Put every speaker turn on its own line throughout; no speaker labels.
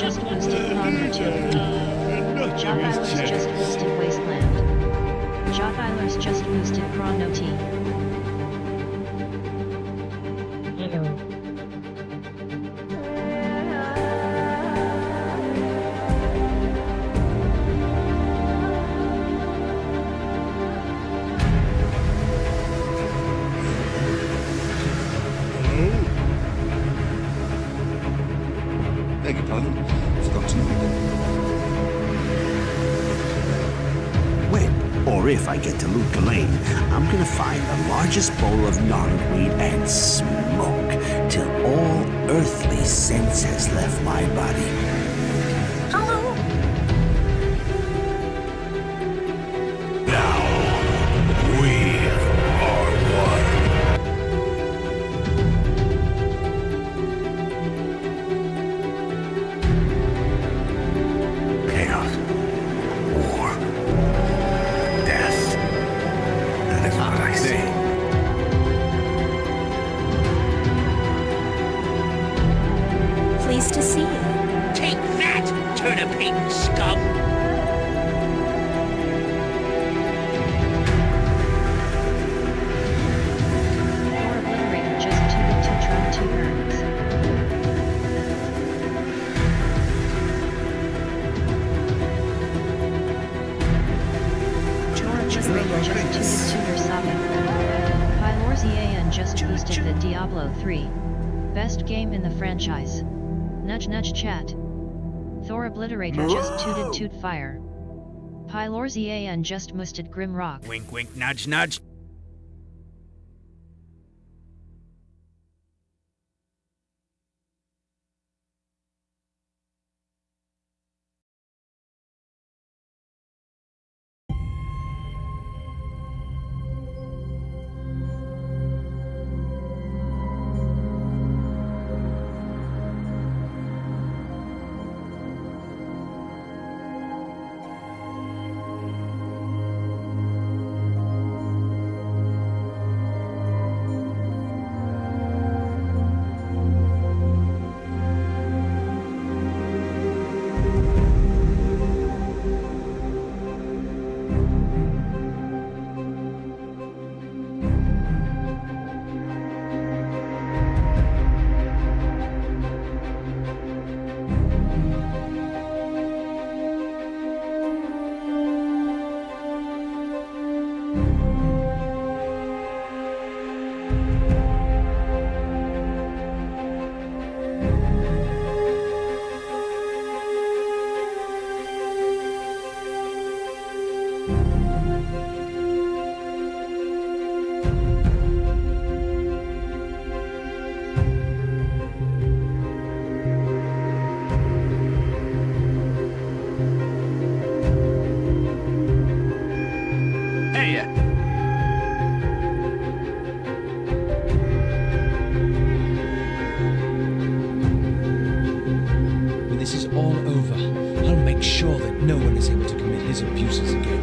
just boosted Ponder 2. Jothilers just boosted Wasteland. Jothilers just boosted Chrono T.
Hello.
Beg your pardon. Forgot to note
When, or if I get to Loot Lane, I'm gonna find the largest bowl of gnarlweed and smoke till all earthly sense has left my body.
Hello.
Now, we are one. Chaos. War. Death. That is what I see.
Pleased to see you.
Take that, turnip-eating scum!
Or Obliterator just tooted to tron 2 burns. Or Obliterator just tooted to your saga. Pylorzian just boosted the Diablo 3. Best game in the franchise. Nudge nudge chat. Thor Obliterator just tooted toot fire. Pylorzian just boosted Grim Rock.
Wink wink nudge nudge.
When this is all over, I'll make sure that no one is able to commit his abuses again.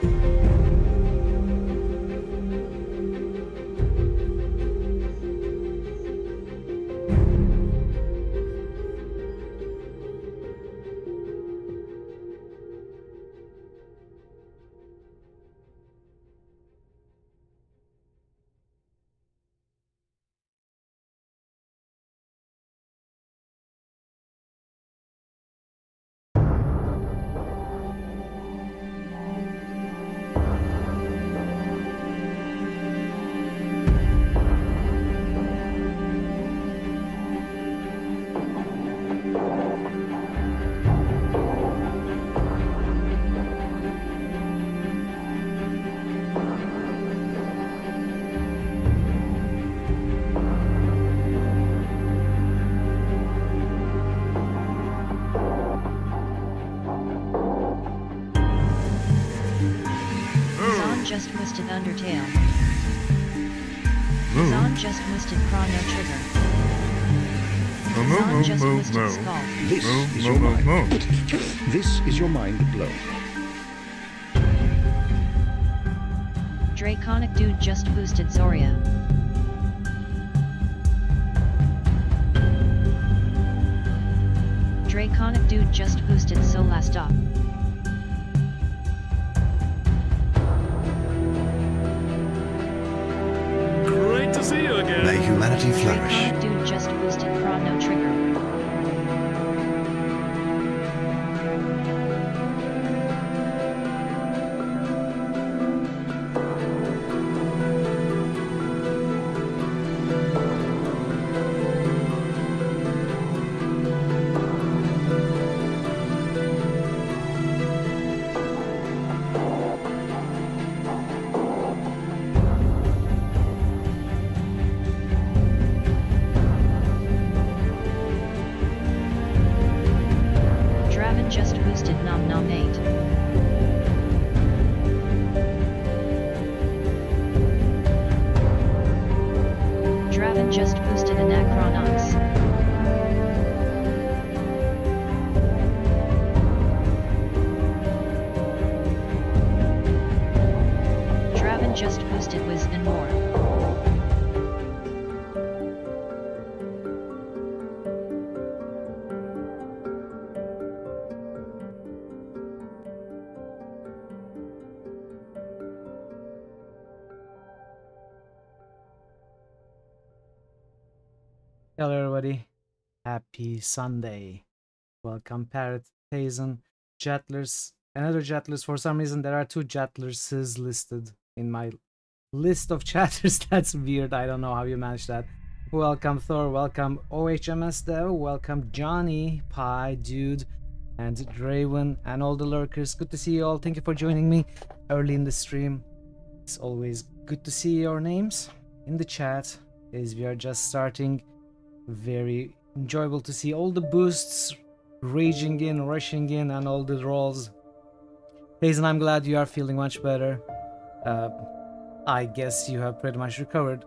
Thank you.
just twisted Undertale.
Move.
Zon just twisted Chrono Trigger. Zon just twisted Skull.
This
Move,
is
move,
your
move,
mind.
move.
This is your mind blown.
Draconic Dude just boosted Zoria. Draconic Dude just boosted Solastop.
Great to see you again.
May humanity flourish.
Draconic Dude just boosted Chrono Trigger. Draven just boosted Nom Nom 8. Draven just boosted Anachronons. Draven just boosted Wiz and more.
Hello everybody, happy Sunday. Welcome Parrot, Hazen, Jettlers, another Jettlers. For some reason there are two Jettlers listed in my list of chatters. That's weird, I don't know how you manage that. Welcome Thor, welcome OHMS Dev, welcome Johnny, Pie, Dude, and Draven, and all the lurkers. Good to see you all, thank you for joining me early in the stream. It's always good to see your names in the chat as we are just starting. Very enjoyable to see all the boosts raging in, rushing in, and all the rolls. Hazen, I'm glad you are feeling much better. I guess you have pretty much recovered.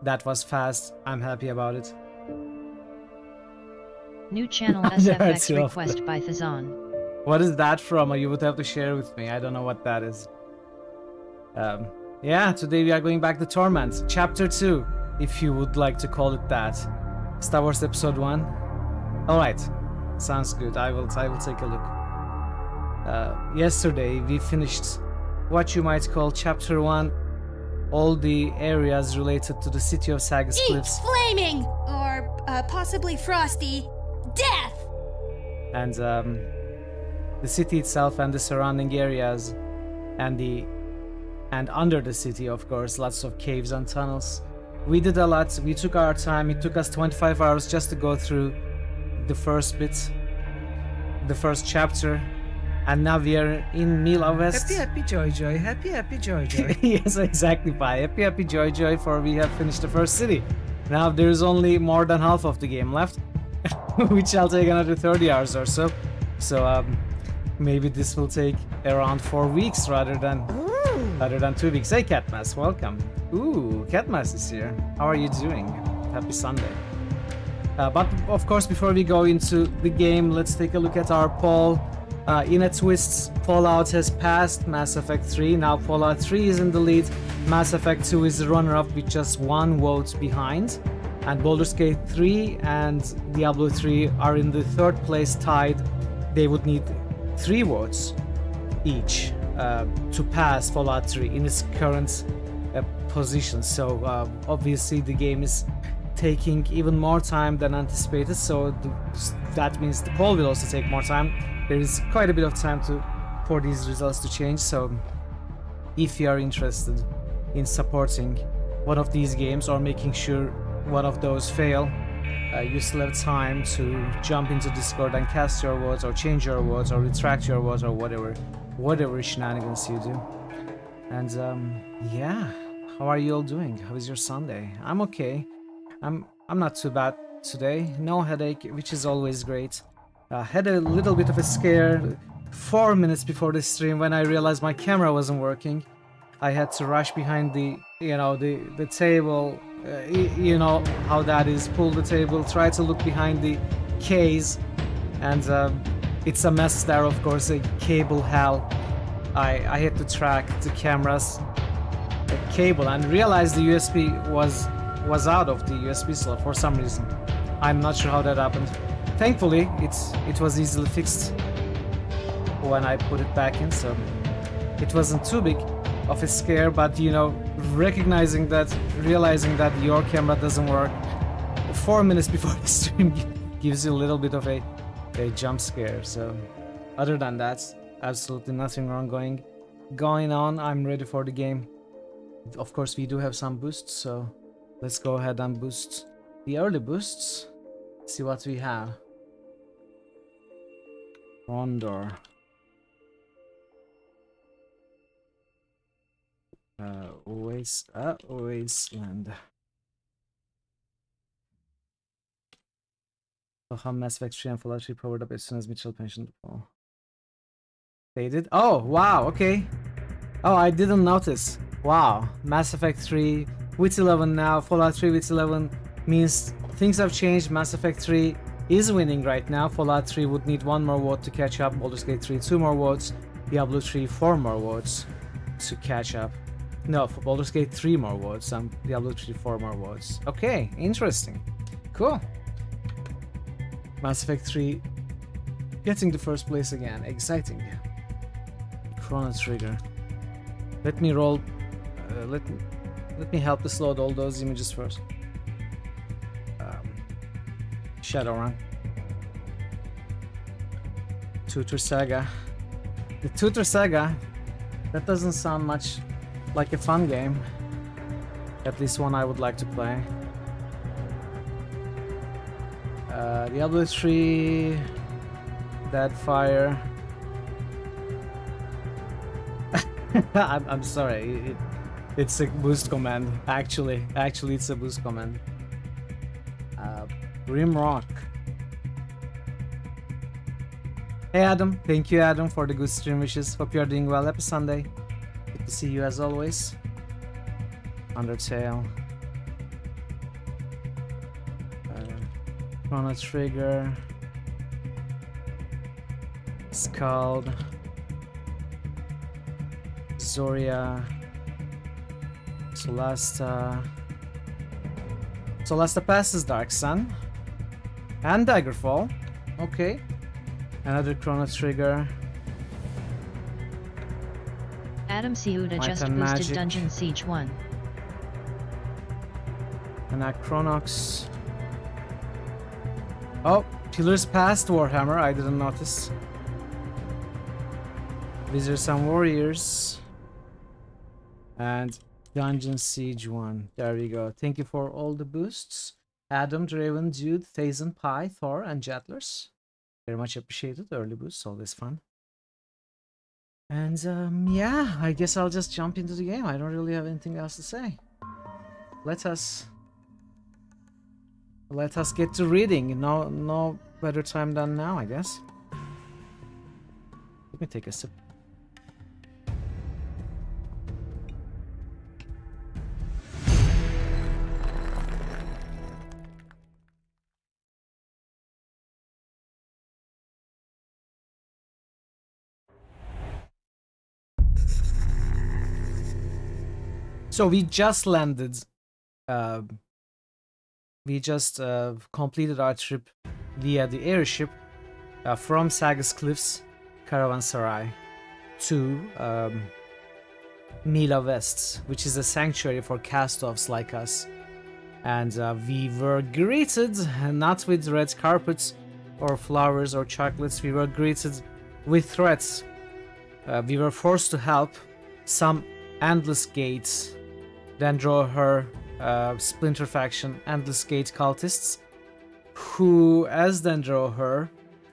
That was fast. I'm happy about it.
New channel SFX request by Thazan.
What is that from? You would have to share with me. I don't know what that is. Yeah, today we are going back to Torment, Chapter 2, if you would like to call it that. Star Wars Episode 1. Alright, sounds good. I will take a look. Yesterday we finished what you might call Chapter 1. All the areas related to the city of Sagas Cliffs.
Eat flaming! Or possibly frosty death!
And the city itself and the surrounding areas. And under the city, of course, lots of caves and tunnels. We did a lot, we took our time, it took us 25 hours just to go through the first bit, the first chapter, and now we are in Mila West.
Happy joy joy, happy joy joy.
Yes, exactly, Pi. Happy joy joy, for we have finished the first city. Now there's only more than half of the game left, which shall take another 30 hours or so. So maybe this will take around 4 weeks rather than 2 weeks. Hey Catmas, welcome. Ooh, Catmas is here. How are you doing? Happy Sunday. But of course, before we go into the game, let's take a look at our poll. In a twist, Fallout has passed Mass Effect 3. Now Fallout 3 is in the lead. Mass Effect 2 is the runner-up with just 1 vote behind. And Baldur's Gate 3 and Diablo 3 are in the 3rd place tied. They would need 3 votes each to pass Fallout 3 in its current position. So obviously the game is taking even more time than anticipated, so that means the poll will also take more time. There is quite a bit of time for these results to change, so if you are interested in supporting one of these games or making sure one of those fail, you still have time to jump into Discord and cast your votes or change your votes or retract your votes or whatever shenanigans you do. And yeah, how are you all doing? How is your Sunday? I'm okay. I'm not too bad today. No headache, which is always great. Had a little bit of a scare 4 minutes before the stream when I realized my camera wasn't working. I had to rush behind the, the table. You know how that is. Pull the table, try to look behind the case, and it's a mess there, of course, a cable hell. I had to track the camera's cable and realized the USB was out of the USB slot for some reason. I'm not sure how that happened. Thankfully, it was easily fixed when I put it back in, so it wasn't too big of a scare, but realizing that your camera doesn't work 4 minutes before the stream gives you a little bit of a jump scare. So other than that, absolutely nothing wrong going on. I'm ready for the game. Of course, we do have some boosts, so let's go ahead and boost the early boosts. See what we have. Rondor. Wasteland. So how Mass Effect 3 and Fallout 3 powered up as soon as Mitchell mentioned the fall. They did? Oh, wow, okay. Oh, I didn't notice. Wow, Mass Effect 3 with 11 now, Fallout 3 with 11 means things have changed. Mass Effect 3 is winning right now. Fallout 3 would need 1 more vote to catch up. Baldur's Gate 3 2 more votes. Diablo 3 4 more votes to catch up. No, for Baldur's Gate 3 more votes and Diablo 3 4 more votes. Okay, interesting. Cool. Mass Effect 3 getting the first place again. Exciting. Chrono Trigger. Let me roll. Let me help us load all those images first. Shadowrun. Tutor Saga. The Tutor Saga. That doesn't sound much like a fun game. At least one I would like to play. Diablo 3. Deadfire. I'm sorry. It's a boost command. Actually, it's a boost command. Grimrock. Hey Adam, thank you Adam for the good stream wishes. Hope you are doing well. Happy Sunday. Good to see you as always. Undertale. Chrono Trigger. Scald. Zoria. Solasta. Solasta passes Dark Sun. And Daggerfall. Okay. Another Chrono Trigger.
Adam Ciuda just boosted
Magic.
Dungeon Siege 1.
Anachronox. Oh, Pillars Past Warhammer, I didn't notice. Wizards and Warriors. And Dungeon Siege 1. There we go. Thank you for all the boosts. Adam, Draven, Jude, Thazen, Pi, Thor, and Jettlers. Very much appreciated. Early boosts, always fun. And yeah, I guess I'll just jump into the game. I don't really have anything else to say. Let us get to reading. No better time than now, I guess. Let me take a sip. So we just landed. We just completed our trip via the airship from Sagas Cliffs Caravanserai to Mila West, which is a sanctuary for cast-offs like us. And we were greeted not with red carpets or flowers or chocolates. We were greeted with threats. We were forced to help some Endless Gates, then draw her splinter faction, Endless Gate cultists, who, as then draw her,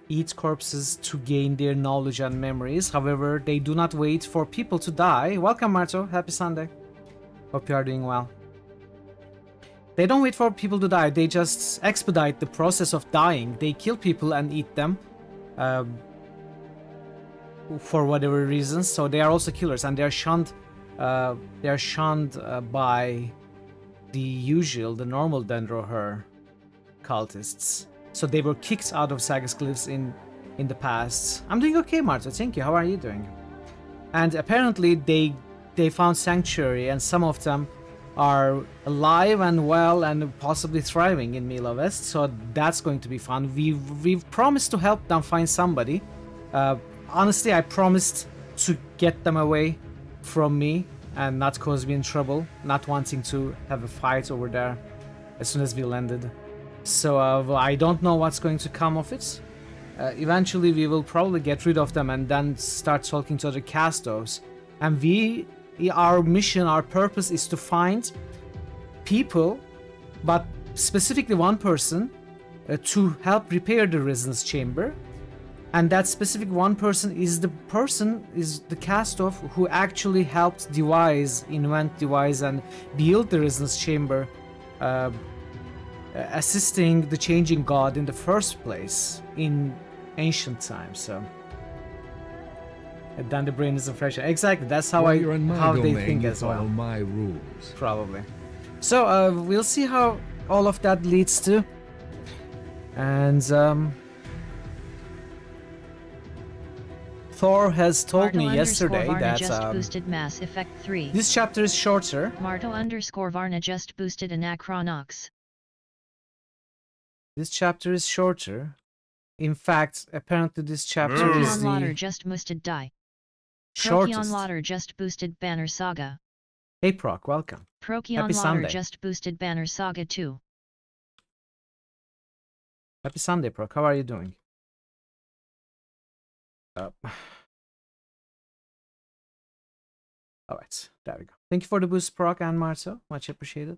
eat corpses to gain their knowledge and memories. However, they do not wait for people to die. Welcome, Marto. Happy Sunday. Hope you are doing well. They don't wait for people to die. They just expedite the process of dying. They kill people and eat them for whatever reasons. So they are also killers, and they are shunned they're shunned by the normal Dendroher cultists. So they were kicked out of Sagas Cliffs in the past. I'm doing okay, Marta. Thank you. How are you doing? And apparently they found sanctuary, and some of them are alive and well and possibly thriving in Mila West. So that's going to be fun. We've promised to help them find somebody. Honestly, I promised to get them away from me and not cause me in trouble, not wanting to have a fight over there as soon as we landed. So I don't know what's going to come of it. Eventually we will probably get rid of them and then start talking to other castos. And our mission, our purpose is to find people, but specifically one person, to help repair the Resonance Chamber. And that specific one person is the cast of who actually helped invent, devise, and build the Resonance Chamber, assisting the changing god in the first place in ancient times. So, and then the brain is a fresh. Exactly, that's how they think as well.
My rules.
Probably. So we'll see how all of that leads to, and Thor has told me yesterday that
just boosted Mass Effect 3.
This chapter is shorter.
Marto_Varna just boosted Anachronox.
This chapter is shorter. In fact, apparently this chapter is the
Lauder just boosted Die.
shortest.
Lauder just boosted Banner Saga.
Hey Proc, welcome.
Happy
Happy
Lauder
Sunday.
just boosted Banner Saga 2.
Happy Sunday, Proc. How are you doing? Alright, there we go. Thank you for the boost, Proc and Marto. Much appreciated.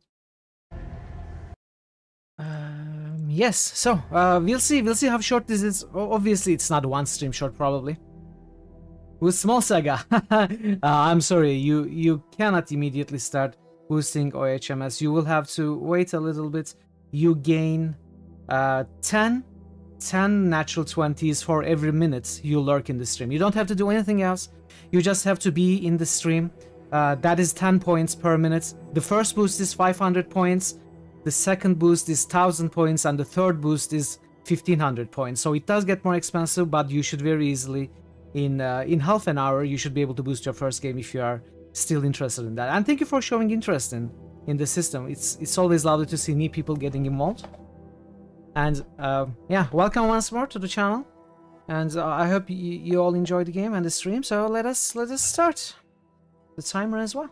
Yes, so we'll see how short this is. Obviously, it's not one stream short, probably. With Small Saga, I'm sorry, you cannot immediately start boosting OHMS. You will have to wait a little bit. You gain 10 natural 20s for every minute you lurk in the stream. You don't have to do anything else. You just have to be in the stream. That is 10 points per minute. The first boost is 500 points. The second boost is 1000 points, and the third boost is 1500 points. So it does get more expensive, but you should very easily, in half an hour, you should be able to boost your first game if you are still interested in that. And thank you for showing interest in the system. It's always lovely to see new people getting involved. And yeah, welcome once more to the channel. And I hope you all enjoy the game and the stream. So let us start the timer as well.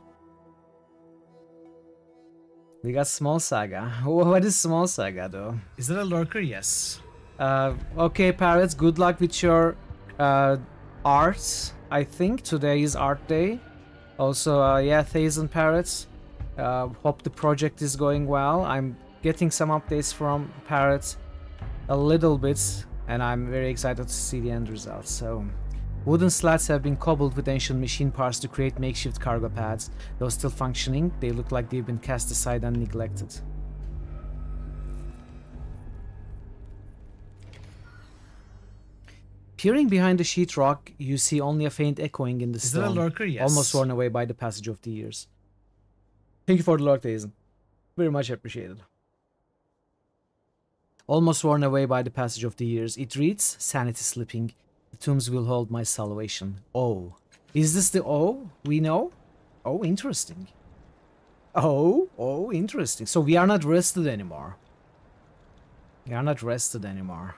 We got Small Saga. What is Small Saga, though?
Is that a lurker? Yes.
Okay, Parrots, good luck with your art. I think today is art day. Also, yeah, Thays and Parrots. Hope the project is going well. I'm getting some updates from Parrots a little bit, and I'm very excited to see the end results. So, wooden slats have been cobbled with ancient machine parts to create makeshift cargo pads. Though still functioning, they look like they've been cast aside and neglected. Peering behind the sheetrock, you see only a faint echoing in the stone.
Is that a lurker? Yes.
Almost worn away by the passage of the years. Thank you for the lurk, Dazen. Very much appreciated. Almost worn away by the passage of the years. It reads, sanity slipping. The tombs will hold my salvation. Oh. Is this the O we know? Oh, interesting. Oh, interesting. So we are not rested anymore. We are not rested anymore.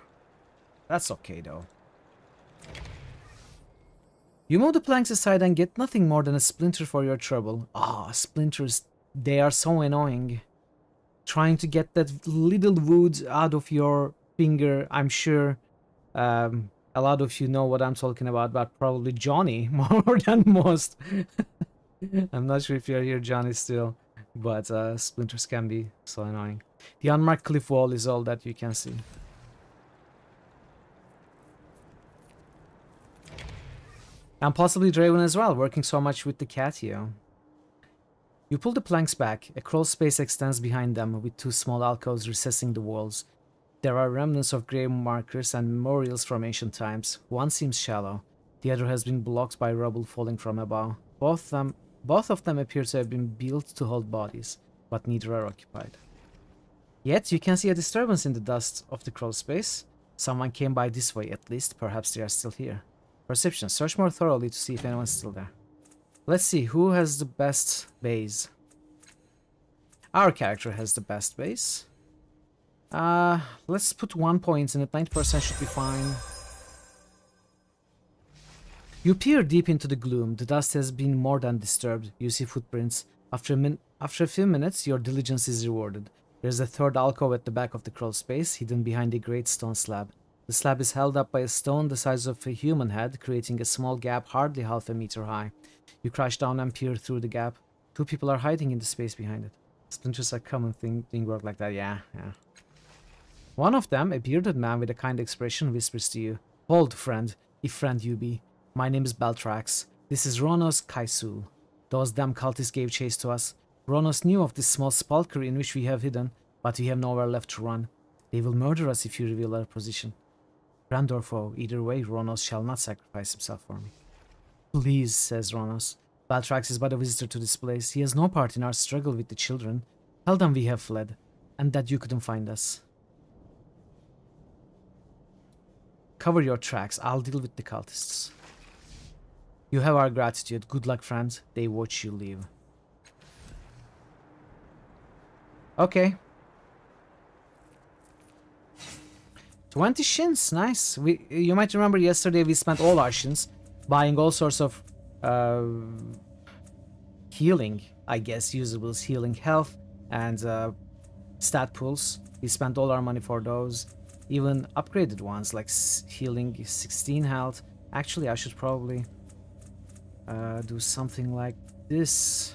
That's okay, though. You move the planks aside and get nothing more than a splinter for your trouble. Ah, splinters, they are so annoying. Trying to get that little wood out of your finger, I'm sure a lot of you know what I'm talking about, but probably Johnny more than most. I'm not sure if you're here, Johnny, still, but splinters can be so annoying. The unmarked cliff wall is all that you can see. And possibly Draven as well, working so much with the Catio. You pull the planks back. A crawl space extends behind them, with two small alcoves recessing the walls. There are remnants of grave markers and memorials from ancient times. One seems shallow. The other has been blocked by rubble falling from above. Both of them appear to have been built to hold bodies, but neither are occupied. Yet you can see a disturbance in the dust of the crawl space. Someone came by this way at least, perhaps they are still here. Perception, search more thoroughly to see if anyone's still there. Let's see, who has the best base? Our character has the best base. Let's put 1 point in it, 90% should be fine. You peer deep into the gloom. The dust has been more than disturbed. You see footprints. After a few minutes, your diligence is rewarded. There's a third alcove at the back of the crawl space, hidden behind a great stone slab. The slab is held up by a stone the size of a human head, creating a small gap hardly half a meter high. You crouch down and peer through the gap. 2 people are hiding in the space behind it. Splinters are common thing work like that, yeah. One of them, a bearded man with a kind expression, whispers to you. Hold, friend, if friend you be. My name is Baltrax. This is Ronos Kaisul. Those damn cultists gave chase to us. Ronos knew of this small sepulchre in which we have hidden, but we have nowhere left to run. They will murder us if you reveal our position. Friend or foe, either way, Ronos shall not sacrifice himself for me. Please, says Ronos. Baltrax is but a visitor to this place. He has no part in our struggle with the children. Tell them we have fled, and that you couldn't find us. Cover your tracks. I'll deal with the cultists. You have our gratitude. Good luck, friend. They watch you leave. Okay. 20 shins. Nice. You might remember yesterday we spent all our shins buying all sorts of healing, I guess, usables, healing health and stat pools. We spent all our money for those. Even upgraded ones like healing 16 health. Actually, I should probably do something like this.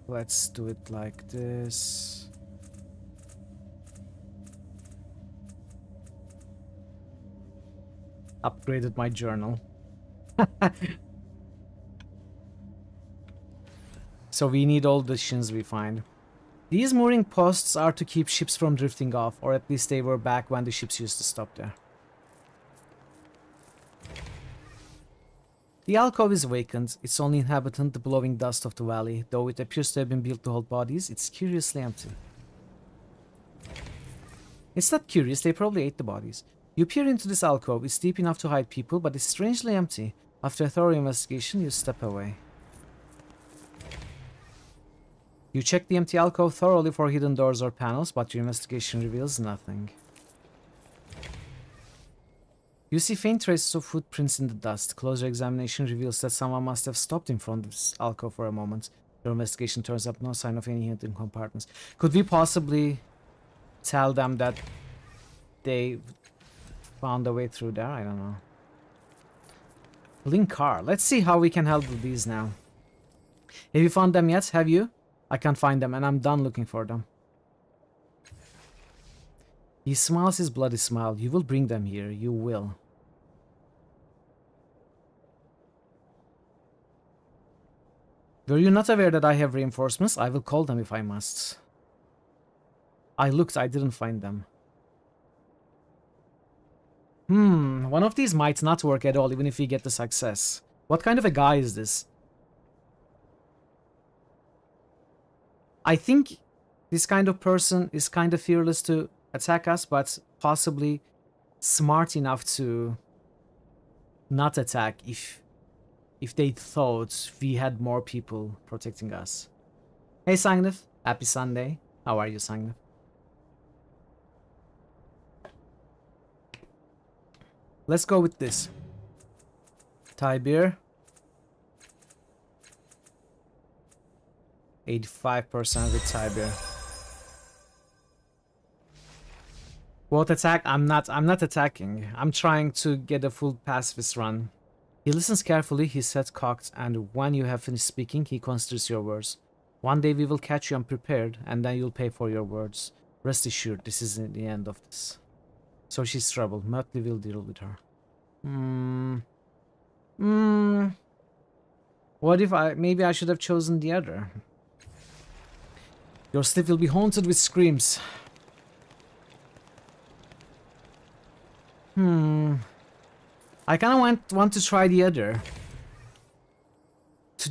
Let's do it like this. Upgraded my journal. So we need all the shins we find. These mooring posts are to keep ships from drifting off, or at least they were back when the ships used to stop there. The alcove is vacant, its only inhabitant the blowing dust of the valley. Though it appears to have been built to hold bodies, it's curiously empty. It's not curious, they probably ate the bodies. You peer into this alcove, it's deep enough to hide people, but it's strangely empty. After a thorough investigation, you step away. You check the empty alcove thoroughly for hidden doors or panels, but your investigation reveals nothing. You see faint traces of footprints in the dust. Closer examination reveals that someone must have stopped in front of this alcove for a moment. Your investigation turns up no sign of any hidden compartments. Could we possibly tell them that they found a way through there? I don't know. Link car. Let's see how we can help with these now. Have you found them yet? Have you? I can't find them and I'm done looking for them. He smiles his bloody smile. You will bring them here. You will. Were you not aware that I have reinforcements? I will call them if I must. I looked. I didn't find them. One of these might not work at all, even if we get the success. What kind of a guy is this? I think this kind of person is kind of fearless to attack us, but possibly smart enough to not attack if they thought we had more people protecting us. Hey Sangnif, happy Sunday. How are you, Sangnif? Let's go with this. Thai beer. 85% with Thai beer. What attack? I'm not attacking. I'm trying to get a full pacifist run. He listens carefully, his head cocked, and when you have finished speaking, he considers your words. One day we will catch you unprepared, and then you'll pay for your words. Rest assured, this isn't the end of this. So she's troubled. Murtley will deal with her. What if maybe I should have chosen the other? Your sleep will be haunted with screams. I kind of want to try the other.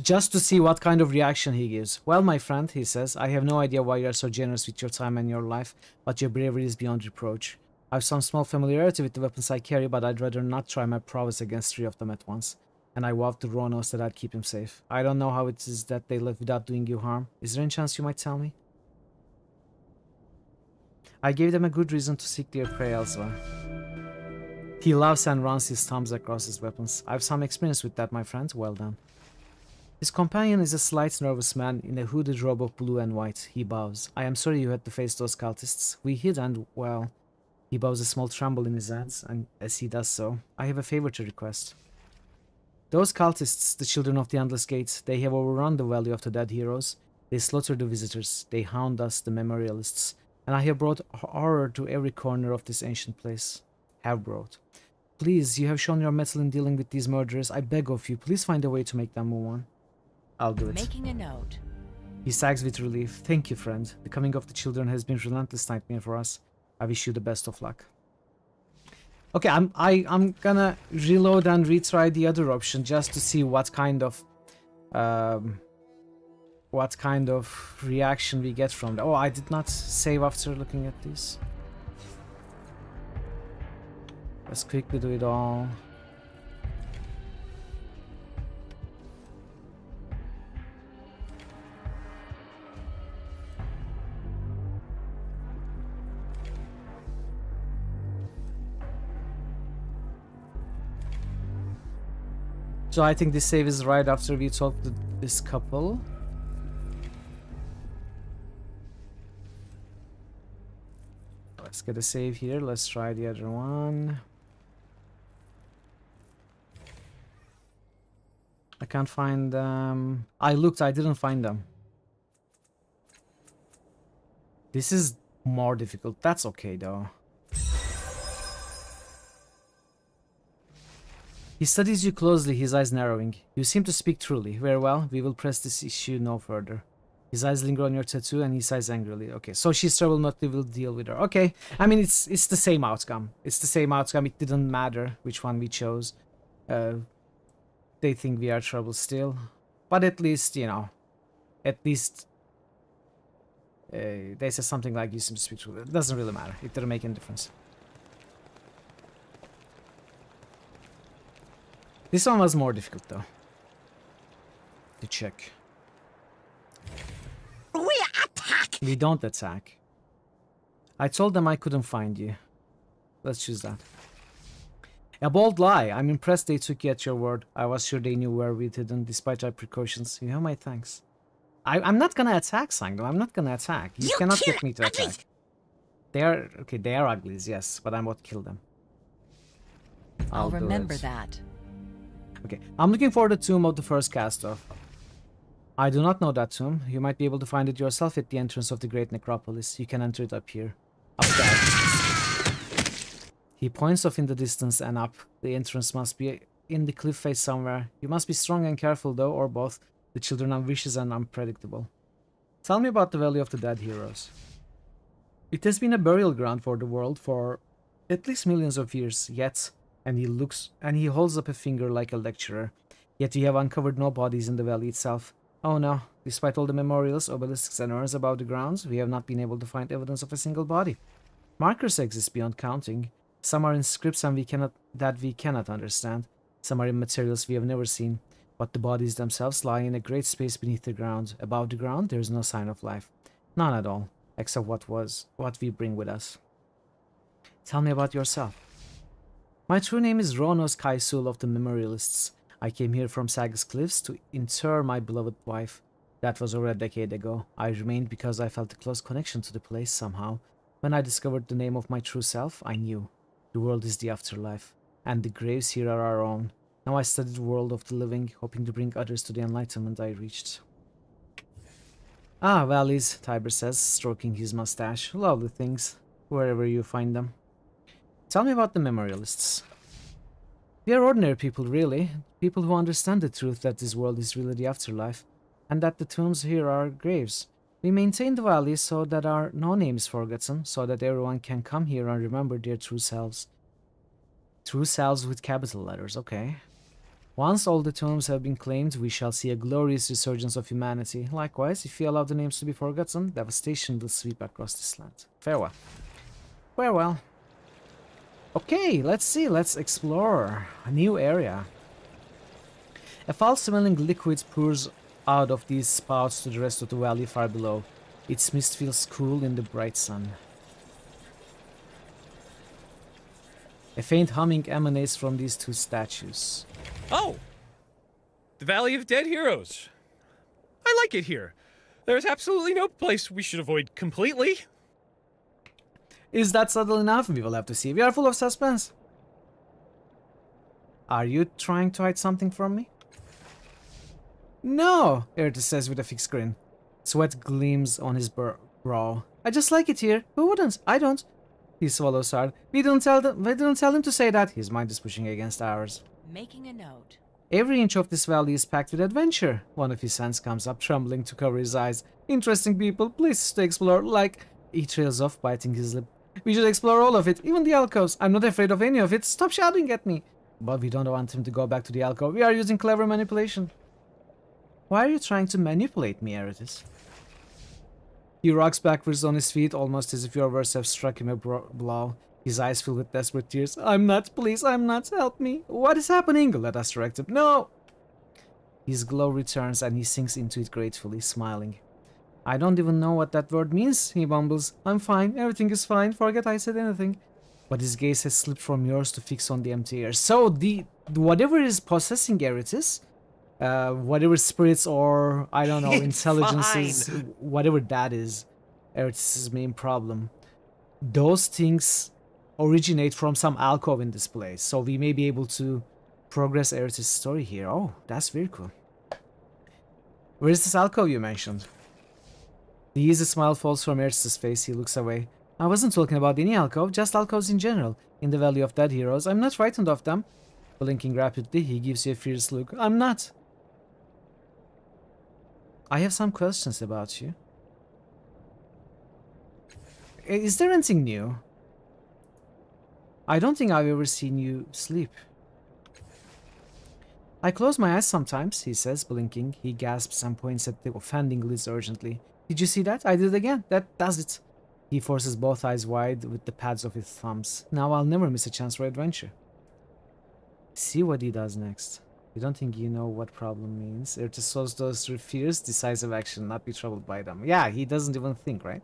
Just to see what kind of reaction he gives. Well, my friend, he says, I have no idea why you are so generous with your time and your life, but your bravery is beyond reproach. I have some small familiarity with the weapons I carry, but I'd rather not try my prowess against 3 of them at once. And I vowed to Ronos that I'd keep him safe. I don't know how it is that they live without doing you harm. Is there any chance you might tell me? I gave them a good reason to seek their prey elsewhere. He laughs and runs his thumbs across his weapons. I have some experience with that, my friend. Well done. His companion is a slight nervous man in a hooded robe of blue and white. He bows. I am sorry you had to face those cultists. We hid and, well... He bows a small tremble in his hands, and as he does so, I have a favor to request. Those cultists, the children of the Endless Gate, they have overrun the Valley of the Dead Heroes. They slaughter the visitors. They hound us, the memorialists. And I have brought horror to every corner of this ancient place. Have brought. Please, you have shown your mettle in dealing with these murderers. I beg of you, please find a way to make them move on. I'll do it.
Making a note.
He sags with relief. Thank you, friend. The coming of the children has been a relentless nightmare for us. I wish you the best of luck. Okay, I'm gonna reload and retry the other option just to see what kind of reaction we get from that. Oh, I did not save after looking at this. Let's quickly do it all. So I think this save is right after we talk to this couple. Let's get a save here. Let's try the other one. I can't find them. I looked, I didn't find them. This is more difficult. That's okay though. He studies you closely, his eyes narrowing. You seem to speak truly. Very well, we will press this issue no further. His eyes linger on your tattoo and he sighs angrily. Okay, so she's troubled, not we will deal with her. Okay, I mean, it's the same outcome. It's the same outcome. It didn't matter which one we chose. They think we are troubled still. But at least, you know, at least they said something like you seem to speak truly. It doesn't really matter. It didn't make any difference. This one was more difficult though. To check.
We attack!
We don't attack. I told them I couldn't find you. Let's choose that. A bold lie. I'm impressed they took you at your word. I was sure they knew where we didn't, despite our precautions. You have my thanks. I'm not gonna attack, Sangdo. I'm not gonna attack. You cannot get me to attack. They are... Okay, they are uglies, yes. But I won't kill them.
I'll remember that.
Okay, I'm looking for the tomb of the first cast-off. I do not know that tomb. You might be able to find it yourself at the entrance of the Great Necropolis. You can enter it up here. Up there. He points off in the distance and up. The entrance must be in the cliff face somewhere. You must be strong and careful though, or both. The children are vicious and unpredictable. Tell me about the Valley of the Dead Heroes. It has been a burial ground for the world for at least millions of years, yet... And he holds up a finger like a lecturer. Yet we have uncovered no bodies in the valley itself. Oh no, despite all the memorials, obelisks and urns above the grounds, we have not been able to find evidence of a single body. Markers exist beyond counting. Some are in scripts and we cannot understand. Some are in materials we have never seen. But the bodies themselves lie in a great space beneath the ground. Above the ground there is no sign of life. None at all, except what we bring with us. Tell me about yourself. My true name is Ronos Kaisul of the Memorialists. I came here from Sagas Cliffs to inter my beloved wife. That was over a decade ago. I remained because I felt a close connection to the place somehow. When I discovered the name of my true self, I knew. The world is the afterlife, and the graves here are our own. Now I study the world of the living, hoping to bring others to the enlightenment I reached. Ah, valleys, Tiber says, stroking his mustache. Lovely things, wherever you find them. Tell me about the Memorialists. We are ordinary people, really. People who understand the truth that this world is really the afterlife, and that the tombs here are graves. We maintain the valley so that our no name is forgotten, so that everyone can come here and remember their true selves. True selves with capital letters, okay. Once all the tombs have been claimed, we shall see a glorious resurgence of humanity. Likewise, if we allow the names to be forgotten, devastation will sweep across this land. Farewell. Farewell. Okay, let's see, let's explore a new area. A foul-smelling liquid pours out of these spouts to the rest of the valley far below. Its mist feels cool in the bright sun. A faint humming emanates from these two statues.
Oh! The Valley of Dead Heroes. I like it here. There's absolutely no place we should avoid completely.
Is that subtle enough? We will have to see. We are full of suspense. Are you trying to hide something from me? No, Erta says with a fixed grin. Sweat gleams on his brow. I just like it here. Who wouldn't? I don't. He swallows hard. We didn't tell him to say that. His mind is pushing against ours.
Making a note.
Every inch of this valley is packed with adventure. One of his hands comes up, trembling to cover his eyes. Interesting people, places to explore, like... He trails off, biting his lip. We should explore all of it, even the alcoves. I'm not afraid of any of it. Stop shouting at me. But we don't want him to go back to the alcove. We are using clever manipulation. Why are you trying to manipulate me, Eritis? He rocks backwards on his feet, almost as if your words have struck him a blow. His eyes fill with desperate tears. I'm not, please, I'm not. Help me. What is happening? Let us direct him. No! His glow returns and he sinks into it gratefully, smiling. I don't even know what that word means, he mumbles. I'm fine, everything is fine, forget I said anything. But his gaze has slipped from yours to fix on the empty air. So, whatever is possessing Eritis, whatever spirits or, I don't know, intelligences, whatever that is, Eritis' main problem, those things originate from some alcove in this place. So we may be able to progress Eritis' story here. Oh, that's very cool. Where is this alcove you mentioned? The easy smile falls from Eritis' face. He looks away. I wasn't talking about any alcove, just alcoves in general. In the Valley of Dead Heroes. I'm not frightened of them. Blinking rapidly, he gives you a fierce look. I'm not. I have some questions about you. Is there anything new? I don't think I've ever seen you sleep. I close my eyes sometimes, he says, blinking. He gasps and points at the offending lids urgently. Did you see that? I did it again. That does it. He forces both eyes wide with the pads of his thumbs. Now I'll never miss a chance for adventure. See what he does next. You don't think you know what problem means? Ertis shows those through fierce, decisive action, not be troubled by them. Yeah, he doesn't even think, right?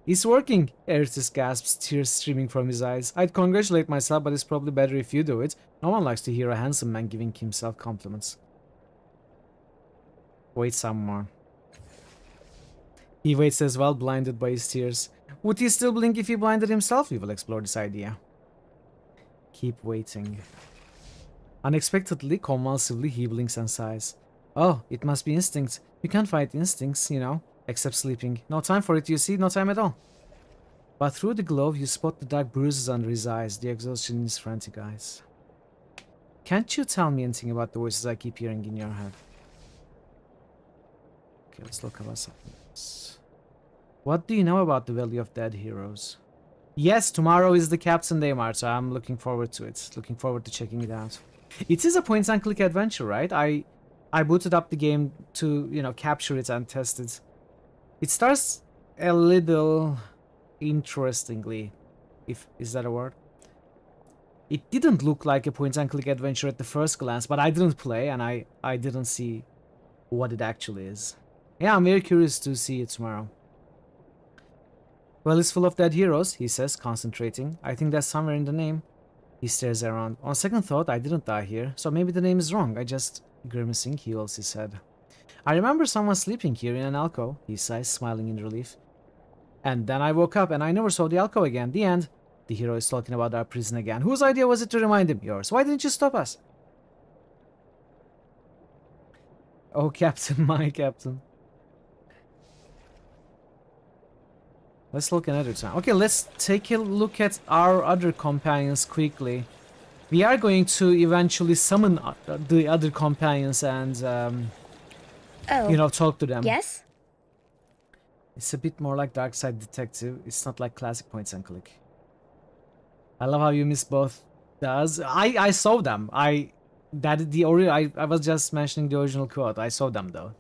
It's working! Ertis gasps, tears streaming from his eyes. I'd congratulate myself, but it's probably better if you do it. No one likes to hear a handsome man giving himself compliments. Wait some more. He waits as well, blinded by his tears. Would he still blink if he blinded himself? We will explore this idea. Keep waiting. Unexpectedly, convulsively, he blinks and sighs. Oh, it must be instinct. You can't fight instincts, you know, except sleeping. No time for it, you see, no time at all. But through the glow, you spot the dark bruises under his eyes, the exhaustion in his frantic eyes. Can't you tell me anything about the voices I keep hearing in your head? Okay, let's look about something else. What do you know about the Valley of Dead Heroes? Yes, tomorrow is the Captain Day, Marta. I'm looking forward to it. Looking forward to checking it out. It is a point-and-click adventure, right? I booted up the game to, you know, capture it and test it. It starts a little interestingly, is that a word? It didn't look like a point-and-click adventure at the first glance, but I didn't play and I didn't see what it actually is. Yeah, I'm very curious to see it tomorrow. Well, it's full of dead heroes, he says, concentrating. I think that's somewhere in the name. He stares around. On second thought, I didn't die here, so maybe the name is wrong. I just... Grimacing, he holds his head. I remember someone sleeping here in an alcove, he sighs, smiling in relief. And then I woke up and I never saw the alcove again. The end. The hero is talking about our prison again. Whose idea was it to remind him? Yours. Why didn't you stop us? Oh, Captain, my Captain. Let's look another time. Okay, let's take a look at our other companions quickly. We are going to eventually summon the other companions and, you know, talk to them.
Yes?
It's a bit more like Dark Side Detective. It's not like classic points and click. I love how you miss both. Does I saw them. I was just mentioning the original quote. I saw them though.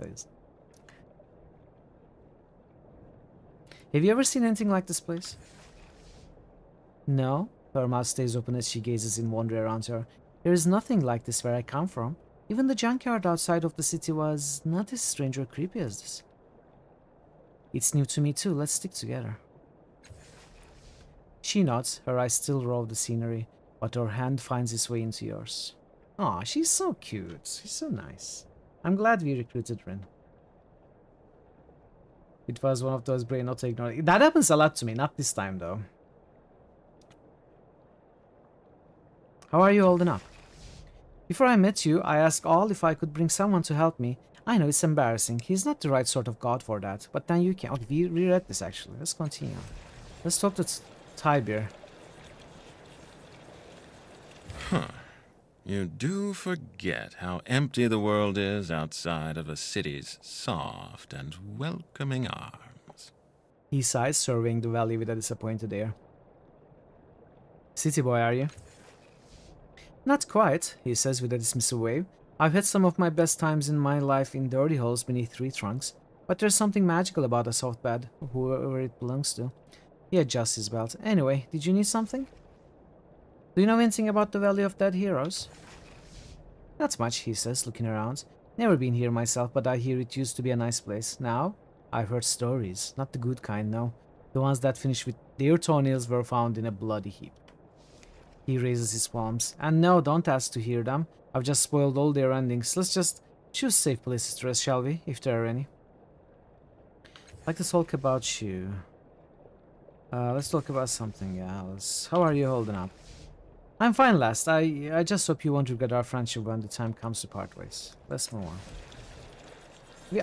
Have you ever seen anything like this place? No. Her mouth stays open as she gazes in wonder around her. There is nothing like this where I come from. Even the junkyard outside of the city was not as strange or creepy as this. It's new to me too. Let's stick together. She nods, her eyes still rove the scenery, but her hand finds its way into yours. Aw, she's so cute. She's so nice. I'm glad we recruited Rin. It was one of those brain not to ignore. That happens a lot to me, not this time though. How are you holding up? Before I met you, I asked All if I could bring someone to help me. I know it's embarrassing. He's not the right sort of god for that. But then you can. Okay, we reread this actually. Let's continue. Let's talk to Tybir.
Huh. You do forget how empty the world is outside of a city's soft and welcoming arms.
He sighs, surveying the valley with a disappointed air. City boy, are you? Not quite, he says with a dismissive wave. I've had some of my best times in my life in dirty holes beneath tree trunks, but there's something magical about a soft bed, whoever it belongs to. He adjusts his belt. Anyway, did you need something? Do you know anything about the Valley of Dead Heroes? Not much, he says, looking around. Never been here myself, but I hear it used to be a nice place. Now, I've heard stories. Not the good kind, no. The ones that finish with their toenails were found in a bloody heap. He raises his palms. And no, don't ask to hear them. I've just spoiled all their endings. Let's just choose safe places to rest, shall we? If there are any. I'd like to talk about you. Let's talk about something else. How are you holding up? I'm fine, last. I just hope you won't regret our friendship when the time comes to part ways. Let's move on.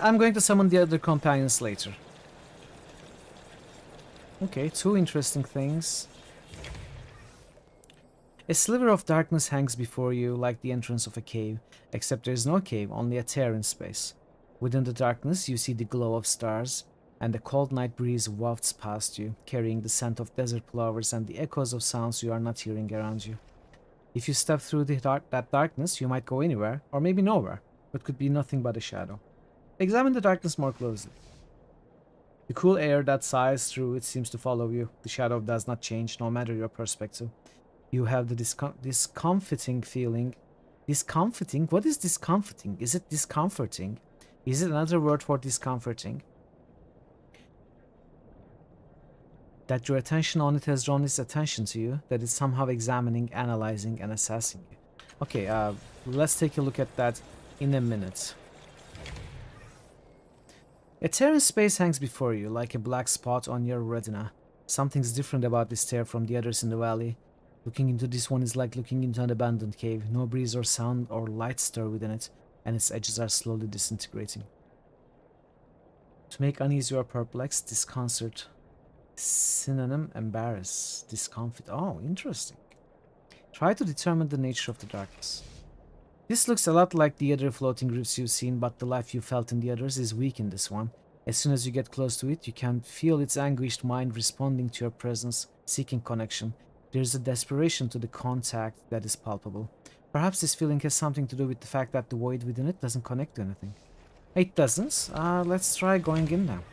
I'm going to summon the other companions later. Okay, two interesting things. A sliver of darkness hangs before you like the entrance of a cave, except there is no cave, only a tear in space. Within the darkness, you see the glow of stars, and the cold night breeze wafts past you, carrying the scent of desert flowers and the echoes of sounds you are not hearing around you. If you step through that darkness, you might go anywhere, or maybe nowhere, but could be nothing but a shadow. Examine the darkness more closely. The cool air that sighs through it seems to follow you. The shadow does not change, no matter your perspective. You have the discomforting feeling. Discomforting? What is discomforting? Is it discomforting? Is it another word for discomforting? That your attention on it has drawn its attention to you, that it's somehow examining, analyzing, and assessing you. Okay, let's take a look at that in a minute. A tear in space hangs before you, like a black spot on your retina. Something's different about this tear from the others in the valley. Looking into this one is like looking into an abandoned cave. No breeze or sound or light stir within it, and its edges are slowly disintegrating. To make uneasy or perplexed, disconcert. Synonym, embarrass, discomfit. Oh, interesting. Try to determine the nature of the darkness. This looks a lot like the other floating roofs you've seen, but the life you felt in the others is weak in this one. As soon as you get close to it, you can feel its anguished mind responding to your presence, seeking connection. There's a desperation to the contact that is palpable. Perhaps this feeling has something to do with the fact that the void within it doesn't connect to anything. It doesn't? Let's try going in now.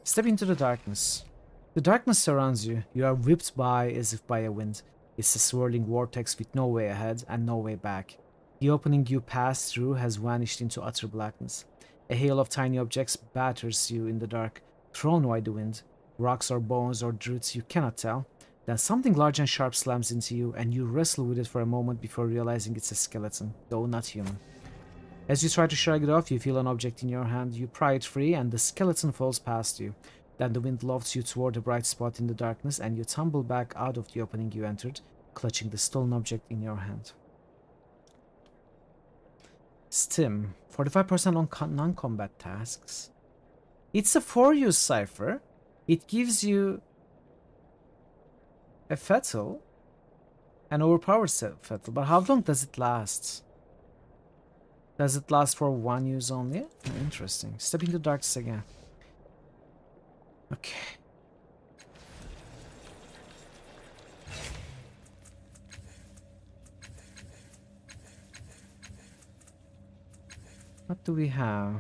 Step into the darkness. The darkness surrounds you. You are whipped by as if by a wind. It's a swirling vortex with no way ahead and no way back. The opening you passed through has vanished into utter blackness. A hail of tiny objects batters you in the dark, thrown by the wind. Rocks or bones or roots, you cannot tell. Then something large and sharp slams into you, and you wrestle with it for a moment before realizing it's a skeleton, though not human. As you try to shrug it off, you feel an object in your hand. You pry it free, and the skeleton falls past you. Then the wind lofts you toward a bright spot in the darkness, and you tumble back out of the opening you entered, clutching the stolen object in your hand. Stim, 45% on non-combat tasks. It's a 4-use cipher. It gives you a fatal, an overpowered fatal, but how long does it last? Does it last for 1 use only? Interesting. Step into darkness again. Okay. What do we have?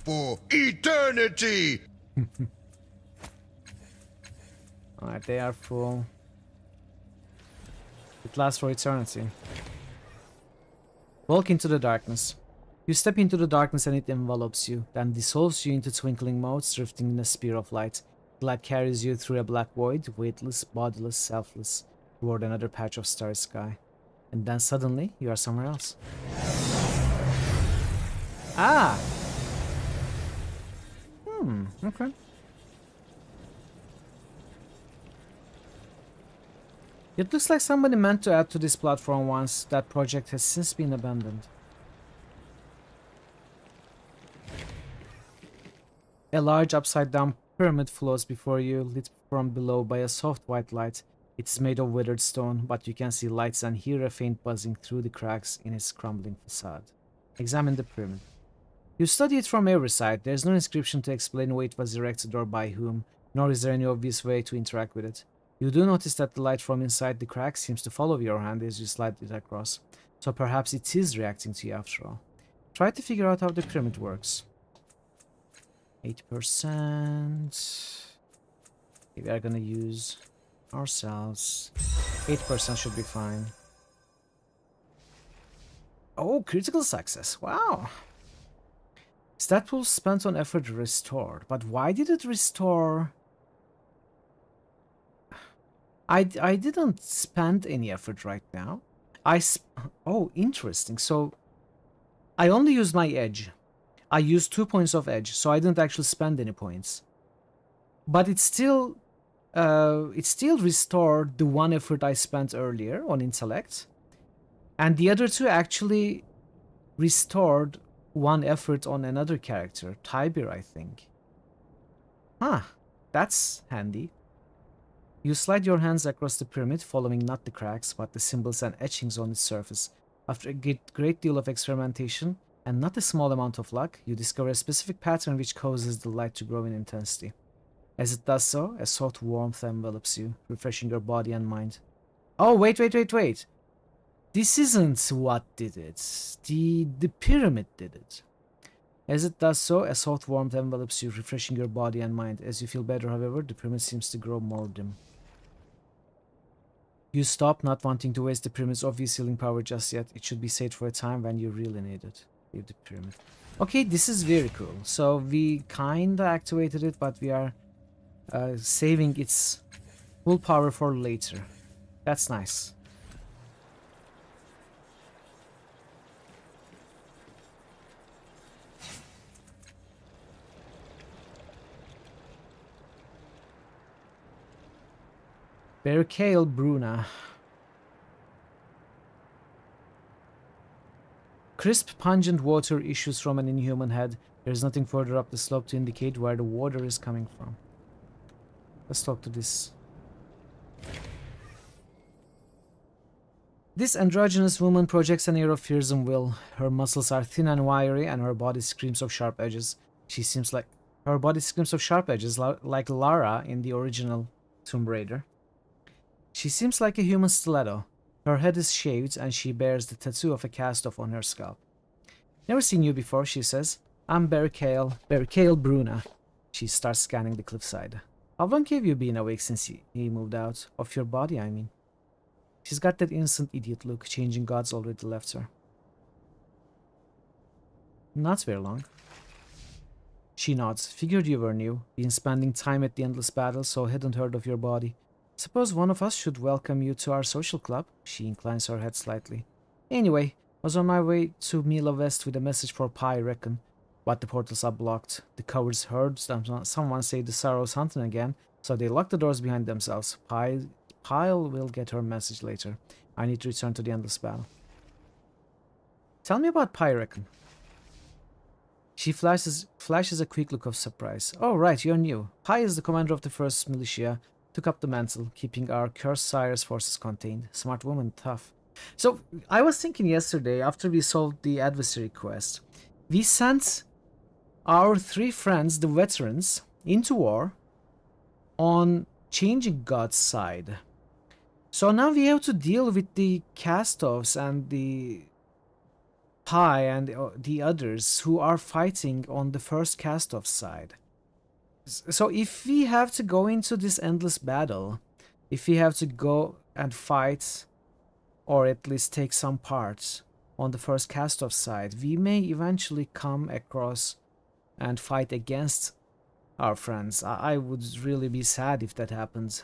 For eternity!
Alright, they are full. It lasts for eternity. Walk into the darkness. You step into the darkness and it envelops you, then dissolves you into twinkling motes drifting in a sphere of light. The light carries you through a black void, weightless, bodiless, selfless, toward another patch of starry sky. And then suddenly, you are somewhere else. Ah! Okay. It looks like somebody meant to add to this platform once. That project has since been abandoned. A large upside-down pyramid floats before you, lit from below by a soft white light. It is made of weathered stone, but you can see lights and hear a faint buzzing through the cracks in its crumbling facade. Examine the pyramid. You study it from every side. There is no inscription to explain why it was erected or by whom, nor is there any obvious way to interact with it. You do notice that the light from inside the crack seems to follow your hand as you slide it across, so perhaps it is reacting to you after all. Try to figure out how the pyramid works. 8%. We are gonna use ourselves. 8% should be fine. Oh, critical success. Wow. Stat pool spent on effort restored. But why did it restore? I didn't spend any effort right now. Oh, interesting. So I only used my edge. I used 2 points of edge, so I didn't actually spend any points. But it still restored the 1 effort I spent earlier on intellect, and the other 2 actually restored 1 effort on another character, Tybir, I think. Huh, that's handy. You slide your hands across the pyramid, following not the cracks, but the symbols and etchings on its surface. After a great deal of experimentation, and not a small amount of luck, you discover a specific pattern which causes the light to grow in intensity. As it does so, a soft warmth envelops you, refreshing your body and mind. Oh, wait. This isn't what did it. The pyramid did it. As it does so, a soft warmth envelops you, refreshing your body and mind. As you feel better, however, the pyramid seems to grow more dim. You stop, not wanting to waste the pyramid's obvious healing power just yet. It should be saved for a time when you really need it. Leave the pyramid. Okay, this is very cool. So we kinda activated it, but we are saving its full power for later. That's nice. Berkale Bruna. Crisp, pungent water issues from an inhuman head. There is nothing further up the slope to indicate where the water is coming from. Let's talk to this. This androgynous woman projects an air of fearsome will. Her muscles are thin and wiry, and her body screams of sharp edges. Her body screams of sharp edges, like Lara in the original Tomb Raider. She seems like a human stiletto. Her head is shaved, and she bears the tattoo of a cast-off on her scalp. Never seen you before, she says. I'm Berkale Bruna. She starts scanning the cliffside. How long have you been awake since he moved out? Of your body, I mean. She's got that innocent idiot look. Changing gods already left her. Not very long. She nods. Figured you were new. Been spending time at the endless battle, so hadn't heard of your body. Suppose one of us should welcome you to our social club. She inclines her head slightly. Anyway, was on my way to Mila West with a message for Pi, reckon. But the portals are blocked. The cowards heard someone say the Sorrow's hunting again, so they locked the doors behind themselves. Pyle will get her message later. I need to return to the endless battle. Tell me about Pi, reckon. She flashes a quick look of surprise. Oh, right, you're new. Pi is the commander of the 1st Militia. Took up the mantle, keeping our cursed sire's forces contained. Smart woman, tough. So, I was thinking yesterday, after we solved the adversary quest, we sent our 3 friends, the veterans, into war on changing God's side. So now we have to deal with the cast-offs and the Pi and the others who are fighting on the first cast-off side. So if we have to go into this endless battle, if we have to go and fight, or at least take some parts on the first cast-off side, we may eventually come across and fight against our friends. I would really be sad if that happens.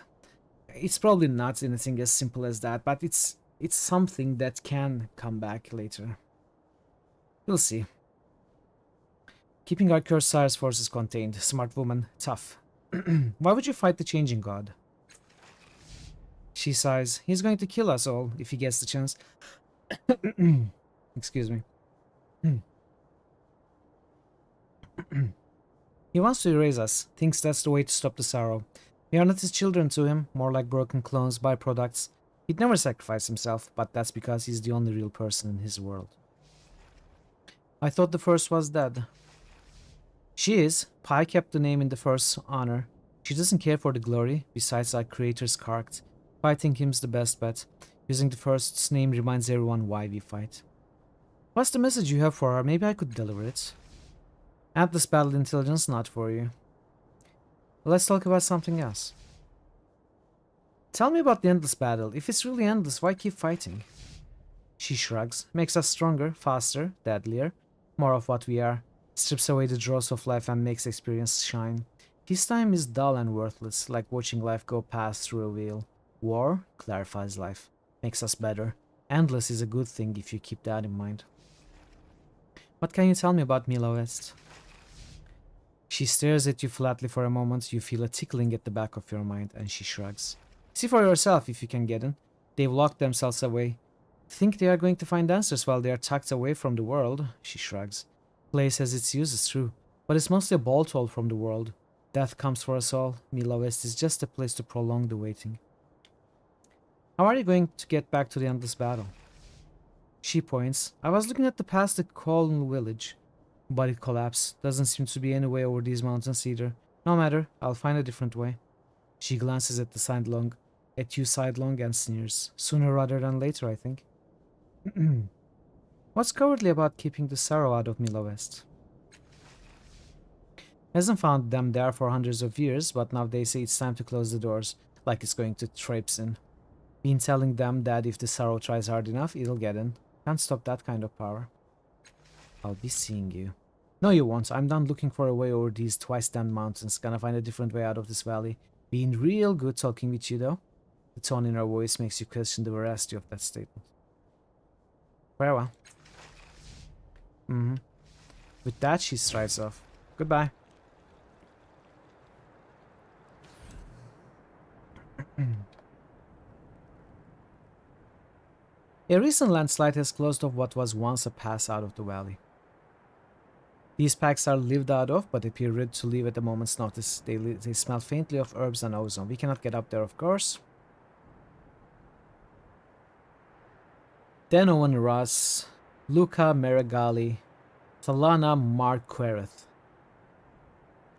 It's probably not anything as simple as that, but it's something that can come back later. We'll see. Keeping our Cursar's forces contained. Smart woman. Tough. Why would you fight the changing god? She sighs. He's going to kill us all if he gets the chance. Excuse me. He wants to erase us. Thinks that's the way to stop the sorrow. We are not his children to him, more like broken clones, byproducts. He'd never sacrifice himself, but that's because he's the only real person in his world. I thought the first was dead. She is. Pi kept the name in the first's honor. She doesn't care for the glory, besides our creator's carked. Fighting him's the best bet. Using the first's name reminds everyone why we fight. What's the message you have for her? Maybe I could deliver it. Atlas battle intelligence, not for you. Let's talk about something else. Tell me about the endless battle. If it's really endless, why keep fighting? She shrugs. Makes us stronger, faster, deadlier. More of what we are. Strips away the dross of life and makes experience shine. Peacetime is dull and worthless, like watching life go past through a wheel. War clarifies life, makes us better. Endless is a good thing if you keep that in mind. What can you tell me about Mila West? She stares at you flatly for a moment. You feel a tickling at the back of your mind, and she shrugs. See for yourself if you can get in. They've locked themselves away. Think they are going to find answers while they are tucked away from the world? She shrugs. Place has its uses, true, but it's mostly a bolt hole from the world. Death comes for us all. Mila West is just a place to prolong the waiting. How are you going to get back to the endless battle? She points. I was looking at the past the Colon village, but it collapsed. Doesn't seem to be any way over these mountains either. No matter, I'll find a different way. She glances at you sidelong and sneers. Sooner rather than later, I think. What's cowardly about keeping the sorrow out of Mila West? Hasn't found them there for hundreds of years, but now they say it's time to close the doors, like it's going to traipse in. Been telling them that if the sorrow tries hard enough, it'll get in. Can't stop that kind of power. I'll be seeing you. No, you won't. I'm done looking for a way over these twice-damned mountains. Gonna find a different way out of this valley. Been real good talking with you, though. The tone in her voice makes you question the veracity of that statement. Farewell. With that, she strides off. Goodbye. A recent landslide has closed off what was once a pass out of the valley. These packs are lived out of, but appear ready to leave at a moment's notice. They smell faintly of herbs and ozone. We cannot get up there, of course. Denovan Ross, Luca Merigali, Talana Marquereth.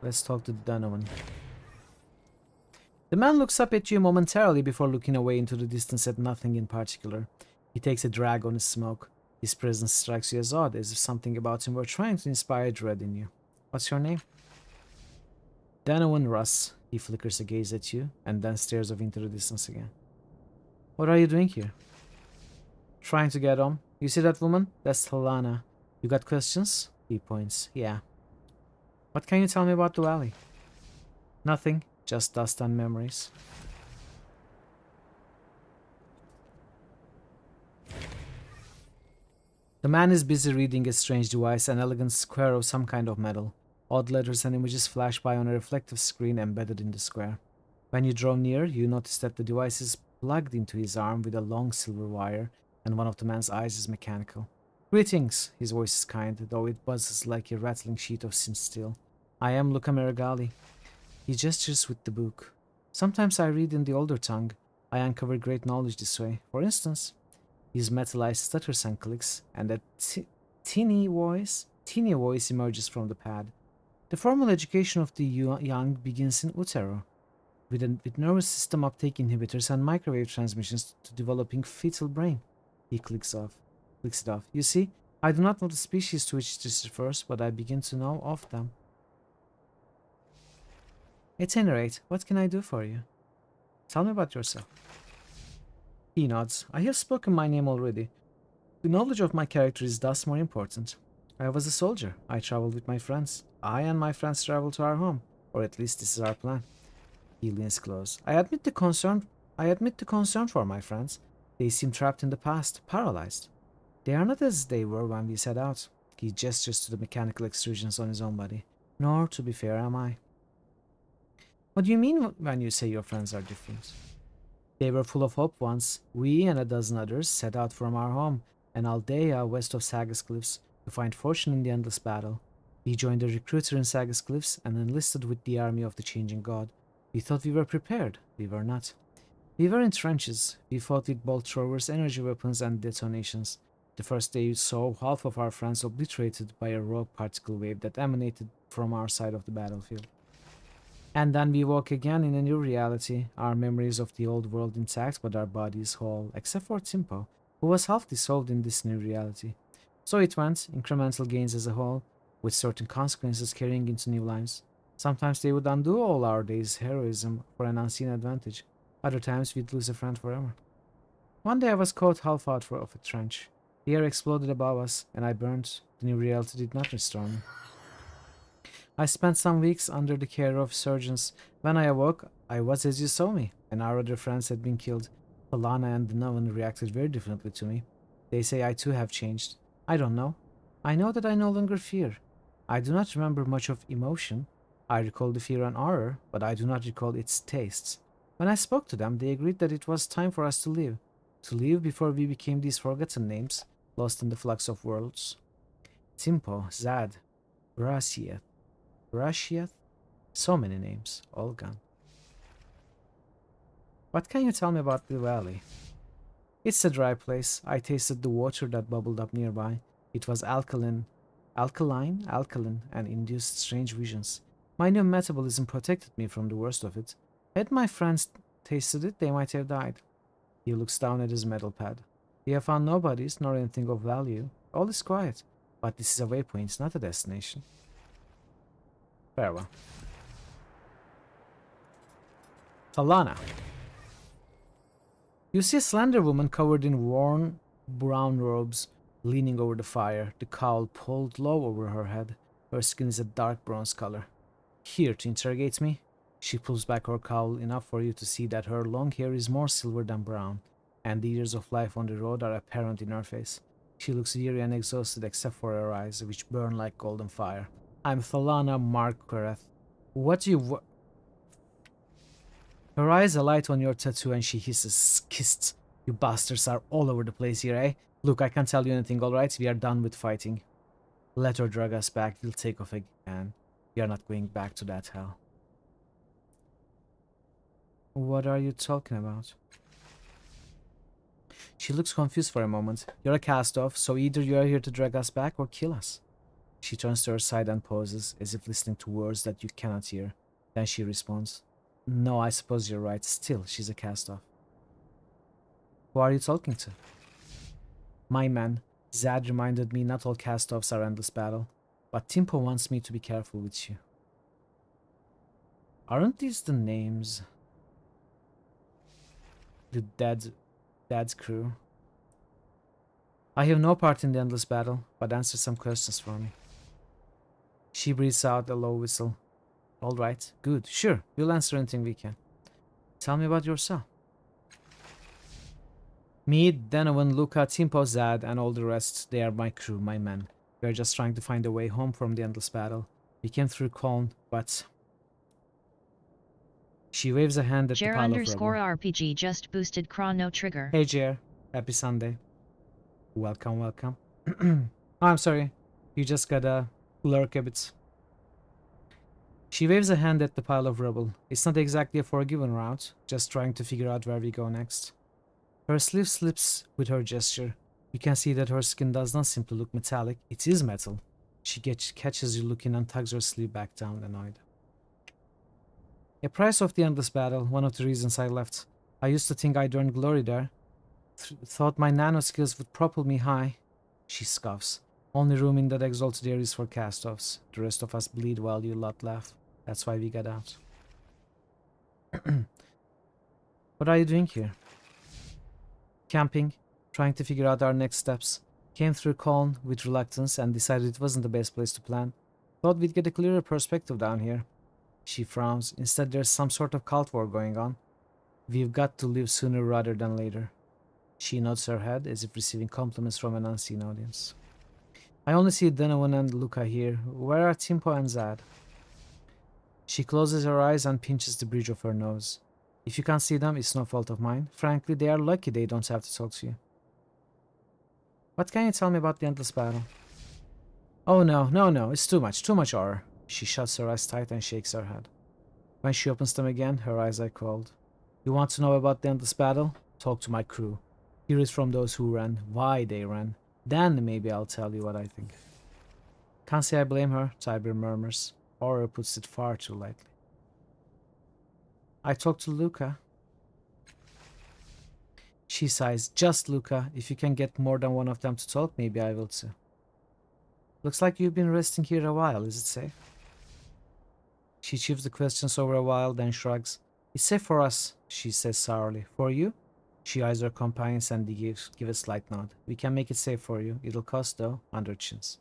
Let's talk to Denovan. The man looks up at you momentarily before looking away into the distance at nothing in particular. He takes a drag on his smoke. His presence strikes you as odd, as if something about him were trying to inspire dread in you. What's your name? Danovan Russ. He flickers a gaze at you, and then stares off into the distance again. What are you doing here? Trying to get home. You see that woman? That's Talana. You got questions? He points. Yeah. What can you tell me about the valley? Nothing. Just dust and memories. The man is busy reading a strange device, an elegant square of some kind of metal. Odd letters and images flash by on a reflective screen embedded in the square. When you draw near, you notice that the device is plugged into his arm with a long silver wire, and one of the man's eyes is mechanical. Greetings, his voice is kind, though it buzzes like a rattling sheet of steel. I am Luca Merigali. He gestures with the book. Sometimes I read in the older tongue. I uncover great knowledge this way. For instance, his metal eye stutters and clicks, and a teeny voice emerges from the pad. The formal education of the young begins in utero, with nervous system uptake inhibitors and microwave transmissions to developing fetal brain. He clicks it off. You see, I do not know the species to which this refers, but I begin to know of them. At any rate, what can I do for you? Tell me about yourself. He nods. I have spoken my name already. The knowledge of my character is thus more important. I was a soldier. I traveled with my friends. I and my friends traveled to our home, or at least this is our plan. He leans close. I admit the concern for my friends. They seem trapped in the past, paralyzed. They are not as they were when we set out. He gestures to the mechanical extrusions on his own body. Nor, to be fair, am I. What do you mean when you say your friends are different? They were full of hope once. We and a dozen others set out from our home, an Aldea west of Sagas Cliffs, to find fortune in the endless battle. We joined a recruiter in Sagas Cliffs and enlisted with the army of the changing god. We thought we were prepared. We were not. We were in trenches. We fought with bolt throwers, energy weapons, and detonations. The first day we saw half of our friends obliterated by a rogue particle wave that emanated from our side of the battlefield. And then we woke again in a new reality, our memories of the old world intact but our bodies whole, except for Timpo, who was half dissolved in this new reality. So it went, incremental gains as a whole, with certain consequences carrying into new lives. Sometimes they would undo all our days' heroism for an unseen advantage. Other times we'd lose a friend forever. One day I was caught half out of a trench. The air exploded above us, and I burned. The new reality did not restore me. I spent some weeks under the care of surgeons. When I awoke, I was as you saw me, and our other friends had been killed. Alana and the Novan reacted very differently to me. They say I too have changed. I don't know. I know that I no longer fear. I do not remember much of emotion. I recall the fear and horror, but I do not recall its tastes. When I spoke to them, they agreed that it was time for us to leave. To leave before we became these forgotten names, lost in the flux of worlds. Timpo, Zad, Brasieth. Rashiath? So many names, all gone. What can you tell me about the valley? It's a dry place. I tasted the water that bubbled up nearby. It was alkaline, and induced strange visions. My new metabolism protected me from the worst of it. Had my friends tasted it, they might have died. He looks down at his metal pad. We have found no bodies, nor anything of value. All is quiet, but this is a waypoint, not a destination. Farewell. Alana. You see a slender woman covered in worn brown robes, leaning over the fire, the cowl pulled low over her head. Her skin is a dark bronze color. Here to interrogate me? She pulls back her cowl enough for you to see that her long hair is more silver than brown, and the years of life on the road are apparent in her face. She looks weary and exhausted except for her eyes, which burn like golden fire. I'm Thalana Markareth. What do you Her eyes alight on your tattoo and she hisses, "Kissed. You bastards are all over the place here, eh? Look, I can't tell you anything, alright? We are done with fighting. Let her drag us back, we'll take off again. We are not going back to that hell." What are you talking about? She looks confused for a moment. You're a cast-off, so either you are here to drag us back or kill us. She turns to her side and pauses, as if listening to words that you cannot hear. Then she responds, "No, I suppose you're right. Still, she's a cast-off." Who are you talking to? My man. Zad reminded me not all cast-offs are endless battle, but Timpo wants me to be careful with you. Aren't these the names? The Dad's crew. I have no part in the endless battle, but answer some questions for me. She breathes out a low whistle. All right, good, sure, we'll answer anything we can. Tell me about yourself. Me, Denovan, Luca, Timpo, Zad, and all the rest, they are my crew, my men. We are just trying to find a way home from the endless battle. We came through Koln, but... She waves a hand at the pile of rubble.
_RPG just boosted Chrono Trigger.
Hey Jer, happy Sunday. Welcome, welcome. Oh, I'm sorry. You just gotta lurk a bit. She waves a hand at the pile of rubble. It's not exactly a forgiven route, just trying to figure out where we go next. Her sleeve slips with her gesture. You can see that her skin does not seem to look metallic. It is metal. She catches you looking and tugs her sleeve back down, annoyed. A price of the endless battle, one of the reasons I left. I used to think I'd earn glory there. Thought my nano skills would propel me high. She scoffs. Only room in that exalted air is for cast-offs. The rest of us bleed while you lot laugh. That's why we got out. What are you doing here? Camping, trying to figure out our next steps. Came through Colne with reluctance and decided it wasn't the best place to plan. Thought we'd get a clearer perspective down here. She frowns. Instead, there's some sort of cult war going on. We've got to leave sooner rather than later. She nods her head as if receiving compliments from an unseen audience. I only see Donovan and Luca here. Where are Timpo and Zad? She closes her eyes and pinches the bridge of her nose. If you can't see them, it's no fault of mine. Frankly, they are lucky they don't have to talk to you. What can you tell me about the endless battle? Oh no, it's too much horror. She shuts her eyes tight and shakes her head. When she opens them again, her eyes are cold. You want to know about the endless battle? Talk to my crew. Hear it from those who ran, why they ran. Then maybe I'll tell you what I think. Can't say I blame her, Tiber murmurs. Horror puts it far too lightly. I talked to Luca. She sighs. Just Luca. If you can get more than one of them to talk, maybe I will too. Looks like you've been resting here a while. Is it safe? She chews the questions over a while, then shrugs. It's safe for us, she says sourly. For you? She eyes her companions and they give a slight nod. We can make it safe for you. It'll cost, though, under chins.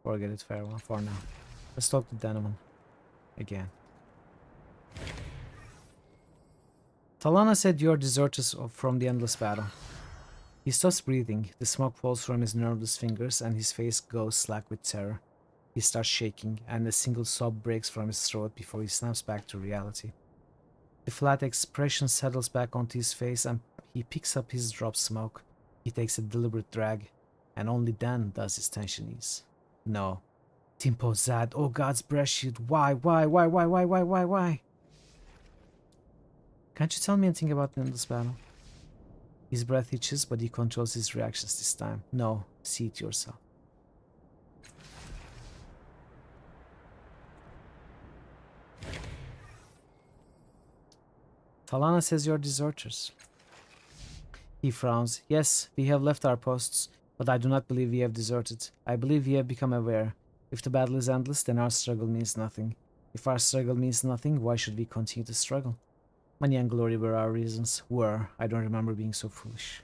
Forget it, farewell, for now. Let's talk to Donovan. Again. Talana said you're deserters from the endless battle. He stops breathing. The smoke falls from his nerveless fingers and his face goes slack with terror. He starts shaking and a single sob breaks from his throat before he snaps back to reality. The flat expression settles back onto his face and he picks up his dropped smoke. He takes a deliberate drag, and only then does his tension ease. No. Timpo, Zad, oh God's breath shield, why? Can't you tell me anything about the endless battle? His breath itches, but he controls his reactions this time. No, see it yourself. Talana says you're deserters. He frowns. Yes, we have left our posts, but I do not believe we have deserted. I believe we have become aware. If the battle is endless, then our struggle means nothing. If our struggle means nothing, why should we continue to struggle? Money and glory were our reasons. I don't remember being so foolish.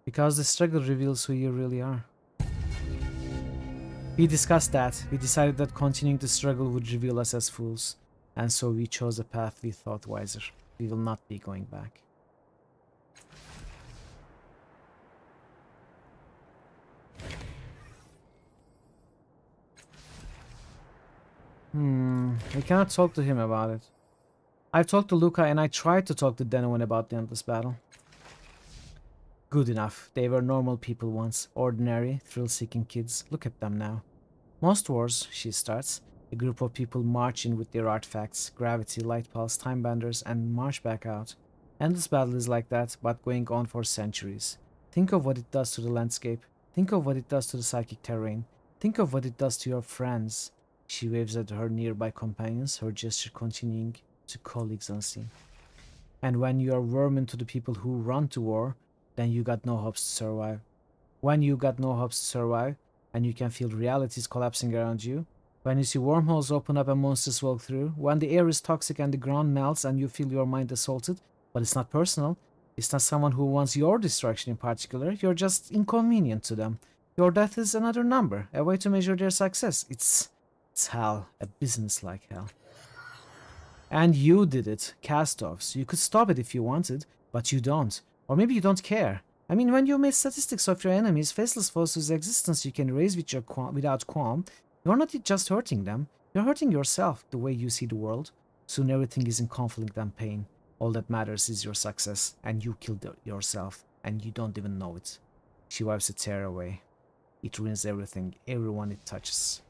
Because the struggle reveals who you really are. We discussed that. We decided that continuing the struggle would reveal us as fools. And so we chose a path we thought wiser. We will not be going back. We cannot talk to him about it. I've talked to Luca and I tried to talk to Donovan about the endless battle. Good enough. They were normal people once. Ordinary, thrill-seeking kids. Look at them now. Most wars, she starts, a group of people march in with their artifacts, gravity, light pulse, time benders, and march back out. Endless battle is like that, but going on for centuries. Think of what it does to the landscape. Think of what it does to the psychic terrain. Think of what it does to your friends. She waves at her nearby companions, her gesture continuing to colleagues unseen. And when you are vermin to the people who run to war, then you got no hopes to survive. When you got no hopes to survive, and you can feel realities collapsing around you, when you see wormholes open up and monsters walk through, when the air is toxic and the ground melts and you feel your mind assaulted, but it's not personal, it's not someone who wants your destruction in particular, you're just inconvenient to them. Your death is another number, a way to measure their success. It's hell, a business like hell. And you did it, cast-offs. You could stop it if you wanted, but you don't. Or maybe you don't care. I mean, when you made statistics of your enemies, faceless foes whose existence you can erase with without qualm, you're not just hurting them, you're hurting yourself, the way you see the world. Soon everything is in conflict and pain. All that matters is your success, and you killed yourself, and you don't even know it. She wipes a tear away. It ruins everything, everyone it touches.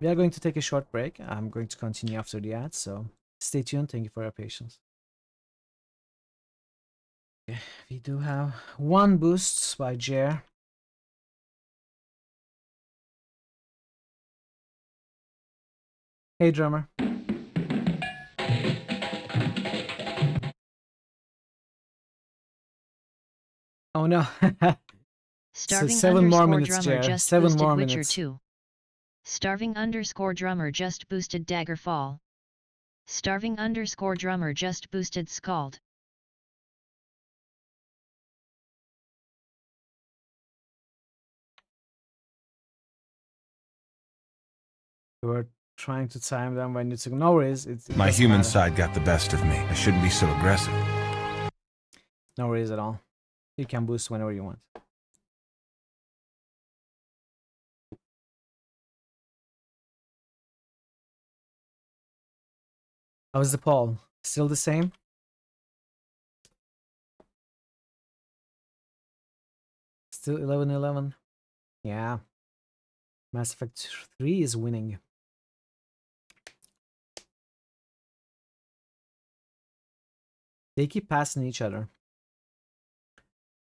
We are going to take a short break. I'm going to continue after the ad, so stay tuned. Thank you for your patience. Okay, we do have one boost by Jer. Hey, drummer. Oh no. So
Starving
7 more
underscore
minutes,
drummer
Jer.
just
7
boosted
more
Witcher
minutes.
2. Starving underscore drummer just boosted Daggerfall. Starving underscore drummer just boosted Scald.
We're trying to time them when you took no worries. It
My
doesn't
human
matter.
side got the best of me. I shouldn't be so aggressive.
No worries at all. You can boost whenever you want. How's the poll? Still the same? Still 11-11? Yeah. Mass Effect 3 is winning. They keep passing each other.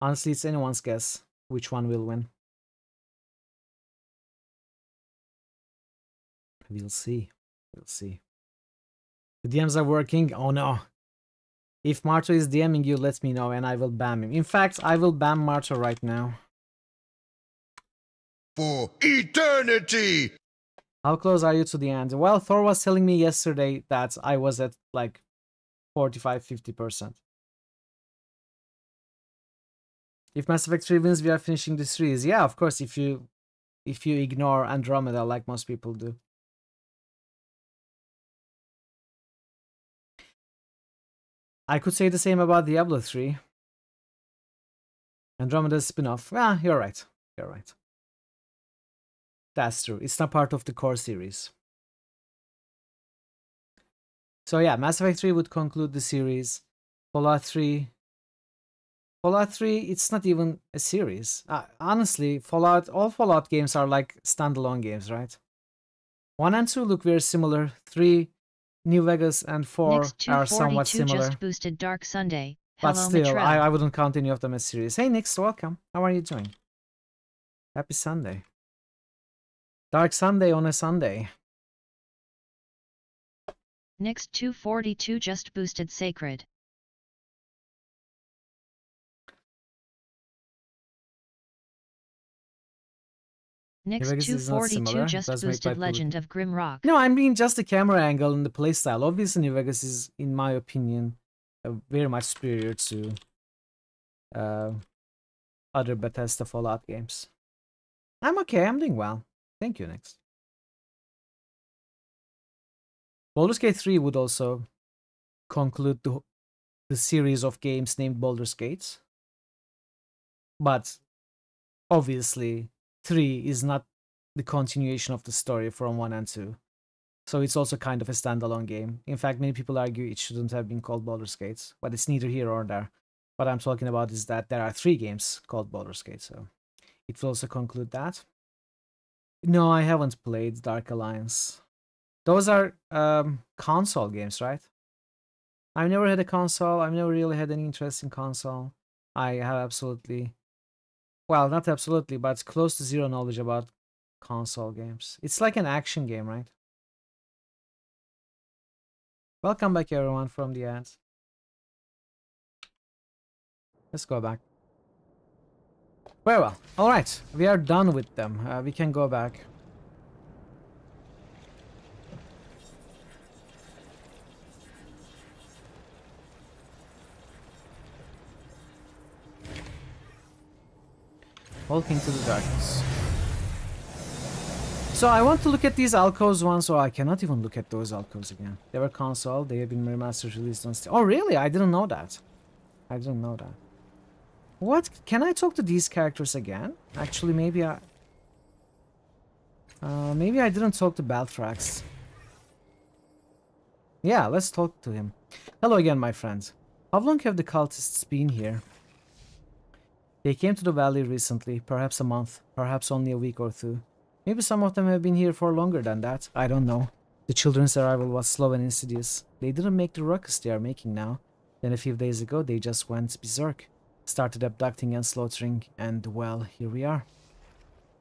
Honestly, it's anyone's guess which one will win. We'll see. We'll see. The DMs are working. Oh no. If Marto is DMing you, let me know and I will ban him. In fact, I will ban Marto right now.
For eternity!
How close are you to the end? Well, Thor was telling me yesterday that I was at like 45-50%. If Mass Effect 3 wins, we are finishing the series. Yeah, of course, if you ignore Andromeda like most people do. I could say the same about Diablo 3. Andromeda's spin-off. Ah, you're right. You're right. That's true. It's not part of the core series. So yeah, Mass Effect 3 would conclude the series. Fallout 3, it's not even a series. Honestly, all Fallout games are like standalone games, right? 1 and 2 look very similar. 3, New Vegas, and 4 are somewhat similar.
Just boosted Dark Sunday.
But
Hello,
still,
Mitrell.
I wouldn't count any of them as series. Hey, Nix, welcome. How are you doing? Happy Sunday. Dark Sunday on a Sunday.
Nix 242 just boosted Sacred. Nix 242 just boosted Legend of Grimrock.
No, I mean just the camera angle and the playstyle. Obviously, New Vegas is, in my opinion, very much superior to other Bethesda Fallout games. I'm okay. I'm doing well. Thank you, Nix. Baldur's Gate 3 would also conclude the series of games named Baldur's Gates. But obviously, 3 is not the continuation of the story from 1 and 2. So it's also kind of a standalone game. In fact, many people argue it shouldn't have been called Baldur's Gate, but it's neither here or there. What I'm talking about is that there are 3 games called Baldur's Gate, so it will also conclude that. No, I haven't played Dark Alliance. Those are console games, right? I've never had a console. I've never really had any interest in console. I have absolutely, well, not absolutely, but close to zero knowledge about console games. It's like an action game, right? Welcome back, everyone, from the ads. Let's go back. Very well. All right, we are done with them. We can go back. Walking to the darkness. So I want to look at these alcoves once, or I cannot even look at those alcoves again. They were console, they have been remastered, released on Steam. Oh really? I didn't know that. I didn't know that. What? Can I talk to these characters again? Actually, maybe I didn't talk to Baltrax. Yeah, let's talk to him. Hello again, my friends. How long have the cultists been here? They came to the valley recently, perhaps a month, perhaps only a week or 2. Maybe some of them have been here for longer than that, I don't know. The children's arrival was slow and insidious. They didn't make the ruckus they are making now. Then a few days ago they just went berserk. Started abducting and slaughtering, and well, here we are.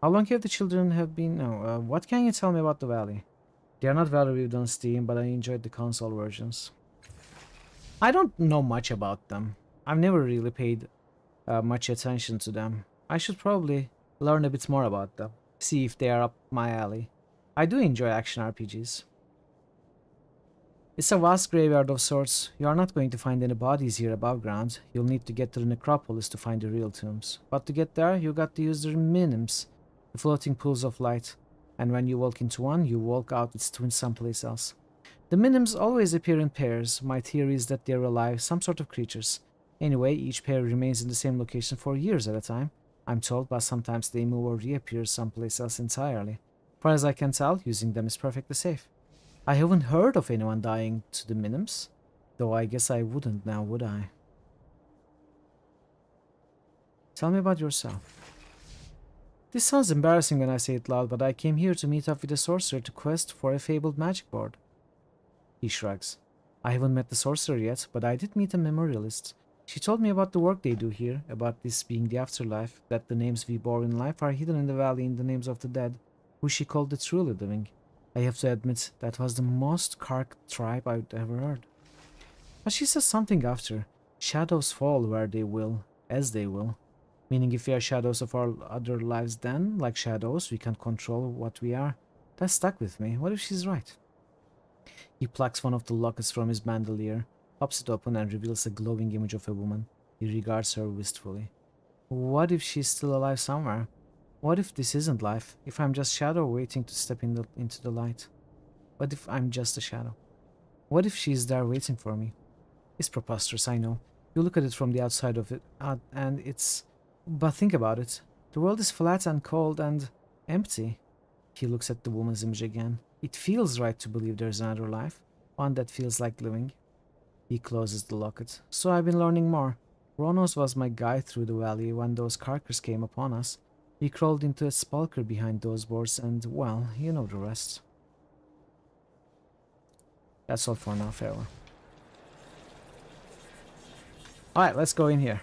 How long have the children have been... No, what can you tell me about the valley? They are not well reviewed on Steam, but I enjoyed the console versions. I don't know much about them. I've never really paid much attention to them. I should probably learn a bit more about them, see if they are up my alley. I do enjoy action RPGs. It's a vast graveyard of sorts. You are not going to find any bodies here above ground. You'll need to get to the necropolis to find the real tombs. But to get there, you got to use the minims, the floating pools of light. And when you walk into one, you walk out its twin someplace else. The minims always appear in pairs. My theory is that they're alive, some sort of creatures. Anyway, each pair remains in the same location for years at a time, I'm told, but sometimes they move or reappear someplace else entirely. Far as I can tell, using them is perfectly safe. I haven't heard of anyone dying to the minims, though I guess I wouldn't now, would I? Tell me about yourself. This sounds embarrassing when I say it loud, but I came here to meet up with a sorcerer to quest for a fabled magic board. He shrugs. I haven't met the sorcerer yet, but I did meet a memorialist. She told me about the work they do here, about this being the afterlife, that the names we bore in life are hidden in the valley in the names of the dead, who she called the truly living. I have to admit, that was the most Kark tribe I'd ever heard. But she says something after. Shadows fall where they will, as they will. Meaning if we are shadows of our other lives then, like shadows, we can't control what we are. That stuck with me. What if she's right? He plucks one of the lockets from his bandolier, pops it open and reveals a glowing image of a woman. He regards her wistfully. What if she's still alive somewhere? What if this isn't life? If I'm just shadow waiting to step into the light? What if I'm just a shadow? What if she's there waiting for me? It's preposterous, I know. You look at it from the outside of it, and it's... But think about it. The world is flat and cold and empty. He looks at the woman's image again. It feels right to believe there's another life, one that feels like living. He closes the locket. So I've been learning more. Ronos was my guide through the valley when those carkers came upon us. We crawled into a spulker behind those boards and, well, you know the rest. That's all for now, farewell. Alright, let's go in here.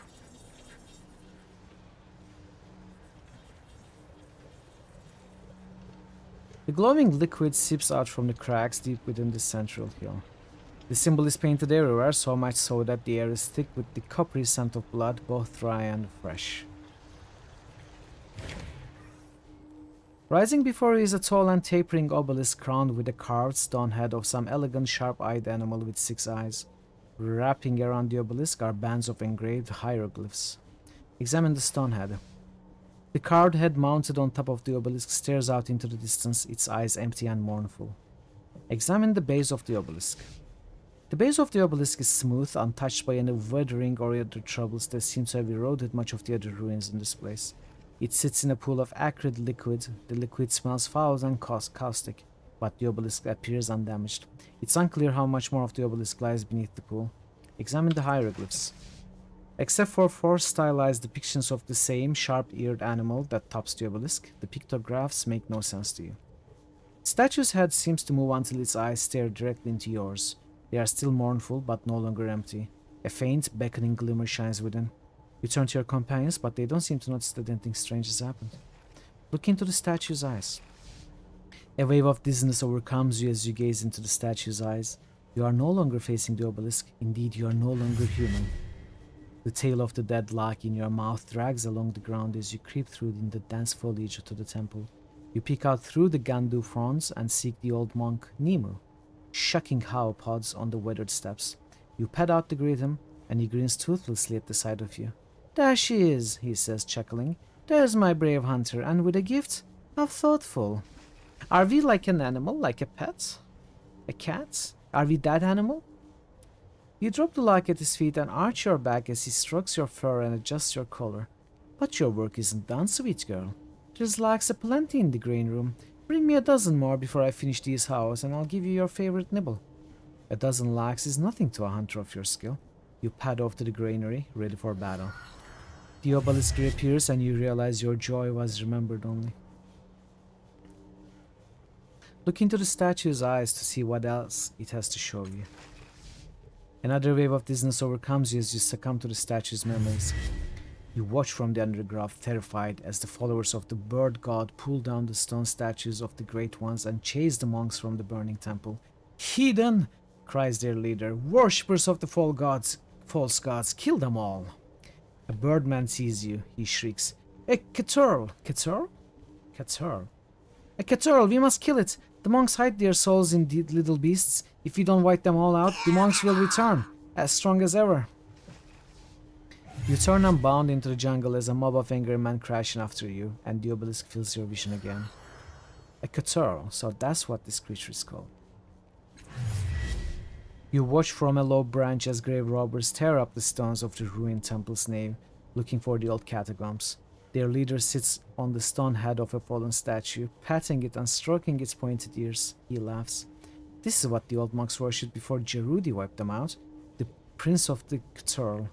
The glowing liquid seeps out from the cracks deep within the central hill. The symbol is painted everywhere, so much so that the air is thick with the coppery scent of blood, both dry and fresh. Rising before you is a tall and tapering obelisk crowned with a carved stone head of some elegant sharp-eyed animal with 6 eyes. Wrapping around the obelisk are bands of engraved hieroglyphs. Examine the stone head. The carved head mounted on top of the obelisk stares out into the distance, its eyes empty and mournful. Examine the base of the obelisk. The base of the obelisk is smooth, untouched by any weathering or other troubles that seem to have eroded much of the other ruins in this place. It sits in a pool of acrid liquid. The liquid smells foul and caustic, but the obelisk appears undamaged. It's unclear how much more of the obelisk lies beneath the pool. Examine the hieroglyphs. Except for 4 stylized depictions of the same sharp-eared animal that tops the obelisk, the pictographs make no sense to you. The statue's head seems to move until its eyes stare directly into yours. They are still mournful, but no longer empty. A faint, beckoning glimmer shines within. You turn to your companions, but they don't seem to notice that anything strange has happened. Look into the statue's eyes. A wave of dizziness overcomes you as you gaze into the statue's eyes. You are no longer facing the obelisk. Indeed, you are no longer human. The tail of the dead lock in your mouth drags along the ground as you creep through in the dense foliage to the temple. You peek out through the Gandu fronds and seek the old monk, Nimu, shucking howpods on the weathered steps. You pad out to greet him, and he grins toothlessly at the sight of you. There she is, he says, chuckling. There's my brave hunter, and with a gift? How thoughtful. Are we like an animal, like a pet? A cat? Are we that animal? You drop the lock at his feet and arch your back as he strokes your fur and adjusts your collar. But your work isn't done, sweet girl. There's locks aplenty in the grain room. Bring me a dozen more before I finish these hows, and I'll give you your favorite nibble. A dozen locks is nothing to a hunter of your skill. You pad off to the granary, ready for battle. The obelisk reappears and you realize your joy was remembered only. Look into the statue's eyes to see what else it has to show you. Another wave of dizziness overcomes you as you succumb to the statue's memories. You watch from the undergrowth, terrified, as the followers of the bird god pull down the stone statues of the great ones and chase the monks from the burning temple. "Heathen!" cries their leader. "Worshippers of the false gods, kill them all!" A birdman sees you, he shrieks. "A caturl! Caturl? Caturl? A caturl! We must kill it! The monks hide their souls in the little beasts. If we don't wipe them all out, the monks will return, as strong as ever." You turn and bound into the jungle as a mob of angry men crash in after you, and the obelisk fills your vision again. A caturl, so that's what this creature is called. You watch from a low branch as grave robbers tear up the stones of the ruined temple's nave, looking for the old catacombs. Their leader sits on the stone head of a fallen statue, patting it and stroking its pointed ears. He laughs. "This is what the old monks worshipped before Jerudi wiped them out. The prince of the caturl.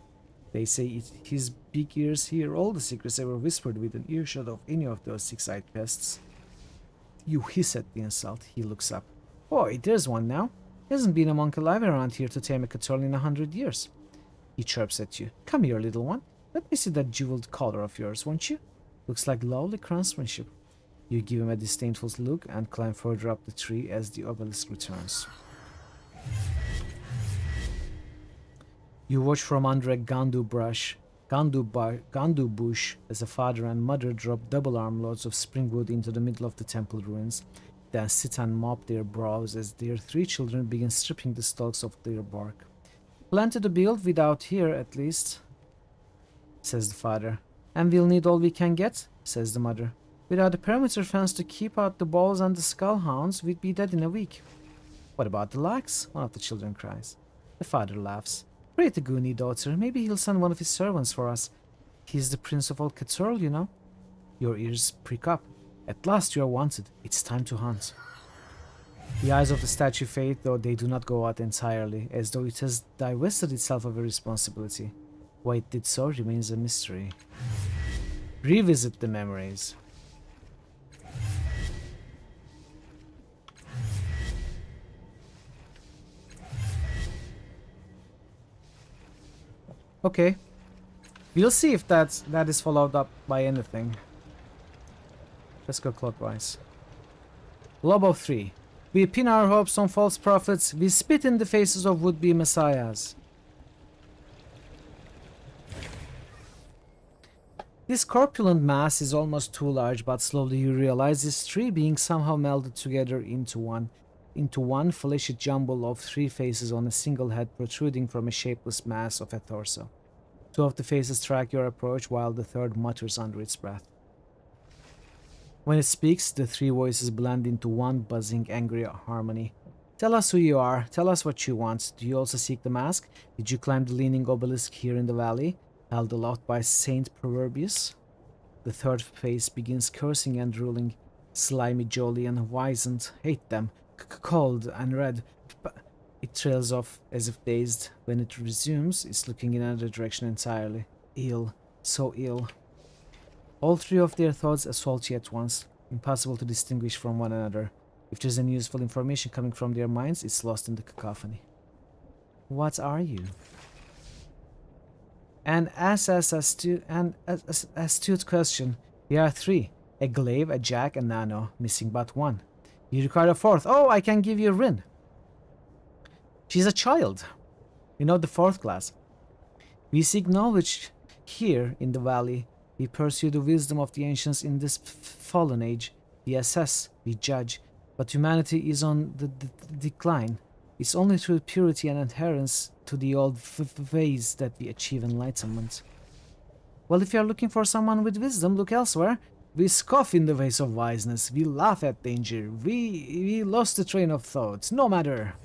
They say his big ears hear all the secrets ever whispered within earshot of any of those six-eyed pests." You hiss at the insult. He looks up. "Boy, there's one now. There hasn't been a monk alive around here to tame a caturl in 100 years. He chirps at you. "Come here, little one. Let me see that jeweled collar of yours, won't you? Looks like lovely craftsmanship." You give him a disdainful look and climb further up the tree as the obelisk returns. You watch from under a gandu bush as a father and mother drop double armloads of springwood into the middle of the temple ruins, then sit and mop their brows as their 3 children begin stripping the stalks of their bark. "Plenty to build without here, at least," says the father. "And we'll need all we can get," says the mother. "Without a perimeter fence to keep out the balls and the skullhounds, we'd be dead in a week." "What about the lax?" one of the children cries. The father laughs. "Pretty goony daughter, maybe he'll send one of his servants for us. He's the prince of all caturl, you know." Your ears prick up. At last you are wanted. It's time to hunt. The eyes of the statue fade, though they do not go out entirely, as though it has divested itself of a responsibility. Why it did so remains a mystery. Revisit the memories. Okay. We'll see if that is followed up by anything. Let's go clockwise. Lobo 3. We pin our hopes on false prophets. We spit in the faces of would-be messiahs. This corpulent mass is almost too large, but slowly you realize this 3 being somehow melded together into one fleshy jumble of 3 faces on a single head protruding from a shapeless mass of a torso. 2 of the faces track your approach, while the 3rd mutters under its breath. When it speaks, the 3 voices blend into one buzzing, angry harmony. "Tell us who you are. Tell us what you want. Do you also seek the mask? Did you climb the leaning obelisk here in the valley, held aloft by Saint Proverbius?" The 3rd face begins cursing and drooling. "Slimy, Jolian, wizened, hate them, cold and red." It trails off as if dazed. When it resumes, it's looking in another direction entirely. Ill, so ill. All 3 of their thoughts assault you at once, impossible to distinguish from one another. If there's any useful information coming from their minds, it's lost in the cacophony. What are you? An astute question. We are 3. A glaive, a jack, a nano, missing but 1. You require a 4th. Oh, I can give you Rin. She's a child. You know, the 4th class. We seek knowledge here in the valley. We pursue the wisdom of the ancients in this fallen age. We assess, we judge, but humanity is on the decline. It's only through purity and adherence to the old ways that we achieve enlightenment. Well, if you are looking for someone with wisdom, look elsewhere. We scoff in the ways of wiseness. We laugh at danger. We lost the train of thought. No matter.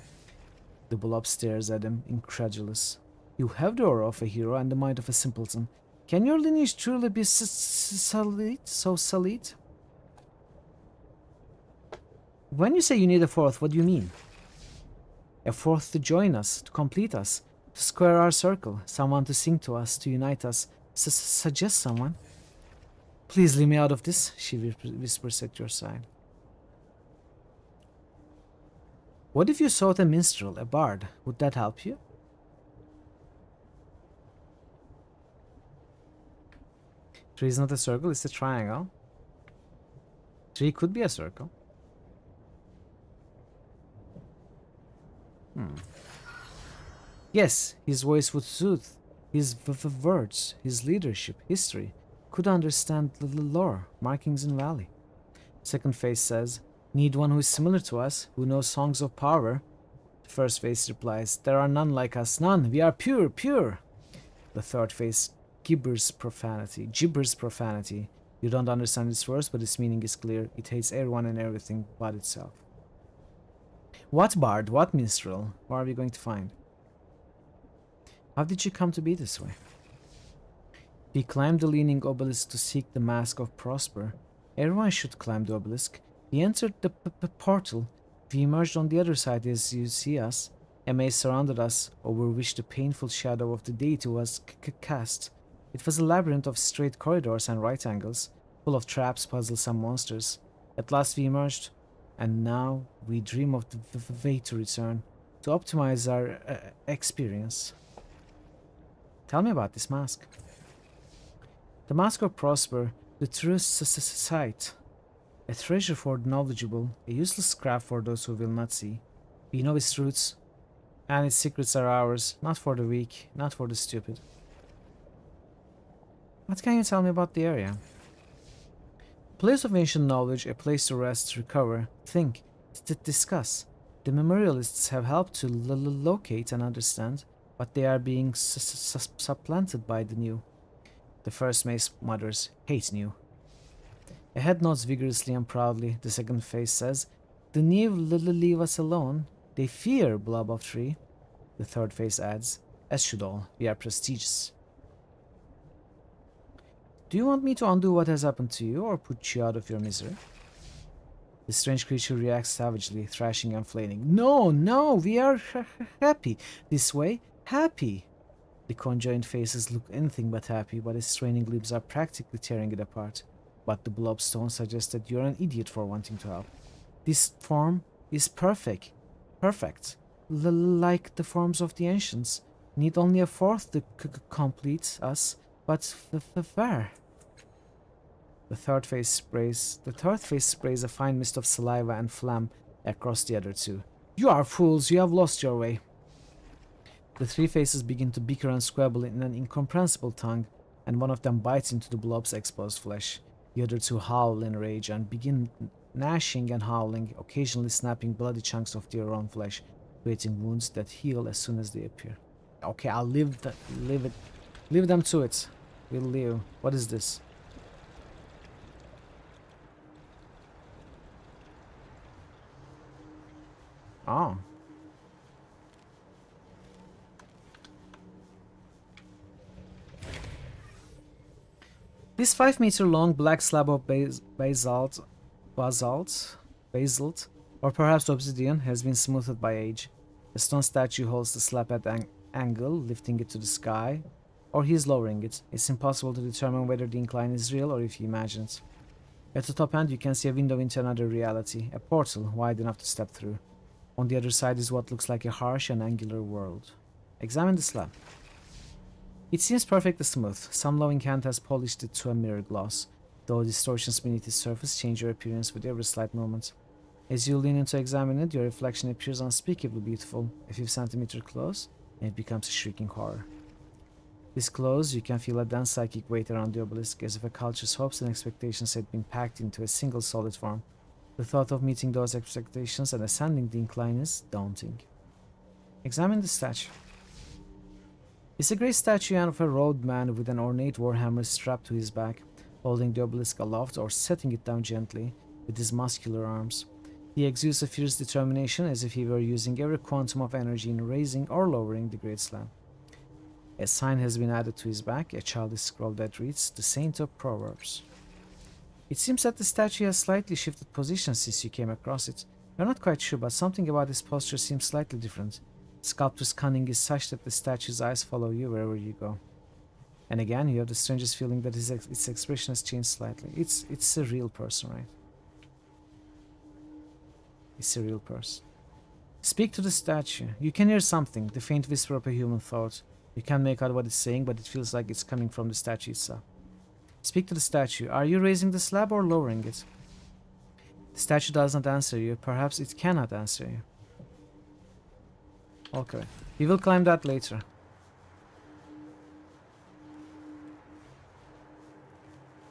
The blob stares at him, incredulous. You have the aura of a hero and the mind of a simpleton. Can your lineage truly be so solid? When you say you need a 4th, what do you mean? A 4th to join us, to complete us, to square our circle, someone to sing to us, to unite us. Suggest someone. Please leave me out of this, she whispers at your side. What if you sought a minstrel, a bard? Would that help you? 3 is not a circle, it's a triangle. 3 could be a circle. Yes, his voice would soothe. His words, his leadership, history. Could understand the lore, markings in valley. Second face says, need one who is similar to us, who knows songs of power. The first face replies, there are none like us, none, we are pure, pure. The third face gibbers profanity. You don't understand its words, but its meaning is clear. It hates everyone and everything but itself. What bard, what minstrel? What are we going to find? How did you come to be this way? We climbed the leaning obelisk to seek the mask of Prosper. Everyone should climb the obelisk. We entered the portal. We emerged on the other side as you see us. A maze surrounded us, over which the painful shadow of the deity was cast. It was a labyrinth of straight corridors and right angles, full of traps, puzzles, and monsters. At last we emerged, and now we dream of the way to return, to optimize our experience. Tell me about this mask. The Mask of Prosper, the true sight. A treasure for the knowledgeable, a useless scrap for those who will not see. We know its roots, and its secrets are ours, not for the weak, not for the stupid. What can you tell me about the area? A place of ancient knowledge, a place to rest, recover, think, discuss. The memorialists have helped to locate and understand, but they are being supplanted by the new. The first mace mutters, hate new. A head nods vigorously and proudly. The second face says, the new leave us alone. They fear blob of tree. The third face adds, as should all, we are prestigious. Do you want me to undo what has happened to you or put you out of your misery? The strange creature reacts savagely, thrashing and flailing. No, no, we are happy. This way, happy. The conjoined faces look anything but happy, but his straining lips are practically tearing it apart. But the blobstone suggests that you're an idiot for wanting to help. This form is perfect. Perfect. Like the forms of the ancients. Need only a fourth to complete us, but where? The third face sprays a fine mist of saliva and phlegm across the other two. You are fools, you have lost your way. The three faces begin to bicker and squabble in an incomprehensible tongue, and one of them bites into the blob's exposed flesh. The other two howl in rage and begin gnashing and howling, occasionally snapping bloody chunks of their own flesh, creating wounds that heal as soon as they appear. Okay, I'll leave them to it. We'll leave. What is this? Oh. This 5-meter-long black slab of basalt, or perhaps obsidian, has been smoothed by age. A stone statue holds the slab at an angle, lifting it to the sky, or he is lowering it. It's impossible to determine whether the incline is real or if he imagines. At the top end, you can see a window into another reality, a portal wide enough to step through. On the other side is what looks like a harsh and angular world. Examine the slab. It seems perfectly smooth. Some loving hand has polished it to a mirror gloss, though distortions beneath its surface change your appearance with every slight movement. As you lean in to examine it, your reflection appears unspeakably beautiful. A few centimeters close, and it becomes a shrieking horror. This close, you can feel a dense psychic weight around the obelisk, as if a culture's hopes and expectations had been packed into a single solid form. The thought of meeting those expectations and ascending the incline is daunting. Examine the statue. It's a grey statue of a robed man with an ornate warhammer strapped to his back, holding the obelisk aloft or setting it down gently with his muscular arms. He exudes a fierce determination, as if he were using every quantum of energy in raising or lowering the great slab. A sign has been added to his back, a childish scroll that reads, "The Saint of Proverbs." It seems that the statue has slightly shifted position since you came across it. You're not quite sure, but something about his posture seems slightly different. The sculptor's cunning is such that the statue's eyes follow you wherever you go. And again, you have the strangest feeling that its expression has changed slightly. It's a real person, right? It's a real person. Speak to the statue. You can hear something, the faint whisper of a human thought. You can't make out what it's saying, but it feels like it's coming from the statue itself. Speak to the statue. Are you raising the slab or lowering it? The statue does not answer you. Perhaps it cannot answer you. Okay. We will climb that later.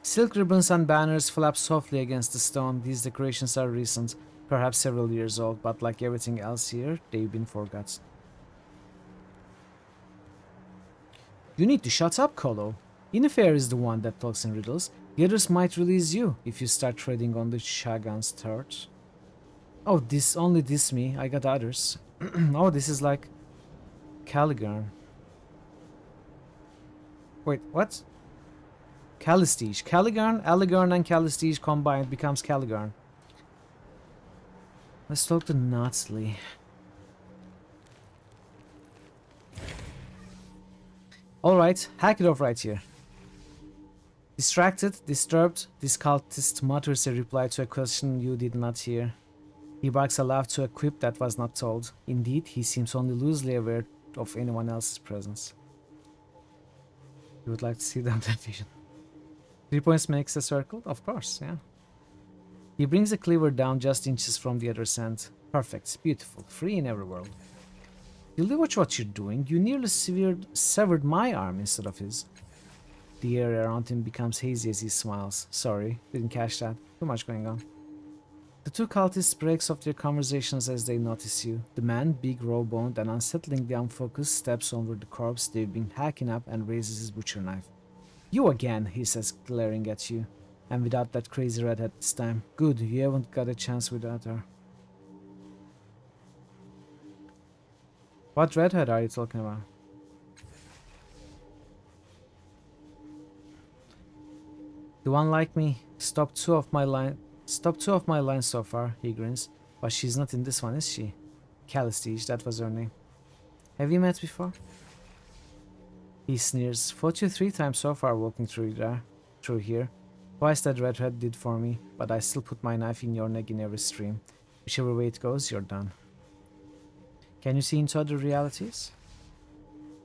Silk ribbons and banners flap softly against the stone. These decorations are recent, perhaps several years old, but like everything else here, they've been forgotten. You need to shut up, Colo. Yennefer is the one that talks in riddles. The others might release you if you start treading on the Shagan's throat. Oh, only this me. I got others. Oh, this is like Caligarn. Wait, what? Calistige. Caligarn, Aligarn, and Calistige combined becomes Caligarn. Let's talk to Notsley. Alright, hack it off right here. Distracted, disturbed, this cultist mutters a reply to a question you did not hear. He barks aloud to a quip that was not told. Indeed, he seems only loosely aware of anyone else's presence. You would like to see that vision. 3 points makes a circle? Of course, yeah. He brings the cleaver down just inches from the other end. Perfect, beautiful, free in every world. You'll watch what you're doing. You nearly severed my arm instead of his. The air around him becomes hazy as he smiles. Sorry, didn't catch that. Too much going on. The two cultists break off their conversations as they notice you. The man, big, raw-boned, and unsettlingly unfocused, steps over the corpse they've been hacking up and raises his butcher knife. You again, he says, glaring at you. And without that crazy redhead this time. Good, you haven't got a chance without her. What redhead are you talking about? The one like me. Stopped two of my lines so far, he grins. But she's not in this one, is she? Calistige, that was her name. Have you met before? He sneers. Fought you 3 times so far walking through here. Twice that redhead did for me, but I still put my knife in your neck in every stream. Whichever way it goes, you're done. Can you see into other realities?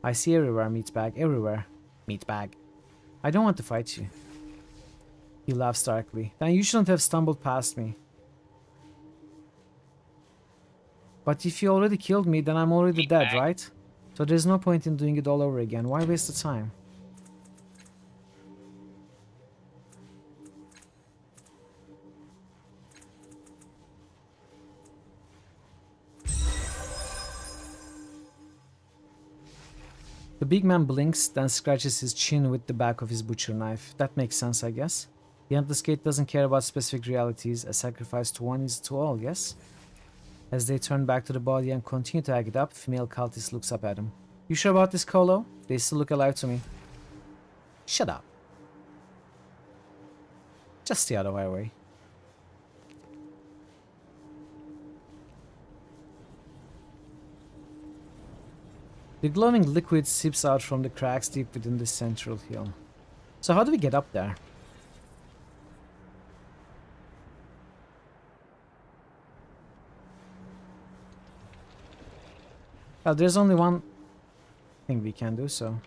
I see everywhere, meatbag, everywhere. Meatbag. I don't want to fight you. He laughs darkly. Then you shouldn't have stumbled past me. But if you already killed me, then I'm already dead, right? So there's no point in doing it all over again. Why waste the time? The big man blinks, then scratches his chin with the back of his butcher knife. That makes sense, I guess. The Endless Gate doesn't care about specific realities. A sacrifice to one is to all, yes? As they turn back to the body and continue to hack it up, female cultist looks up at him. You sure about this, Colo? They still look alive to me. Shut up. Just the other way. The glowing liquid seeps out from the cracks deep within the central hill. So how do we get up there? Well, there's only one thing we can do, so...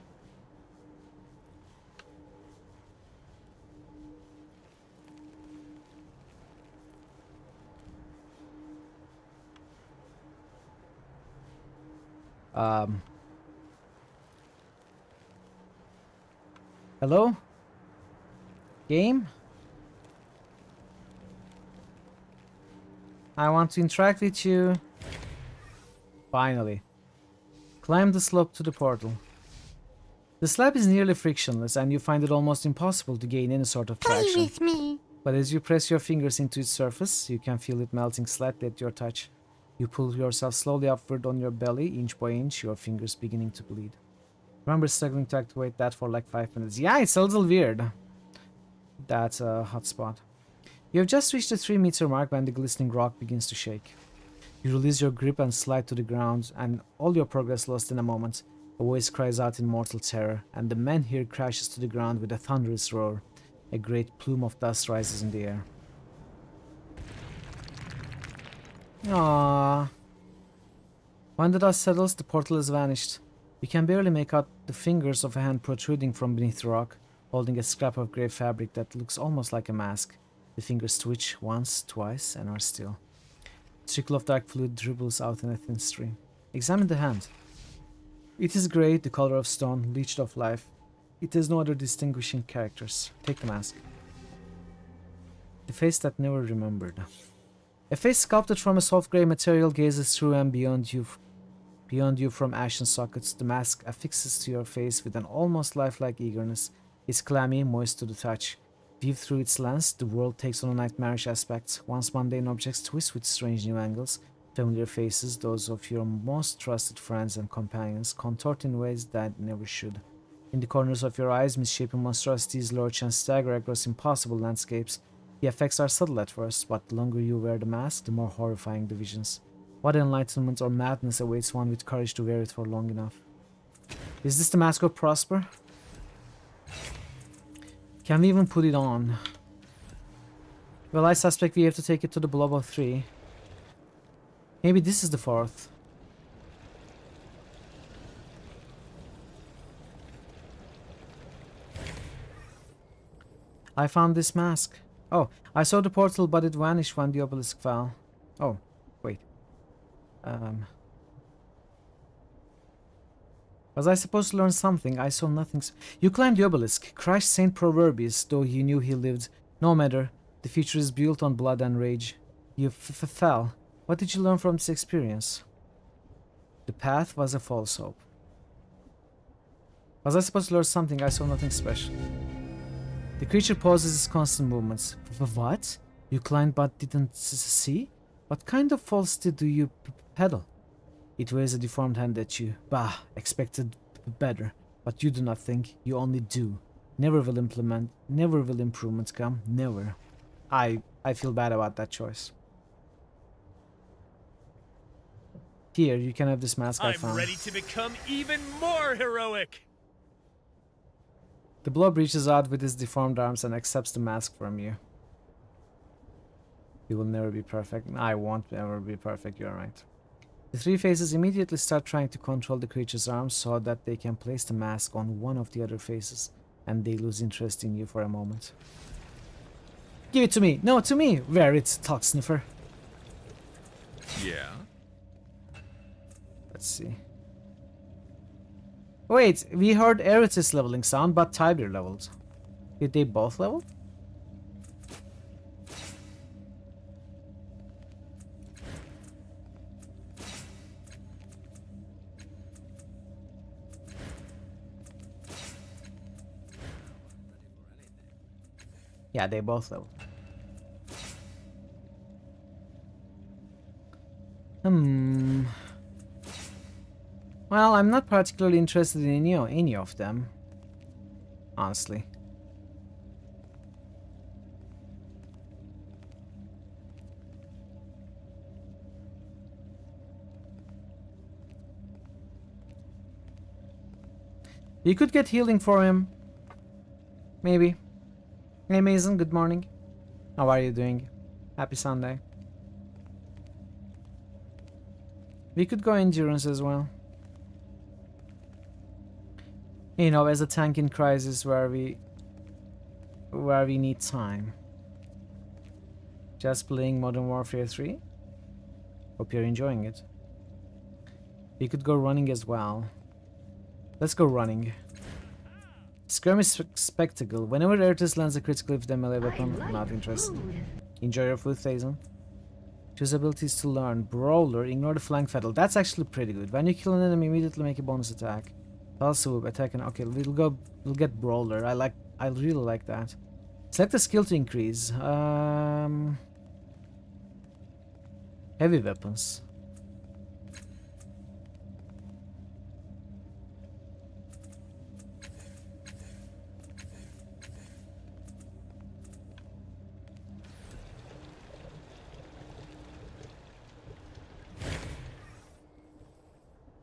Hello? Game? I want to interact with you. Finally. Climb the slope to the portal. The slab is nearly frictionless and you find it almost impossible to gain any sort of traction.
Play with me.
But as you press your fingers into its surface, you can feel it melting slightly at your touch. You pull yourself slowly upward on your belly, inch by inch, your fingers beginning to bleed. Remember struggling to activate that for like 5 minutes. Yeah, it's a little weird. That's a hot spot. You have just reached the 3-meter mark when the glistening rock begins to shake. You release your grip and slide to the ground, and all your progress lost in a moment. A voice cries out in mortal terror, and the man here crashes to the ground with a thunderous roar. A great plume of dust rises in the air. Aww. When the dust settles, the portal has vanished. You can barely make out the fingers of a hand protruding from beneath the rock. holding a scrap of grey fabric that looks almost like a mask. The fingers twitch once, twice, and are still. A trickle of dark fluid dribbles out in a thin stream. Examine the hand. It is grey, the color of stone, leached of life. It has no other distinguishing characters. Take the mask. The face that never remembered. A face sculpted from a soft grey material gazes through and beyond you from ashen sockets. The mask affixes to your face with an almost lifelike eagerness. It's clammy, moist to the touch. Viewed through its lens, the world takes on a nightmarish aspect. Once mundane objects twist with strange new angles. Familiar faces, those of your most trusted friends and companions, contort in ways that never should. In the corners of your eyes, misshapen monstrosities lurch and stagger across impossible landscapes. The effects are subtle at first, but the longer you wear the mask, the more horrifying the visions. What enlightenment or madness awaits one with courage to wear it for long enough? Is this the Mask of Prosper? Can we even put it on? Well, I suspect we have to take it to the Blob of 3. Maybe this is the 4th. I found this mask. Oh, I saw the portal, but it vanished when the obelisk fell. Oh, wait. Was I supposed to learn something? I saw nothing. You climbed the obelisk, crushed Saint Proverbius, though you knew he lived. No matter. The future is built on blood and rage. You fell. What did you learn from this experience? The path was a false hope. Was I supposed to learn something? I saw nothing special. The creature pauses its constant movements. What? You climbed but didn't see? What kind of false do you peddle? It waves a deformed hand at you. Bah, expected better. But you do not think, you only do. Never will improvement come. Never. I feel bad about that choice. Here, you can have this mask I found.
I'm ready to become even more heroic!
The blob reaches out with his deformed arms and accepts the mask from you. You will never be perfect. I won't ever be perfect, you're right. The three faces immediately start trying to control the creature's arms so that they can place the mask on one of the other faces, and they lose interest in you for a moment. Give it to me! No, to me! Wear it, talk sniffer.
Yeah?
Let's see. Wait, we heard Eret's leveling sound, but Tibir leveled. Did they both level? Yeah, they both leveled. Well, I'm not particularly interested in any of them, honestly. You could get healing for him. Maybe. Hey Mason, good morning. How are you doing? Happy Sunday. We could go endurance as well. You know, as a tank in crisis where we need time. Just playing Modern Warfare 3? Hope you're enjoying it. We could go running as well. Let's go running. Skirmish Spectacle. Whenever Ertis lands a critical with a melee weapon, not interested. Enjoy your food, Thason. Choose abilities to learn. Brawler, ignore the flank fatal. That's actually pretty good. When you kill an enemy, immediately make a bonus attack. Also, attack and okay, we'll get Brawler. I really like that. Select a skill to increase. Heavy weapons.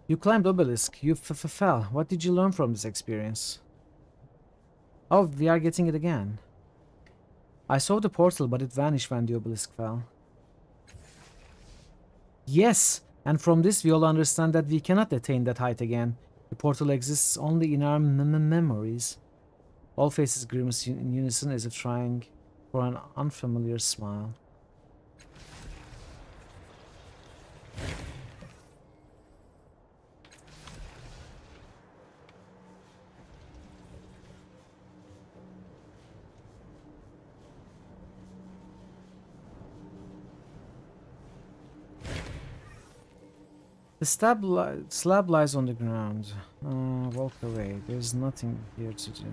You climbed obelisk. You fell. What did you learn from this experience? Oh, we are getting it again. I saw the portal, but it vanished when the obelisk fell. Yes, and from this we all understand that we cannot attain that height again. The portal exists only in our memories. All faces grimace in unison as if trying for an unfamiliar smile. The slab lies on the ground. Walk away. There's nothing here to do.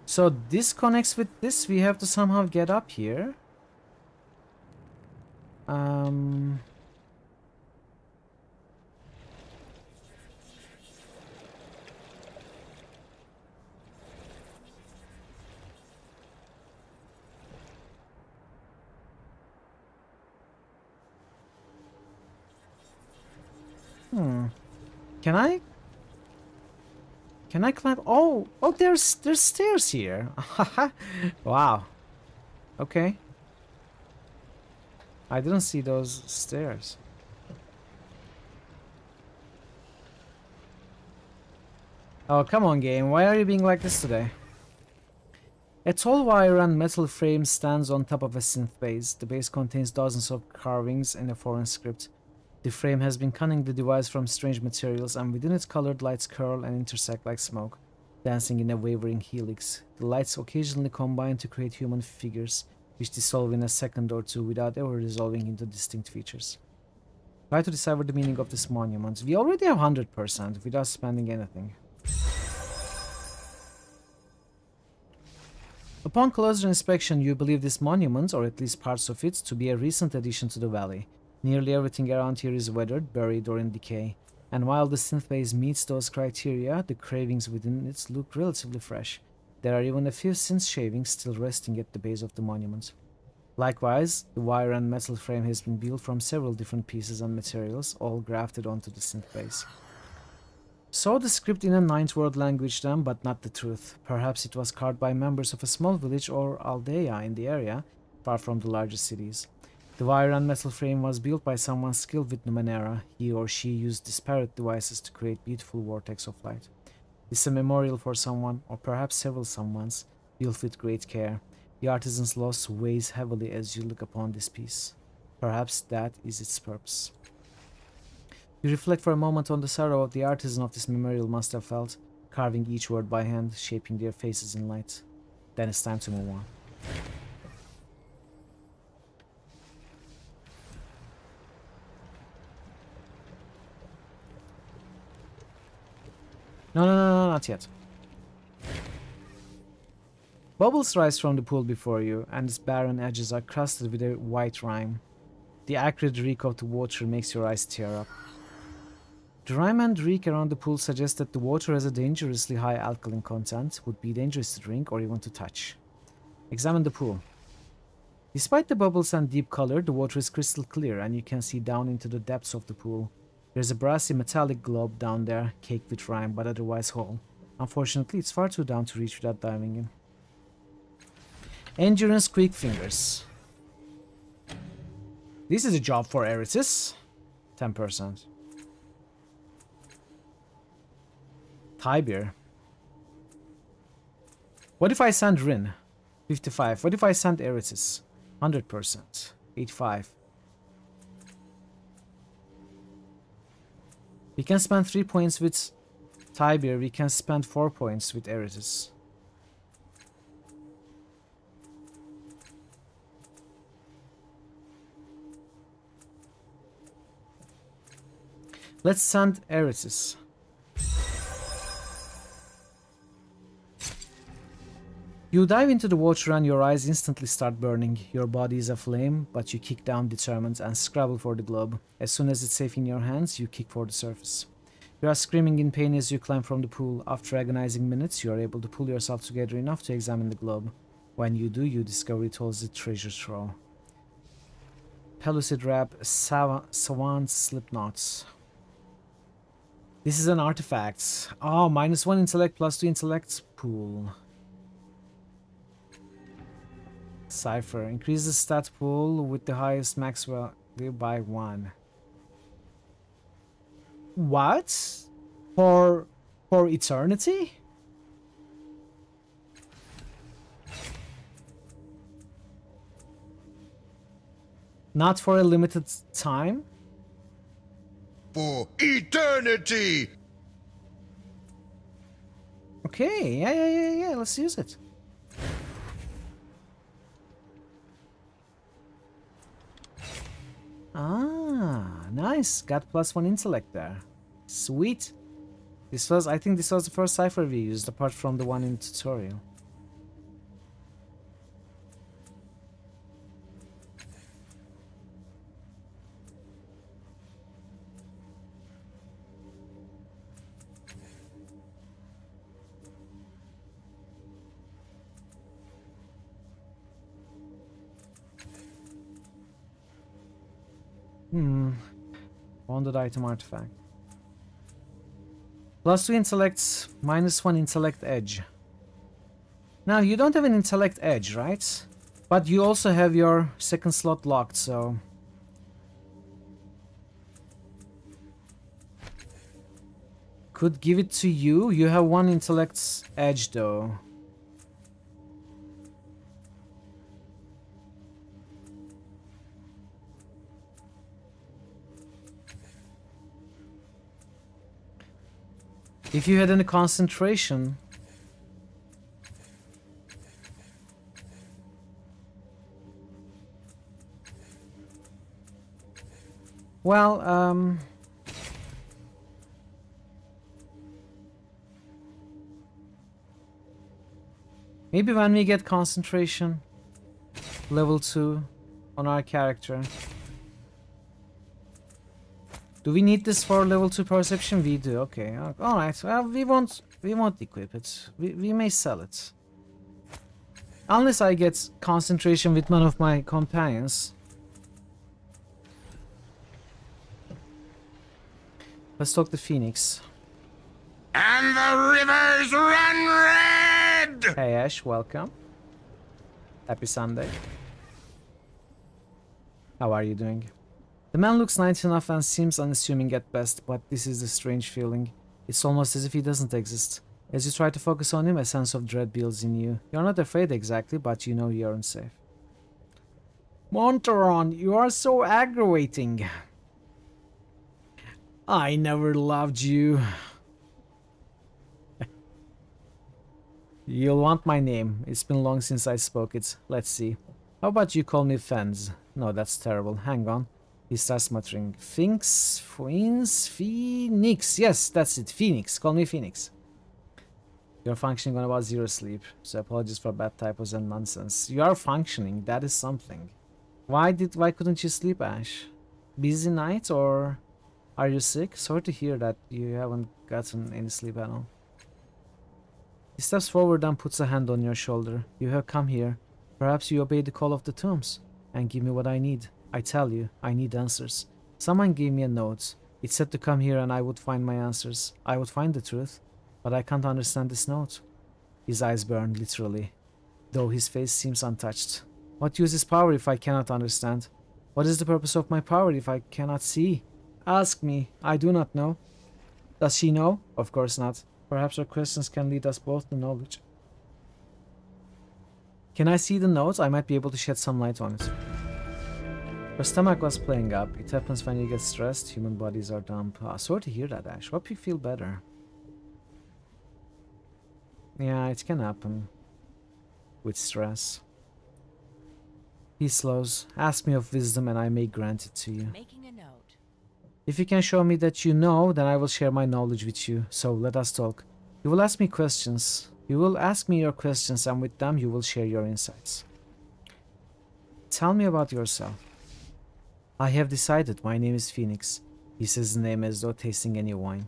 So this connects with this. We have to somehow get up here. Can I climb? Oh, there's stairs here. Wow. Okay. I didn't see those stairs. Oh, come on, game. Why are you being like this today? A tall wire and metal frame stands on top of a synth base. The base contains dozens of carvings in a foreign script. The frame has been cunningly devised from strange materials, and within it colored lights curl and intersect like smoke, dancing in a wavering helix. The lights occasionally combine to create human figures, which dissolve in a second or two without ever dissolving into distinct features. Try to decipher the meaning of this monument. We already have 100% without spending anything. Upon closer inspection, you believe this monument, or at least parts of it, to be a recent addition to the valley. Nearly everything around here is weathered, buried, or in decay, and while the synth base meets those criteria, the cravings within it look relatively fresh. There are even a few synth shavings still resting at the base of the monument. Likewise, the wire and metal frame has been built from several different pieces and materials, all grafted onto the synth base. Saw the script in a Ninth World language then, but not the truth. Perhaps it was carved by members of a small village or aldea in the area, far from the larger cities. The wire and metal frame was built by someone skilled with Numenera. He or she used disparate devices to create beautiful vortex of light. This is a memorial for someone, or perhaps several someones, built with great care. The artisan's loss weighs heavily as you look upon this piece. Perhaps that is its purpose. You reflect for a moment on the sorrow of the artisan of this memorial must have felt, carving each word by hand, shaping their faces in light. Then it's time to move on. No, not yet. Bubbles rise from the pool before you, and its barren edges are crusted with a white rime. The acrid reek of the water makes your eyes tear up. The rime and reek around the pool suggest that the water has a dangerously high alkaline content, would be dangerous to drink or even to touch. Examine the pool. Despite the bubbles and deep color, the water is crystal clear, and you can see down into the depths of the pool. There's a brassy metallic globe down there, caked with rime, but otherwise whole. Unfortunately, it's far too down to reach without diving in. Endurance Quick Fingers. This is a job for Eretis. 10%. Tiber. What if I send Rin? 55. What if I send Eretis? 100%. 85. We can spend 3 points with Tiber. We can spend 4 points with Eretis. Let's send Eretis. You dive into the water and your eyes instantly start burning. Your body is aflame, but you kick down determined and scrabble for the globe. As soon as it's safe in your hands, you kick for the surface. You are screaming in pain as you climb from the pool. After agonizing minutes, you are able to pull yourself together enough to examine the globe. When you do, you discover it holds the treasure trove. Pellucid wrap, Savant slipknots. This is an artifact. Oh, -1 intellect, +2 intellect pool. Cipher. Increases stat pool with the highest max value by 1. What? For eternity? Not for a limited time?
For eternity!
Okay, yeah, let's use it. Ah, nice. Got +1 intellect there. Sweet. I think this was the first cipher we used, apart from the one in tutorial. Bonded item artifact. +2 intellect, -1 intellect edge. Now, you don't have an intellect edge, right? But you also have your second slot locked, so... Could give it to you. You have 1 intellect edge, though. If you had any concentration... Well, maybe when we get concentration level 2 on our character. Do we need this for level 2 perception? We do, okay. Alright, well, we won't equip it. We may sell it. Unless I get concentration with one of my companions. Let's talk to Phoenix.
And the rivers run red!
Hey Ash, welcome. Happy Sunday. How are you doing? The man looks nice enough and seems unassuming at best, but this is a strange feeling. It's almost as if he doesn't exist. As you try to focus on him, a sense of dread builds in you. You're not afraid exactly, but you know you aren't safe. Montaron, you are so aggravating. I never loved you. You'll want my name. It's been long since I spoke it. Let's see. How about you call me Fens? No, that's terrible. Hang on. He starts muttering. Phoenix. Yes, that's it. Phoenix. Call me Phoenix. You're functioning on about 0 sleep, so apologies for bad typos and nonsense. You are functioning. That is something. Why couldn't you sleep, Ash? Busy night, or are you sick? Sorry to hear that you haven't gotten any sleep at all. He steps forward and puts a hand on your shoulder. You have come here. Perhaps you obey the call of the tombs and give me what I need. I tell you, I need answers. Someone gave me a note. It said to come here and I would find my answers. I would find the truth. But I can't understand this note. His eyes burn, literally, though his face seems untouched. What use is power if I cannot understand? What is the purpose of my power if I cannot see? Ask me. I do not know. Does she know? Of course not. Perhaps our questions can lead us both to knowledge. Can I see the note? I might be able to shed some light on it. Her stomach was playing up. It happens when you get stressed. Human bodies are dumb. Sorry to hear that, Ash. Hope you feel better. Yeah, it can happen. With stress. He slows. Ask me of wisdom and I may grant it to you.
Making a note.
If you can show me that you know, then I will share my knowledge with you. So let us talk. You will ask me questions. You will ask me your questions and with them you will share your insights. Tell me about yourself. I have decided. My name is Phoenix. He says the name as though tasting any wine.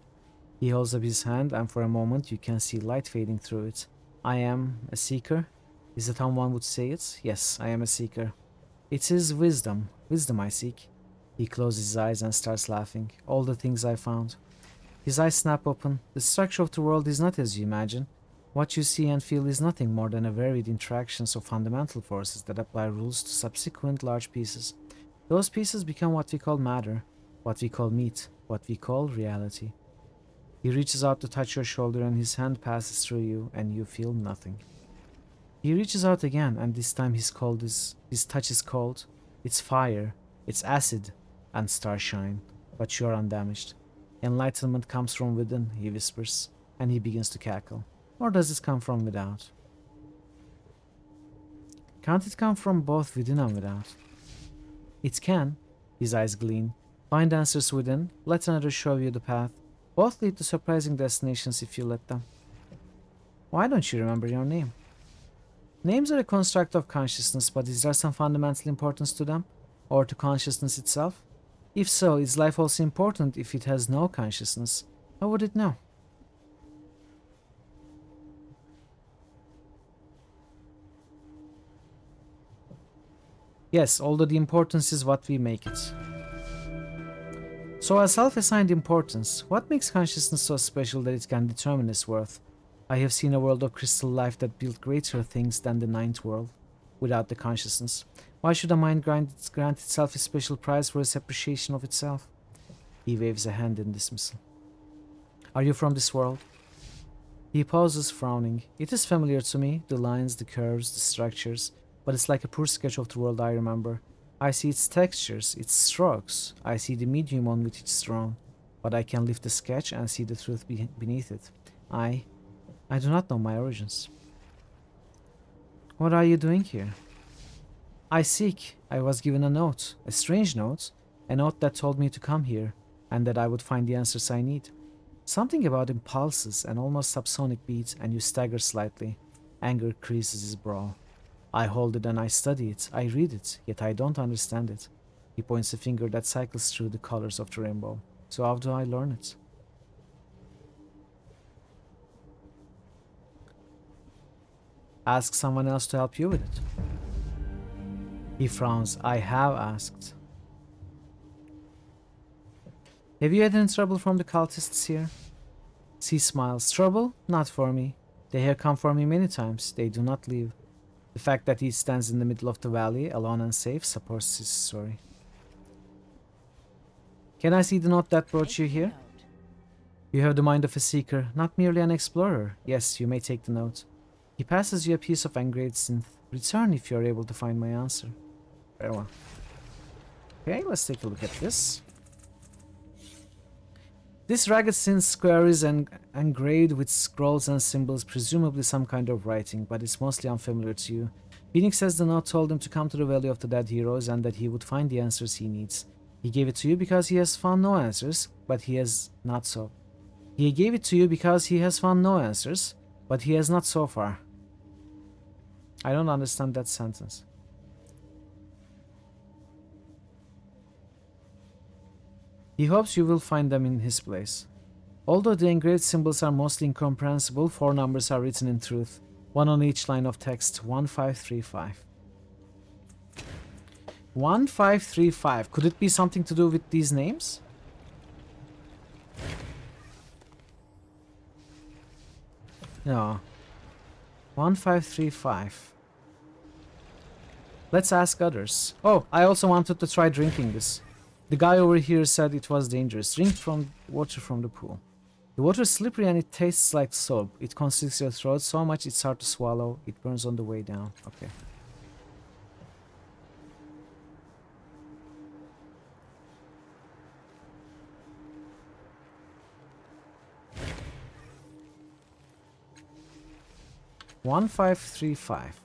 He holds up his hand and for a moment you can see light fading through it. I am a seeker. Is that how one would say it? Yes, I am a seeker. It is wisdom. Wisdom I seek. He closes his eyes and starts laughing. All the things I found. His eyes snap open. The structure of the world is not as you imagine. What you see and feel is nothing more than a varied interactions of fundamental forces that apply rules to subsequent large pieces. Those pieces become what we call matter, what we call meat, what we call reality. He reaches out to touch your shoulder and his hand passes through you and you feel nothing. He reaches out again and this time his touch is cold. It's fire. It's acid and starshine, but you're undamaged. Enlightenment comes from within, he whispers, and he begins to cackle. Or does it come from without? Can't it come from both within and without? It can. His eyes gleam. Find answers within, let another show you the path. Both lead to surprising destinations if you let them. Why don't you remember your name? Names are a construct of consciousness, but is there some fundamental importance to them? Or to consciousness itself? If so, is life also important if it has no consciousness? How would it know? Yes, although the importance is what we make it. So a self-assigned importance, what makes consciousness so special that it can determine its worth? I have seen a world of crystal life that built greater things than the ninth world, without the consciousness. Why should a mind grant itself a special prize for its appreciation of itself? He waves a hand in dismissal. Are you from this world? He pauses, frowning. It is familiar to me, the lines, the curves, the structures, but it's like a poor sketch of the world I remember. I see its textures, its strokes, I see the medium on which it's drawn, but I can lift the sketch and see the truth beneath it. I do not know my origins. What are you doing here? I seek. I was given a note, a strange note, a note that told me to come here, and that I would find the answers I need. Something about impulses and almost subsonic beats, and you stagger slightly. Anger creases his brow. I hold it and I study it, I read it, yet I don't understand it. He points a finger that cycles through the colors of the rainbow. So how do I learn it? Ask someone else to help you with it. He frowns. I have asked. Have you had any trouble from the cultists here? She smiles. Trouble? Not for me. They have come for me many times. They do not leave. The fact that he stands in the middle of the valley, alone and safe, supports his story. Can I see the note that brought you here? You have the mind of a seeker, not merely an explorer. Yes, you may take the note. He passes you a piece of engraved synth. Return if you are able to find my answer. Very well. Okay, let's take a look at this. This ragged synth square is engraved with scrolls and symbols, presumably some kind of writing, but it's mostly unfamiliar to you. Phoenix says the note told him to come to the Valley of the Dead Heroes and that he would find the answers he needs. He gave it to you because he has found no answers, but he has not so. He gave it to you because he has found no answers, but he has not so far. I don't understand that sentence. He hopes you will find them in his place. Although the engraved symbols are mostly incomprehensible, 4 numbers are written in truth, one on each line of text. 1535. 1535. Could it be something to do with these names? No. 1535. Let's ask others. Oh, I also wanted to try drinking this. The guy over here said it was dangerous. Drink from water from the pool. The water is slippery and it tastes like soap. It constricts your throat so much it's hard to swallow. It burns on the way down. Okay. One 1535.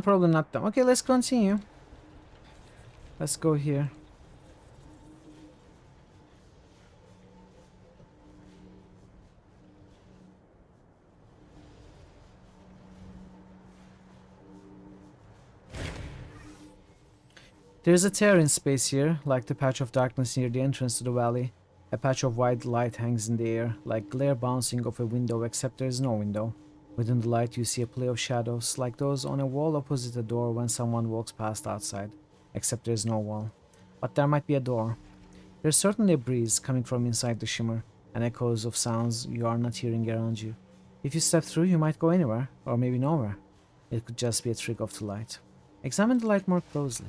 Probably not them. Okay, let's continue. Let's go here. There's a tear in space here, like the patch of darkness near the entrance to the valley. A patch of white light hangs in the air, like glare bouncing off a window, except there is no window. Within the light you see a play of shadows, like those on a wall opposite a door when someone walks past outside, except there is no wall. But there might be a door. There's certainly a breeze coming from inside the shimmer, and echoes of sounds you are not hearing around you. If you step through, you might go anywhere, or maybe nowhere. It could just be a trick of the light. Examine the light more closely.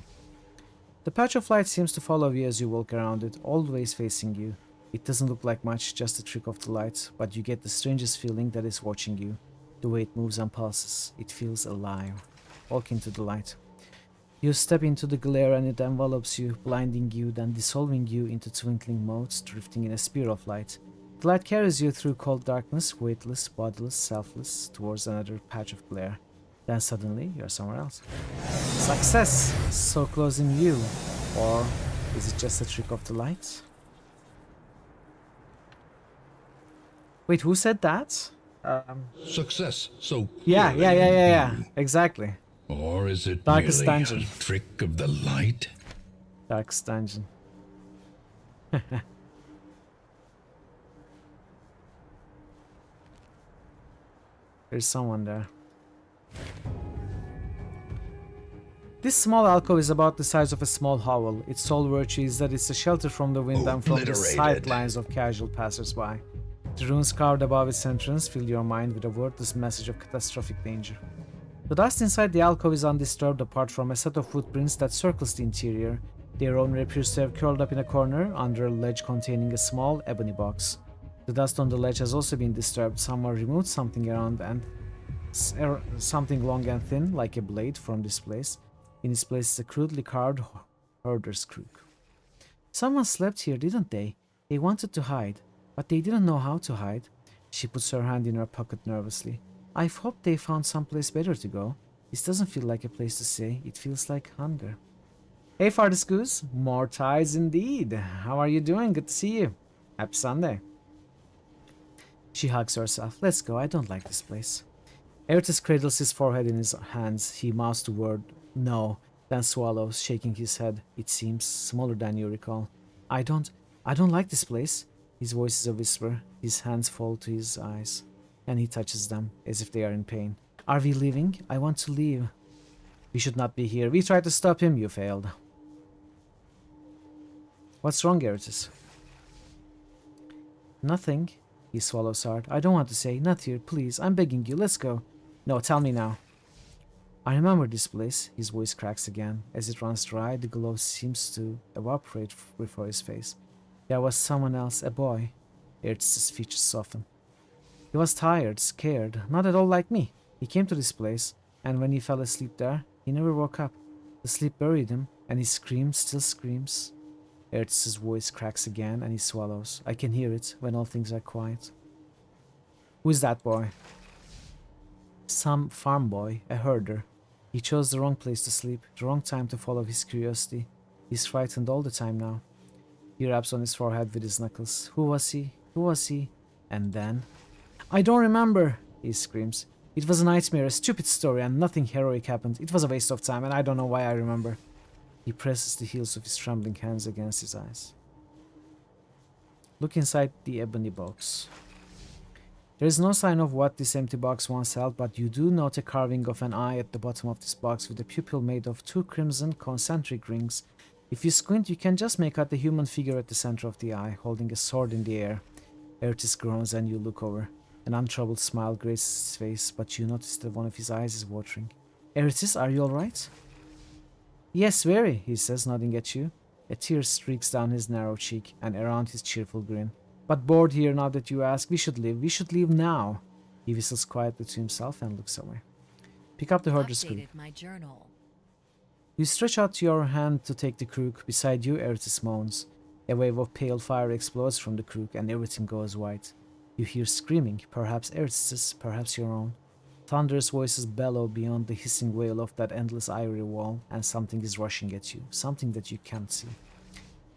The patch of light seems to follow you as you walk around it, always facing you. It doesn't look like much, just a trick of the light, but you get the strangest feeling that it's watching you. The way it moves and pulses, it feels alive. Walk into the light. You step into the glare and it envelops you, blinding you, then dissolving you into twinkling motes, drifting in a spear of light. The light carries you through cold darkness, weightless, bodiless, selfless, towards another patch of glare. Then suddenly, you're somewhere else. Success! So close in view. Or is it just a trick of the light? Wait, who said that?
Success, so
Yeah. Exactly.
Or is it
Darkest
merely
dungeon.
a trick of the light?
Darkest dungeon. There's someone there. This small alcove is about the size of a small hovel. Its sole virtue is that it's a shelter from the wind and from the sightlines of casual passers-by. The runes carved above its entrance fill your mind with a wordless message of catastrophic danger. The dust inside the alcove is undisturbed apart from a set of footprints that circles the interior. Their owner appears to have curled up in a corner under a ledge containing a small ebony box. The dust on the ledge has also been disturbed. Someone removed something around and something long and thin, like a blade, from this place. In its place is a crudely carved herder's crook. Someone slept here, didn't they? They wanted to hide, but they didn't know how to hide. She puts her hand in her pocket nervously. I hope they found someplace better to go. This doesn't feel like a place to stay. It feels like hunger. Hey, Farthest Goose. More ties indeed. How are you doing? Good to see you. Happy Sunday. She hugs herself. Let's go. I don't like this place. Ertis cradles his forehead in his hands. He mouths the word no, then swallows, shaking his head. It seems smaller than you recall. I don't like this place. His voice is a whisper. His hands fall to his eyes, and he touches them as if they are in pain. Are we leaving? I want to leave. We should not be here. We tried to stop him. You failed. What's wrong, Ertis? Nothing. He swallows hard. I don't want to say. Not here, please. I'm begging you. Let's go. No, tell me now. I remember this place. His voice cracks again. As it runs dry, the glow seems to evaporate before his face. There was someone else, a boy. Ertz's features soften. He was tired, scared, not at all like me. He came to this place, and when he fell asleep there, he never woke up. The sleep buried him, and he screamed, still screams. Ertz's voice cracks again, and he swallows. I can hear it when all things are quiet. Who is that boy? Some farm boy, a herder. He chose the wrong place to sleep, the wrong time to follow his curiosity. He's frightened all the time now. He raps on his forehead with his knuckles. Who was he? Who was he? And then... I don't remember, he screams. It was a nightmare, a stupid story, and nothing heroic happened. It was a waste of time, and I don't know why I remember. He presses the heels of his trembling hands against his eyes. Look inside the ebony box. There is no sign of what this empty box once held, but you do note a carving of an eye at the bottom of this box with a pupil made of 2 crimson concentric rings. If you squint, you can just make out the human figure at the center of the eye, holding a sword in the air. Ertis groans and you look over. An untroubled smile graces his face, but you notice that one of his eyes is watering. Ertis, are you alright? Yes, very, he says, nodding at you. A tear streaks down his narrow cheek and around his cheerful grin. But bored here now that you ask, we should leave. We should leave now. He whistles quietly to himself and looks away. Pick up the herder's crook.
My journal.
You stretch out your hand to take the crook. Beside you, Ertis moans. A wave of pale fire explodes from the crook and everything goes white. You hear screaming, perhaps Ertis's, perhaps your own. Thunderous voices bellow beyond the hissing wail of that endless ivory wall, and something is rushing at you, something that you can't see.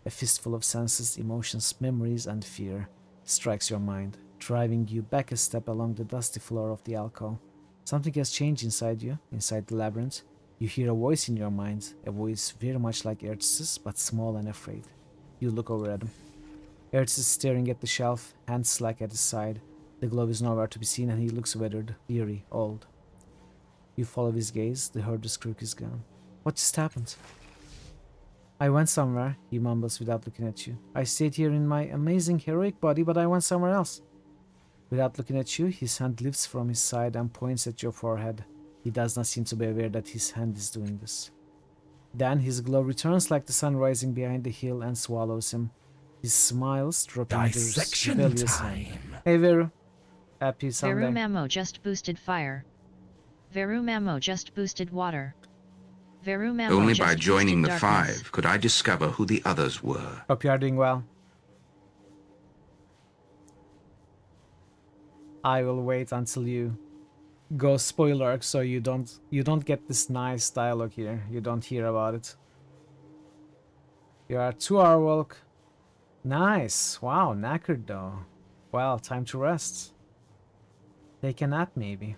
A fistful of senses, emotions, memories, and fear strikes your mind, driving you back a step along the dusty floor of the alcove. Something has changed inside you, inside the labyrinth. You hear a voice in your mind, a voice very much like Ertz's, but small and afraid. You look over at him. Ertz is staring at the shelf, hands slack at his side. The glow is nowhere to be seen and he looks weathered, weary, old. You follow his gaze, the herder's crook is gone. What just happened? I went somewhere, he mumbles without looking at you. I stayed here in my amazing heroic body, but I went somewhere else. Without looking at you, his hand lifts from his side and points at your forehead. He does not seem to be aware that his hand is doing this. Then his glow returns like the sun rising behind the hill and swallows him. He smiles, dropping
Dissection
the rebellious hand. Hey Veru. Happy Sunday.
Veru Mamo just boosted fire. Veru Mamo just boosted water. Veru Mamo
Only
just
by joining the
boosted darkness.
5 could I discover who the others were.
Hope you are doing well. I will wait until you go spoiler so you don't get this nice dialogue here. You don't hear about it. You are 2-hour walk. Nice. Wow, knackered though. Well, time to rest. Take a nap maybe.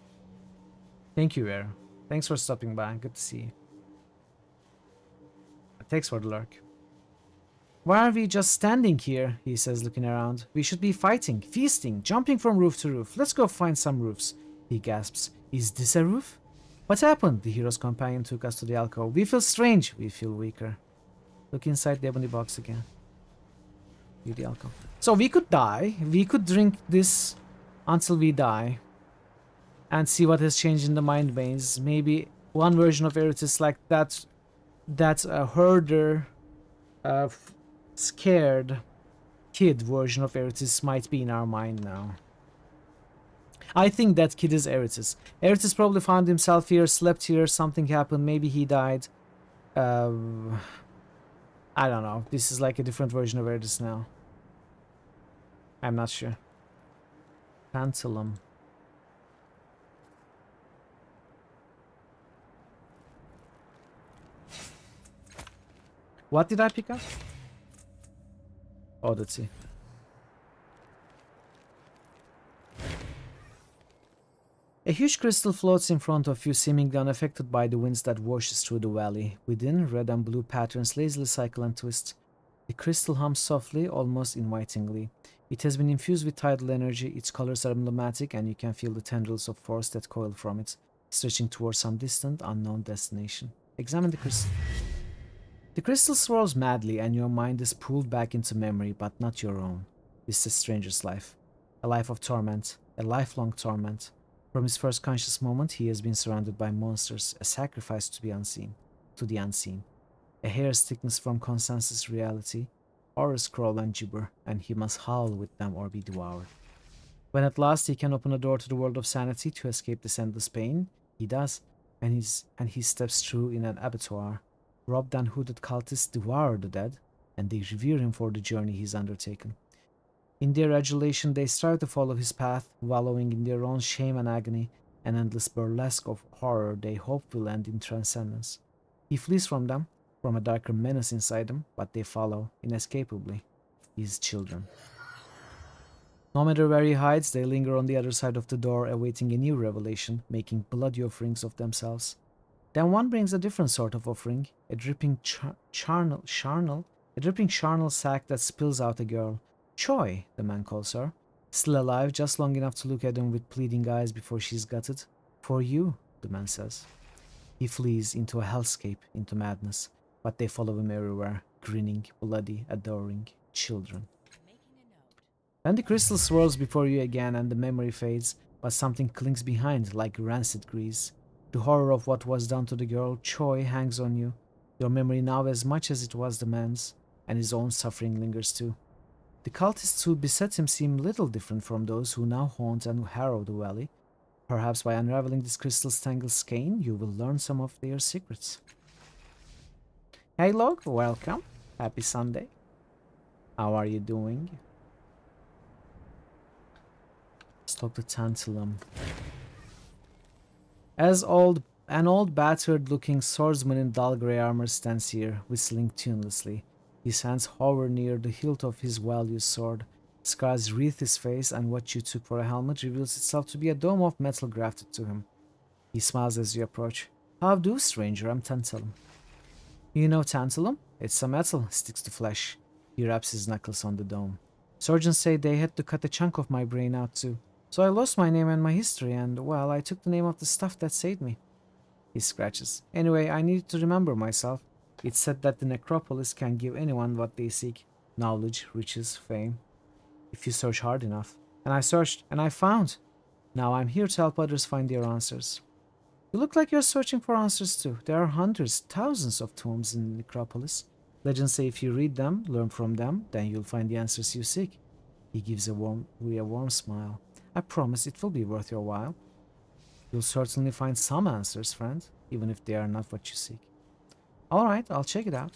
Thank you, Air. Thanks for stopping by. Good to see you. Thanks for the lurk. Why are we just standing here? He says, looking around. We should be fighting, feasting, jumping from roof to roof. Let's go find some roofs. He gasps. Is this a roof? What happened? The hero's companion took us to the alcove. We feel strange. We feel weaker. Look inside the ebony box again. View the alcove. So we could die. We could drink this until we die. And see what has changed in the mind maze. Maybe one version of Eritis like that herder scared kid version of Eritis might be in our mind now. I think that kid is Eritis. Eritis probably found himself here, slept here, something happened, maybe he died. I don't know. This is like a different version of Eritis now. I'm not sure. Tantalum. What did I pick up? Oh, let's see. A huge crystal floats in front of you, seemingly unaffected by the winds that washes through the valley. Within, red and blue patterns lazily cycle and twist. The crystal hums softly, almost invitingly. It has been infused with tidal energy, its colors are emblematic, and you can feel the tendrils of force that coil from it, stretching towards some distant, unknown destination. Examine the crystal. The crystal swirls madly, and your mind is pulled back into memory, but not your own. This is a stranger's life. A life of torment. A lifelong torment. From his first conscious moment, he has been surrounded by monsters, a sacrifice to the unseen. A hair's thickness from consensus reality, horrors crawl and gibber, and he must howl with them or be devoured. When at last he can open a door to the world of sanity to escape this endless pain, he does, and he steps through in an abattoir. Robbed and hooded cultists devour the dead, and they revere him for the journey he's undertaken. In their adulation, they strive to follow his path, wallowing in their own shame and agony, an endless burlesque of horror they hope will end in transcendence. He flees from them, from a darker menace inside them, but they follow, inescapably, his children. No matter where he hides, they linger on the other side of the door, awaiting a new revelation, making bloody offerings of themselves. Then one brings a different sort of offering, a dripping charnel sack that spills out a girl. Choi, the man calls her, still alive, just long enough to look at him with pleading eyes before she's gutted. For you, the man says. He flees into a hellscape, into madness, but they follow him everywhere, grinning, bloody, adoring children. Then the crystal swirls before you again and the memory fades, but something clings behind like rancid grease. The horror of what was done to the girl, Choi, hangs on you, your memory now as much as it was the man's, and his own suffering lingers too. The cultists who beset him seem little different from those who now haunt and harrow the valley. Perhaps by unraveling this crystal's tangled skein, you will learn some of their secrets. Hey Log, welcome. Happy Sunday. How are you doing? Stop the tantalum. An old battered-looking swordsman in dull grey armor stands here, whistling tunelessly. His hands hover near the hilt of his well-used sword. Scars wreathe his face, and what you took for a helmet reveals itself to be a dome of metal grafted to him. He smiles as you approach. How do, stranger? I'm Tantalum. You know Tantalum? It's a metal, sticks to flesh. He wraps his knuckles on the dome. Surgeons say they had to cut a chunk of my brain out too. So I lost my name and my history, and, well, I took the name of the stuff that saved me. He scratches. Anyway, I needed to remember myself. It's said that the necropolis can give anyone what they seek. Knowledge, riches, fame. If you search hard enough. And I searched, and I found. Now I'm here to help others find their answers. You look like you're searching for answers too. There are hundreds, thousands of tombs in Necropolis. Legends say if you read them, learn from them, then you'll find the answers you seek. He gives a warm smile. I promise it will be worth your while. You'll certainly find some answers, friend, even if they are not what you seek. Alright, I'll check it out.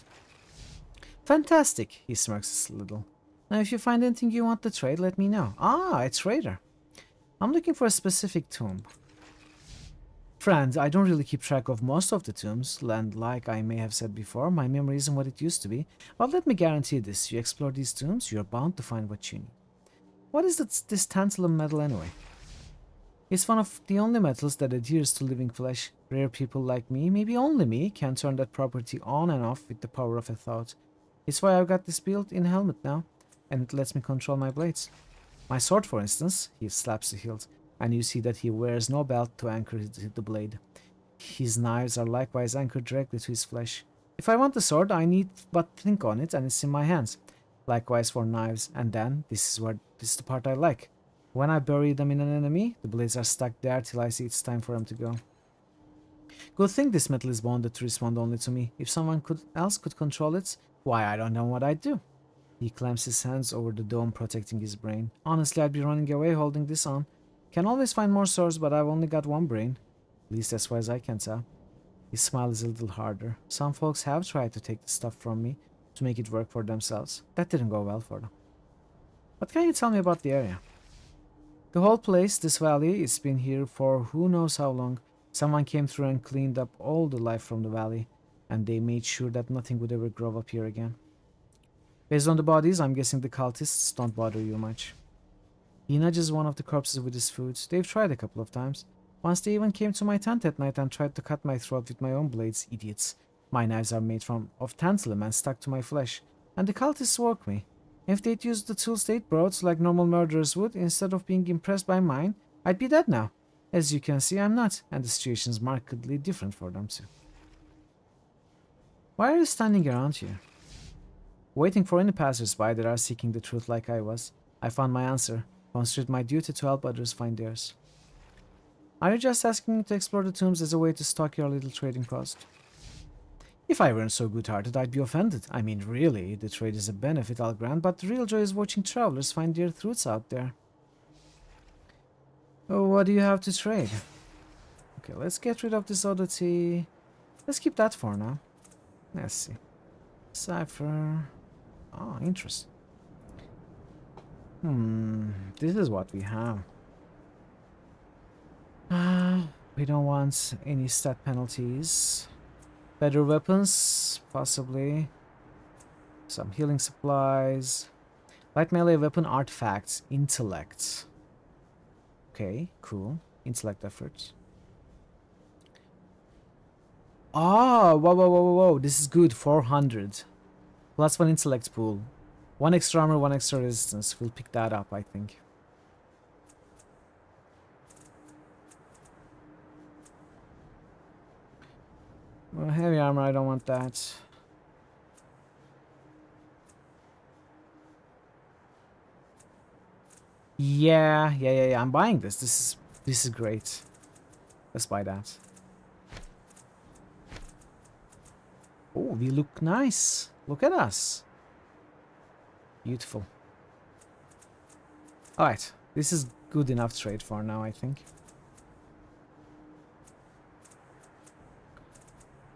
Fantastic, he smirks a little. Now if you find anything you want to trade, let me know. Ah, a trader. I'm looking for a specific tomb. Friend, I don't really keep track of most of the tombs, and like I may have said before, my memory isn't what it used to be. But let me guarantee this, you explore these tombs, you're bound to find what you need. What is this tantalum metal anyway? It's one of the only metals that adheres to living flesh. Rare people like me, maybe only me, can turn that property on and off with the power of a thought. It's why I've got this built-in helmet now, and it lets me control my blades. My sword, for instance, he slaps the hilt, and you see that he wears no belt to anchor the blade. His knives are likewise anchored directly to his flesh. If I want the sword, I need but think on it, and it's in my hands. Likewise for knives, and then, this is the part I like. When I bury them in an enemy, the blades are stuck there till I see it's time for them to go. Good thing this metal is bonded to respond only to me. If someone else could control it, why, I don't know what I'd do. He clamps his hands over the dome protecting his brain. Honestly, I'd be running away holding this on. Can always find more swords, but I've only got one brain. At least as far as I can tell. His smile is a little harder. Some folks have tried to take the stuff from me to make it work for themselves. That didn't go well for them. What can you tell me about the area? The whole place, this valley, it's been here for who knows how long. Someone came through and cleaned up all the life from the valley, and they made sure that nothing would ever grow up here again. Based on the bodies, I'm guessing the cultists don't bother you much. He nudges one of the corpses with his food. They've tried a couple of times. Once they even came to my tent at night and tried to cut my throat with my own blades. Idiots. My knives are made of tantalum and stuck to my flesh, and the cultists woke me. If they'd used the tools they'd brought like normal murderers would, instead of being impressed by mine, I'd be dead now. As you can see, I'm not, and the situation's markedly different for them too. Why are you standing around here? Waiting for any passers-by that are seeking the truth like I was. I found my answer. Consider it my duty to help others find theirs. Are you just asking me to explore the tombs as a way to stock your little trading post? If I weren't so good-hearted, I'd be offended. I mean, really, the trade is a benefit I'll grant, but the real joy is watching travelers find their truths out there. Oh, what do you have to trade? Okay, let's get rid of this oddity. Let's keep that for now. Let's see. Cipher. Oh, interesting. This is what we have. We don't want any stat penalties. Better weapons, possibly. Some healing supplies. Light melee weapon artifacts. Intellect. Okay, cool. Intellect efforts. Oh, whoa. This is good. 400. Plus 1 intellect pool. 1 extra armor, 1 extra resistance. We'll pick that up, I think. Well, heavy armor, I don't want that. Yeah, I'm buying this. This is great. Let's buy that. Oh, we look nice. Look at us. Beautiful. Alright, this is good enough trade for now, I think.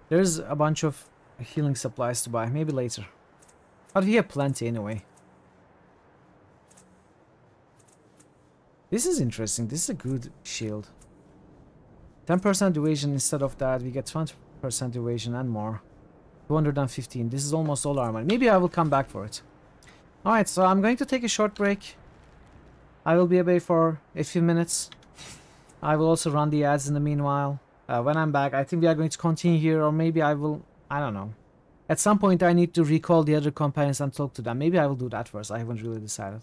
There's a bunch of healing supplies to buy, maybe later. But we have plenty anyway. This is interesting, this is a good shield. 10% evasion instead of that, we get 20% evasion and more. 215, this is almost all armor. Maybe I will come back for it. Alright, so I'm going to take a short break. I will be away for a few minutes. I will also run the ads in the meanwhile. When I'm back, I think we are going to continue here, or maybe I will... I don't know. At some point, I need to recall the other companions and talk to them. Maybe I will do that first. I haven't really decided.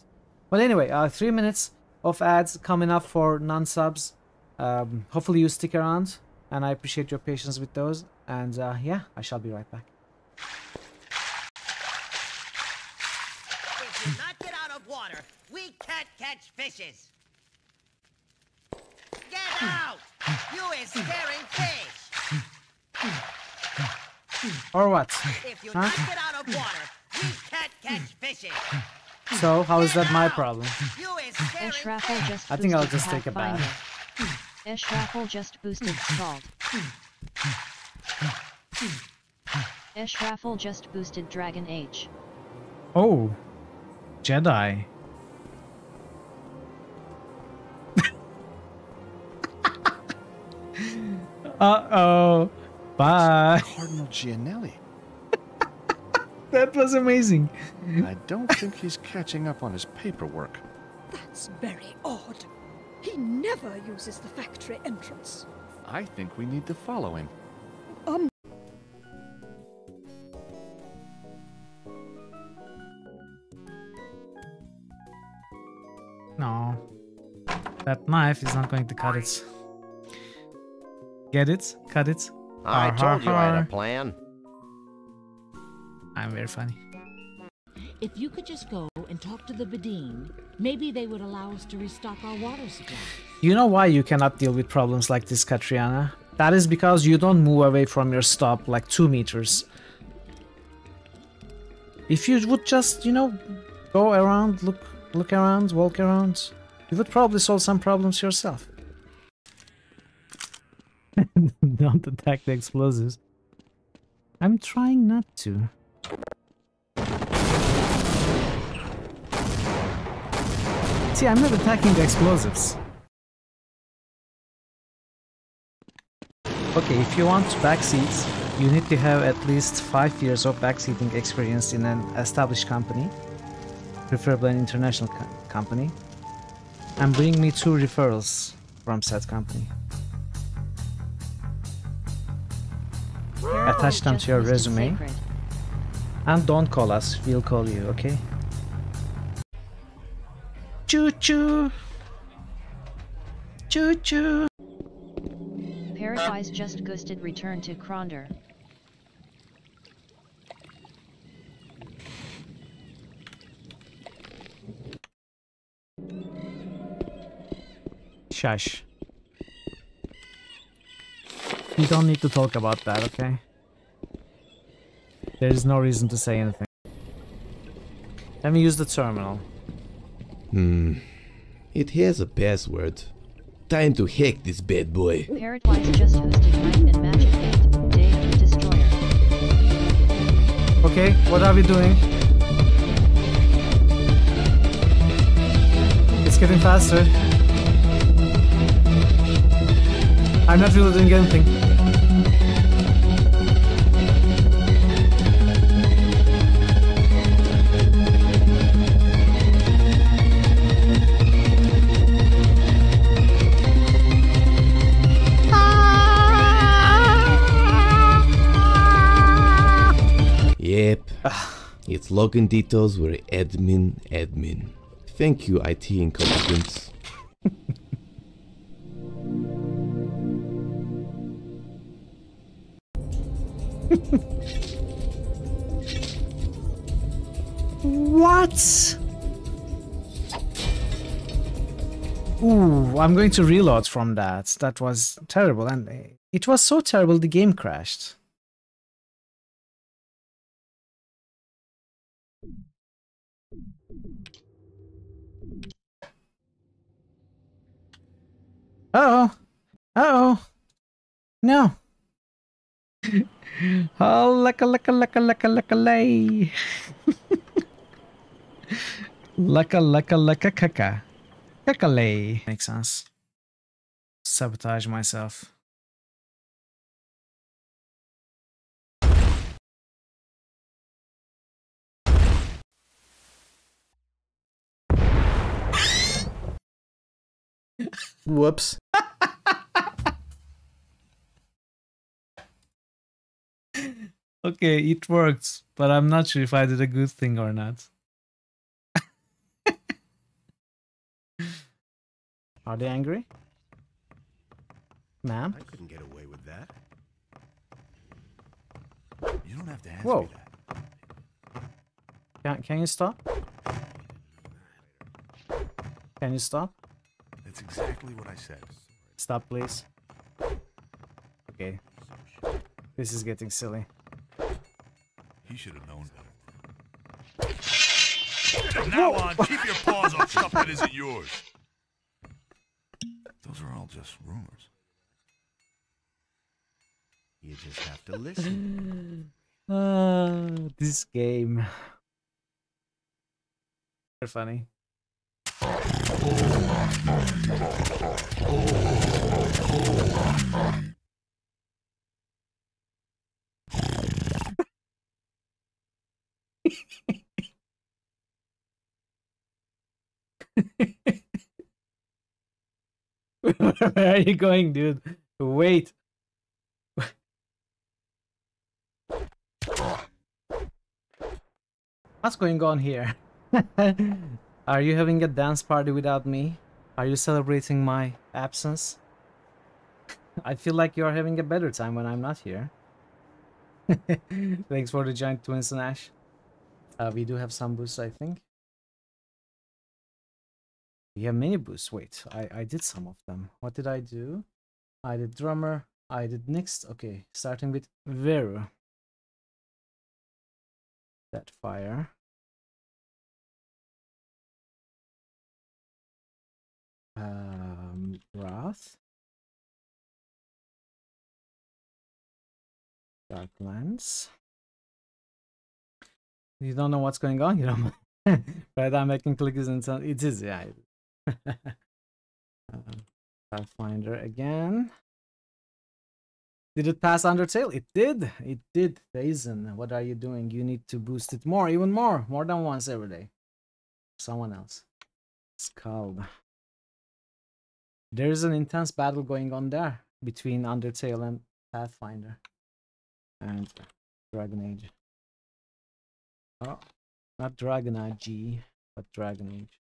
But anyway, 3 minutes of ads coming up for non-subs. Hopefully you stick around, and I appreciate your patience with those. And yeah, I shall be right back.
If you not get out of water, we can't catch fishes. Get out! You is scaring fish.
Or what?
If you
Huh?
not get out of water, we can't catch fishes.
So, how is that my problem?
You is scaring
Eschraffle just
I think I'll
boosted
just take a
Pathfinder.
bath.
Eschraffle just boosted Scald. Eschraffle just boosted Dragon H.
Oh, Jedi. Uh-oh. Bye.
Cardinal Gianelli.
That was amazing.
I don't think he's catching up on his paperwork.
That's very odd. He never uses the factory entrance.
I think we need to follow him.
No. That knife is not going to cut it. Get it? Cut it?
I told you I had a plan.
I'm very funny.
If you could just go and talk to the Vidine, maybe they would allow us to restock our water supply.
You know why you cannot deal with problems like this, Katriana? That is because you don't move away from your stop like 2 meters. If you would just, you know, go around, look around, walk around, you would probably solve some problems yourself. Don't attack the explosives. I'm trying not to. See, I'm not attacking the explosives. Okay, if you want backseats, you need to have at least 5 years of backseating experience in an established company, preferably an international company, and bring me 2 referrals from said company. Attach them to your resume, and don't call us, we'll call you, okay? Choo-choo! Choo-choo!
Paradise just ghosted return to Kronder.
Shush. We don't need to talk about that, okay? There is no reason to say anything. Let me use the terminal.
It has a password. Time to hack this bad boy.
Paradise just hosted rank in Magic 8, Day of the Destroyer.
Okay, what are we doing? It's getting faster. I'm not really doing anything.
Yep. Its login details were admin. Thank you, IT incompetence.
What? Ooh, I'm going to reload from that. That was terrible, and it was so terrible the game crashed. Uh-oh. Uh-oh. No. Oh, lay. Kaka. Kakalay. Makes sense. Sabotage myself. Whoops. Okay, it worked, but I'm not sure if I did a good thing or not. Are they angry? Ma'am?
I couldn't get away with that. You don't have to ask
Whoa.
me that.
Can you stop? Can you stop?
That's exactly what I said.
Stop, please. Okay. This is getting silly.
He should have known better. From now on, keep your paws off stuff that isn't yours. Those are all just rumors. You just have to listen.
This game. They're funny. Where are you going, dude? Wait. What's going on here? Are you having a dance party without me? Are you celebrating my absence? I feel like you're having a better time when I'm not here. Thanks for the giant twins and Ash. We do have some boosts, I think. We have many boosts. Wait, I did some of them. What did I do? I did drummer. I did next. Okay, starting with Veru. That fire. Wrath. Darklands. You don't know what's going on, you know. Right, I'm making click is inside. It is, yeah. Pathfinder again. Did it pass Undertale? It did. It did. Raisin, what are you doing? You need to boost it more, even more than once every day. Someone else. Scald. There's an intense battle going on there between Undertale and Pathfinder and Dragon Age. Oh, not Dragon Age, but Dragon Age.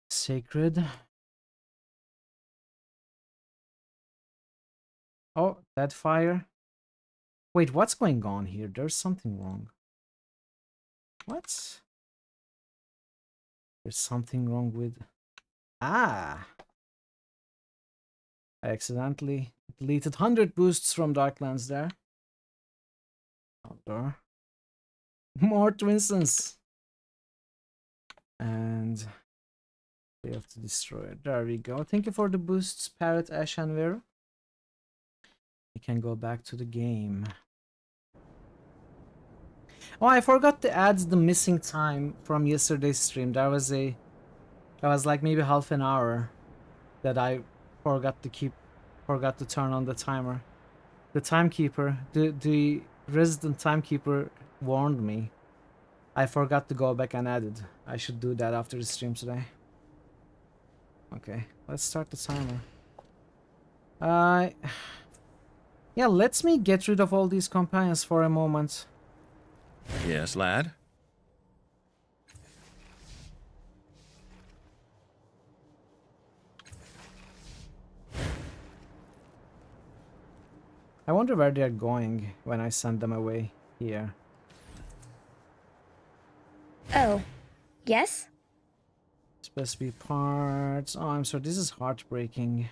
Sacred. Oh, that fire. Wait, what's going on here? There's something wrong. What? There's something wrong with... Ah! I accidentally deleted 100 boosts from Darklands there. Outdoor. More Twinsons! And... we have to destroy it. There we go. Thank you for the boosts, Parrot, Ash, and Vera. We can go back to the game. Oh, I forgot to add the missing time from yesterday's stream. There was like maybe half an hour that I forgot to turn on the timer. The timekeeper, the resident timekeeper warned me. I forgot to go back and add it. I should do that after the stream today. Okay, let's start the timer. Yeah, let me get rid of all these companions for a moment.
Yes, lad?
I wonder where they're going when I send them away here.
Oh, yes?
Specific parts. Oh, I'm sorry, this is heartbreaking.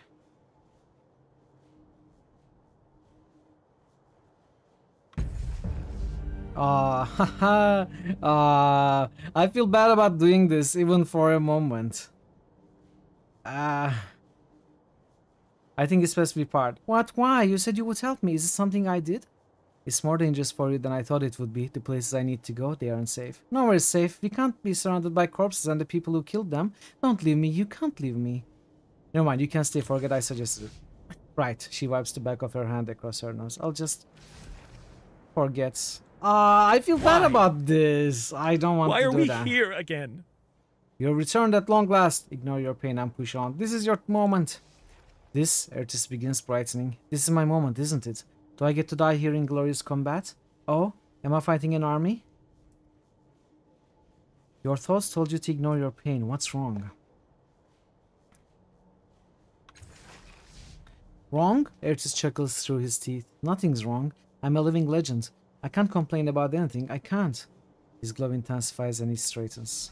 Haha. I feel bad about doing this, even for a moment. I think it's supposed to be part. What? Why? You said you would help me. Is it something I did? It's more dangerous for you than I thought it would be. The places I need to go, they aren't safe. Nowhere is safe. We can't be surrounded by corpses and the people who killed them. Don't leave me. You can't leave me. Never mind. You can stay. Forget I suggested it. Right. She wipes the back of her hand across her nose. I'll just... forget. I feel bad about this. I don't want to do that.
Why are we here again?
You're returned at long last. Ignore your pain and push on. This is your moment. This, Ertis begins brightening. This is my moment, isn't it? Do I get to die here in glorious combat? Oh, am I fighting an army? Your thoughts told you to ignore your pain. What's wrong? Wrong? Ertis chuckles through his teeth. Nothing's wrong. I'm a living legend. I can't complain about anything. I can't. His glow intensifies and he straightens.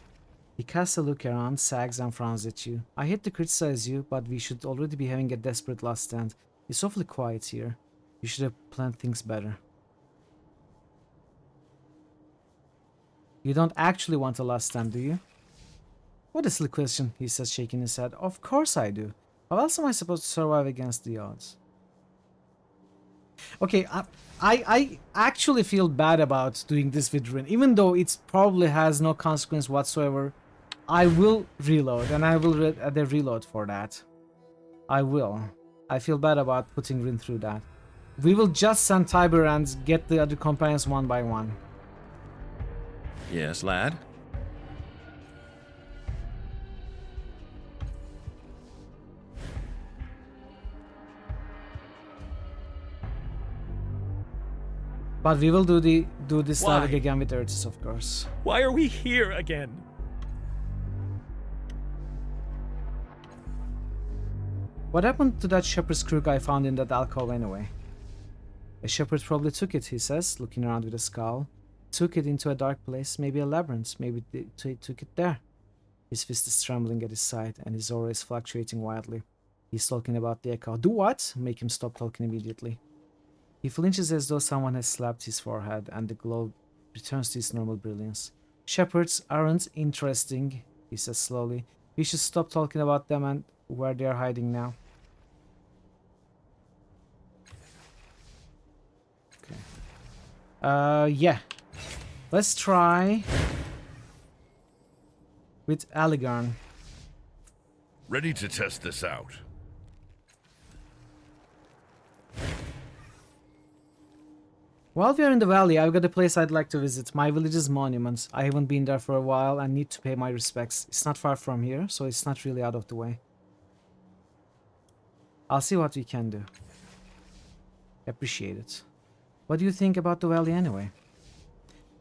He casts a look around, sags and frowns at you. I hate to criticize you, but we should already be having a desperate last stand. It's awfully quiet here. You should have planned things better. You don't actually want a last stand, do you? What a silly question, he says, shaking his head. Of course I do. How else am I supposed to survive against the odds? Okay, I actually feel bad about doing this with Rin. Even though it probably has no consequence whatsoever, I will reload, and I will reload for that. I will. I feel bad about putting Rin through that. We will just send Tiber and get the other companions one by one.
Yes, lad?
But we will do this dialogue again with Urtus, of course.
Why are we here again?
What happened to that shepherd's crook I found in that alcove anyway? A shepherd probably took it, he says, looking around with a scowl. Took it into a dark place, maybe a labyrinth, maybe they took it there. His fist is trembling at his side, and his aura is fluctuating wildly. He's talking about the echo. Do what? Make him stop talking immediately. He flinches as though someone has slapped his forehead, and the glow returns to its normal brilliance. Shepherds aren't interesting, he says slowly. We should stop talking about them and where they are hiding now. Okay. Yeah. Let's try with Aligarn.
Ready to test this out.
While we are in the valley, I've got a place I'd like to visit. My village's monument. I haven't been there for a while and need to pay my respects. It's not far from here, so it's not really out of the way. I'll see what we can do. Appreciate it. What do you think about the valley anyway?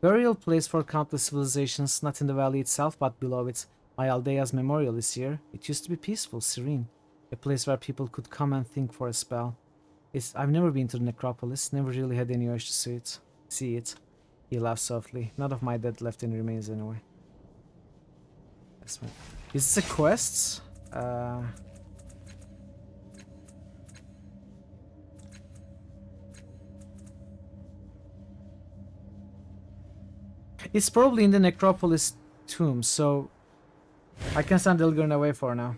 Burial place for countless civilizations, not in the valley itself, but below it. My Aldea's memorial is here. It used to be peaceful, serene. A place where people could come and think for a spell. I've never been to the necropolis, never really had any urge to see it. He laughs softly. None of my dead left in remains anyway. Is this a quest? It's probably in the necropolis tomb, so I can send Ilgurn away for now.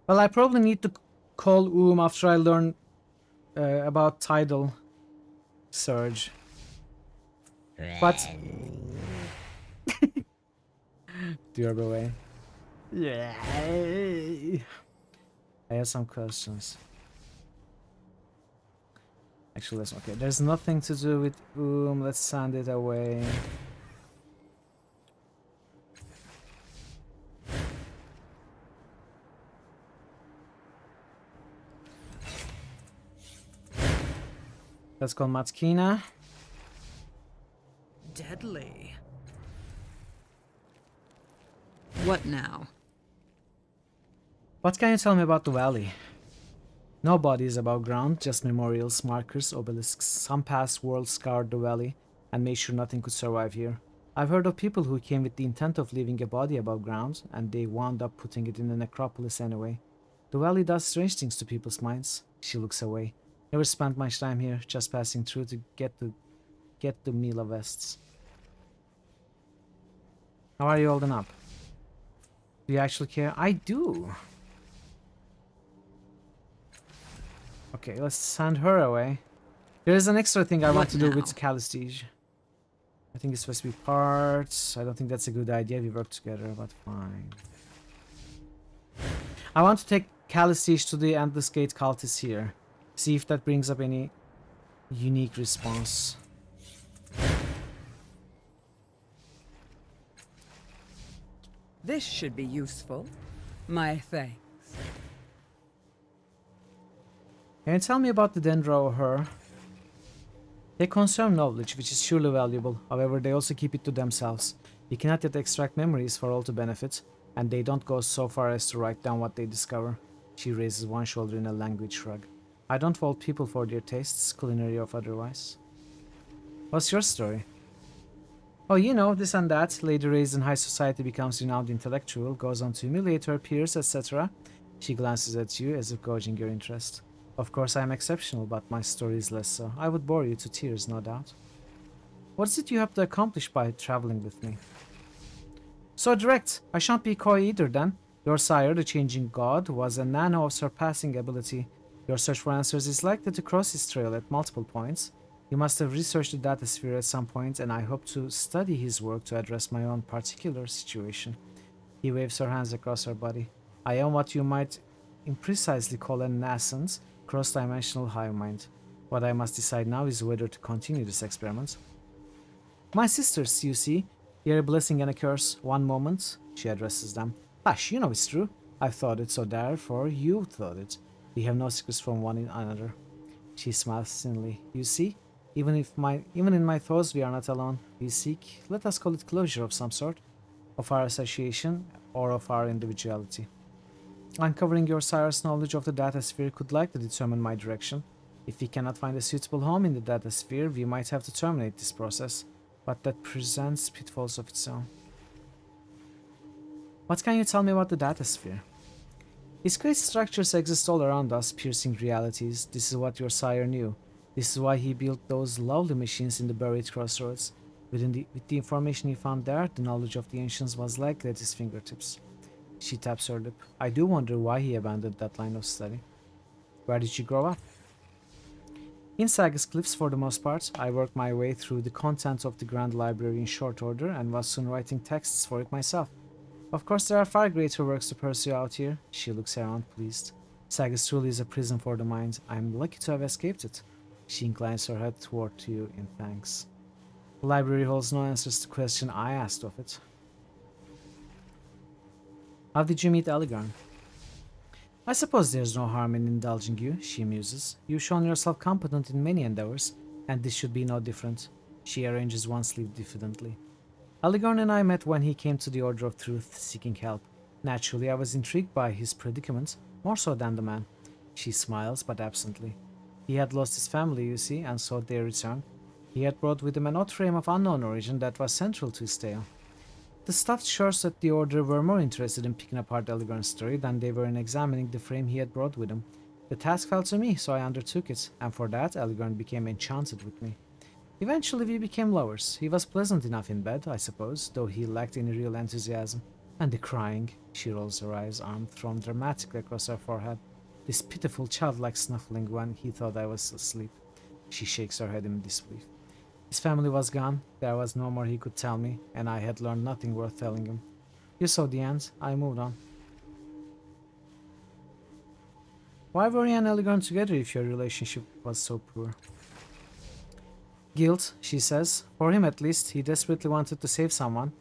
Well, I probably need to call after I learn about tidal surge. But Durb away. Yeah. I have some questions. Actually, let's okay. There's nothing to do with let's send it away. Let's call Matskina.
Deadly. What now?
What can you tell me about the valley? No bodies above ground, just memorials, markers, obelisks. Some past worlds scoured the valley and made sure nothing could survive here. I've heard of people who came with the intent of leaving a body above ground, and they wound up putting it in the necropolis anyway. The valley does strange things to people's minds. She looks away. Never spent much time here, just passing through to get the Mila vests. How are you holding up? Do you actually care? I do. Okay, let's send her away. There is an extra thing I want to do with Calistige. I think it's supposed to be parts. I don't think that's a good idea. We work together, but fine. I want to take Calistige to the Endless Gate cultists here. See if that brings up any unique response.
This should be useful. My thanks.
Can you tell me about the Dendro or her? They conserve knowledge, which is surely valuable. However, they also keep it to themselves. You cannot yet extract memories for all to benefit, and they don't go so far as to write down what they discover. She raises one shoulder in a languid shrug. I don't fault people for their tastes, culinary or otherwise. What's your story? Oh, you know, this and that. Lady raised in high society becomes renowned intellectual, goes on to humiliate her peers, etc. She glances at you as if gauging your interest. Of course, I am exceptional, but my story is less so. I would bore you to tears, no doubt. What is it you have to accomplish by traveling with me? So direct. I shan't be coy either, then. Your sire, the changing god, was a nano of surpassing ability. Your search for answers is likely to cross his trail at multiple points. You must have researched the data sphere at some point, and I hope to study his work to address my own particular situation. He waves her hands across her body. I am what you might imprecisely call a nascent, cross-dimensional hive mind. What I must decide now is whether to continue this experiment. My sisters, you see, hear a blessing and a curse. One moment, she addresses them. Hush, you know it's true. I've thought it, so therefore you thought it. We have no secrets from one another. She smiles thinly. You see? Even in my thoughts we are not alone. We seek, let us call it closure of some sort, of our association or of our individuality. Uncovering your sire's knowledge of the data sphere could likely determine my direction. If we cannot find a suitable home in the data sphere, we might have to terminate this process, but that presents pitfalls of its own. What can you tell me about the data sphere? Its great structures exist all around us, piercing realities. This is what your sire knew. This is why he built those lovely machines in the buried crossroads. With the information he found there, the knowledge of the ancients was likely at his fingertips. She taps her lip. I do wonder why he abandoned that line of study. Where did you grow up? In Sagas Cliffs for the most part. I worked my way through the contents of the Grand Library in short order and was soon writing texts for it myself. Of course, there are far greater works to pursue out here. She looks around, pleased. Sagas truly is a prison for the mind. I am lucky to have escaped it. She inclines her head toward you in thanks. The library holds no answers to the question I asked of it. How did you meet Aligarn? I suppose there's no harm in indulging you, she muses. You've shown yourself competent in many endeavors, and this should be no different. She arranges one sleeve diffidently. Aligarn and I met when he came to the Order of Truth, seeking help. Naturally, I was intrigued by his predicament, more so than the man. She smiles, but absently. He had lost his family, you see, and sought their return. He had brought with him an odd frame of unknown origin that was central to his tale. The stuffed shores at the Order were more interested in picking apart Aligarn's story than they were in examining the frame he had brought with him. The task fell to me, so I undertook it, and for that Aligarn became enchanted with me. Eventually we became lovers. He was pleasant enough in bed, I suppose, though he lacked any real enthusiasm. And the crying, she rolls her eyes, arm thrown dramatically across her forehead. This pitiful childlike snuffling when he thought I was asleep. She shakes her head in disbelief. His family was gone, there was no more he could tell me, and I had learned nothing worth telling him. You saw the end, I moved on. Why were you and Aligarn together if your relationship was so poor? Guilt, she says. For him at least, he desperately wanted to save someone.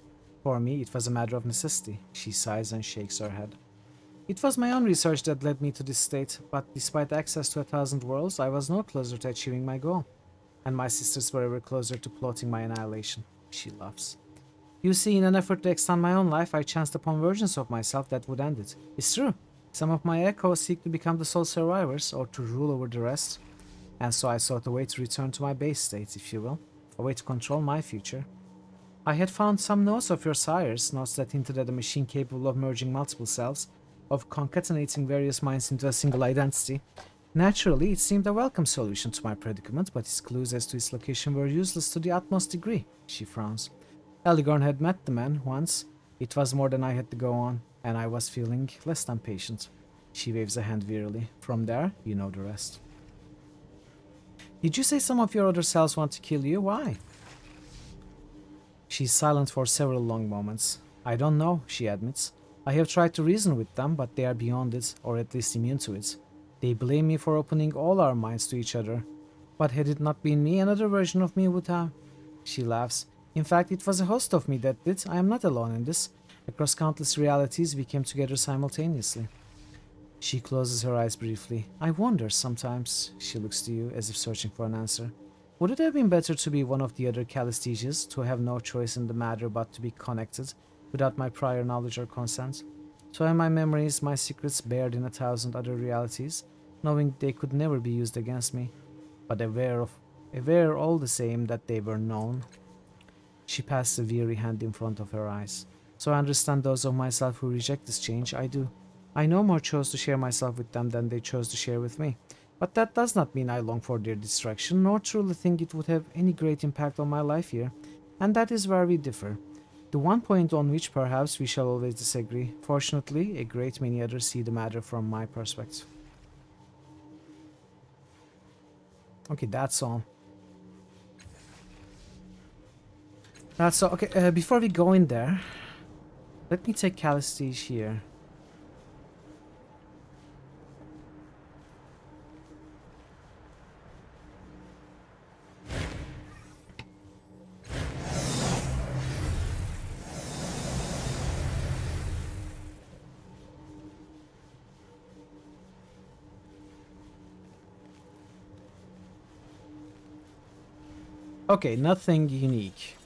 For me, it was a matter of necessity. She sighs and shakes her head. It was my own research that led me to this state, but despite access to 1,000 worlds, I was no closer to achieving my goal. And my sisters were ever closer to plotting my annihilation. She laughs. You see, in an effort to extend my own life, I chanced upon versions of myself that would end it. It's true. Some of my echoes seek to become the sole survivors, or to rule over the rest. And so I sought a way to return to my base state, if you will. A way to control my future. I had found some notes of your sire's, notes that hinted at a machine capable of merging multiple selves, of concatenating various minds into a single identity. Naturally, it seemed a welcome solution to my predicament, but his clues as to its location were useless to the utmost degree. She frowns. Aligarn had met the man once. It was more than I had to go on, and I was feeling less than patient. She waves a hand wearily. From there, you know the rest. Did you say some of your other selves want to kill you? Why? She's silent for several long moments. I don't know, she admits. I have tried to reason with them, but they are beyond it, or at least immune to it. They blame me for opening all our minds to each other. But had it not been me, another version of me would have. She laughs. In fact, it was a host of me that did. I am not alone in this. Across countless realities, we came together simultaneously. She closes her eyes briefly. I wonder sometimes. She looks to you as if searching for an answer. Would it have been better to be one of the other Calistesians, to have no choice in the matter but to be connected, without my prior knowledge or consent? So are my memories, my secrets buried in 1,000 other realities, knowing they could never be used against me, but aware all the same that they were known. She passed a weary hand in front of her eyes. So I understand those of myself who reject this change. I do. I no more chose to share myself with them than they chose to share with me. But that does not mean I long for their distraction, nor truly think it would have any great impact on my life here. And that is where we differ. The one point on which perhaps we shall always disagree. Fortunately, a great many others see the matter from my perspective. Okay, that's all. That's all. Okay, before we go in there, let me take Calistige here. Okay, nothing unique.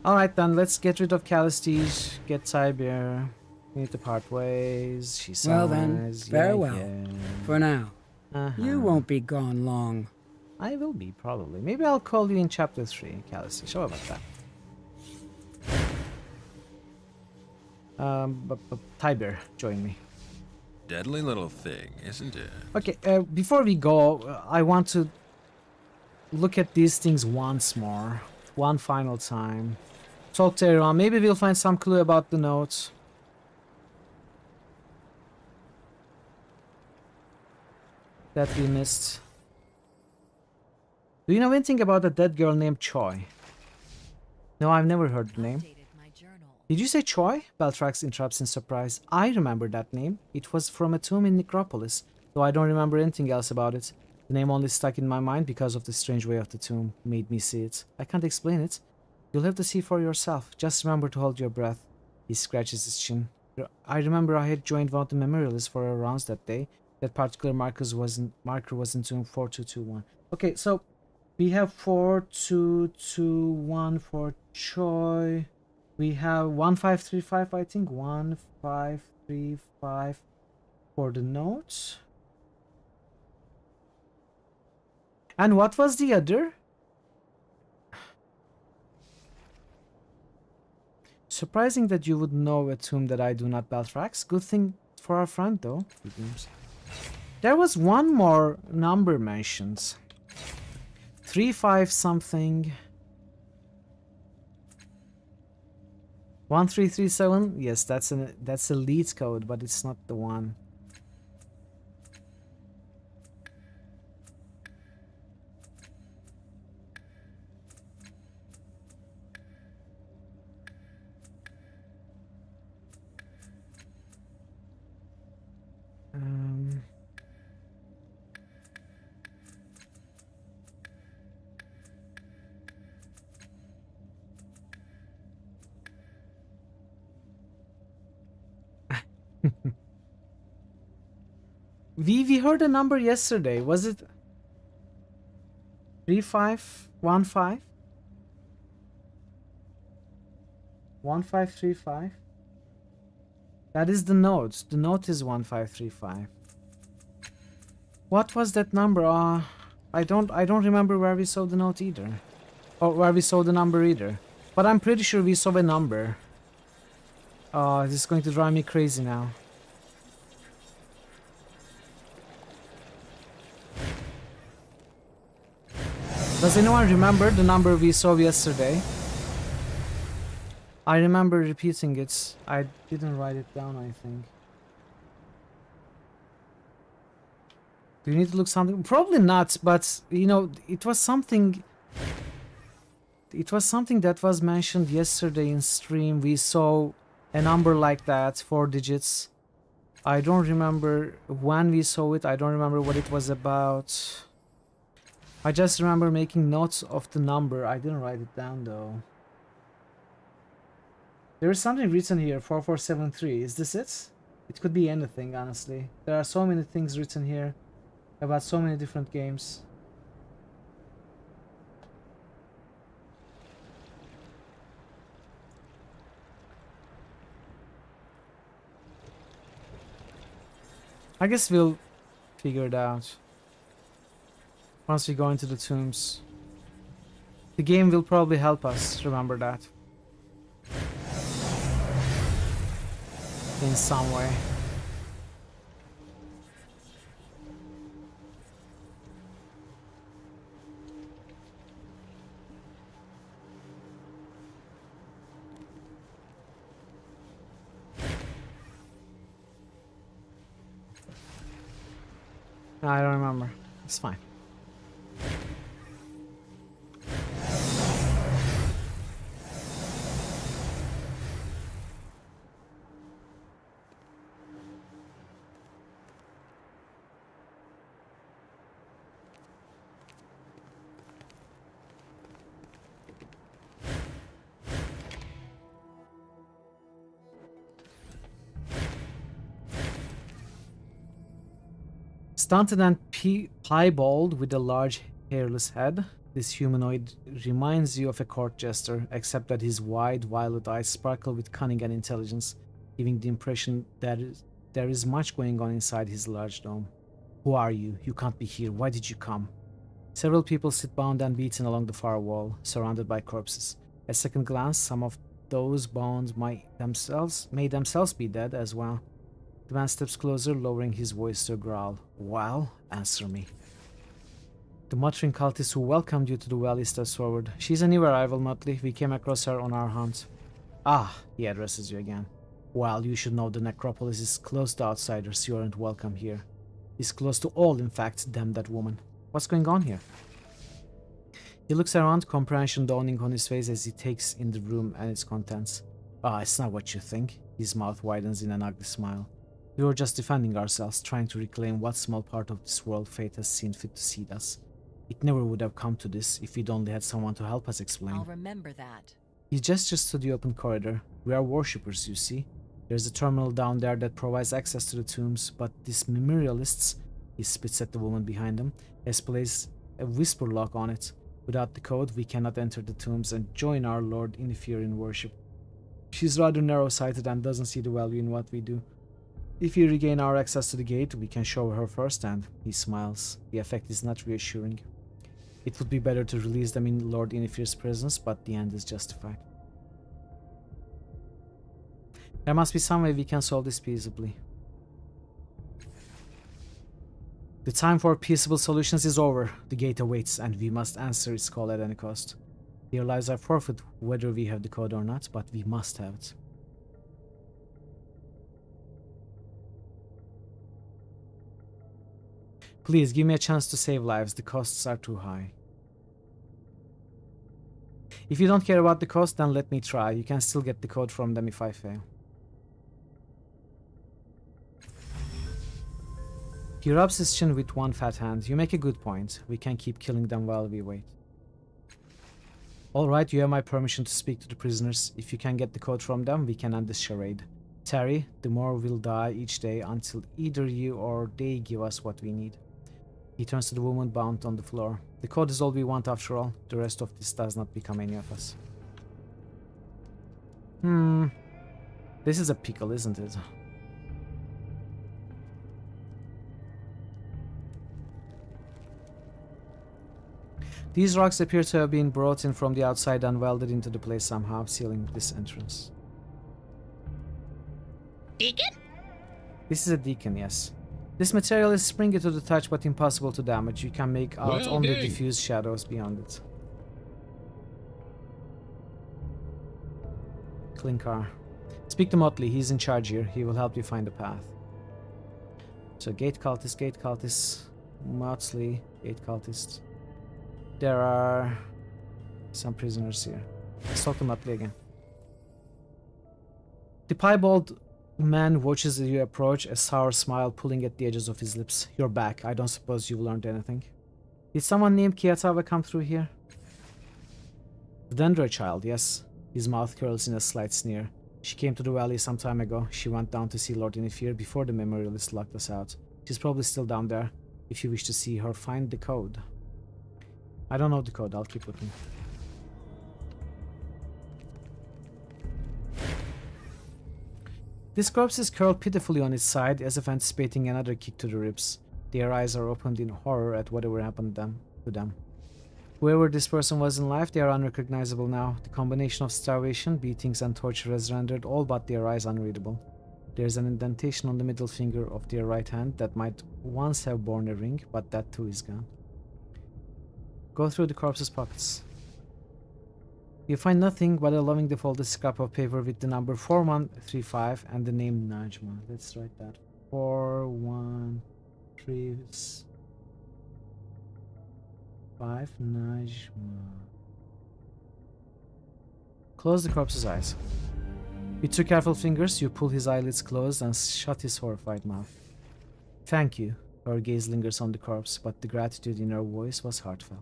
Alright then, let's get rid of Calistige, get Tiberius. We need to part ways, she sighs.
Well then, farewell. For now. You won't be gone long.
I will be, probably. Maybe I'll call you in chapter 3, Calistige. How about that? But Tiber, join me.
Deadly little thing, isn't it?
Okay, before we go, I want to look at these things once more. One final time. Talk to everyone. Maybe we'll find some clue about the notes. That we missed. Do you know anything about a dead girl named Choi? No, I've never heard the name. Did you say Choi? Beltrax interrupts in surprise. I remember that name. It was from a tomb in Necropolis, though I don't remember anything else about it. The name only stuck in my mind because of the strange way of the tomb made me see it. I can't explain it. You'll have to see for yourself. Just remember to hold your breath. He scratches his chin. I remember I had joined one of the memorialists for our rounds that day. That particular marker was in tomb 4221. Okay, so we have 4221 for Choi. We have 1535, I think. 1535 for the notes. And what was the other? Surprising that you would know a tomb that I do not, Beltrax. Good thing for our friend, though. There was one more number mentioned. 35 something. 1337. Yes, that's a lead code, but it's not the one. We heard a number yesterday. Was it 3515? 1535? That is the note. The note is 1535. What was that number? I don't remember where we saw the note either. Or where we saw the number either. But I'm pretty sure we saw a number. This is going to drive me crazy now. Does anyone remember the number we saw yesterday? I remember repeating it. I didn't write it down, I think. Do you need to look something? Probably not, but you know, it was something that was mentioned yesterday in stream. We saw a number like that, 4 digits. I don't remember when we saw it. I don't remember what it was about. I just remember making notes of the number. I didn't write it down though. There is something written here, 4473. Is this it? It could be anything, honestly. There are so many things written here about so many different games. I guess we'll figure it out once we go into the tombs. The game will probably help us remember that in some way. I don't remember. It's fine. Stunted and piebald with a large hairless head, this humanoid reminds you of a court jester, except that his wide violet eyes sparkle with cunning and intelligence, giving the impression that there is much going on inside his large dome. Who are you? You can't be here. Why did you come? Several people sit bound and beaten along the far wall, surrounded by corpses. At second glance, some of those bound may themselves be dead as well. The man steps closer, lowering his voice to a growl. Well, answer me. The muttering cultist who welcomed you to the valley steps forward. She's a new arrival, Motley. We came across her on our hunt. Ah, he addresses you again. Well, you should know the necropolis is closed to outsiders. You aren't welcome here. It's closed to all, in fact, damn that woman. What's going on here? He looks around, comprehension dawning on his face as he takes in the room and its contents. Ah, it's not what you think. His mouth widens in an ugly smile. We were just defending ourselves, trying to reclaim what small part of this world fate has seen fit to cede us. It never would have come to this if we'd only had someone to help us explain.
I'll remember that.
He gestures to the open corridor. We are worshippers, you see. There's a terminal down there that provides access to the tombs, but these memorialists, he spits at the woman behind him, has placed a whisper lock on it. Without the code, we cannot enter the tombs and join our Lord in worship. She's rather narrow-sighted and doesn't see the value in what we do. If we regain our access to the gate, we can show her firsthand. He smiles. The effect is not reassuring. It would be better to release them in Lord Inifir's presence, but the end is justified. There must be some way we can solve this peaceably. The time for peaceable solutions is over. The gate awaits, and we must answer its call at any cost. Their lives are forfeit whether we have the code or not, but we must have it. Please, give me a chance to save lives. The costs are too high. If you don't care about the cost, then let me try. You can still get the code from them if I fail. He rubs his chin with one fat hand. You make a good point. We can keep killing them while we wait. Alright, you have my permission to speak to the prisoners. If you can get the code from them, we can end this charade. Terry, the more will die each day until either you or they give us what we need. He turns to the woman bound on the floor. The code is all we want after all. The rest of this does not become any of us. This is a pickle, isn't it? These rocks appear to have been brought in from the outside and welded into the place somehow, sealing this entrance.
Deacon?
This is a deacon, yes. This material is springy to the touch but impossible to damage. You can make out only diffuse shadows beyond it. Klinkar. Speak to Motley, he's in charge here. He will help you find the path. So gate cultist, Motley, gate cultist. There are some prisoners here. Let's talk to Motley again. The piebald man watches you approach, a sour smile pulling at the edges of his lips. You're back. I don't suppose you've learned anything. Did someone named Kiatawa come through here? The Dendro child, yes. His mouth curls in a slight sneer. She came to the valley some time ago. She went down to see Lord Inifir before the memorialist locked us out. She's probably still down there. If you wish to see her, find the code. I don't know the code. I'll keep looking. This corpse is curled pitifully on its side, as if anticipating another kick to the ribs. Their eyes are opened in horror at whatever happened to them. Whoever this person was in life, they are unrecognizable now. The combination of starvation, beatings, and torture has rendered all but their eyes unreadable. There is an indentation on the middle finger of their right hand that might once have borne a ring, but that too is gone. Go through the corpse's pockets. You find nothing but a lovingly folded scrap of paper with the number 4135 and the name Najma. Let's write that. 4135 Najma. Close the corpse's eyes. With 2 careful fingers, you pull his eyelids closed and shut his horrified mouth. Thank you. Her gaze lingers on the corpse, but the gratitude in her voice was heartfelt.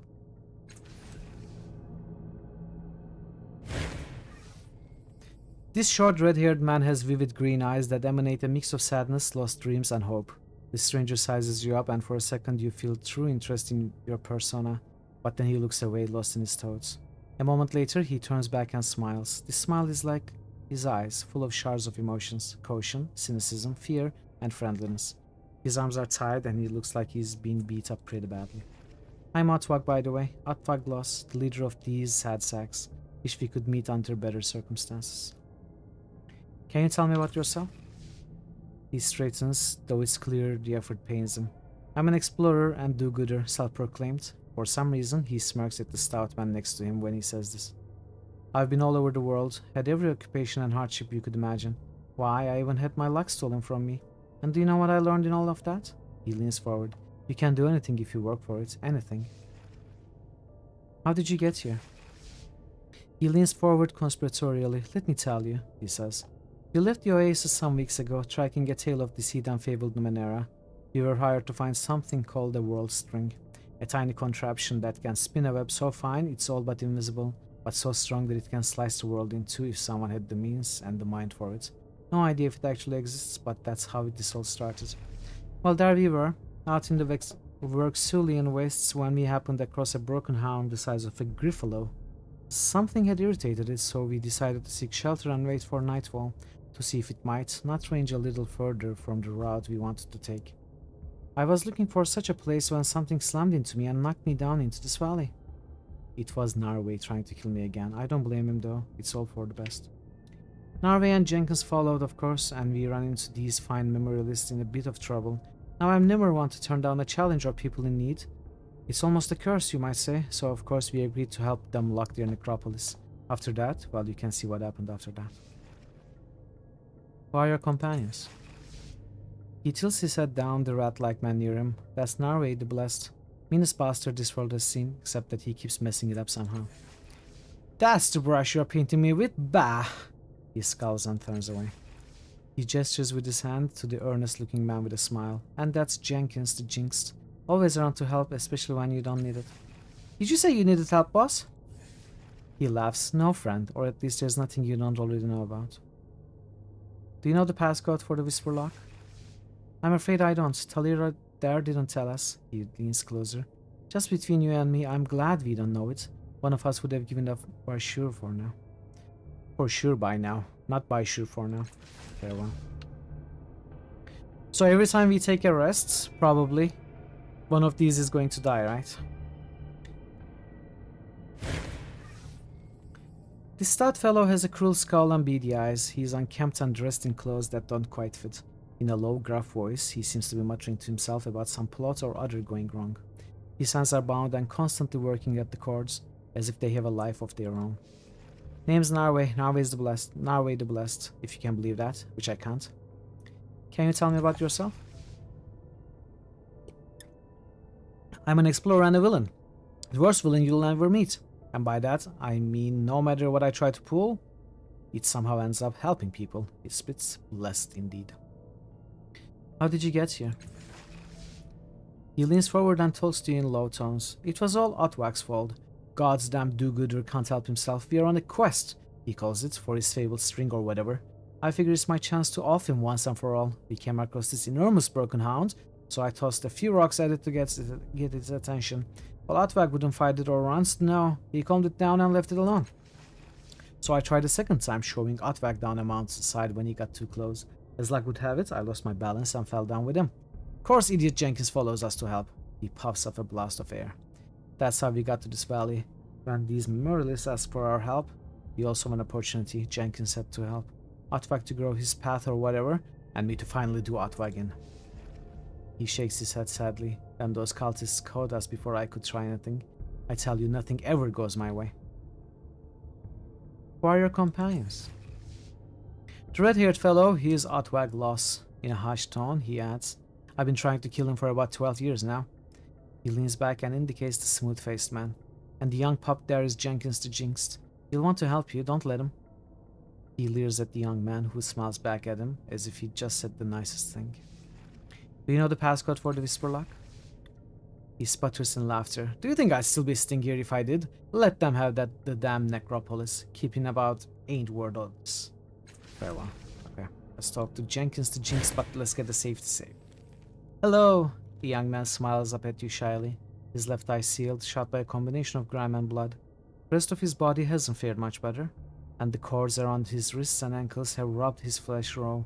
This short red-haired man has vivid green eyes that emanate a mix of sadness, lost dreams, and hope. The stranger sizes you up, and for a second you feel true interest in your persona, but then he looks away, lost in his thoughts. A moment later, he turns back and smiles. This smile is like his eyes, full of shards of emotions: caution, cynicism, fear, and friendliness. His arms are tied, and he looks like he's been beat up pretty badly. I'm Atwag, by the way. Atwag Gloss, the leader of these sad sacks. Wish we could meet under better circumstances. Can you tell me about yourself? He straightens, though it's clear the effort pains him. I'm an explorer and do-gooder, self-proclaimed. For some reason, he smirks at the stout man next to him when he says this. I've been all over the world, had every occupation and hardship you could imagine. Why, I even had my luck stolen from me. And do you know what I learned in all of that? He leans forward. You can do anything if you work for it. Anything. How did you get here? He leans forward conspiratorially. Let me tell you, he says. You left the oasis some weeks ago, tracking a tale of the seed and fabled Numenera. You were hired to find something called a world string. A tiny contraption that can spin a web so fine it's all but invisible, but so strong that it can slice the world in two if someone had the means and the mind for it. No idea if it actually exists, but that's how this all started. Well, there we were, out in the Verxulian wastes when we happened across a broken hound the size of a griffalo. Something had irritated it, so we decided to seek shelter and wait for nightfall, to see if it might not range a little further from the route we wanted to take. I was looking for such a place when something slammed into me and knocked me down into this valley. It was Narway trying to kill me again. I don't blame him though, it's all for the best. Narway and Jenkins followed, of course, and we ran into these fine memorialists in a bit of trouble. Now I'm never one to turn down a challenge or people in need. It's almost a curse, you might say, so of course we agreed to help them lock their necropolis. After that, well, you can see what happened after that. Who are your companions? He tilts his head down, the rat-like man near him. That's Narway the Blessed. Meanest bastard this world has seen, except that he keeps messing it up somehow. That's the brush you're painting me with? Bah! He scowls and turns away. He gestures with his hand to the earnest-looking man with a smile. And that's Jenkins the Jinxed. Always around to help, especially when you don't need it. Did you say you needed help, boss? He laughs. No, friend, or at least there's nothing you don't already know about. Do you know the passcode for the Whisper Lock? I'm afraid I don't. Talira there didn't tell us. He leans closer. Just between you and me, I'm glad we don't know it. One of us would have given up by sure for now. For sure by now. Not by sure for now. Farewell. So every time we take a rest, probably, one of these is going to die, right? This stout fellow has a cruel skull and beady eyes. He is unkempt and dressed in clothes that don't quite fit. In a low, gruff voice, he seems to be muttering to himself about some plot or other going wrong. His hands are bound and constantly working at the cords, as if they have a life of their own. Name's Narway. Narway's the Blessed. Narway the Blessed, if you can believe that, which I can't. Can you tell me about yourself? I'm an explorer and a villain. The worst villain you'll ever meet. And by that, I mean no matter what I try to pull, it somehow ends up helping people. It spits blessed indeed. How did you get here? He leans forward and talks to you in low tones. It was all Otwak's fault. God's damn do-gooder can't help himself. We are on a quest, he calls it, for his fabled string or whatever. I figure it's my chance to off him once and for all. We came across this enormous broken hound, so I tossed a few rocks at it to get its attention. Well, Atwag wouldn't fight it or runs. No, he calmed it down and left it alone. So I tried a second time, showing Atwag down a mountainside when he got too close. As luck would have it, I lost my balance and fell down with him. Of course, idiot Jenkins follows us to help. He puffs off a blast of air. That's how we got to this valley. When these memorialists asked for our help, we also have an opportunity, Jenkins said, to help. Otvag to grow his path or whatever, and me to finally do Otvagin. He shakes his head sadly. Then those cultists caught us before I could try anything. I tell you, nothing ever goes my way. Who are your companions? The red-haired fellow, he is Otvag Loss. In a hushed tone, he adds, I've been trying to kill him for about 12 years now. He leans back and indicates the smooth-faced man. And the young pup there is Jenkins the Jinxed. He'll want to help you, don't let him. He leers at the young man, who smiles back at him, as if he just said the nicest thing. Do you know the passcode for the Whisper Lock? He sputters in laughter. Do you think I'd still be stingier if I did? Let them have the damn necropolis. Keeping about ain't word odds. Very well. Okay. Let's talk to Jenkins the Jinx, but let's get the safety save. Hello! The young man smiles up at you shyly. His left eye sealed, shot by a combination of grime and blood. The rest of his body hasn't fared much better, and the cords around his wrists and ankles have rubbed his flesh raw.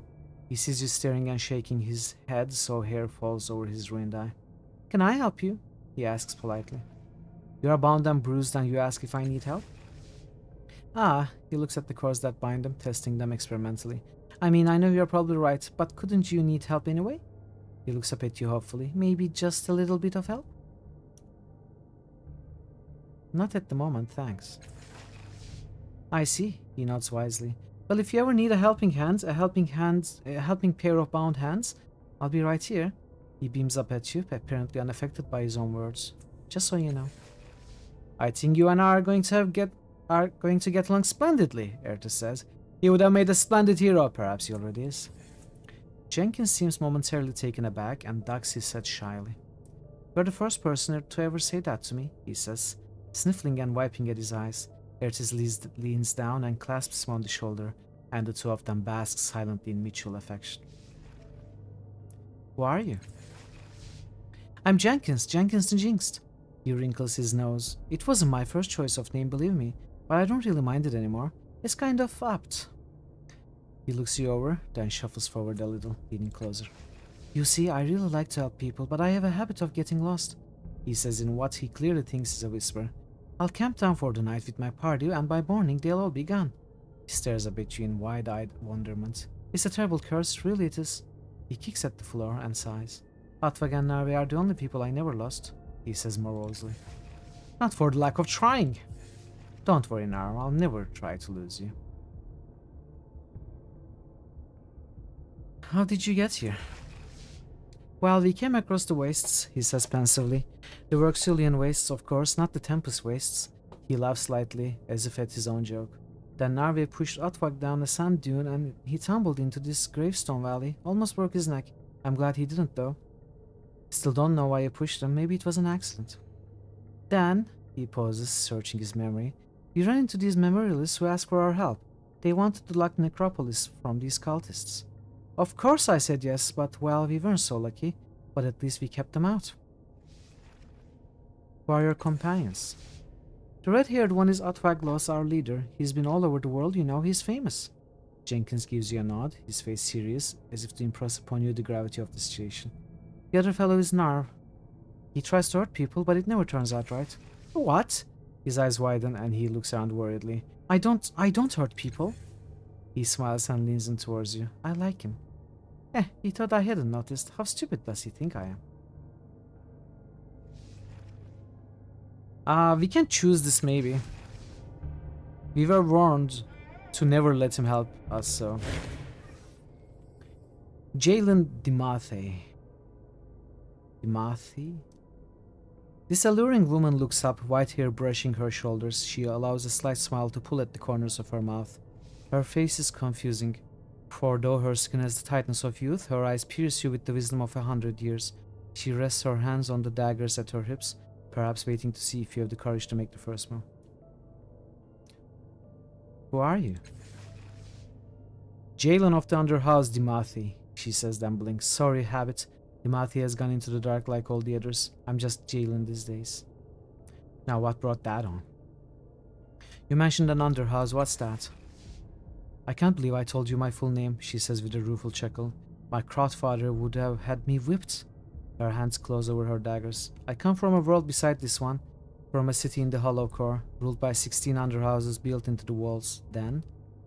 He sees you staring and shaking his head, so hair falls over his ruined eye. Can I help you? He asks politely. You are bound and bruised and you ask if I need help? Ah, he looks at the cords that bind them, testing them experimentally. I mean, I know you're probably right, but couldn't you need help anyway? He looks up at you hopefully. Maybe just a little bit of help? Not at the moment, thanks. I see, he nods wisely. Well, if you ever need a helping pair of bound hands, I'll be right here. He beams up at you, apparently unaffected by his own words. Just so you know. I think you and I are going to get along splendidly, Erta says. He would have made a splendid hero, perhaps he already is. Jenkins seems momentarily taken aback and ducks his head shyly. You're the first person to ever say that to me, he says, sniffling and wiping at his eyes. Ertis leans down and clasps him on the shoulder, and the two of them bask silently in mutual affection. Who are you? I'm Jenkins the Jinxed. He wrinkles his nose. It wasn't my first choice of name, believe me, but I don't really mind it anymore. It's kind of apt. He looks you over, then shuffles forward a little, leaning closer. You see, I really like to help people, but I have a habit of getting lost, he says in what he clearly thinks is a whisper. I'll camp down for the night with my party, and by morning they'll all be gone. He stares up at you in wide-eyed wonderment. It's a terrible curse, really it is. He kicks at the floor and sighs. Otvag and Narvi are the only people I never lost, he says morosely. Not for the lack of trying. Don't worry, Narv, I'll never try to lose you. How did you get here? Well, we came across the wastes, he says pensively. The Worxulian wastes, of course, not the Tempest wastes. He laughs slightly, as if at his own joke. Then Narve pushed Otvag down a sand dune and he tumbled into this gravestone valley, almost broke his neck. I'm glad he didn't, though. Still don't know why he pushed him, maybe it was an accident. Then, he pauses, searching his memory, we ran into these memorialists who asked for our help. They wanted to lock the necropolis from these cultists. Of course I said yes, but well, we weren't so lucky, but at least we kept them out. Who are your companions? The red-haired one is Otvag Loss, our leader. He's been all over the world, you know, he's famous. Jenkins gives you a nod, his face serious, as if to impress upon you the gravity of the situation. The other fellow is Narv. He tries to hurt people, but it never turns out right. What? His eyes widen and he looks around worriedly. I don't hurt people. He smiles and leans in towards you. I like him. He thought I hadn't noticed. How stupid does he think I am? We can choose this maybe. We were warned to never let him help us, so... Jalen Dimathe. Dimathe? This alluring woman looks up, white hair brushing her shoulders. She allows a slight smile to pull at the corners of her mouth. Her face is confusing, for though her skin has the tightness of youth, her eyes pierce you with the wisdom of 100 years. She rests her hands on the daggers at her hips, perhaps waiting to see if you have the courage to make the first move. Who are you? Jalen of the Underhouse, Dimathe, she says, then blinks. Sorry, habit. Dimathe has gone into the dark like all the others. I'm just Jalen these days. Now what brought that on? You mentioned an Underhouse, what's that? I can't believe I told you my full name, she says with a rueful chuckle. My crotfather would have had me whipped. Her hands close over her daggers. I come from a world beside this one, from a city in the Hollow Core, ruled by 16 underhouses built into the walls. Then,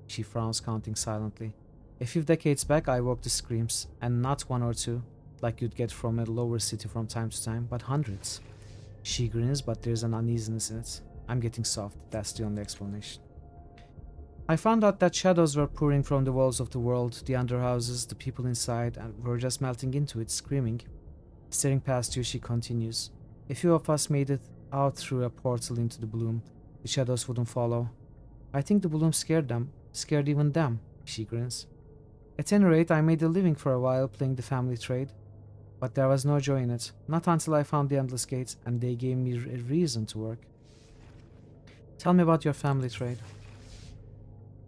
she frowns, counting silently. A few decades back, I woke the screams, and not one or two, like you'd get from a lower city from time to time, but hundreds. She grins, but there's an uneasiness in it. I'm getting soft, that's the only explanation. I found out that shadows were pouring from the walls of the world, the underhouses, the people inside, and were just melting into it, screaming. Staring past you, she continues. A few of us made it out through a portal into the bloom. The shadows wouldn't follow. I think the bloom scared them, scared even them, she grins. At any rate, I made a living for a while playing the family trade. But there was no joy in it, not until I found the Endless Gates, and they gave me a reason to work. Tell me about your family trade.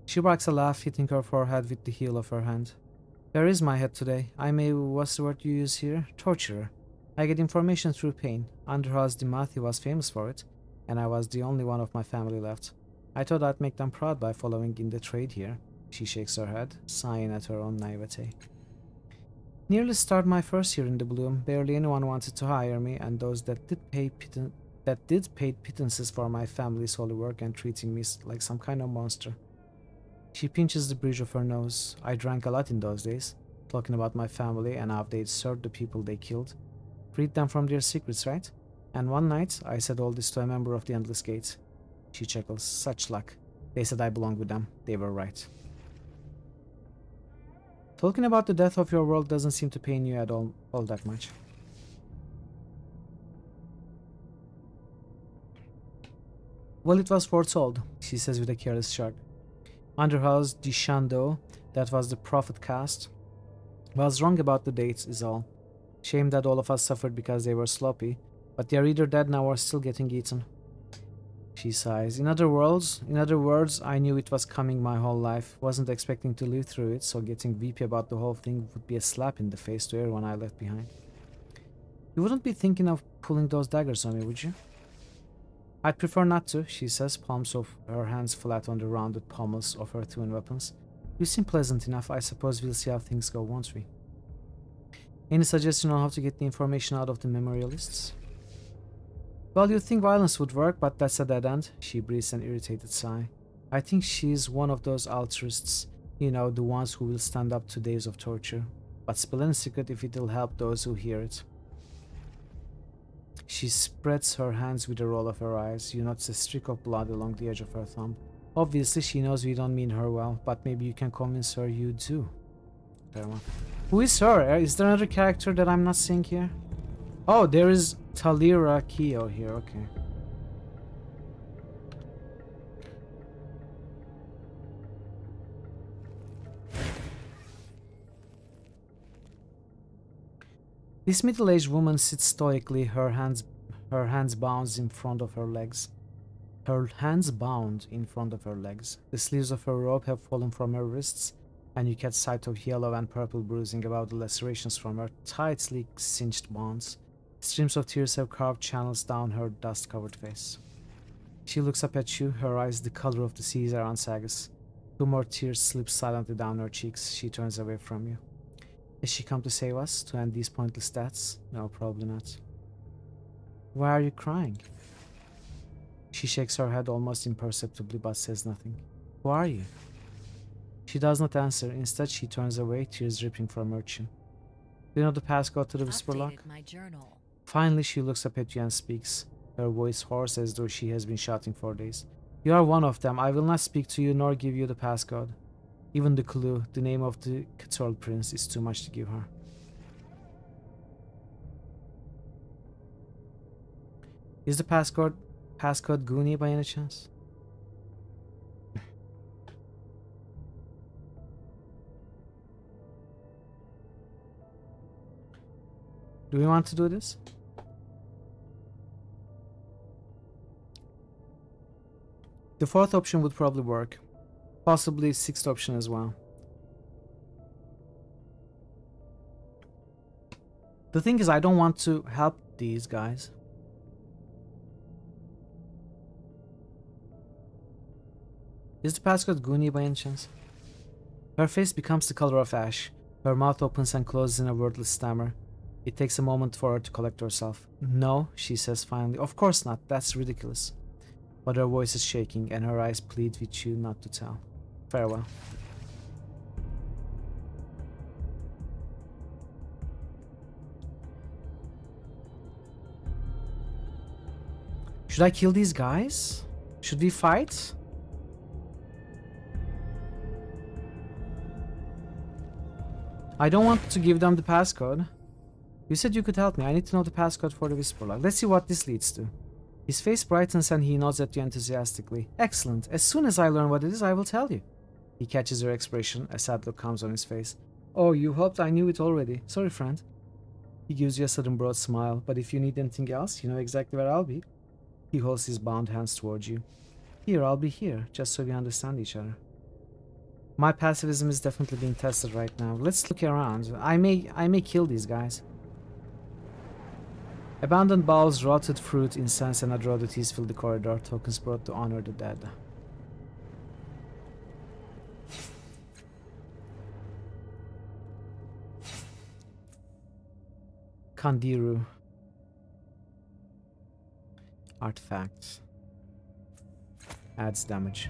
She barks a laugh, hitting her forehead with the heel of her hand. Where is my head today? I'm a, what's the word you use here? Torturer. I get information through pain. Underhouse Dimathi was famous for it, and I was the only one of my family left. I thought I'd make them proud by following in the trade here. She shakes her head, sighing at her own naivete. Nearly started my first year in the bloom. Barely anyone wanted to hire me, and those that did paid pittances for my family's holy work and treating me like some kind of monster. She pinches the bridge of her nose. I drank a lot in those days, talking about my family and how they'd served the people they killed. Freed them from their secrets, right? And one night, I said all this to a member of the Endless Gates. She chuckles. Such luck. They said I belonged with them. They were right. Talking about the death of your world doesn't seem to pain you at all that much. Well, it was foretold, she says with a careless shrug. Underhouse Dishando, that was the prophet cast, was wrong about the dates is all. Shame that all of us suffered because they were sloppy, but they're either dead now or still getting eaten. She sighs. In other words, I knew it was coming my whole life. Wasn't expecting to live through it, so getting weepy about the whole thing would be a slap in the face to everyone I left behind. You wouldn't be thinking of pulling those daggers on me, would you? I'd prefer not to, she says, palms of her hands flat on the rounded pommels of her twin weapons. You seem pleasant enough. I suppose we'll see how things go, won't we? Any suggestion on how to get the information out of the memorialists? Well, you'd think violence would work, but that's a dead end. She breathes an irritated sigh. I think she's one of those altruists, you know, the ones who will stand up to days of torture. But spill any secret if it'll help those who hear it. She spreads her hands with a roll of her eyes. You notice a streak of blood along the edge of her thumb. Obviously, she knows we don't mean her well, but maybe you can convince her you do. Who is her? Is there another character that I'm not seeing here? Oh, there is Talira Kyo here, okay. This middle-aged woman sits stoically, her hands bound in front of her legs. Her hands bound in front of her legs. The sleeves of her robe have fallen from her wrists, and you catch sight of yellow and purple bruising about the lacerations from her tightly cinched bonds. Streams of tears have carved channels down her dust-covered face. She looks up at you, her eyes the color of the seas around Sagas. Two more tears slip silently down her cheeks. She turns away from you. Has she come to save us, to end these pointless deaths? No, probably not. Why are you crying? She shakes her head almost imperceptibly but says nothing. Who are you? She does not answer. Instead, she turns away, tears dripping from her chin. Do you know the passcode to the Whisper Lock?
My journal.
Finally, she looks up at you and speaks, her voice hoarse as though she has been shouting for days. You are one of them. I will not speak to you nor give you the passcode. Even the clue, the name of the Cathol Prince, is too much to give her. Is the passcode Goonie by any chance? Do we want to do this? The fourth option would probably work. Possibly sixth option as well. The thing is, I don't want to help these guys. Is the passcode Goonie by any chance? Her face becomes the color of ash. Her mouth opens and closes in a wordless stammer. It takes a moment for her to collect herself. No, she says finally. Of course not, that's ridiculous. But her voice is shaking and her eyes plead with you not to tell. Farewell. Should I kill these guys? Should we fight? I don't want to give them the passcode. You said you could help me. I need to know the passcode for the Whisper Lock. Let's see what this leads to. His face brightens and he nods at you enthusiastically. Excellent. As soon as I learn what it is, I will tell you. He catches your expression. A sad look comes on his face. Oh, you hoped I knew it already. Sorry, friend. He gives you a sudden broad smile. But if you need anything else, you know exactly where I'll be. He holds his bound hands towards you. Here, I'll be here, just so we understand each other. My pacifism is definitely being tested right now. Let's look around. I may kill these guys. Abandoned bowls, rotted fruit, incense, and other oddities fill the corridor. Tokens brought to honor the dead. Kandiru. Artifact. Adds damage.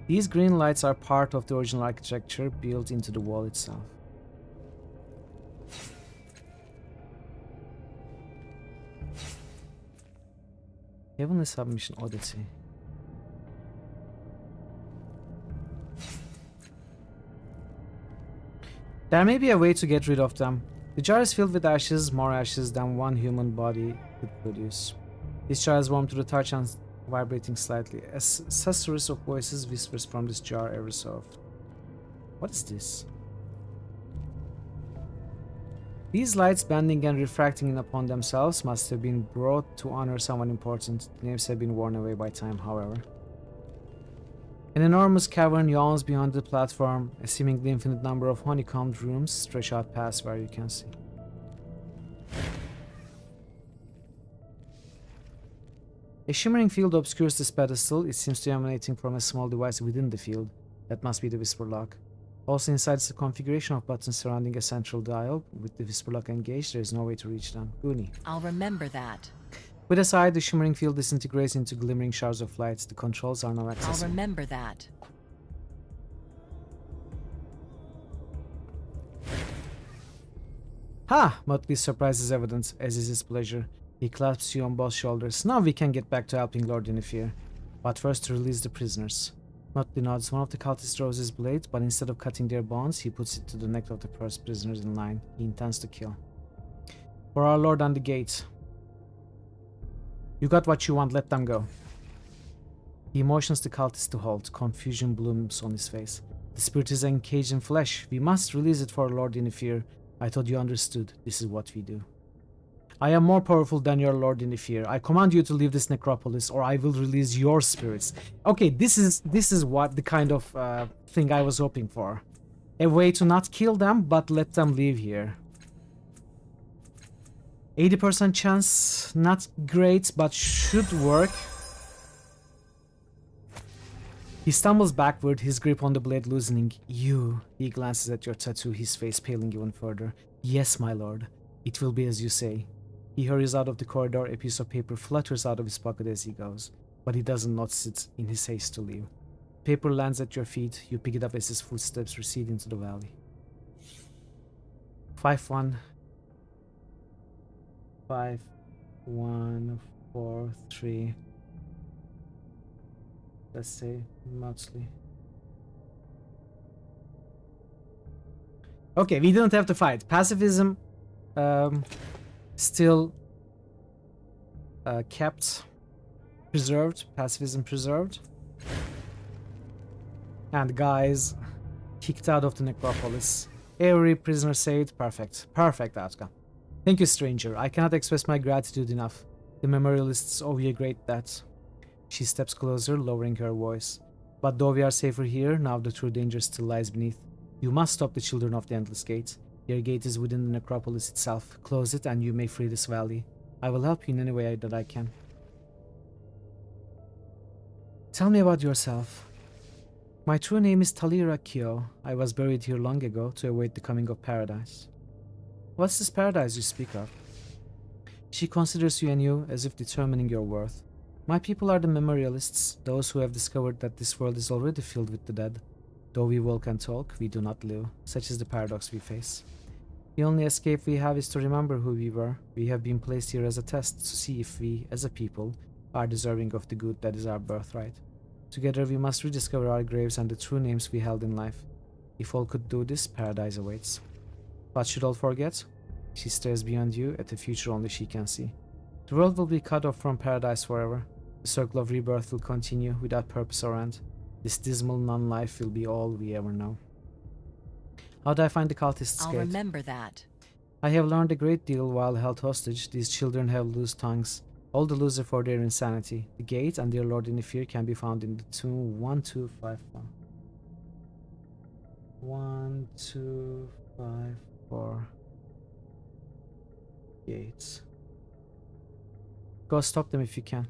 These green lights are part of the original architecture built into the wall itself. Heavenly Submission Oddity. There may be a way to get rid of them. The jar is filled with ashes, more ashes than one human body could produce. This jar is warm to the touch and vibrating slightly. A susurrus of voices whispers from this jar every so often. What is this? These lights bending and refracting in upon themselves must have been brought to honor someone important. The names have been worn away by time, however. An enormous cavern yawns beyond the platform. A seemingly infinite number of honeycombed rooms stretch out past where you can see. A shimmering field obscures this pedestal. It seems to be emanating from a small device within the field. That must be the Whisper Lock. Also inside is a configuration of buttons surrounding a central dial. With the Whisper Lock engaged, there is no way to reach them. Goonie.
I'll remember that.
With a sigh, the shimmering field disintegrates into glimmering shards of light. The controls are now accessible.
I'll remember that.
Ha! Muttley's surprise is evident, as is his pleasure. He clasps you on both shoulders. Now we can get back to helping Lord Yennefer. But first to release the prisoners. Muttley nods. One of the cultists draws his blade, but instead of cutting their bonds, he puts it to the neck of the first prisoners in line. He intends to kill. For our Lord on the gate. You got what you want, let them go. He motions the cultist to halt. Confusion blooms on his face. The spirit is encaged in flesh. We must release it for Lord Yennefer. I thought you understood. This is what we do. I am more powerful than your Lord Yennefer. I command you to leave this necropolis, or I will release your spirits. Okay, this is what the kind of thing I was hoping for. A way to not kill them, but let them leave here. 80% chance, not great, but should work. He stumbles backward, his grip on the blade loosening. You, he glances at your tattoo, his face paling even further. Yes, my lord, it will be as you say. He hurries out of the corridor, a piece of paper flutters out of his pocket as he goes, but he doesn't notice it in his haste to leave. Paper lands at your feet, you pick it up as his footsteps recede into the valley. 5-1. 5, 1, 4, 3. Let's say mostly. Okay, we didn't have to fight. Pacifism still kept, preserved, pacifism preserved. And guys kicked out of the necropolis. Every prisoner saved. Perfect. Perfect outcome. Thank you, stranger. I cannot express my gratitude enough. The memorialists owe you a great debt. She steps closer, lowering her voice. But though we are safer here, now the true danger still lies beneath. You must stop the children of the Endless Gate. Your gate is within the necropolis itself. Close it and you may free this valley. I will help you in any way that I can. Tell me about yourself. My true name is Talira Kyo. I was buried here long ago to await the coming of paradise. What's this paradise you speak of? She considers you and you as if determining your worth. My people are the memorialists, those who have discovered that this world is already filled with the dead. Though we walk and talk, we do not live. Such is the paradox we face. The only escape we have is to remember who we were. We have been placed here as a test to see if we, as a people, are deserving of the good that is our birthright. Together we must rediscover our graves and the true names we held in life. If all could do this, paradise awaits. But should all forget? She stares beyond you at the future only she can see. The world will be cut off from paradise forever. The circle of rebirth will continue without purpose or end. This dismal non-life will be all we ever know. How do I find the cultists'
I'll
gate?
remember that.
I have learned a great deal while held hostage. These children have loose tongues, all the looser for their insanity. The gate and their lord in the fear can be found in the tomb 1254. 1254 gates. Go stop them if you can.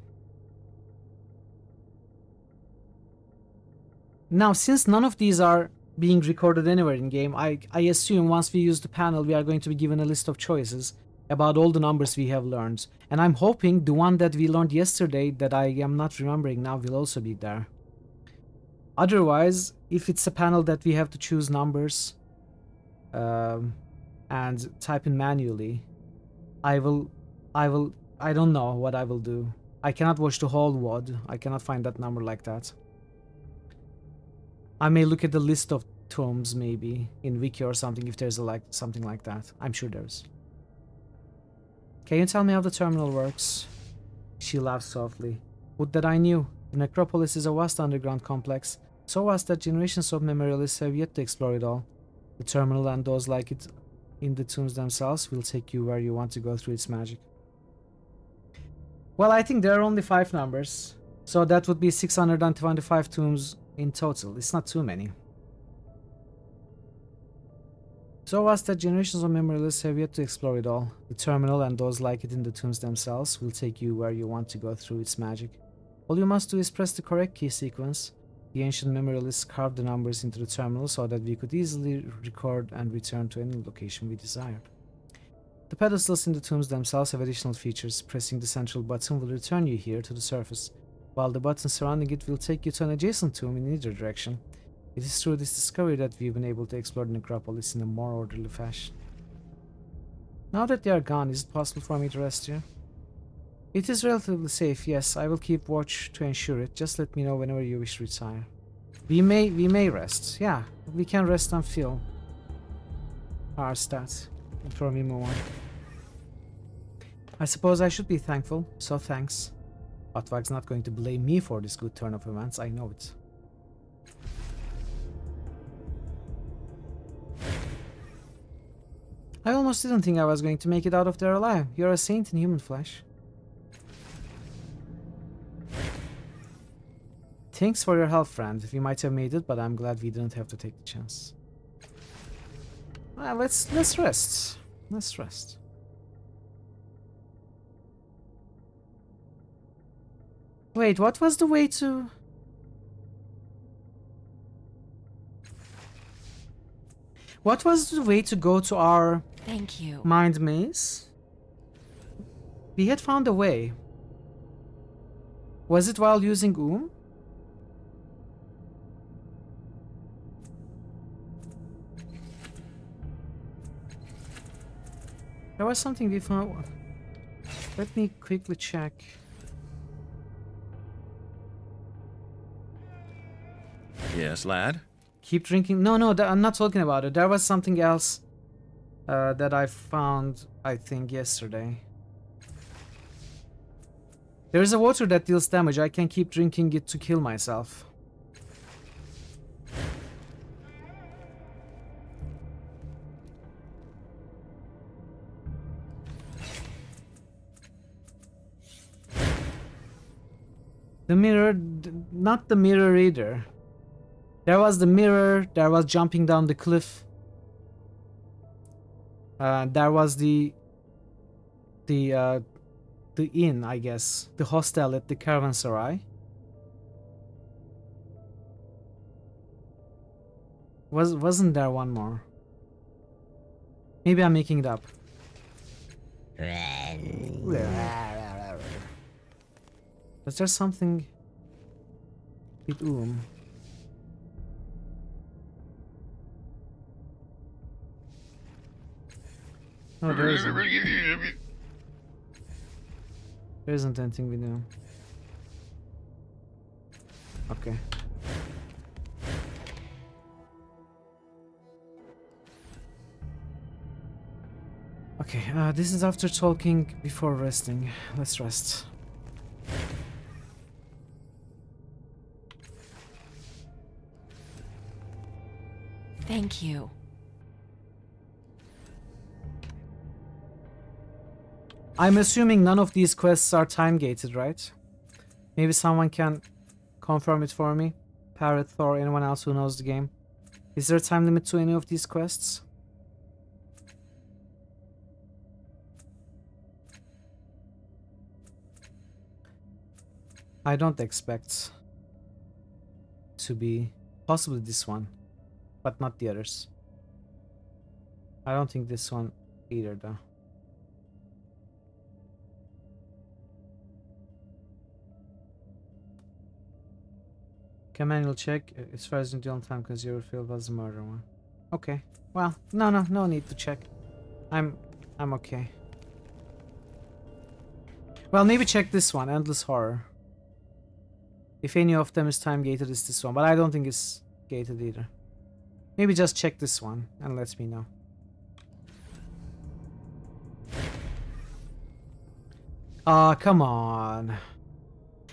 Now, since none of these are being recorded anywhere in game, I assume once we use the panel we are going to be given a list of choices about all the numbers we have learned. And I'm hoping the one that we learned yesterday that I am not remembering now will also be there. Otherwise, if it's a panel that we have to choose numbers and type in manually, I don't know what I will do. I cannot watch the whole WOD. I cannot find that number like that. I may look at the list of tombs maybe in wiki or something if there's something like that. I'm sure there's. Can you tell me how the terminal works? She laughs softly. Would that I knew. The necropolis is a vast underground complex, so vast that generations of memorialists have yet to explore it all. The terminal and those like it in the tombs themselves will take you where you want to go through its magic. Well, I think there are only 5 numbers, so that would be 625 tombs in total. It's not too many. So vast that generations of memorialists have yet to explore it all. The terminal and those like it in the tombs themselves will take you where you want to go through its magic. All you must do is press the correct key sequence. The ancient memorialists carved the numbers into the terminal so that we could easily record and return to any location we desired. The pedestals in the tombs themselves have additional features. Pressing the central button will return you here to the surface, while the button surrounding it will take you to an adjacent tomb in either direction. It is through this discovery that we've been able to explore the necropolis in a more orderly fashion. Now that they are gone, is it possible for me to rest here? It is relatively safe, yes. I will keep watch to ensure it. Just let me know whenever you wish to retire. We may rest. Yeah, we can rest and fill our stats before we move on. I suppose I should be thankful, so thanks. Otvag's not going to blame me for this good turn of events, I know it. I almost didn't think I was going to make it out of there alive. You're a saint in human flesh. Thanks for your help, friend. We might have made it, but I'm glad we didn't have to take the chance. Let's rest. Let's rest. Wait, what was the way to... What was the way to go to our...
Thank you.
Mind maze? We had found a way. Was it while using There was something we found. Let me quickly check.
Yes, lad?
Keep drinking. No, I'm not talking about it. There was something else that I found, I think, yesterday. There is a water that deals damage. I can keep drinking it to kill myself. The mirror, not the mirror either. There was the mirror, there was jumping down the cliff. There was the inn, I guess. The hostel at the caravanserai. Wasn't there one more? Maybe I'm making it up. Was there something with No, there isn't. There isn't anything we do. Okay. Okay, this is after talking before resting. Let's rest.
Thank you.
I'm assuming none of these quests are time-gated, right? Maybe someone can confirm it for me. Parrot, Thor, anyone else who knows the game. Is there a time limit to any of these quests? I don't expect to be possibly this one, but not the others. I don't think this one either, though. Can manual check as far as the only time because your field was the murder one. Okay. Well, no need to check. I'm okay. Well, maybe check this one, Endless Horror. If any of them is time gated, it's this one, but I don't think it's gated either. Maybe just check this one and let me know. Ah, come on.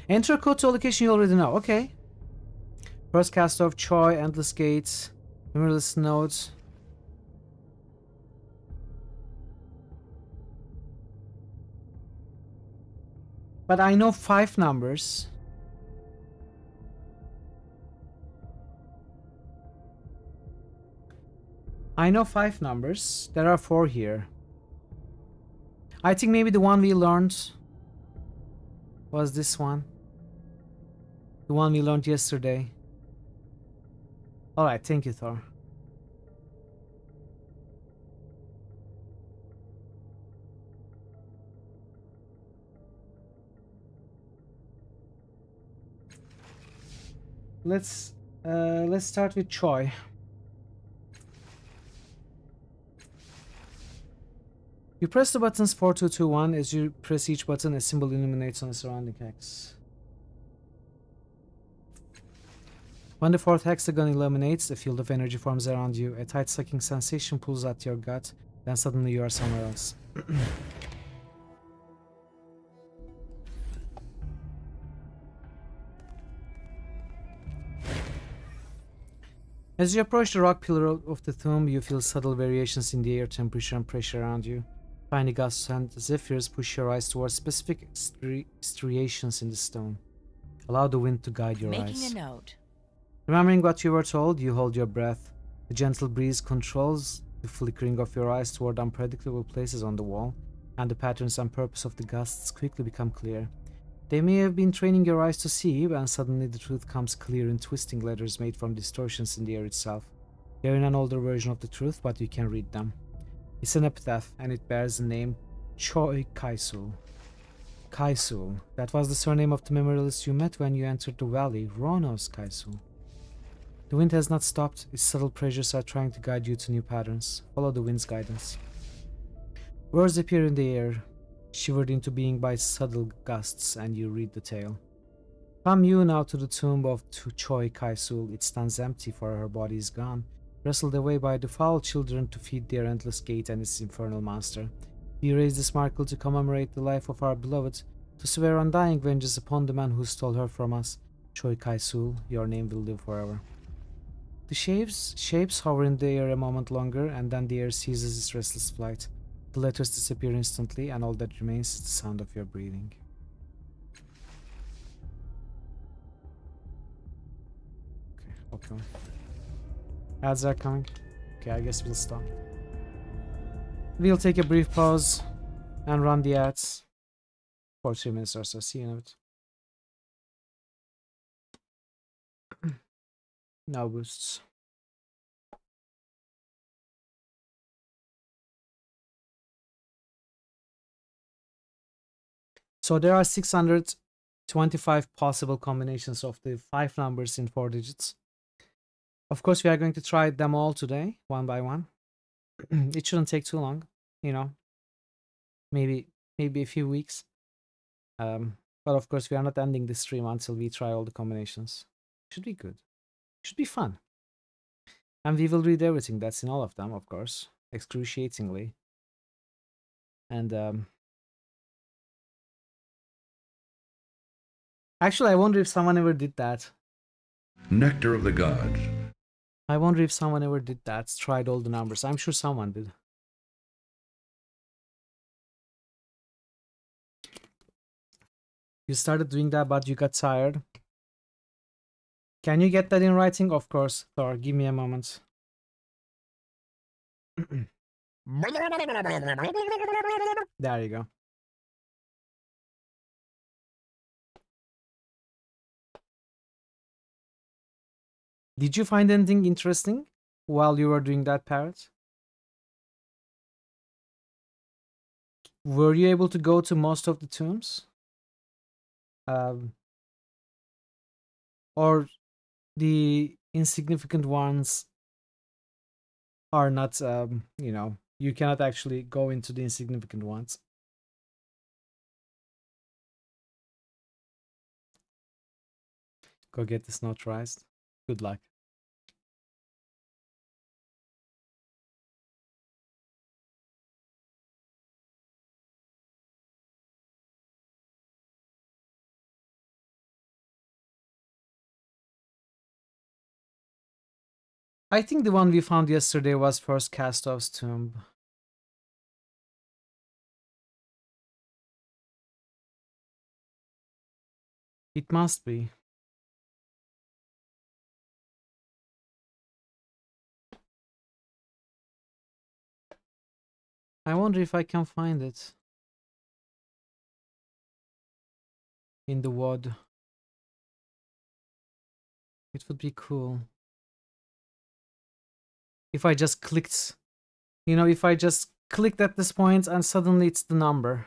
Enter code to a location you already know. Okay. First cast of Choi, Endless Gates, Numerous Nodes. But I know 5 numbers. I know 5 numbers. There are 4 here. I think maybe the one we learned was this one. The one we learned yesterday. Alright, thank you, Thor. Let's start with Choi. You press the buttons 4, 2, 2, 1. As you press each button, a symbol illuminates on the surrounding hex. When the 4th hexagon illuminates, a field of energy forms around you. A tight sucking sensation pulls at your gut, then suddenly you are somewhere else. As you approach the rock pillar of the tomb, you feel subtle variations in the air temperature and pressure around you. Tiny gusts and zephyrs push your eyes towards specific striations in the stone. Allow the wind to guide your eyes.
Making a note.
Remembering what you were told, you hold your breath. The gentle breeze controls the flickering of your eyes toward unpredictable places on the wall, and the patterns and purpose of the gusts quickly become clear. They may have been training your eyes to see, and suddenly the truth comes clear in twisting letters made from distortions in the air itself. They are in an older version of the truth, but you can read them. It's an epitaph, and it bears the name Choi Kaisul. Kaisul, that was the surname of the memorialist you met when you entered the valley, Ronos Kaisul. The wind has not stopped. Its subtle pressures are trying to guide you to new patterns. Follow the wind's guidance. Words appear in the air, shivered into being by subtle gusts, and you read the tale. Come you now to the tomb of Choi Kaisul. It stands empty, for her body is gone, wrestled away by the foul children to feed their endless gate and its infernal monster. We raise this marble to commemorate the life of our beloved, to swear undying vengeance upon the man who stole her from us. Choi Kaisul, your name will live forever. The shapes hover in the air a moment longer, and then the air ceases its restless flight. The letters disappear instantly, and all that remains is the sound of your breathing. Okay. Ads are coming. Okay, I guess we'll stop. We'll take a brief pause and run the ads for 2 minutes or so. See you in a bit. No boosts. So there are 625 possible combinations of the 5 numbers in 4 digits. Of course, we are going to try them all today, one by one. It shouldn't take too long, you know. Maybe a few weeks. But of course, we are not ending the stream until we try all the combinations. Should be good. Should be fun. And we will read everything that's in all of them, of course, excruciatingly. And actually, I wonder if someone ever did that.
Nectar of the gods.
I wonder if someone ever did that, tried all the numbers. I'm sure someone did. You started doing that, but you got tired. Can you get that in writing? Of course, Thor. Give me a moment. There you go. Did you find anything interesting while you were doing that, Parrot? Were you able to go to most of the tombs? Or the insignificant ones are not, you know, you cannot actually go into the insignificant ones. Go get this notarized. Good luck. I think the one we found yesterday was first Castov's tomb. It must be. I wonder if I can find it in the WOD. It would be cool if I just clicked, you know, if I just clicked at this point and suddenly it's the number.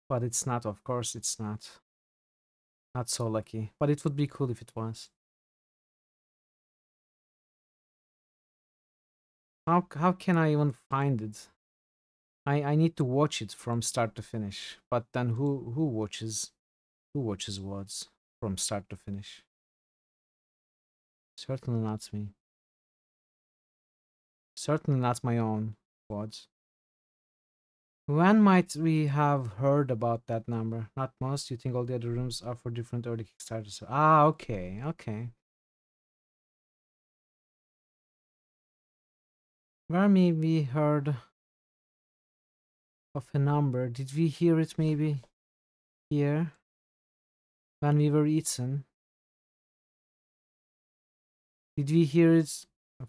But it's not, of course, it's not. Not so lucky, but it would be cool if it was. How can I even find it? I need to watch it from start to finish. But then who watches WODs from start to finish? Certainly not me. Certainly not my own WODs. When might we have heard about that number? Not most. You think all the other rooms are for different early Kickstarters? Ah, okay, okay. Where maybe we heard of a number? Did we hear it maybe here when we were eaten? Did we hear it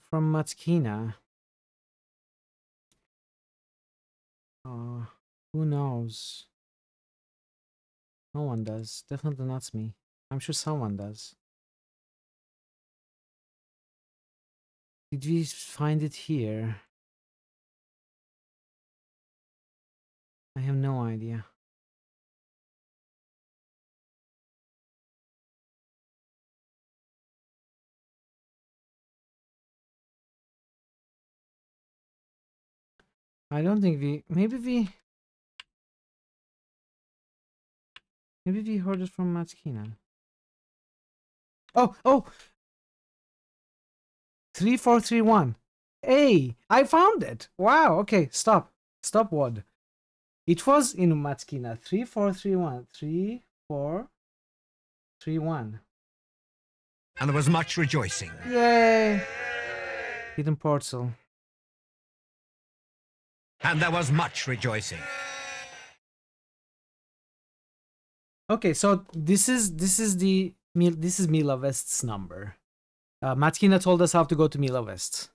from Matkina? Who knows? No one does. Definitely not me. I'm sure someone does. Did we find it here? I have no idea. I don't think we... Maybe we heard it from Matkina. Oh! 3431. Hey, I found it. Wow, okay, stop. Stop WOD. It was in Matkina. 3431. 3431.
And there was much rejoicing.
Yay! Hidden portal.
And there was much rejoicing.
Okay, so this is Mila West's number. Matkina told us how to go to Mila West.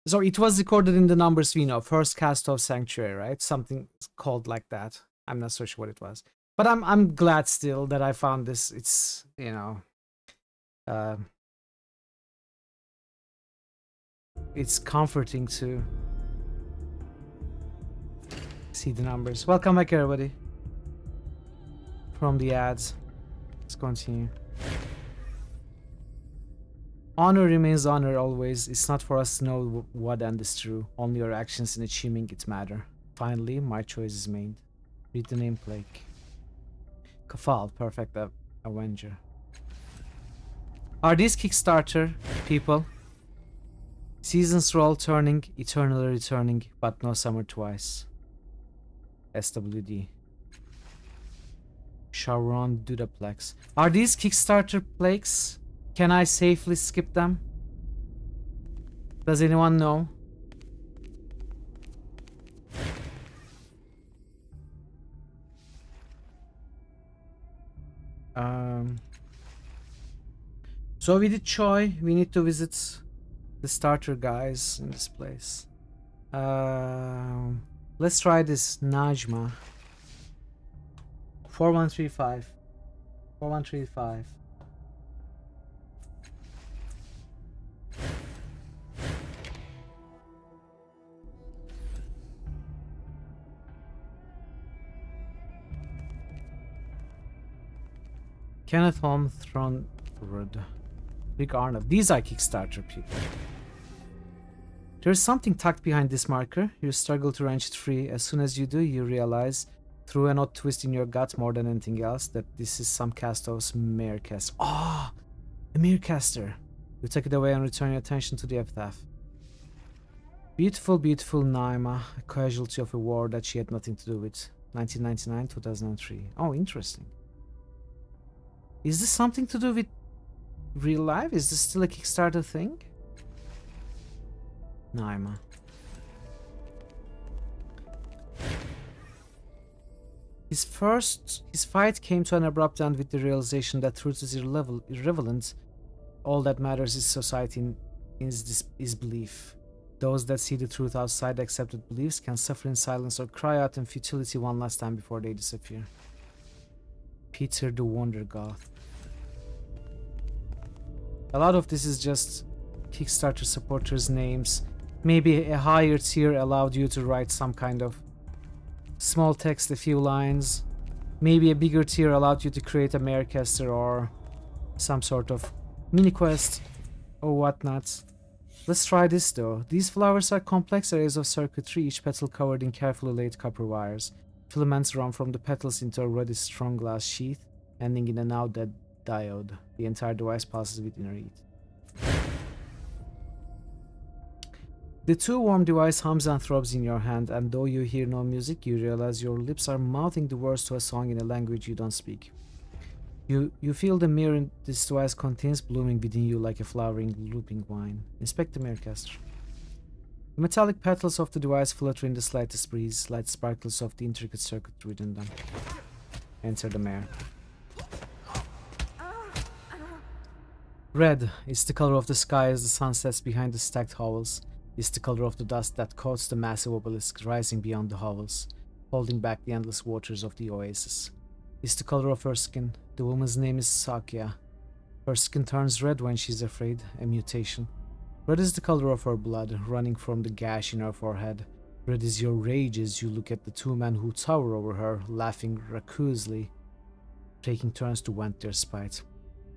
So it was recorded in the numbers we know. First cast of Sanctuary, right? Something called like that. I'm not so sure what it was. But I'm glad still that I found this. It's, you know, it's comforting to see the numbers. Welcome back, everybody. from the ads. Let's continue. Honor remains honor always. It's not for us to know what end is true. Only our actions in achieving it matter. Finally, my choice is made. Read the name plaque. Kafal, perfect Avenger. Are these Kickstarter people? Seasons roll turning, eternally returning, but no summer twice. SWD. Sharon Dudaplex. Are these Kickstarter plaques? Can I safely skip them? Does anyone know? So we did Choi. We need to visit the starter guys in this place. Let's try this Najma. 4135. 4135. Kenneth Holm, Thronrud, Rick Arnold. These are Kickstarter people. There's something tucked behind this marker. You struggle to wrench it free. As soon as you do, you realize, through an odd twist in your gut more than anything else, that this is some cast of Marecaster. Ah! A Marecaster. You take it away and return your attention to the epitaph. Beautiful, beautiful Naima, a casualty of a war that she had nothing to do with. 1999-2003. Oh, interesting. Is this something to do with real life? Is this still a Kickstarter thing? Naima. His fight came to an abrupt end with the realization that truth is irrelevant. All that matters is society is belief. Those that see the truth outside accepted beliefs can suffer in silence or cry out in futility one last time before they disappear. Peter the Wonder Goth. A lot of this is just Kickstarter supporters' names. Maybe a higher tier allowed you to write some kind of small text, a few lines. Maybe a bigger tier allowed you to create a Marecaster or some sort of mini quest or whatnot. Let's try this though. These flowers are complex arrays of circuitry, each petal covered in carefully laid copper wires. Filaments run from the petals into a reddish strong glass sheath, ending in a now dead diode. The entire device passes within reach. The too warm device hums and throbs in your hand, and though you hear no music, you realize your lips are mouthing the words to a song in a language you don't speak. You feel the mirror this device contains blooming within you like a flowering, looping wine. Inspect the Marecaster. The metallic petals of the device flutter in the slightest breeze, light sparkles of the intricate circuit within them. Enter the mare. Red is the color of the sky as the sun sets behind the stacked hovels. It's the color of the dust that coats the massive obelisk rising beyond the hovels, holding back the endless waters of the oasis. It's the color of her skin. The woman's name is Sakya. Her skin turns red when she's afraid, a mutation. Red is the color of her blood, running from the gash in her forehead. Red is your rage as you look at the two men who tower over her, laughing raucously, taking turns to vent their spite.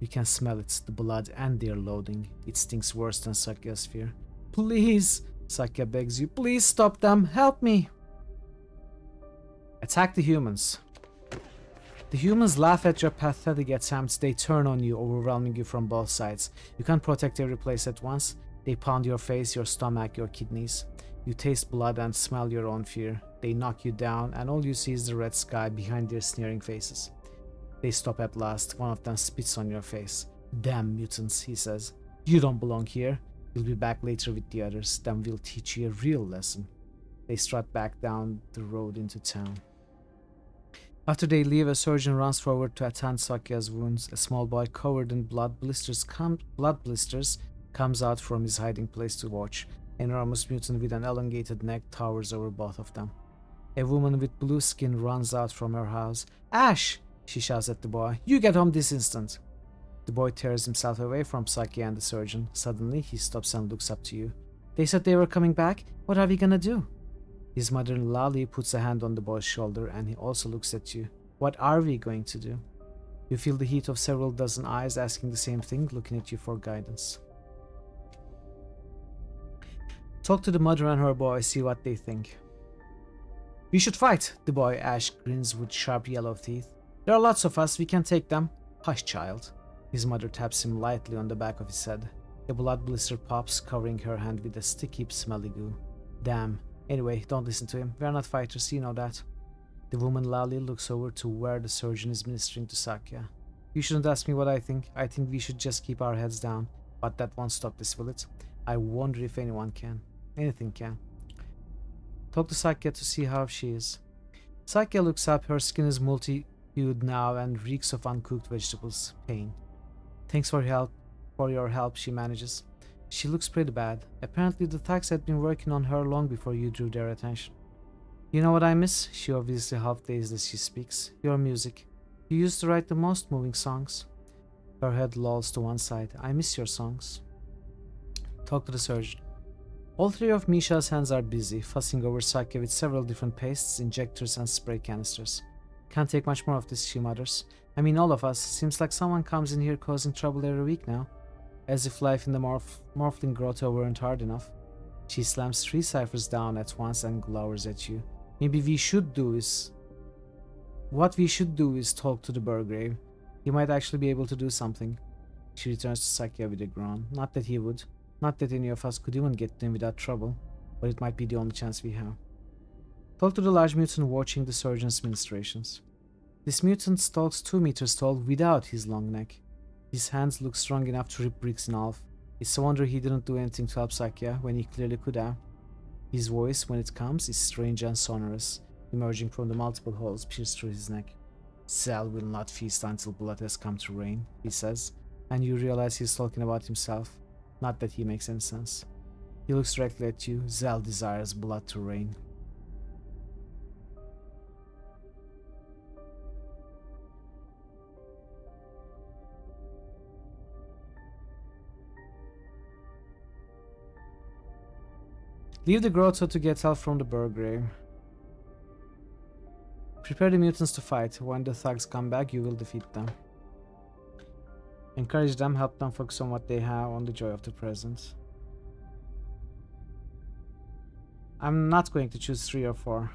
You can smell it, the blood and their loathing. It stinks worse than Sakya's fear. Please, Sakya begs you, please stop them, help me! Attack the humans. The humans laugh at your pathetic attempts. They turn on you, overwhelming you from both sides. You can't protect every place at once. They pound your face, your stomach, your kidneys. You taste blood and smell your own fear. They knock you down, and all you see is the red sky behind their sneering faces. They stop at last. One of them spits on your face. Damn mutants, he says. You don't belong here. You'll be back later with the others. Then we'll teach you a real lesson. They strut back down the road into town. After they leave, a surgeon runs forward to attend Sakya's wounds. A small boy covered in blood blisters comes out from his hiding place to watch. An enormous mutant with an elongated neck towers over both of them. A woman with blue skin runs out from her house. Ash! She shouts at the boy. You get home this instant! The boy tears himself away from Sakya and the surgeon. Suddenly, he stops and looks up to you. They said they were coming back? What are we gonna do? His mother Lali puts a hand on the boy's shoulder and he also looks at you. What are we going to do? You feel the heat of several dozen eyes asking the same thing, looking at you for guidance. Talk to the mother and her boy, see what they think. We should fight, the boy Ash grins with sharp yellow teeth. There are lots of us, we can take them. Hush, child. His mother taps him lightly on the back of his head. A blood blister pops, covering her hand with a sticky, smelly goo. Damn. Anyway, don't listen to him. We are not fighters, you know that. The woman Lali looks over to where the surgeon is ministering to Sakya. You shouldn't ask me what I think. I think we should just keep our heads down. But that won't stop this, will it? I wonder if anyone can. Anything can. Talk to Sakya to see how she is. Sakya looks up. Her skin is multi-hued now and reeks of uncooked vegetables. Pain. Thanks for your help, she manages. She looks pretty bad. Apparently the thugs had been working on her long before you drew their attention. You know what I miss? She obviously half-dazed as she speaks. Your music. You used to write the most moving songs. Her head lolls to one side. I miss your songs. Talk to the surgeon. All three of Misha's hands are busy, fussing over Sakya with several different pastes, injectors, and spray canisters. Can't take much more of this, she mutters. I mean, all of us. Seems like someone comes in here causing trouble every week now. As if life in the Morphling Grotto weren't hard enough. She slams 3 ciphers down at once and glowers at you. What we should do is talk to the Burgrave. He might actually be able to do something. She returns to Sakya with a groan. Not that he would. Not that any of us could even get to him without trouble. But it might be the only chance we have. Talk to the large mutant watching the surgeon's ministrations. This mutant stalks 2 meters tall without his long neck. His hands look strong enough to rip bricks in half. It's a wonder he didn't do anything to help Sakya when he clearly could have. His voice, when it comes, is strange and sonorous, emerging from the multiple holes pierced through his neck. Zal will not feast until blood has come to rain, he says, and you realize he's talking about himself. Not that he makes any sense. He looks directly at you. Zal desires blood to rain. Leave the grotto to get help from the Burgrave. Prepare the mutants to fight. When the thugs come back, you will defeat them. Encourage them, help them focus on what they have, on the joy of the present. I'm not going to choose 3 or 4.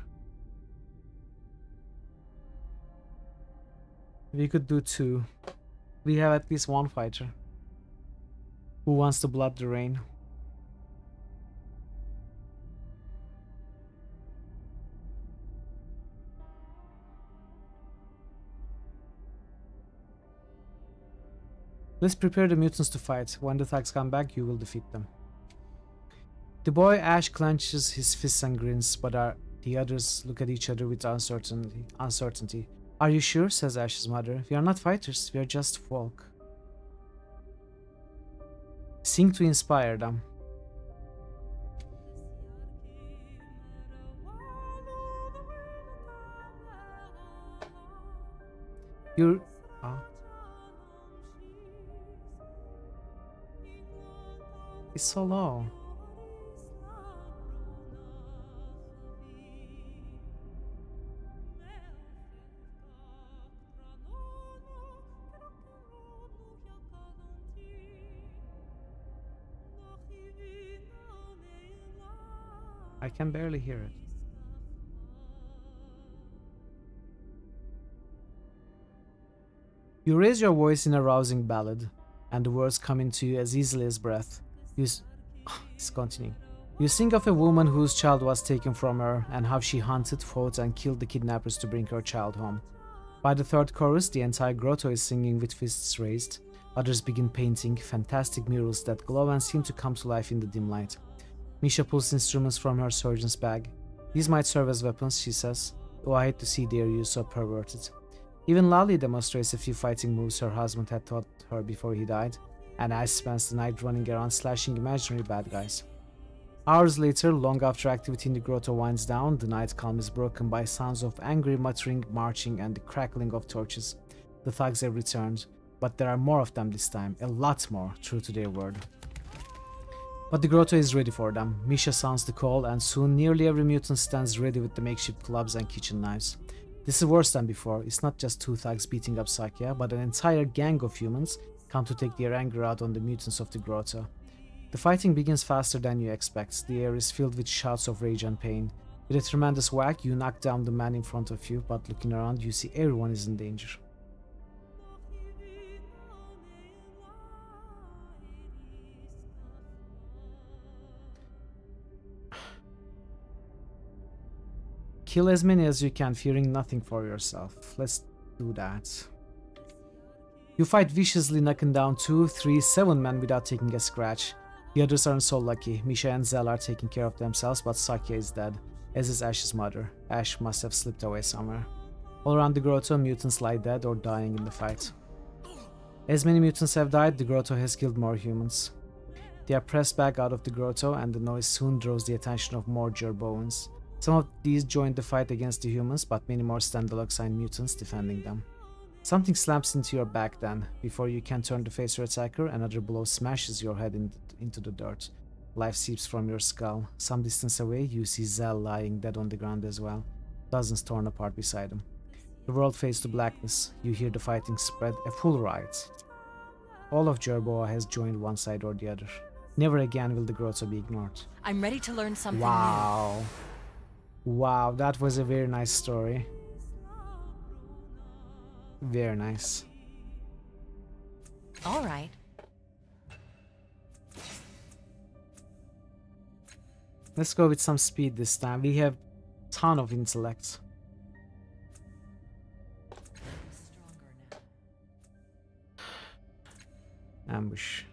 We could do 2. We have at least 1 fighter. Who wants to blood the rain? Let's prepare the mutants to fight. When the thugs come back, you will defeat them. The boy Ash clenches his fists and grins, but the others look at each other with uncertainty. Are you sure? Says Ash's mother. We are not fighters, we are just folk. Sing to inspire them. You're... It's so low. I can barely hear it. You raise your voice in a rousing ballad, and the words come into you as easily as breath. It's continuing. You sing of a woman whose child was taken from her and how she hunted, fought, and killed the kidnappers to bring her child home. By the 3rd chorus, the entire grotto is singing with fists raised. Others begin painting fantastic murals that glow and seem to come to life in the dim light. Misha pulls instruments from her surgeon's bag. These might serve as weapons, she says, though I hate to see their use so perverted. Even Lali demonstrates a few fighting moves her husband had taught her before he died, and Ash spends the night running around slashing imaginary bad guys. Hours later, long after activity in the grotto winds down, the night calm is broken by sounds of angry muttering, marching, and the crackling of torches. The thugs have returned, but there are more of them this time, a lot more, true to their word. But the grotto is ready for them. Misha sounds the call, and soon nearly every mutant stands ready with the makeshift clubs and kitchen knives. This is worse than before. It's not just two thugs beating up Sakya, but an entire gang of humans come to take their anger out on the mutants of the grotto. The fighting begins faster than you expect. The air is filled with shouts of rage and pain. With a tremendous whack, you knock down the man in front of you, but looking around, you see everyone is in danger. Kill as many as you can, fearing nothing for yourself. Let's do that. You fight viciously, knocking down 2, 3, 7 men without taking a scratch. The others aren't so lucky. Misha and Zell are taking care of themselves, but Sakya is dead, as is Ash's mother. Ash must have slipped away somewhere. All around the grotto, mutants lie dead or dying in the fight. As many mutants have died, the grotto has killed more humans. They are pressed back out of the grotto, and the noise soon draws the attention of more Jerboans. Some of these joined the fight against the humans, but many more stand alongside mutants defending them. Something slaps into your back then. Before you can turn to face your attacker, another blow smashes your head into the dirt. Life seeps from your skull. Some distance away, you see Zell lying dead on the ground as well, dozens torn apart beside him. The world fades to blackness. You hear the fighting spread, a full riot. All of Jerboa has joined one side or the other. Never again will the grotto be ignored.
I'm ready to learn something
new. Wow, that was a very nice story. Very nice.
All right.
Let's go with some speed this time. We have a ton of intellect. Ambush.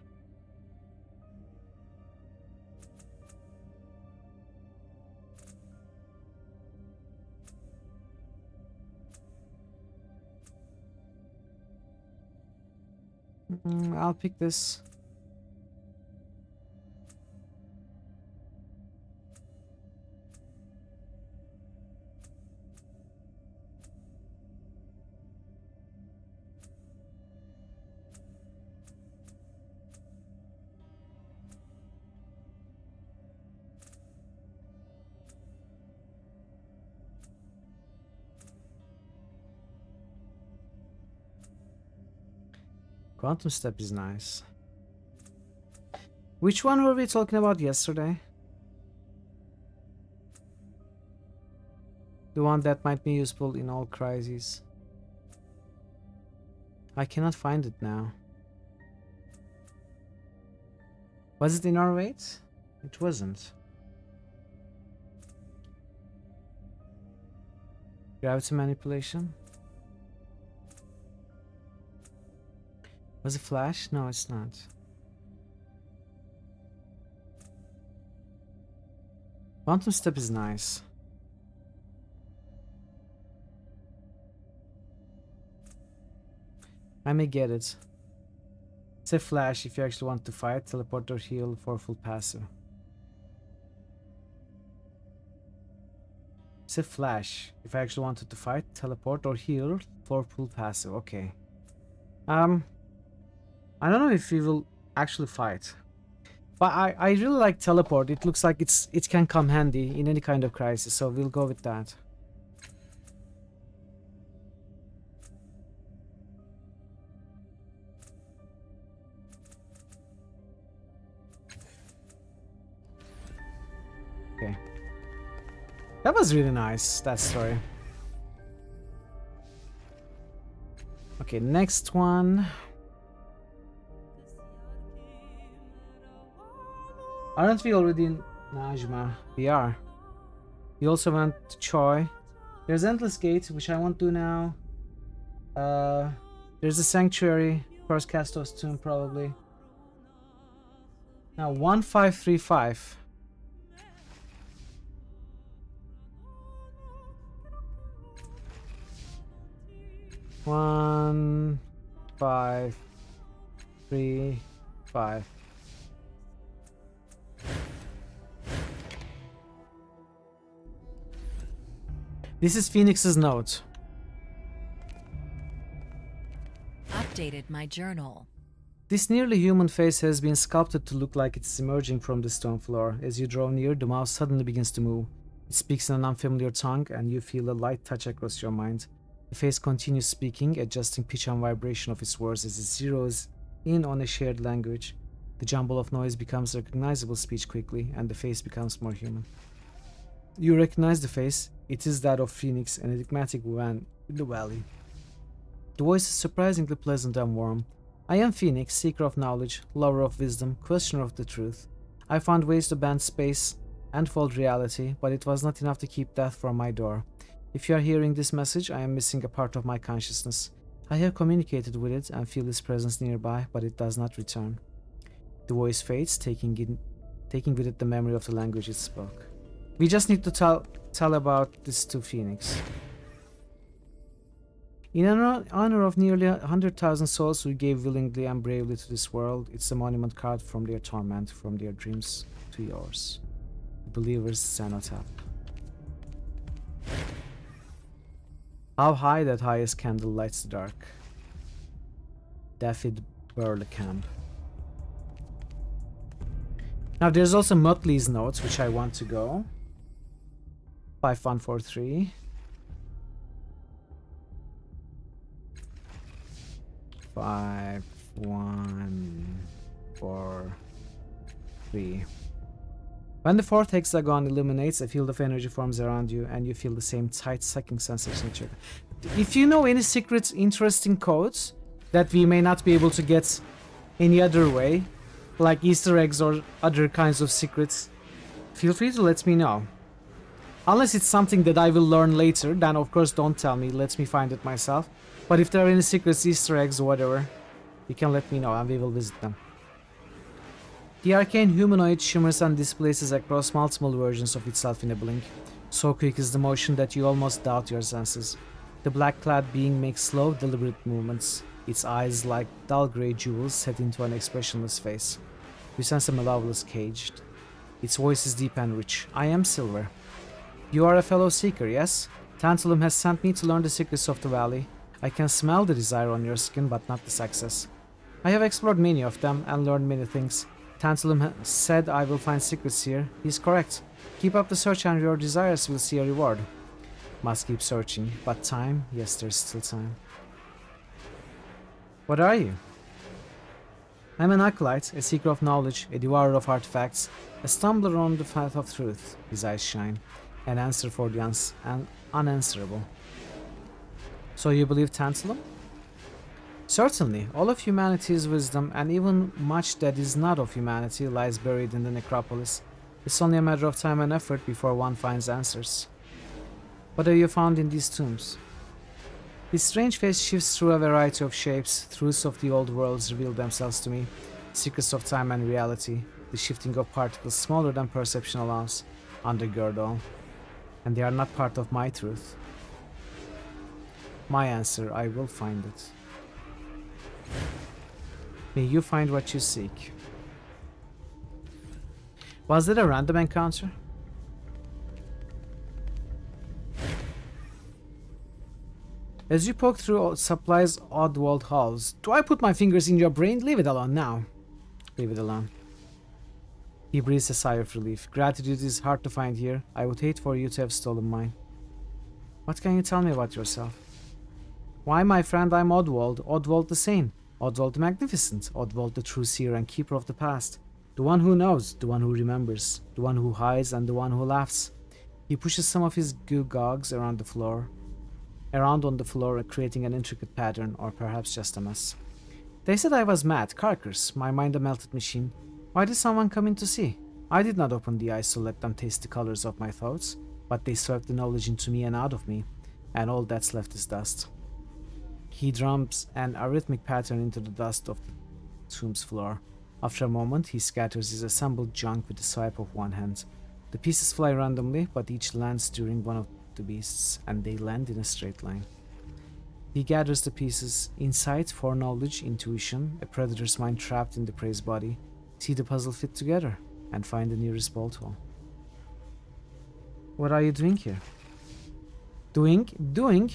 I'll pick this. Quantum Step is nice. Which one were we talking about yesterday? The one that might be useful in all crises. I cannot find it now. Was it in our weight? It wasn't. Gravity manipulation? Was it flash? No, it's not. Quantum Step is nice. I may get it. It's a flash if you actually want to fight, teleport or heal for full passive. It's a flash if I actually wanted to fight, teleport or heal for full passive. Okay. I don't know if we will actually fight, but I really like teleport. It looks like it can come handy in any kind of crisis, so we'll go with that. Okay. That was really nice, that story. Okay, next one. Aren't we already in Najma? We are. We also went to Choi. There's Endless Gate, which I won't do now. There's a Sanctuary. First Castos Tomb, probably. Now, 1535. One, 5, 3, 5. This is Phoenix's note.
Updated my journal.
This nearly human face has been sculpted to look like it's emerging from the stone floor. As you draw near, the mouse suddenly begins to move. It speaks in an unfamiliar tongue, and you feel a light touch across your mind. The face continues speaking, adjusting pitch and vibration of its words as it zeroes in on a shared language. The jumble of noise becomes recognizable speech quickly, and the face becomes more human. You recognize the face. It is that of Phoenix, an enigmatic man in the valley. The voice is surprisingly pleasant and warm. I am Phoenix, seeker of knowledge, lover of wisdom, questioner of the truth. I found ways to bend space and fold reality, but it was not enough to keep death from my door. If you are hearing this message, I am missing a part of my consciousness. I have communicated with it and feel its presence nearby, but it does not return. The voice fades, taking with it the memory of the language it spoke. We just need to tell about this to Phoenix. In honor of nearly 100,000 souls who gave willingly and bravely to this world, it's a monument carved from their torment, from their dreams to yours. The believer's cenotaph. How high that highest candle lights the dark. David Burlecamp. Now there's also Motley's notes, which I want to go. 5143. 5143. When the fourth hexagon illuminates, a field of energy forms around you, and you feel the same tight sucking sensation. If you know any secret interesting codes that we may not be able to get any other way, like Easter eggs or other kinds of secrets, feel free to let me know. Unless it's something that I will learn later, then of course don't tell me, let me find it myself. But if there are any secrets, Easter eggs, or whatever, you can let me know and we will visit them. The arcane humanoid shimmers and displaces across multiple versions of itself in a blink. So quick is the motion that you almost doubt your senses. The black-clad being makes slow, deliberate movements, its eyes like dull grey jewels set into an expressionless face. You sense a malevolence caged. Its voice is deep and rich. I am Silver. You are a fellow seeker, yes? Tantalum has sent me to learn the secrets of the valley. I can smell the desire on your skin, but not the success. I have explored many of them and learned many things. Tantalum said I will find secrets here. He's correct. Keep up the search and your desires will see a reward. Must keep searching, but time? Yes, there's still time. What are you? I'm an acolyte, a seeker of knowledge, a devourer of artifacts, a stumbler on the path of truth. His eyes shine. An answer for the unanswerable. So you believe Tantalum? Certainly, all of humanity's wisdom, and even much that is not of humanity, lies buried in the necropolis. It's only a matter of time and effort before one finds answers. What have you found in these tombs? His strange face shifts through a variety of shapes. Truths of the old worlds reveal themselves to me. Secrets of time and reality. The shifting of particles smaller than perception allows. Undergird all. And they are not part of my truth. My answer, I will find it. May you find what you seek. Was that a random encounter? As you poke through Supply's odd-walled halls, do I put my fingers in your brain? Leave it alone now. Leave it alone. He breathes a sigh of relief. Gratitude is hard to find here. I would hate for you to have stolen mine. What can you tell me about yourself? Why, my friend, I'm Oddwald. Oddwald the Sane. Oddwald the Magnificent. Oddwald the true seer and keeper of the past. The one who knows, the one who remembers, the one who hides, and the one who laughs. He pushes some of his gogs around on the floor, creating an intricate pattern, or perhaps just a mess. They said I was mad. Carcass, my mind a melted machine. Why did someone come in to see? I did not open the eyes to let them taste the colors of my thoughts, but they swept the knowledge into me and out of me, and all that's left is dust. He drums an arrhythmic pattern into the dust of the tomb's floor. After a moment, he scatters his assembled junk with a swipe of one hand. The pieces fly randomly, but each lands during one of the beasts, and they land in a straight line. He gathers the pieces: insight, foreknowledge, intuition, a predator's mind trapped in the prey's body. See the puzzle fit together, and find the nearest bolt hole. What are you doing here? Doing?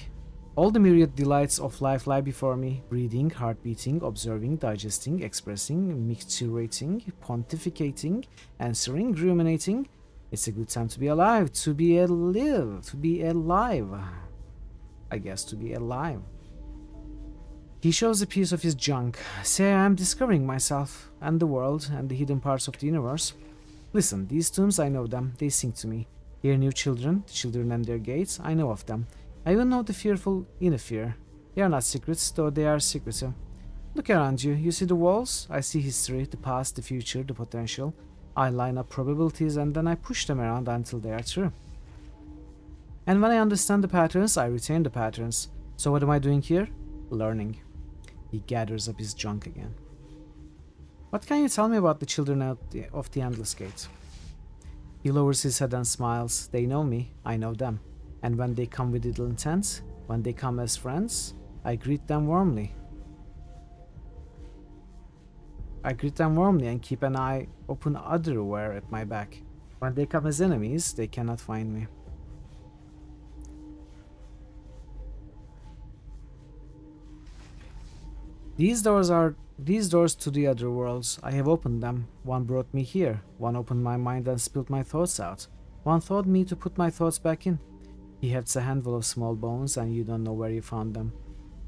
All the myriad delights of life lie before me. Breathing, heart beating, observing, digesting, expressing, micturating, pontificating, answering, ruminating. It's a good time to be alive, to be alive. I guess to be alive. He shows a piece of his junk. Say I am discovering myself, and the world, and the hidden parts of the universe. Listen, these tombs, I know them. They sing to me. Here new children, the children and their gates, I know of them. I even know the fearful inner fear. They are not secrets, though they are secretive. Look around you. You see the walls? I see history, the past, the future, the potential. I line up probabilities and then I push them around until they are true. And when I understand the patterns, I retain the patterns. So what am I doing here? Learning. He gathers up his junk again. What can you tell me about the children of the Endless Gate? He lowers his head and smiles. They know me, I know them. And when they come with little intent, when they come as friends, I greet them warmly. And keep an eye open otherwhere at my back. When they come as enemies, they cannot find me. These doors to the other worlds. I have opened them. One brought me here. One opened my mind and spilled my thoughts out. One taught me to put my thoughts back in. He hefts a handful of small bones and you don't know where you found them.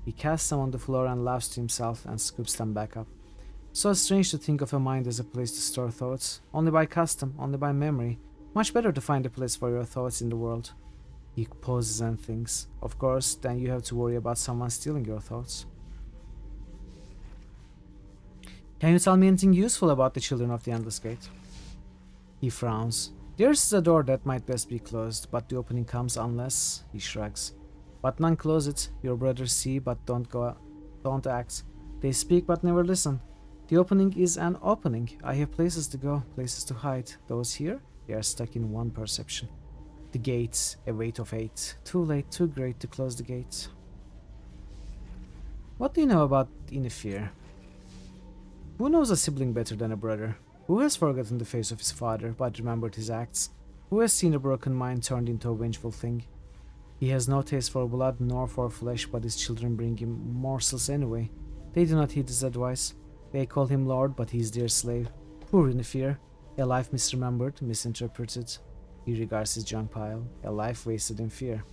He casts them on the floor and laughs to himself and scoops them back up. So strange to think of a mind as a place to store thoughts. Only by custom, only by memory. Much better to find a place for your thoughts in the world. He pauses and thinks. Of course, then you have to worry about someone stealing your thoughts. Can you tell me anything useful about the children of the Endless Gate? He frowns. There's a door that might best be closed, but the opening comes unless... He shrugs. But none close it. Your brothers see but don't act. They speak but never listen. The opening is an opening. I have places to go, places to hide. Those here, they are stuck in one perception. The gates, a weight of 8. Too late, too great to close the gates. What do you know about inner fear? Who knows a sibling better than a brother? Who has forgotten the face of his father, but remembered his acts? Who has seen a broken mind turned into a vengeful thing? He has no taste for blood nor for flesh, but his children bring him morsels anyway. They do not heed his advice. They call him Lord, but he is their slave. Poor inner fear. A life misremembered, misinterpreted. He regards his junk pile. A life wasted in fear.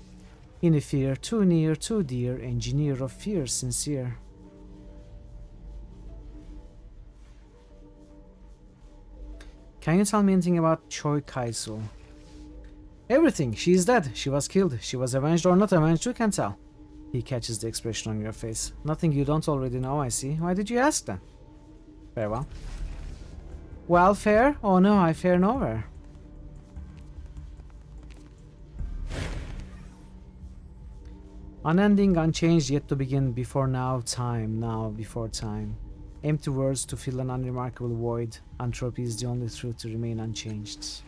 Inner fear, too near, too dear, engineer of fear, sincere. Can you tell me anything about Choi Kaisu? Everything. She is dead. She was killed. She was avenged or not avenged, you can tell. He catches the expression on your face. Nothing you don't already know, I see. Why did you ask then? Very well. Well, fair? Oh no, I fare nowhere. Unending, unchanged, yet to begin, before now, before time. Empty words to fill an unremarkable void. Entropy is the only truth to remain unchanged.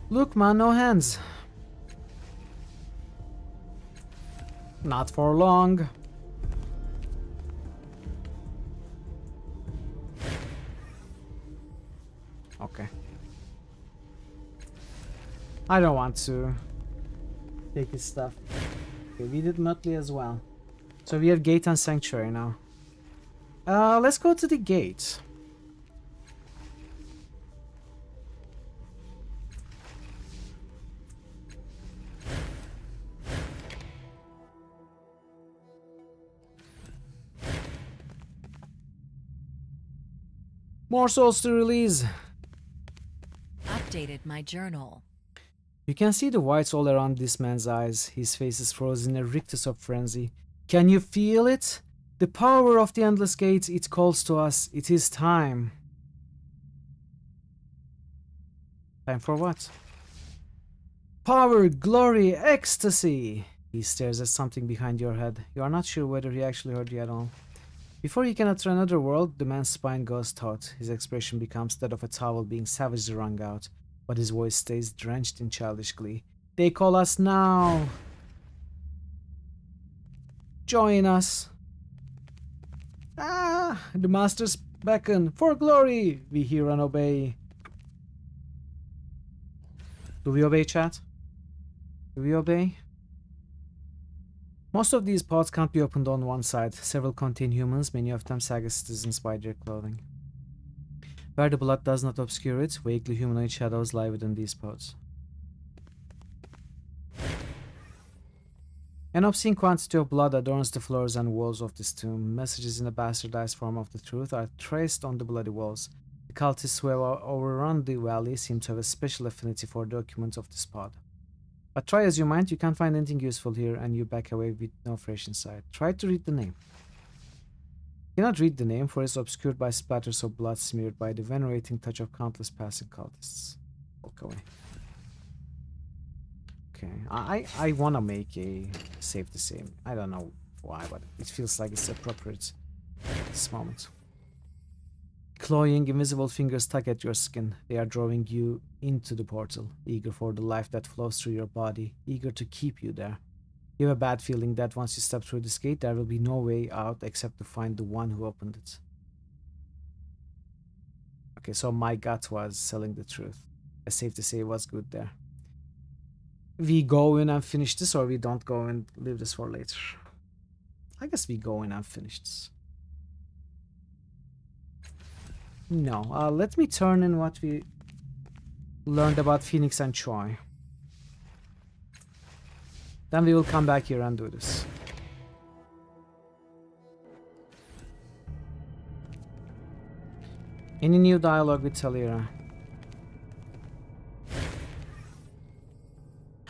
Look, man, no hands. Not for long. Okay. I don't want to take his stuff. Okay, we did Muttley as well. So we have Gate and Sanctuary now. Let's go to the gate. More souls to release.
Updated my journal.
You can see the whites all around this man's eyes. His face is frozen in a rictus of frenzy. Can you feel it? The power of the Endless Gate, it calls to us. It is time. Time for what? Power, glory, ecstasy! He stares at something behind your head. You are not sure whether he actually heard you at all. Before he can utter another word, the man's spine goes taut. His expression becomes that of a towel being savagely wrung out, but his voice stays drenched in childish glee. They call us now! Join us! Ah! The masters beckon! For glory! We hear and obey. Do we obey, chat? Do we obey? Most of these pods can't be opened on one side. Several contain humans, many of them Saga citizens by their clothing. Where the blood does not obscure it, vaguely humanoid shadows lie within these pods. An obscene quantity of blood adorns the floors and walls of this tomb. Messages in a bastardized form of the truth are traced on the bloody walls. The cultists who have overrun the valley seem to have a special affinity for documents of this pod. But try as you might, you can't find anything useful here, and you back away with no fresh insight. Try to read the name. You cannot read the name, for it is obscured by splatters of blood smeared by the venerating touch of countless passing cultists. Walk away. Okay, I want to make a save the same. I don't know why, but it feels like it's appropriate at this moment. Clawing, invisible fingers tug at your skin. They are drawing you into the portal, eager for the life that flows through your body, eager to keep you there. You have a bad feeling that once you step through this gate, there will be no way out except to find the one who opened it. Okay, so my gut was telling the truth. It's safe to say it was good there. We go in and finish this, or we don't go and leave this for later? I guess we go in and finish this. No, let me turn in what we learned about Phoenix and Choi. Then we will come back here and do this. Any new dialogue with Talira?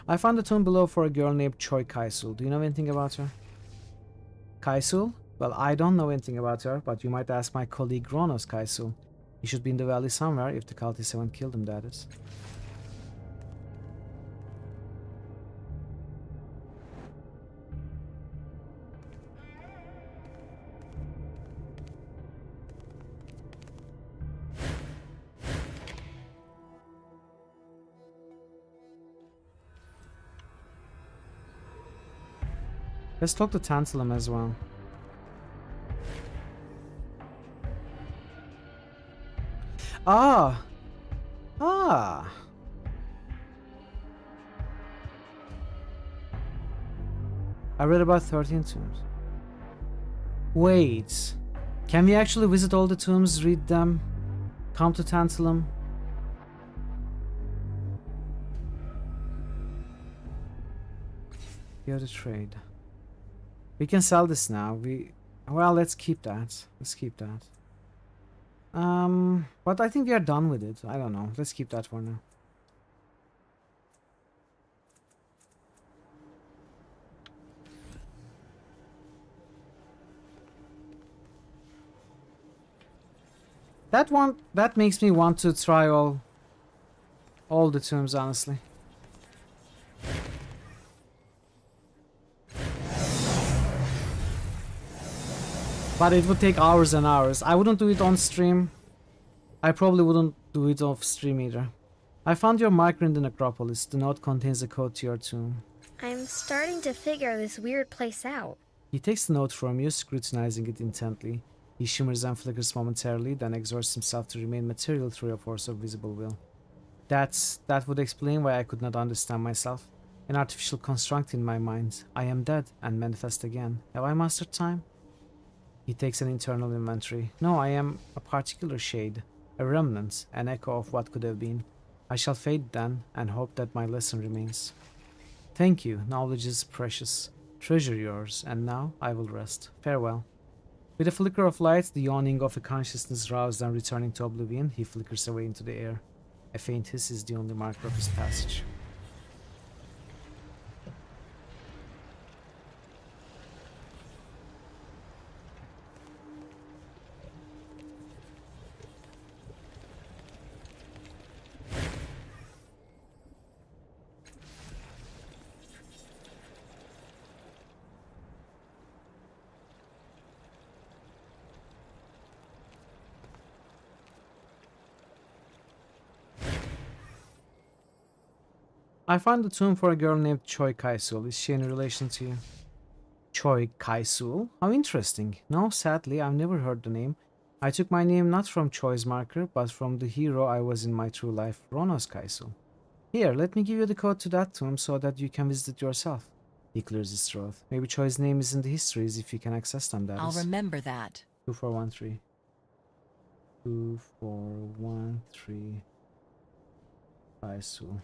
I found a tomb below for a girl named Choi Kaisul. Do you know anything about her? Kaisul? Well, I don't know anything about her, but you might ask my colleague Ronos Kaisul. He should be in the valley somewhere, if the cultists haven't killed him, that is. Let's talk to Tantalum as well. Ah! Ah! I read about 13 tombs. Wait. Can we actually visit all the tombs, read them, come to Tantalum? You're the trade. We can sell this now. Well, let's keep that. Let's keep that. But I think we are done with it. I don't know. Let's keep that for now. That makes me want to try all the tombs, honestly. But it would take hours and hours. I wouldn't do it on stream. I probably wouldn't do it off stream either. I found your marker in the necropolis. The note contains a code to your tomb.
I'm starting to figure this weird place out.
He takes the note from you, scrutinizing it intently. He shimmers and flickers momentarily, then exerts himself to remain material through a force of visible will. That would explain why I could not understand myself. An artificial construct in my mind. I am dead and manifest again. Have I mastered time? He takes an internal inventory. No, I am a particular shade, a remnant, an echo of what could have been. I shall fade then, and hope that my lesson remains. Thank you, knowledge is precious. Treasure yours, and now I will rest. Farewell. With a flicker of light, the yawning of a consciousness roused and returning to oblivion, he flickers away into the air. A faint hiss is the only marker of his passage. I found a tomb for a girl named Choi Kaisul. Is she in relation to you? Choi Kaisul? How interesting. No, sadly, I've never heard the name. I took my name not from Choi's marker, but from the hero I was in my true life, Ronos Kaisul. Here, let me give you the code to that tomb so that you can visit it yourself. He clears his throat. Maybe Choi's name is in the histories if you can access them, that
I'll
is.
remember that.
2413. 2413. Kaisu.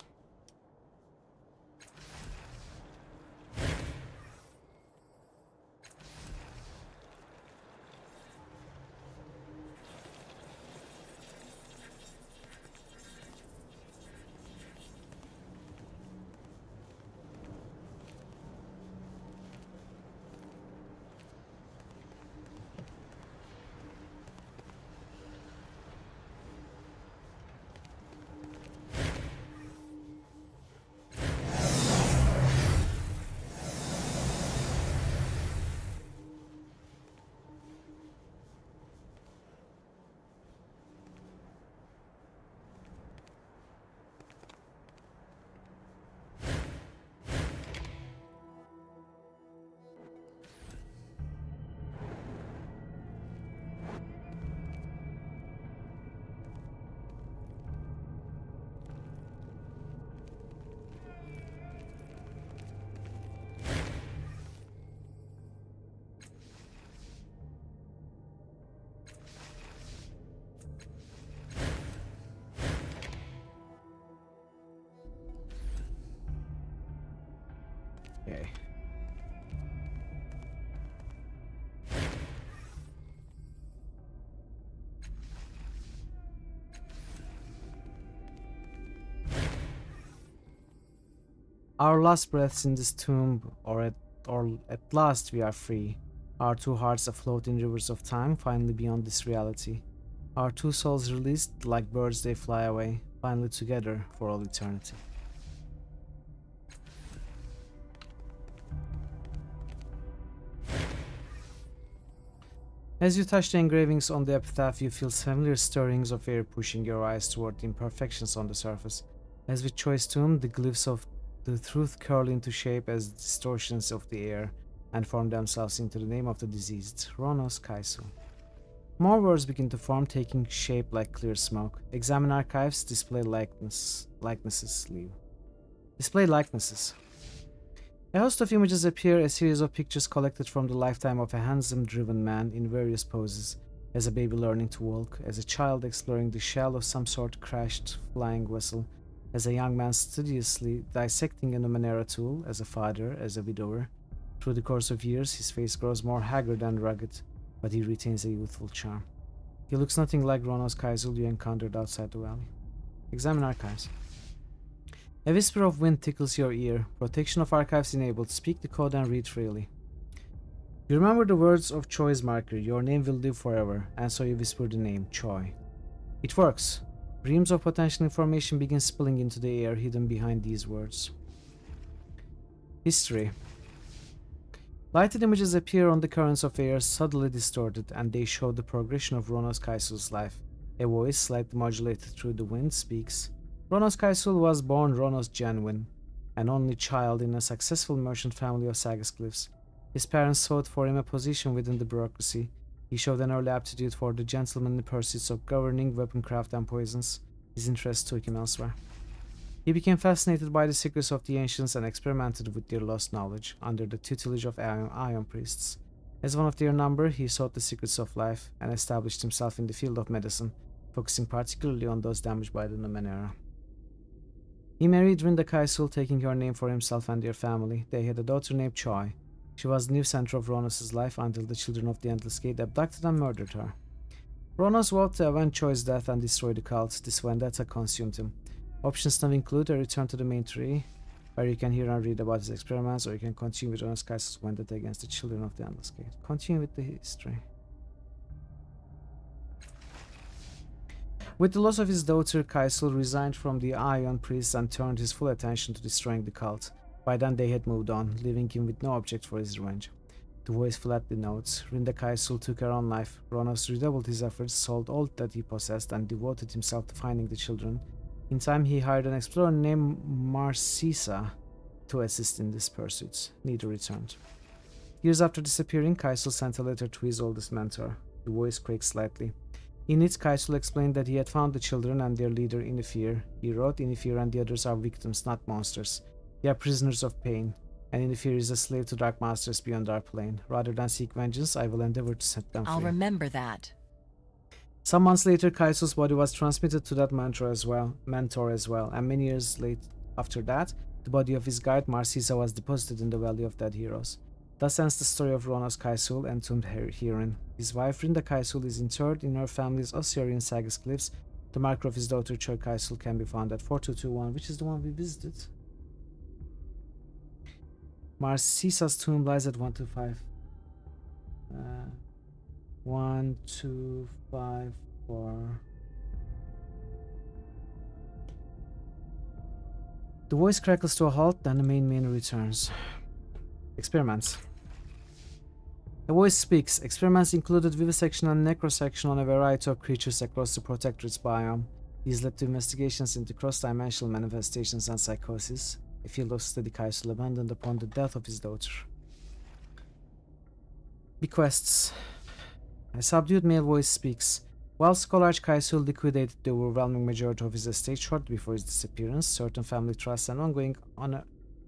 Okay. Our last breaths in this tomb, or at last we are free. Our two hearts afloat in rivers of time, finally beyond this reality. Our two souls released, like birds they fly away, finally together for all eternity. As you touch the engravings on the epitaph, you feel familiar stirrings of air pushing your eyes toward the imperfections on the surface. As with Choi's tomb, the glyphs of the truth curl into shape as distortions of the air and form themselves into the name of the deceased, Ronos Kaisu. More words begin to form, taking shape like clear smoke. Examine archives, display likenesses leave. Display likenesses. A host of images appear, a series of pictures collected from the lifetime of a handsome, driven man in various poses, as a baby learning to walk, as a child exploring the shell of some sort crashed flying vessel, as a young man studiously dissecting a Numenera tool, as a father, as a widower. Through the course of years, his face grows more haggard and rugged, but he retains a youthful charm. He looks nothing like Ronos Kaisul you encountered outside the valley. Examine archives. A whisper of wind tickles your ear. Protection of archives enabled. Speak the code and read freely. You remember the words of Choi's marker. Your name will live forever, and so you whisper the name, Choi. It works. Reams of potential information begin spilling into the air hidden behind these words. History. Lighted images appear on the currents of air, subtly distorted, and they show the progression of Ronos Kaisul's life. A voice, slightly modulated through the wind, speaks. Ronos Kaisul was born Ronos Genuine, an only child in a successful merchant family of Sagas Glyphs. His parents sought for him a position within the bureaucracy. He showed an early aptitude for the gentlemanly pursuits of governing, weaponcraft, and poisons. His interests took him elsewhere. He became fascinated by the secrets of the ancients and experimented with their lost knowledge under the tutelage of Ion priests. As one of their number, he sought the secrets of life and established himself in the field of medicine, focusing particularly on those damaged by the Numenera. He married Rinda Kaisul, taking her name for himself and their family. They had a daughter named Choi. She was the new center of Ronos' life until the children of the Endless Gate abducted and murdered her. Ronos vowed to avenge Choi's death and destroy the cult. This vendetta consumed him. Options now include a return to the main tree, where you can hear and read about his experiments, or you can continue with Ronos Kaisul's vendetta against the children of the Endless Gate. Continue with the history. With the loss of his daughter, Kaisul resigned from the Ion priests and turned his full attention to destroying the cult. By then they had moved on, leaving him with no object for his revenge. The voice flatly notes, Rinda Kaisul took her own life. Ronos redoubled his efforts, sold all that he possessed, and devoted himself to finding the children. In time, he hired an explorer named Marcisa to assist in these pursuits. Neither returned. Years after disappearing, Kaisul sent a letter to his oldest mentor. The voice quaked slightly. In it, Kaisul explained that he had found the children and their leader, Inifir. He wrote, Inifir and the others are victims, not monsters. They are prisoners of pain. and in fear is a slave to dark masters beyond our plane. Rather than seek vengeance, I will endeavor to set them
I'll
free.
remember that.
Some months later, Kaisul's body was transmitted to that mentor as well, and many years after that, the body of his guide Marcisa was deposited in the Valley of Dead Heroes. Thus ends the story of Ronos Kaisul, entombed herein. His wife Rinda Kaisul is interred in her family's Osirian Sagas cliffs. The marker of his daughter Choi Kaisul can be found at 4221, which is the one we visited. Marcisa's tomb lies at 125. 1254. The voice crackles to a halt, then the main menu returns. Experiments. The voice speaks. Experiments included vivisection and necrosection on a variety of creatures across the Protectorate's biome. These led to investigations into cross-dimensional manifestations and psychosis, a field of study Kaisul abandoned upon the death of his daughter. Bequests. A subdued male voice speaks. While Scholar Kaisul liquidated the overwhelming majority of his estate shortly before his disappearance, certain family trusts and ongoing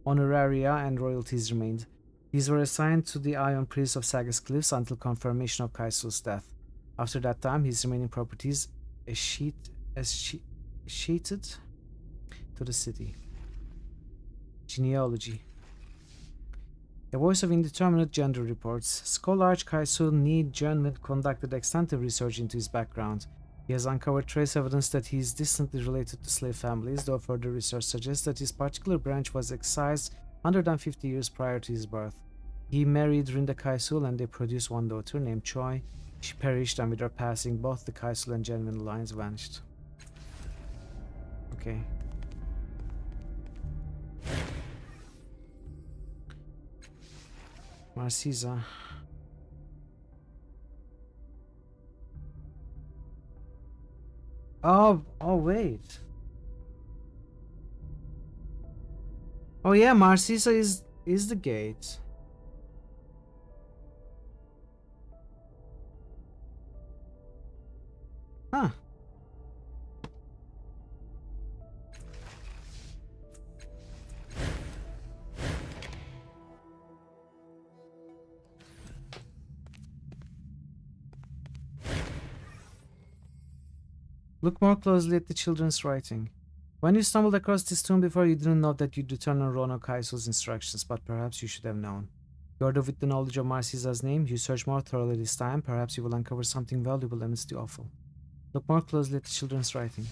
honoraria and royalties remained. These were assigned to the Ion Priest of Sagas Cliffs until confirmation of Kaisul's death. After that time, his remaining properties escheated to the city. Genealogy. A voice of indeterminate gender reports. Scholar Kaisul Need Genman conducted extensive research into his background. He has uncovered trace evidence that he is distantly related to slave families, though further research suggests that his particular branch was excised 150 years prior to his birth. He married Rinda Kaisul and they produced one daughter named Choi. She perished, and with her passing, both the Kaisul and Genman lines vanished. Okay. Marcisa. Oh wait. Oh yeah, Marcisa is the gate. Huh. Look more closely at the children's writing. When you stumbled across this tomb before, you didn't know that you'd return on Rono Kaisul's instructions, but perhaps you should have known. You ordered with the knowledge of Marcisa's name. You search more thoroughly this time. Perhaps you will uncover something valuable amidst the awful. Look more closely at the children's writing.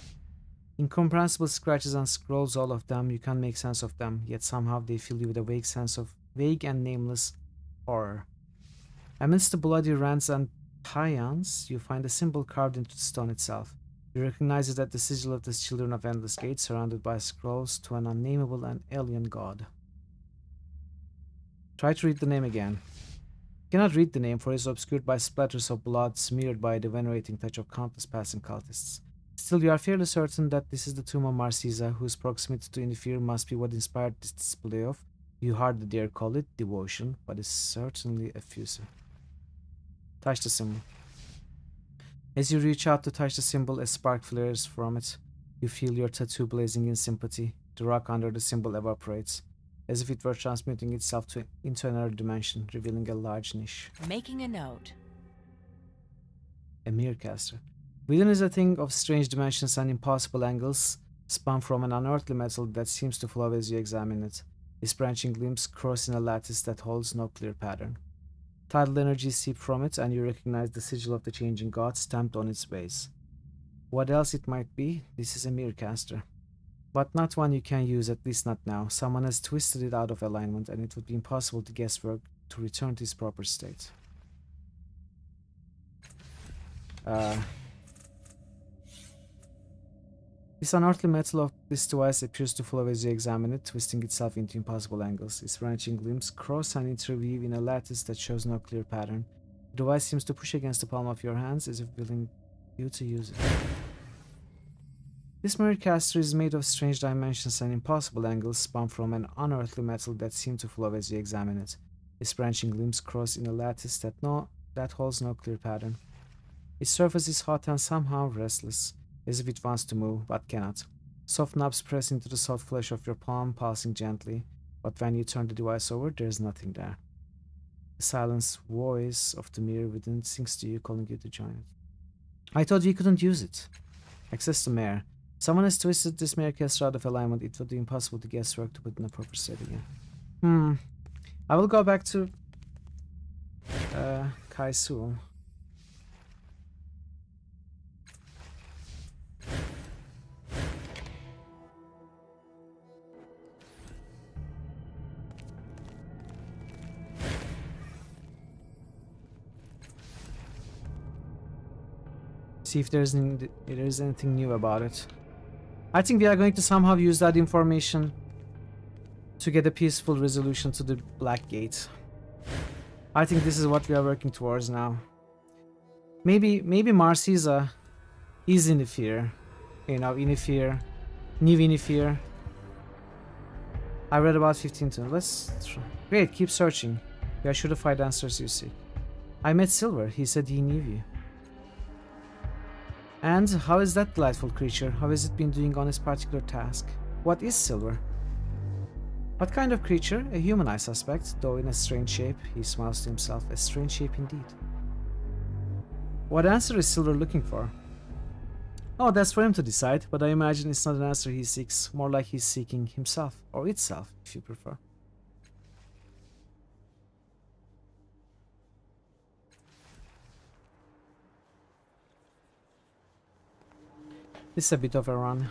Incomprehensible scratches and scrolls, all of them. You can't make sense of them, yet somehow they fill you with a vague sense of vague and nameless horror. Amidst the bloody rants and paeans, you find a symbol carved into the stone itself. You recognize it as the sigil of the Children of Endless Gate, surrounded by scrolls to an unnameable and alien god. Try to read the name again. You cannot read the name, for it is obscured by splatters of blood smeared by the venerating touch of countless passing cultists. Still, you are fairly certain that this is the tomb of Marcisa, whose proximity to Inifir must be what inspired this display of, you hardly dare call it, devotion, but is certainly effusive. Touch the symbol. As you reach out to touch the symbol, a spark flares from it. You feel your tattoo blazing in sympathy. The rock under the symbol evaporates, as if it were transmuting itself into another dimension, revealing a large niche.
Making a note.
A mirror caster. Within is a thing of strange dimensions and impossible angles, spun from an unearthly metal that seems to flow as you examine it. Its branching limbs cross in a lattice that holds no clear pattern. Tidal energy seep from it, and you recognize the sigil of the changing god stamped on its base. What else it might be, this is a mirror caster. But not one you can use, at least not now. Someone has twisted it out of alignment, and it would be impossible to guesswork to return to its proper state. This unearthly metal of this device appears to flow as you examine it, twisting itself into impossible angles. Its branching limbs cross and interweave in a lattice that shows no clear pattern. The device seems to push against the palm of your hands as if willing you to use it. This mirror caster is made of strange dimensions and impossible angles spun from an unearthly metal that seem to flow as you examine it. Its branching limbs cross in a lattice that holds no clear pattern. Its surface is hot and somehow restless, as if it wants to move, but cannot. Soft knobs press into the soft flesh of your palm, pulsing gently. But when you turn the device over, there's nothing there. The silenced voice of the mirror within sings to you, calling you to join it. I thought we couldn't use it. Access the mirror. Someone has twisted this mirror caster out of alignment. It would be impossible to guesswork to put in a proper state again. I will go back to Kaisul. See if there's anything new about it. I think we are going to somehow use that information to get a peaceful resolution to the Black Gate. I think this is what we are working towards now. Maybe Marcisa is Inifir. You know, Inifir. New Inifir. I read about 15 too. Let's try. Great, keep searching. You are sure to find answers you seek. I met Silver. He said he knew you. And how is that delightful creature? How has it been doing on its particular task? What is Silver? What kind of creature? A human, I suspect, though in a strange shape. He smiles to himself. A strange shape indeed. What answer is Silver looking for? Oh, that's for him to decide, but I imagine it's not an answer he seeks. More like he's seeking himself, or itself, if you prefer. This is a bit of a run.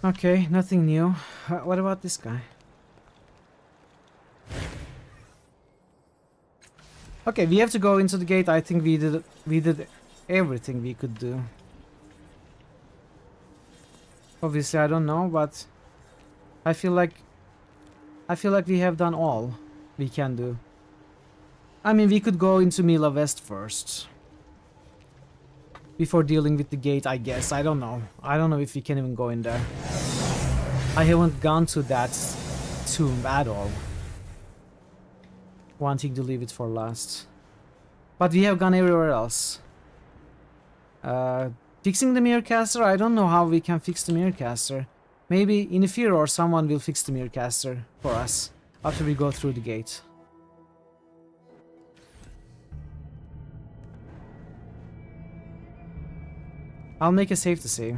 Okay, nothing new. What about this guy? Okay, we have to go into the gate. I think we did everything we could do. Obviously, I don't know, but I feel like we have done all we can do. I mean, we could go into Mila West first. Before dealing with the gate, I guess. I don't know. I don't know if we can even go in there. I haven't gone to that tomb at all. Wanting to leave it for last. But we have gone everywhere else. Fixing the mirror caster? I don't know how we can fix the mirror caster. Maybe Inifir or someone will fix the mirror caster for us after we go through the gate. I'll make a save to save.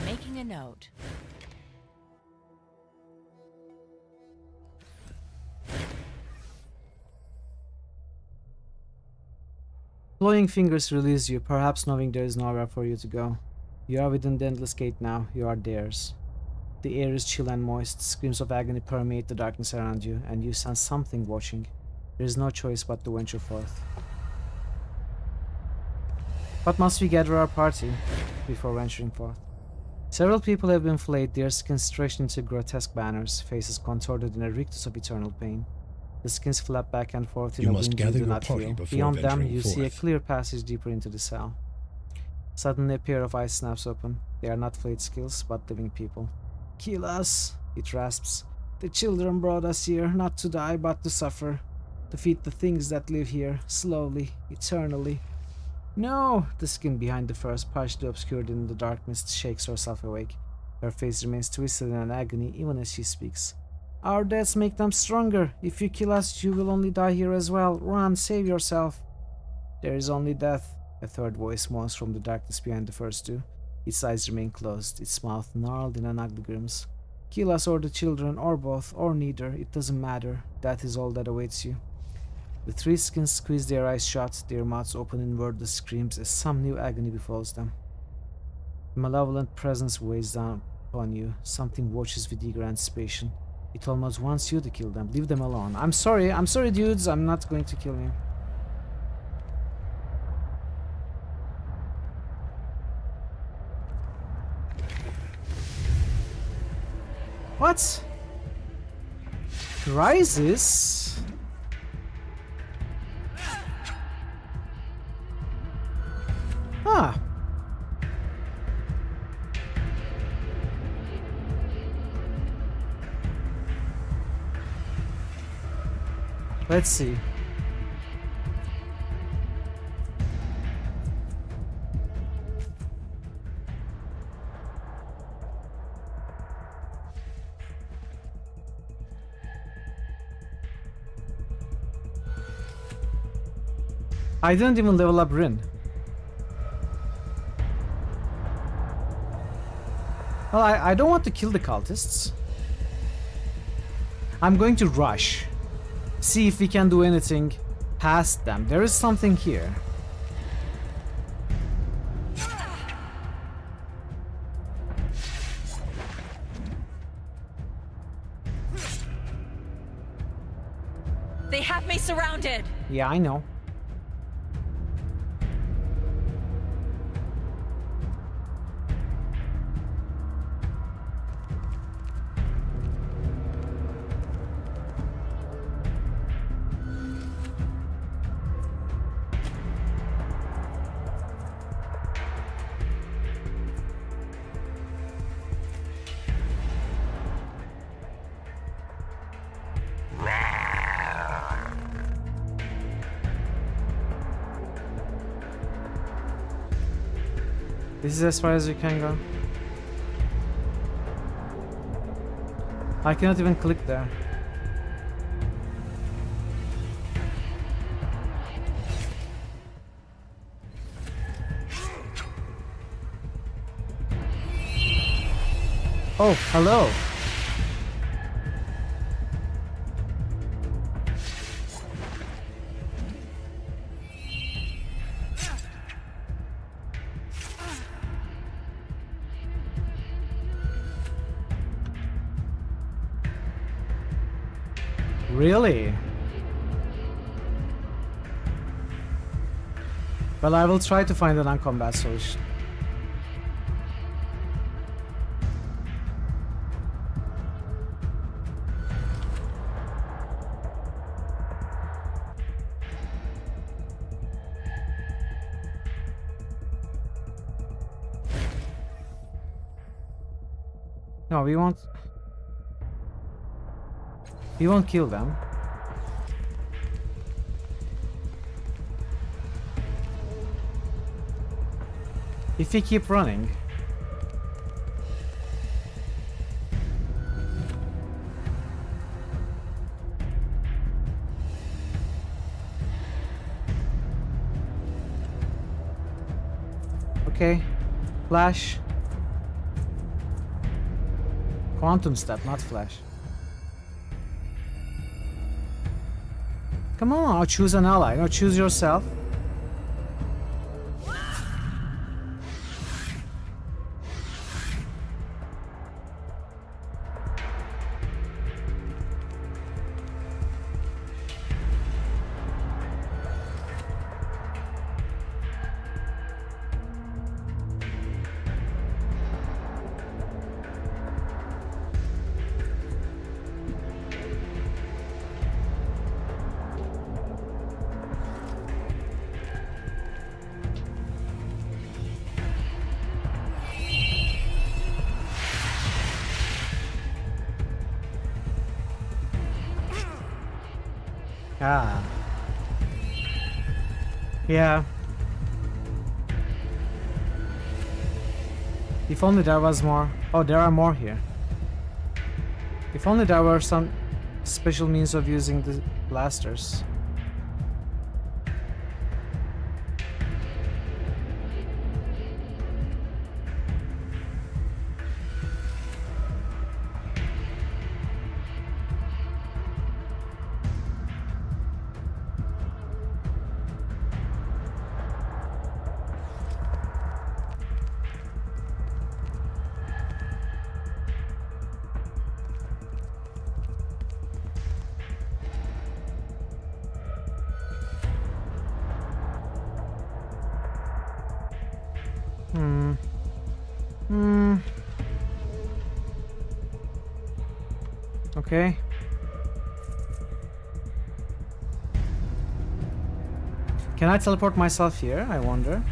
Making a note.
Glowing fingers release you, perhaps knowing there is nowhere for you to go. You are within the endless gate now, you are theirs. The air is chill and moist, screams of agony permeate the darkness around you, and you sense something watching. There is no choice but to venture forth. But must we gather our party before venturing forth? Several people have been flayed, their skins stretched into grotesque banners, faces contorted in a rictus of eternal pain. The skins flap back and forth in a wind you do not feel. Beyond them, you see a clear passage deeper into the cell. Suddenly, a pair of eyes snaps open. They are not flayed skills, but living people. Kill us, it rasps. The children brought us here, not to die, but to suffer. To feed the things that live here, slowly, eternally. No! The skin behind the first, partially obscured in the darkness, shakes herself awake. Her face remains twisted in an agony even as she speaks. Our deaths make them stronger. If you kill us, you will only die here as well. Run, save yourself. There is only death. A third voice moans from the darkness behind the first two. Its eyes remain closed, its mouth gnarled in an ugly grimace. Kill us or the children, or both, or neither. It doesn't matter. That is all that awaits you. The three skins squeeze their eyes shut, their mouths open in wordless screams as some new agony befalls them. A malevolent presence weighs down upon you. Something watches with eager anticipation. It almost wants you to kill them. Leave them alone. I'm sorry dudes, I'm not going to kill you. What? Rises? Ah. Let's see. I didn't even level up Rin. Well, I don't want to kill the cultists. I'm going to rush. See if we can do anything past them. There is something here.
They have me surrounded.
Yeah, I know. This is as far as you can go. I cannot even click there. Oh, hello. Really? Well, I will try to find an uncombat solution. No, we won't kill them. If we keep running. Okay. Flash. Quantum step, not flash. Come on, I'll choose an ally. No, choose yourself. Ah. Yeah. If only there was more. Oh, there are more here. If only there were some special means of using the blasters. Okay. Can I teleport myself here? I wonder.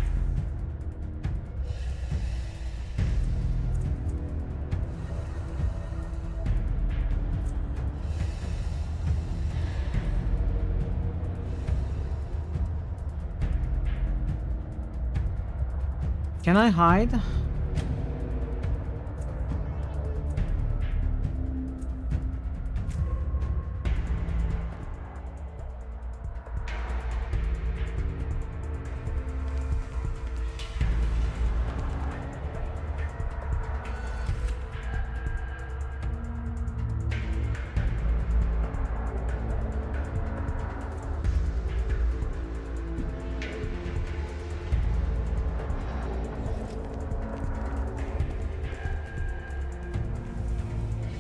Can I hide?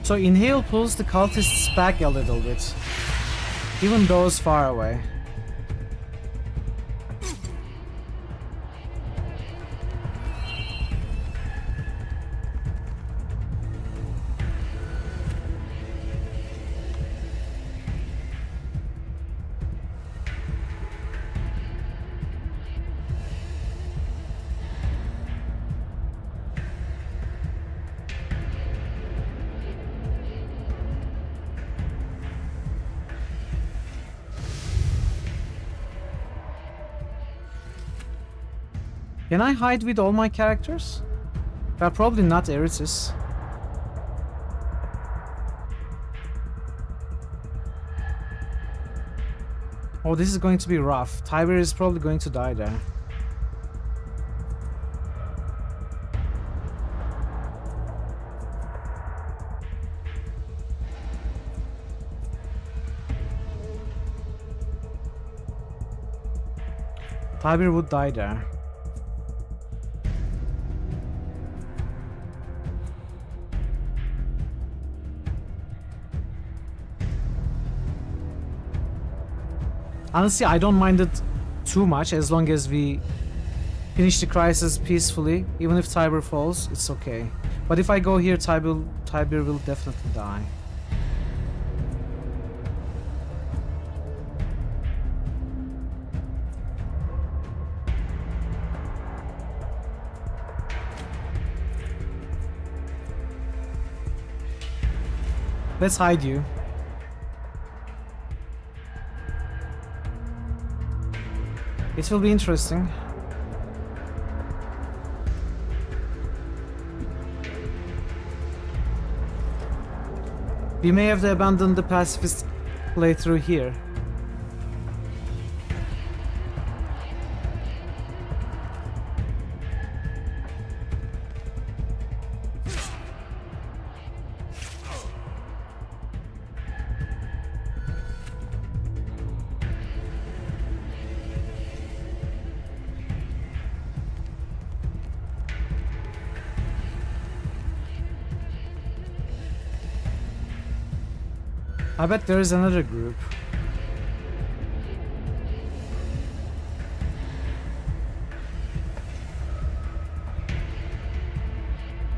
So inhale pulls the cultists back a little bit, even those far away. Can I hide with all my characters? Probably not Erytis. Oh, this is going to be rough. Tiber is probably going to die there. Tiber would die there. Honestly, I don't mind it too much as long as we finish the crisis peacefully. Even if Tiber falls, it's okay. But if I go here, Tiber will definitely die. Let's hide you. It will be interesting. We may have to abandon the pacifist playthrough here. I bet there is another group.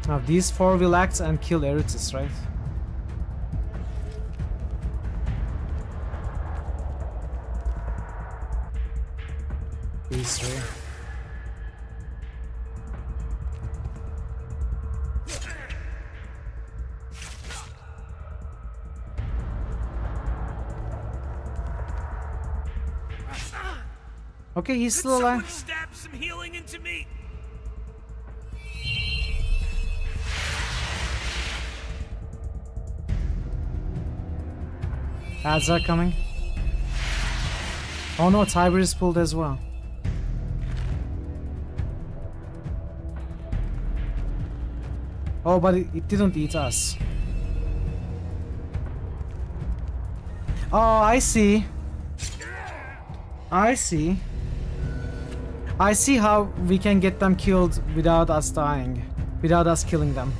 Now these four will act and kill Erytis, right? These three. Okay, he's still alive.
Stab some healing into me.
Ads are coming. Oh no, Tiber is pulled as well. Oh, but it didn't eat us. Oh, I see. I see. I see how we can get them killed without us dying, without us killing them.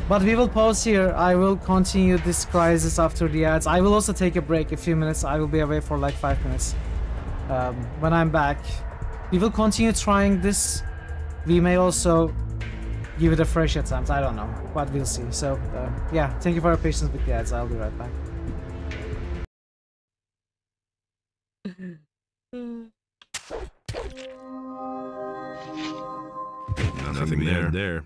But we will pause here. I will continue this crisis after the ads. I will also take a break, a few minutes. I will be away for like 5 minutes. When I'm back, we will continue trying this we may also give it a fresh attempt. I don't know, but we'll see. So yeah, thank you for your patience with the ads. I'll be right back.
Nothing there.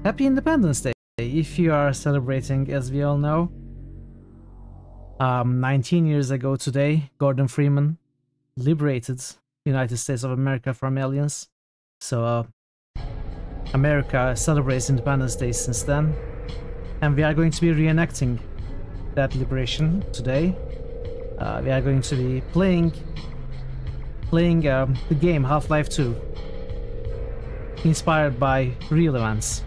Happy Independence Day, if you are celebrating, as we all know. 19 years ago today, Gordon Freeman liberated United States of America from aliens. So America celebrates Independence Day since then, and we are going to be reenacting that liberation today. We are going to be playing the game Half-Life 2, inspired by real events.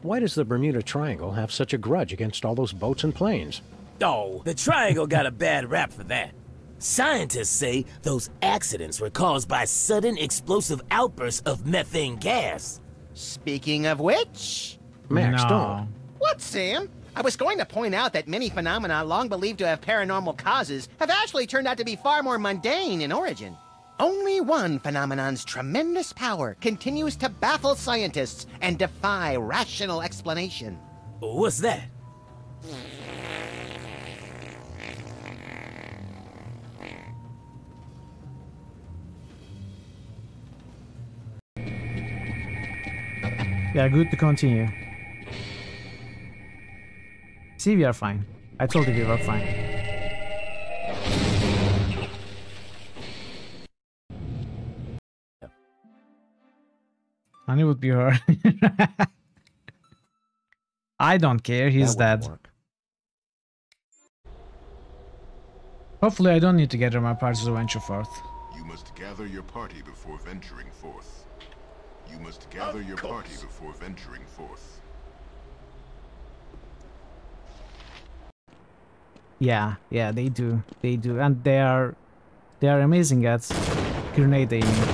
Why does the Bermuda Triangle have such a grudge against all those boats and planes?
Oh, the Triangle got a bad rap for that. Scientists say those accidents were caused by sudden explosive outbursts of methane gas.
Speaking of which...
Max, don't.
What, Sam? I was going to point out that many phenomena long believed to have paranormal causes have actually turned out to be far more mundane in origin. Only one phenomenon's tremendous power continues to baffle scientists and defy rational explanation.
What's that?
Yeah, good to continue. See, we are fine. I told you we were fine. Honey would be her. I don't care, he's dead. Hopefully I don't need to gather my parties to venture forth.
You must gather your party before venturing forth. You must gather your party before venturing forth.
Yeah, they do, and they are amazing at grenade aiming.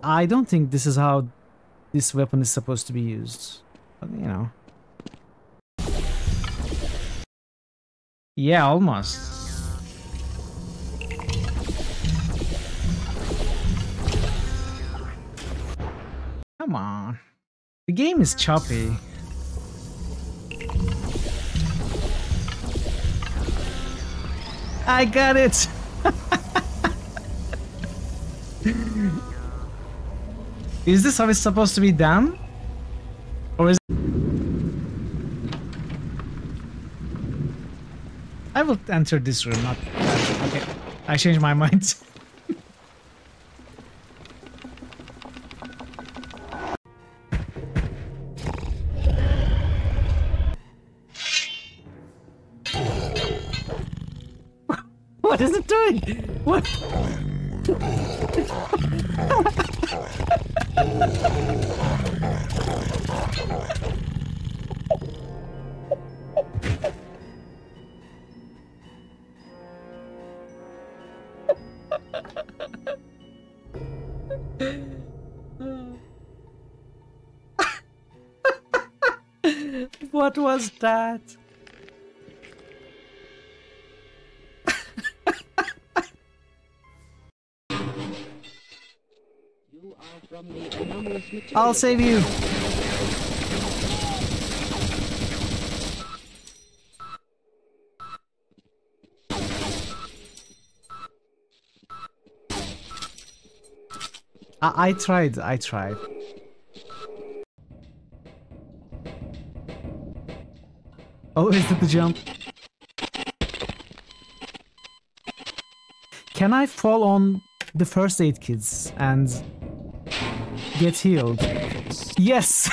I don't think this is how this weapon is supposed to be used, but you know. Yeah, almost. Come on. The game is choppy. I got it! Is this how it's supposed to be done? Or is it... I will enter this room, not... Okay, I changed my mind. What is it doing? What? What was that? I'll save you. I tried. Oh, is it the jump? Can I fall on the first aid kits and get healed? Yes!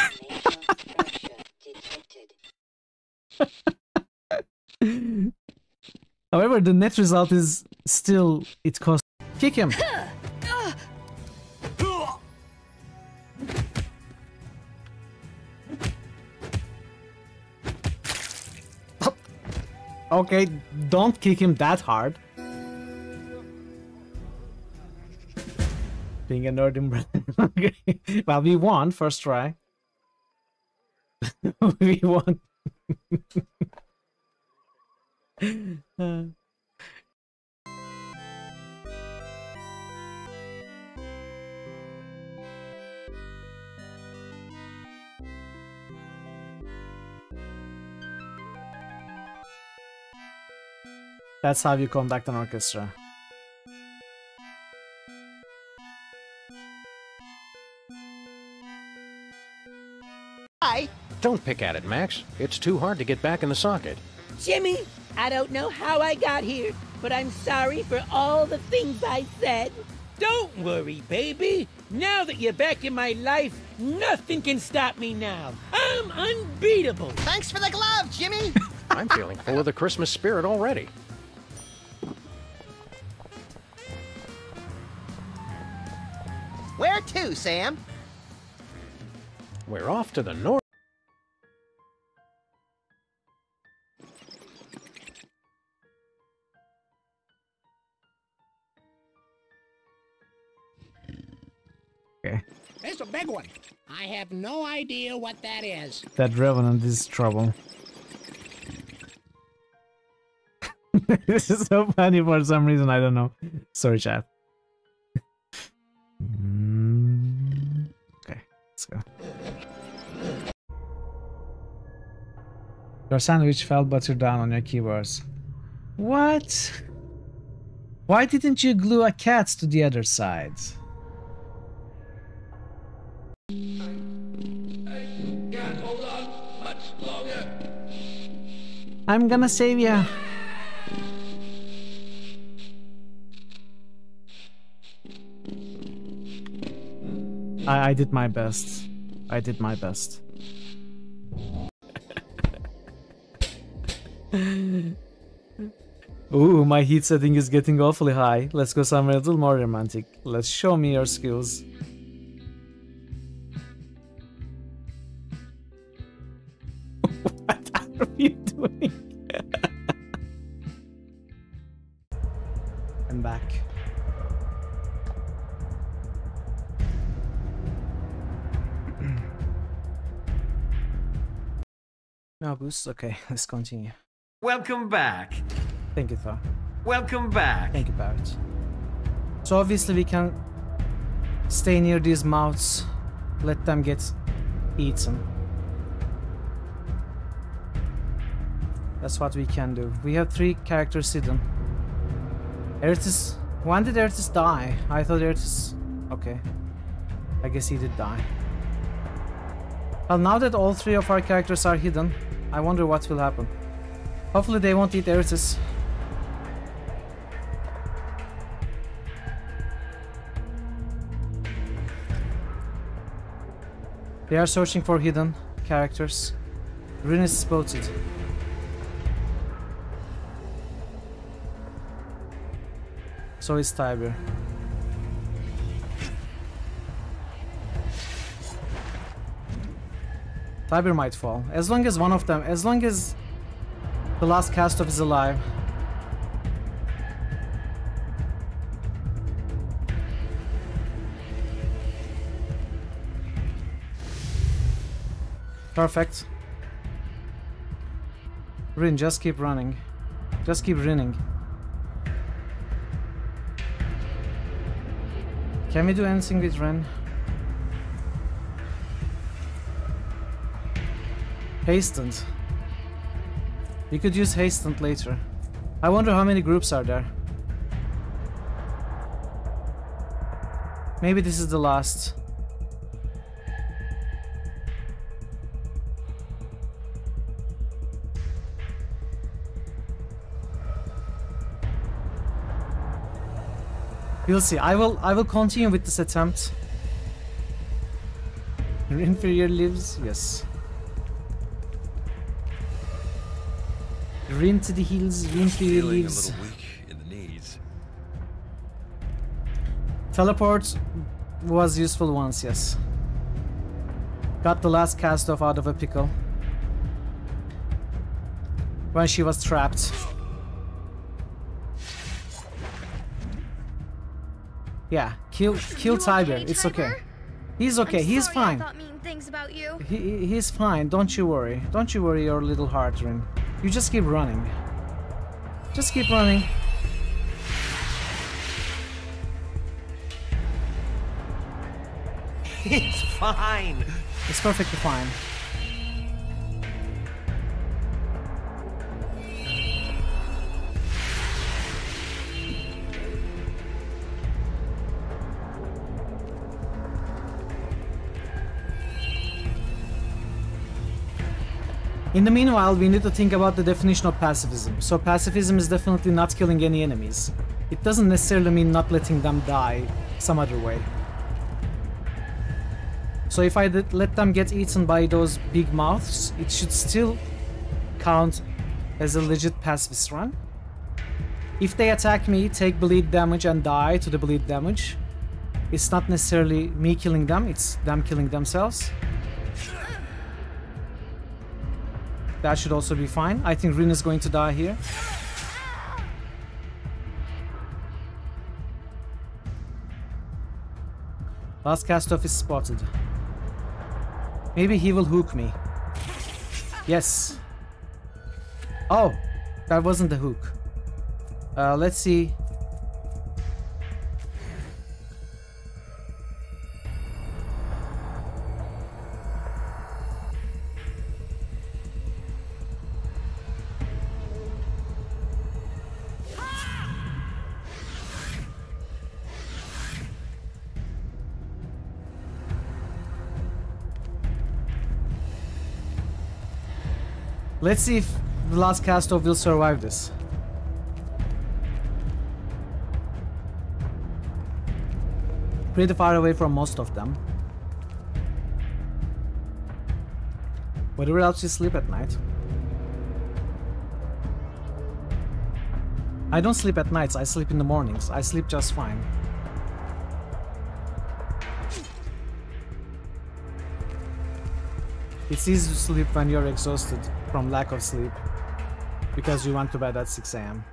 However, the net result is still it costs. Kick him! Okay, don't kick him that hard. Being a northern brother. Okay. Well, we won first try. We won. That's how you conduct an orchestra.
Hi.
Don't pick at it, Max. It's too hard to get back in the socket.
Jimmy, I don't know how I got here, but I'm sorry for all the things I said. Don't worry, baby. Now that you're back in my life, nothing can stop me now. I'm unbeatable.
Thanks for the glove, Jimmy.
I'm feeling full of the Christmas spirit already.
Where to, Sam?
We're off to the north.
Okay.
It's a big one. I have no idea what that is.
That Revenant is trouble. This is so funny for some reason, I don't know. Sorry, chat. Okay, let's go. Your sandwich fell butter down on your keyboards. What? Why didn't you glue a cat to the other side? I'm gonna save ya. I did my best. I did my best. Ooh, my heat setting is getting awfully high. Let's go somewhere a little more romantic. Let's show me your skills. What are you doing? I'm back. No boost? Okay, let's continue.
Welcome back.
Thank you, Thor.
Welcome back.
Thank you, Barrett. So obviously we can stay near these mouths, let them get eaten. That's what we can do. We have 3 characters hidden. Ertis... When did Ertis die? I thought Ertis... Okay. I guess he did die. Well, now that all 3 of our characters are hidden, I wonder what will happen. Hopefully they won't eat Ertis. They are searching for hidden characters. Rin is spotted. So is Tiber. Tiber might fall. As long as one of them, as long as the last cast off is alive. Perfect. Rin, just keep running. Just keep running. Can we do anything with Ren? Hastened. We could use Hastened later. I wonder how many groups are there. Maybe this is the last. We'll see. I will continue with this attempt. Your inferior lives, yes. Rin to the heels, your inferior lives.
A little weak in the knees.
Teleport was useful once, yes. Got the last cast off out of a pickle. when she was trapped. Yeah, kill Tiger.
Okay,
it's
Tiger?
okay. He's okay. He's
sorry
fine.
I thought mean things about you.
He's fine. Don't you worry. Don't you worry your little heart ring. You just keep running. Just keep running.
It's fine.
It's perfectly fine. In the meanwhile, we need to think about the definition of pacifism. So pacifism is definitely not killing any enemies. It doesn't necessarily mean not letting them die some other way. So if I let them get eaten by those big mouths, it should still count as a legit pacifist run. If they attack me, take bleed damage and die to the bleed damage, it's not necessarily me killing them, it's them killing themselves. That should also be fine. I think Rin is going to die here. Last cast-off is spotted. Maybe he will hook me. Yes. Oh, that wasn't the hook. Let's see. Let's see if the last cast-off will survive this. Pretty far away from most of them. Whatever else you sleep at night. I don't sleep at nights, I sleep in the mornings. I sleep just fine. It's easy to sleep when you're exhausted from lack of sleep, because you went to bed at 6 AM.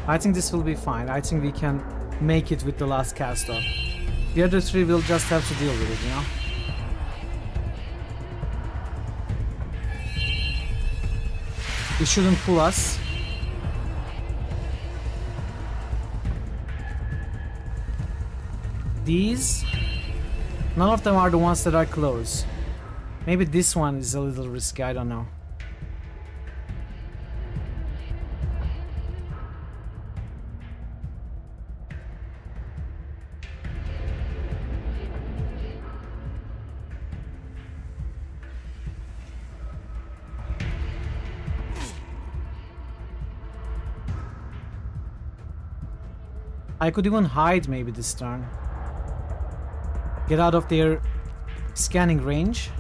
I think this will be fine. I think we can make it with the last cast off. The other three will just have to deal with it, you know? It shouldn't pull us. These, none of them are the ones that are close. Maybe this one is a little risky, I don't know. I could even hide maybe this turn. Get out of their scanning range.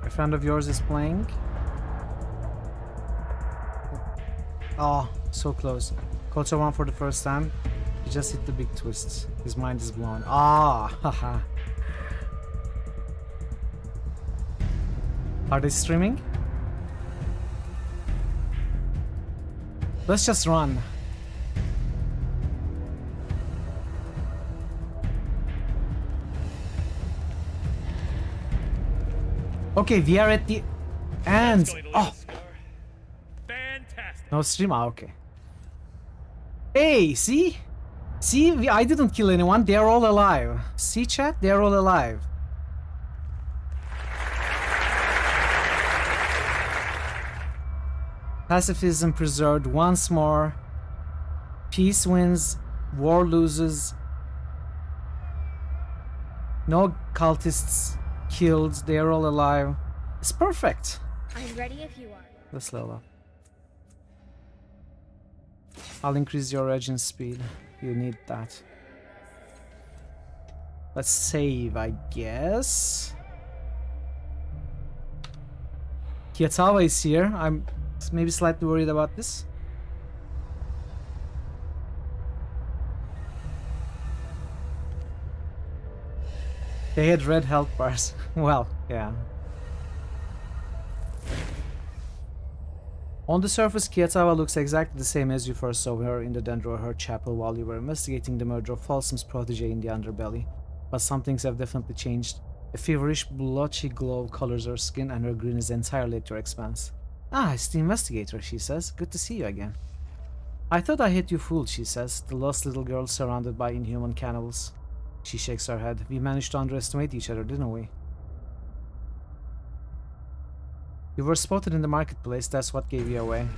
A friend of yours is playing. Oh, so close. Culture 1 for the first time. He just hit the big twist. His mind is blown. Ah, haha. Are they streaming? Let's just run. Okay, we are at the end. Oh,
fantastic.
No stream. Ah, okay. Hey, see? See, I didn't kill anyone. They are all alive. See, chat? They are all alive. Pacifism preserved once more. Peace wins, war loses. No cultists killed, they are all alive. It's perfect.
I'm ready if you are.
Let's level up. I'll increase your regen speed. You need that. Let's save, I guess. Kiatawa is here. I'm maybe slightly worried about this. They had red health bars. Well, yeah. On the surface, Kiatawa looks exactly the same as you first saw her in the Dendroher chapel while you were investigating the murder of Folsom's protege in the underbelly. But some things have definitely changed. A feverish, blotchy glow colors her skin and her grin is entirely at your expense. Ah, it's the investigator, she says. Good to see you again. I thought I had you fooled, she says, the lost little girl surrounded by inhuman cannibals. She shakes her head. We managed to underestimate each other, didn't we? You were spotted in the marketplace, that's what gave you away.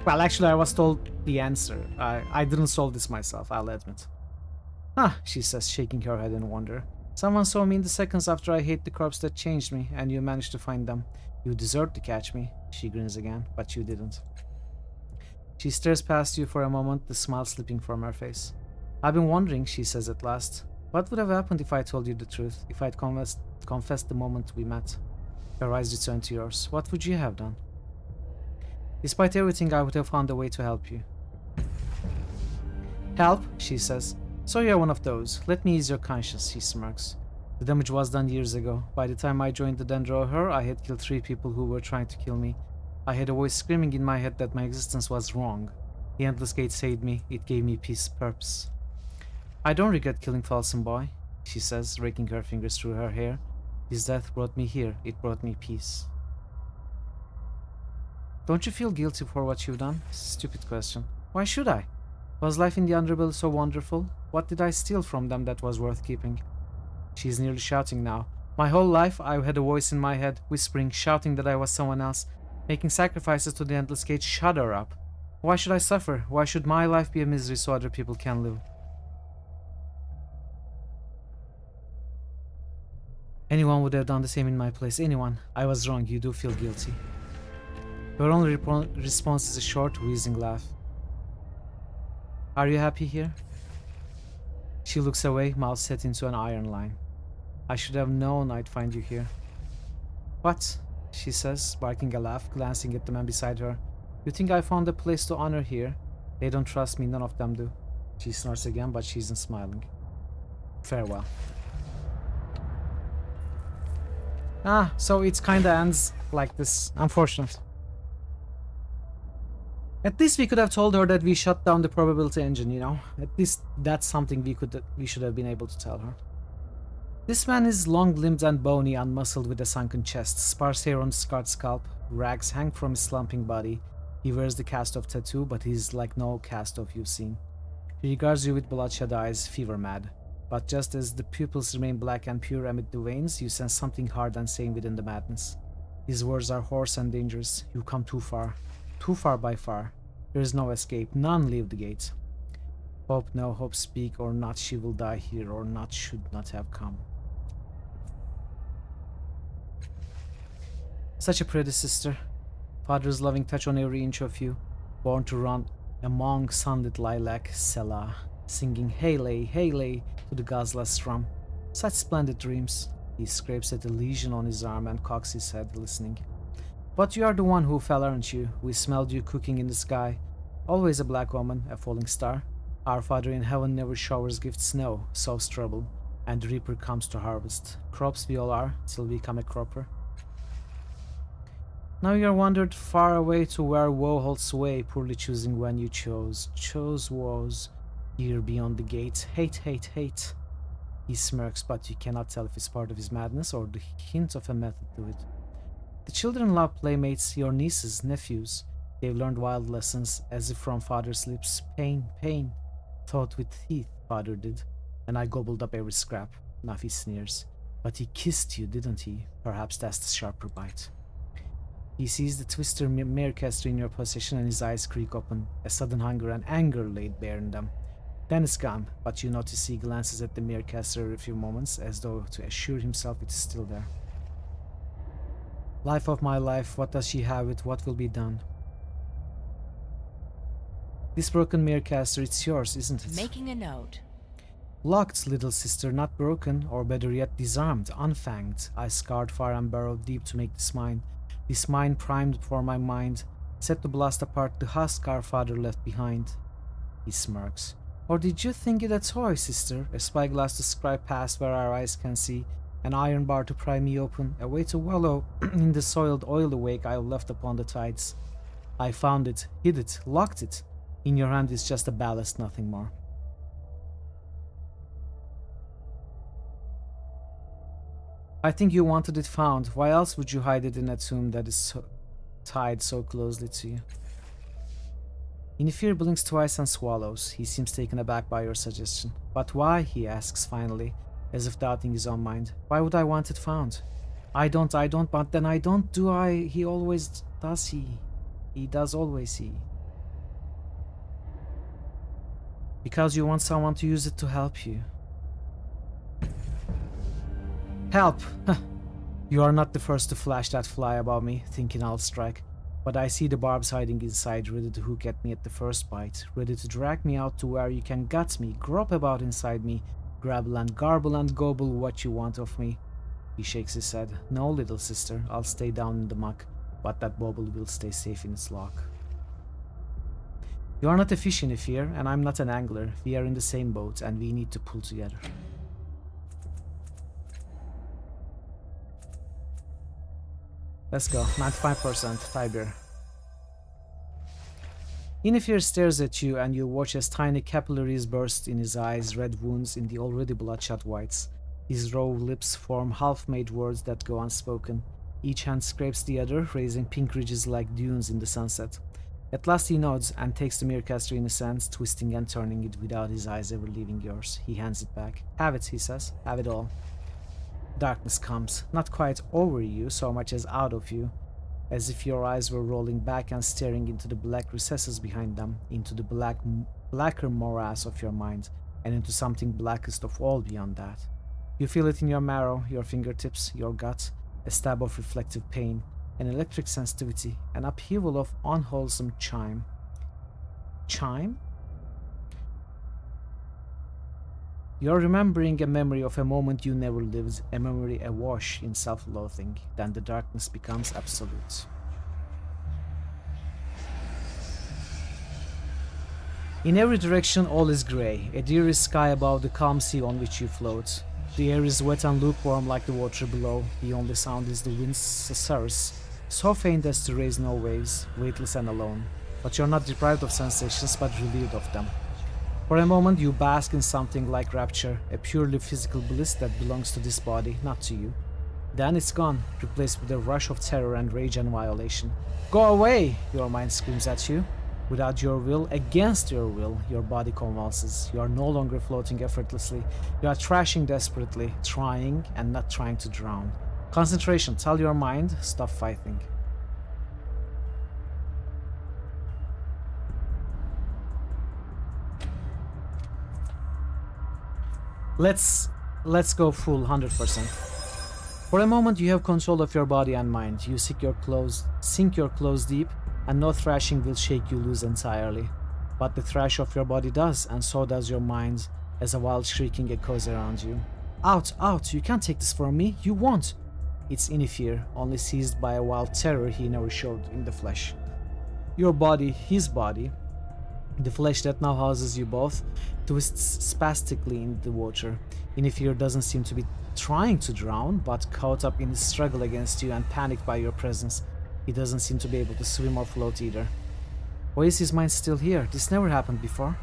Well, actually, I was told the answer. I didn't solve this myself, I'll admit. Ah, she says, shaking her head in wonder. Someone saw me in the seconds after I hit the corpse that changed me, and you managed to find them. You deserved to catch me. She grins again, but you didn't. She stares past you for a moment, the smile slipping from her face. I've been wondering, she says at last. What would have happened if I told you the truth, if I'd confessed the moment we met? Her eyes return to yours. What would you have done? Despite everything, I would have found a way to help you. Help? She says. So you're one of those. Let me ease your conscience, he smirks. The damage was done years ago. By the time I joined the Dendroher, I had killed 3 people who were trying to kill me. I had a voice screaming in my head that my existence was wrong. The Endless Gate saved me. It gave me peace, purpose. I don't regret killing Folsom Boy, she says, raking her fingers through her hair. His death brought me here. It brought me peace. Don't you feel guilty for what you've done? Stupid question. Why should I? Was life in the underbelly so wonderful? What did I steal from them that was worth keeping? She is nearly shouting now. My whole life I had a voice in my head, whispering, shouting that I was someone else, making sacrifices to the Endless Gate. Shut her up. Why should I suffer? Why should my life be a misery so other people can live? Anyone would have done the same in my place. Anyone. I was wrong. You do feel guilty. Her only response is a short, wheezing laugh. Are you happy here? She looks away, mouth set into an iron line. I should have known I'd find you here. What? She says, barking a laugh, glancing at the man beside her. You think I found a place to honor here? They don't trust me, none of them do. She snorts again, but she isn't smiling. Farewell. Ah, so it kinda ends like this. Unfortunate. At least we could have told her that we shut down the probability engine, you know? At least that's something we should have been able to tell her. This man is long-limbed and bony, unmuscled with a sunken chest, sparse hair on his scarred scalp, rags hang from his slumping body. He wears the cast of tattoo, but he's like no cast of you've seen. He regards you with bloodshot eyes, fever-mad. But just as the pupils remain black and pure amid the veins, you sense something hard and sane within the madness. His words are hoarse and dangerous. You come too far. Too far by far. There is no escape. None leave the gate. Hope no, hope speak, or not she will die here, or not should not have come. Such a pretty sister. Father's loving touch on every inch of you. Born to run among sunlit lilac, Selah. Singing Hayley, Hayley to the Gazla strum. Such splendid dreams. He scrapes at a lesion on his arm and cocks his head, listening. But you are the one who fell, aren't you? We smelled you cooking in the sky. Always a black woman, a falling star. Our Father in heaven never showers gifts snow, sows trouble, and the reaper comes to harvest. Crops we all are, till we come a cropper. Now you are wandered far away to where woe holds sway, poorly choosing when you chose. Chose woes. Here beyond the gate. Hate, hate, hate. He smirks, but you cannot tell if it's part of his madness or the hint of a method to it. The children love playmates, your nieces, nephews. They've learned wild lessons, as if from father's lips. Pain, pain. Thought with teeth, father did. And I gobbled up every scrap. Nafi sneers. But he kissed you, didn't he? Perhaps that's the sharper bite. He sees the twister merecaster in your possession and his eyes creak open. A sudden hunger and anger laid bare in them. Then it's gone, but you notice he glances at the merecaster every few moments, as though to assure himself it is still there. Life of my life, what does she have with what will be done? This broken merecaster, it's yours, isn't it?
Making a note.
Locked, little sister, not broken, or better yet, disarmed, unfanged. I scarred far and burrowed deep to make this mine. This mind primed for my mind, set to blast apart the husk our father left behind. He smirks. Or did you think it a toy, sister? A spyglass to scry past where our eyes can see, an iron bar to pry me open, a way to wallow in the soiled oily wake I left upon the tides. I found it, hid it, locked it. In your hand is just a ballast, nothing more. I think you wanted it found. Why else would you hide it in a tomb that is tied so closely to you? Inifir blinks twice and swallows. He seems taken aback by your suggestion. But why? He asks finally, as if doubting his own mind. Why would I want it found? I don't, but then I don't, do I? He always does, He does always, Because you want someone to use it to help you. Help! You are not the first to flash that fly above me, thinking I'll strike. But I see the barbs hiding inside, ready to hook at me at the first bite, ready to drag me out to where you can gut me, grope about inside me, grabble and garble and gobble what you want of me. He shakes his head. No, little sister, I'll stay down in the muck, but that bubble will stay safe in its lock. You are not a fish in a fear, and I'm not an angler. We are in the same boat, and we need to pull together. Let's go, 95%, Tiber. Inifir stares at you and you watch as tiny capillaries burst in his eyes, red wounds in the already bloodshot whites. His raw lips form half-made words that go unspoken. Each hand scrapes the other, raising pink ridges like dunes in the sunset. At last he nods and takes the Mircaster in his hands, twisting and turning it without his eyes ever leaving yours. He hands it back. Have it, he says. Have it all. Darkness comes, not quite over you so much as out of you, as if your eyes were rolling back and staring into the black recesses behind them, into the blacker morass of your mind, and into something blackest of all beyond that. You feel it in your marrow, your fingertips, your gut, a stab of reflective pain, an electric sensitivity, an upheaval of unwholesome chime. Chime? You're remembering a memory of a moment you never lived, a memory awash in self-loathing. Then the darkness becomes absolute. In every direction all is grey, a dreary sky above the calm sea on which you float. The air is wet and lukewarm like the water below. The only sound is the wind's susurrus, so faint as to raise no waves, weightless and alone. But you're not deprived of sensations, but relieved of them. For a moment you bask in something like rapture, a purely physical bliss that belongs to this body, not to you. Then it's gone, replaced with a rush of terror and rage and violation. Go away! Your mind screams at you. Without your will, against your will, your body convulses. You are no longer floating effortlessly. You are thrashing desperately, trying and not trying to drown. Concentration, tell your mind, stop fighting. Let's go full 100%. For a moment you have control of your body and mind. You sink your clothes deep, and no thrashing will shake you loose entirely. But the thrash of your body does, and so does your mind, as a wild shrieking echoes around you. Out, out, you can't take this from me, you won't! It's Inifir, only seized by a wild terror he never showed in the flesh. Your body, his body, the flesh that now houses you both, twists spastically in the water. Inifir doesn't seem to be trying to drown, but caught up in his struggle against you and panicked by your presence. He doesn't seem to be able to swim or float either. Why is his mind still here? This never happened before.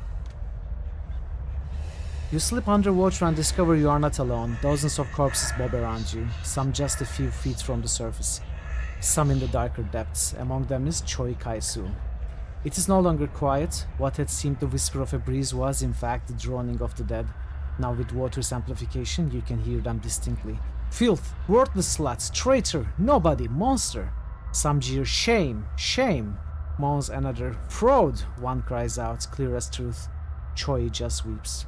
You slip underwater and discover you are not alone. Dozens of corpses bob around you, some just a few feet from the surface, some in the darker depths. Among them is Choi Kai-su. It is no longer quiet. What had seemed the whisper of a breeze was, in fact, the droning of the dead. Now with water's amplification, you can hear them distinctly. Filth! Worthless sluts! Traitor! Nobody! Monster! Some jeer, shame! Shame! Moans another. Fraud! One cries out, clear as truth. Choi just weeps.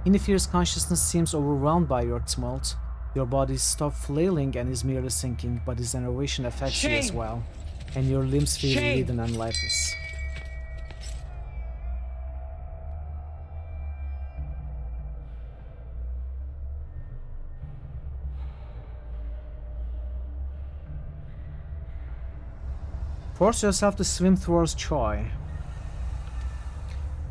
Inifir's consciousness seems overwhelmed by your tumult. Your body stops flailing and is merely sinking, but his enervation affects you as well, and your limbs feel leaden and lifeless. Force yourself to swim towards joy.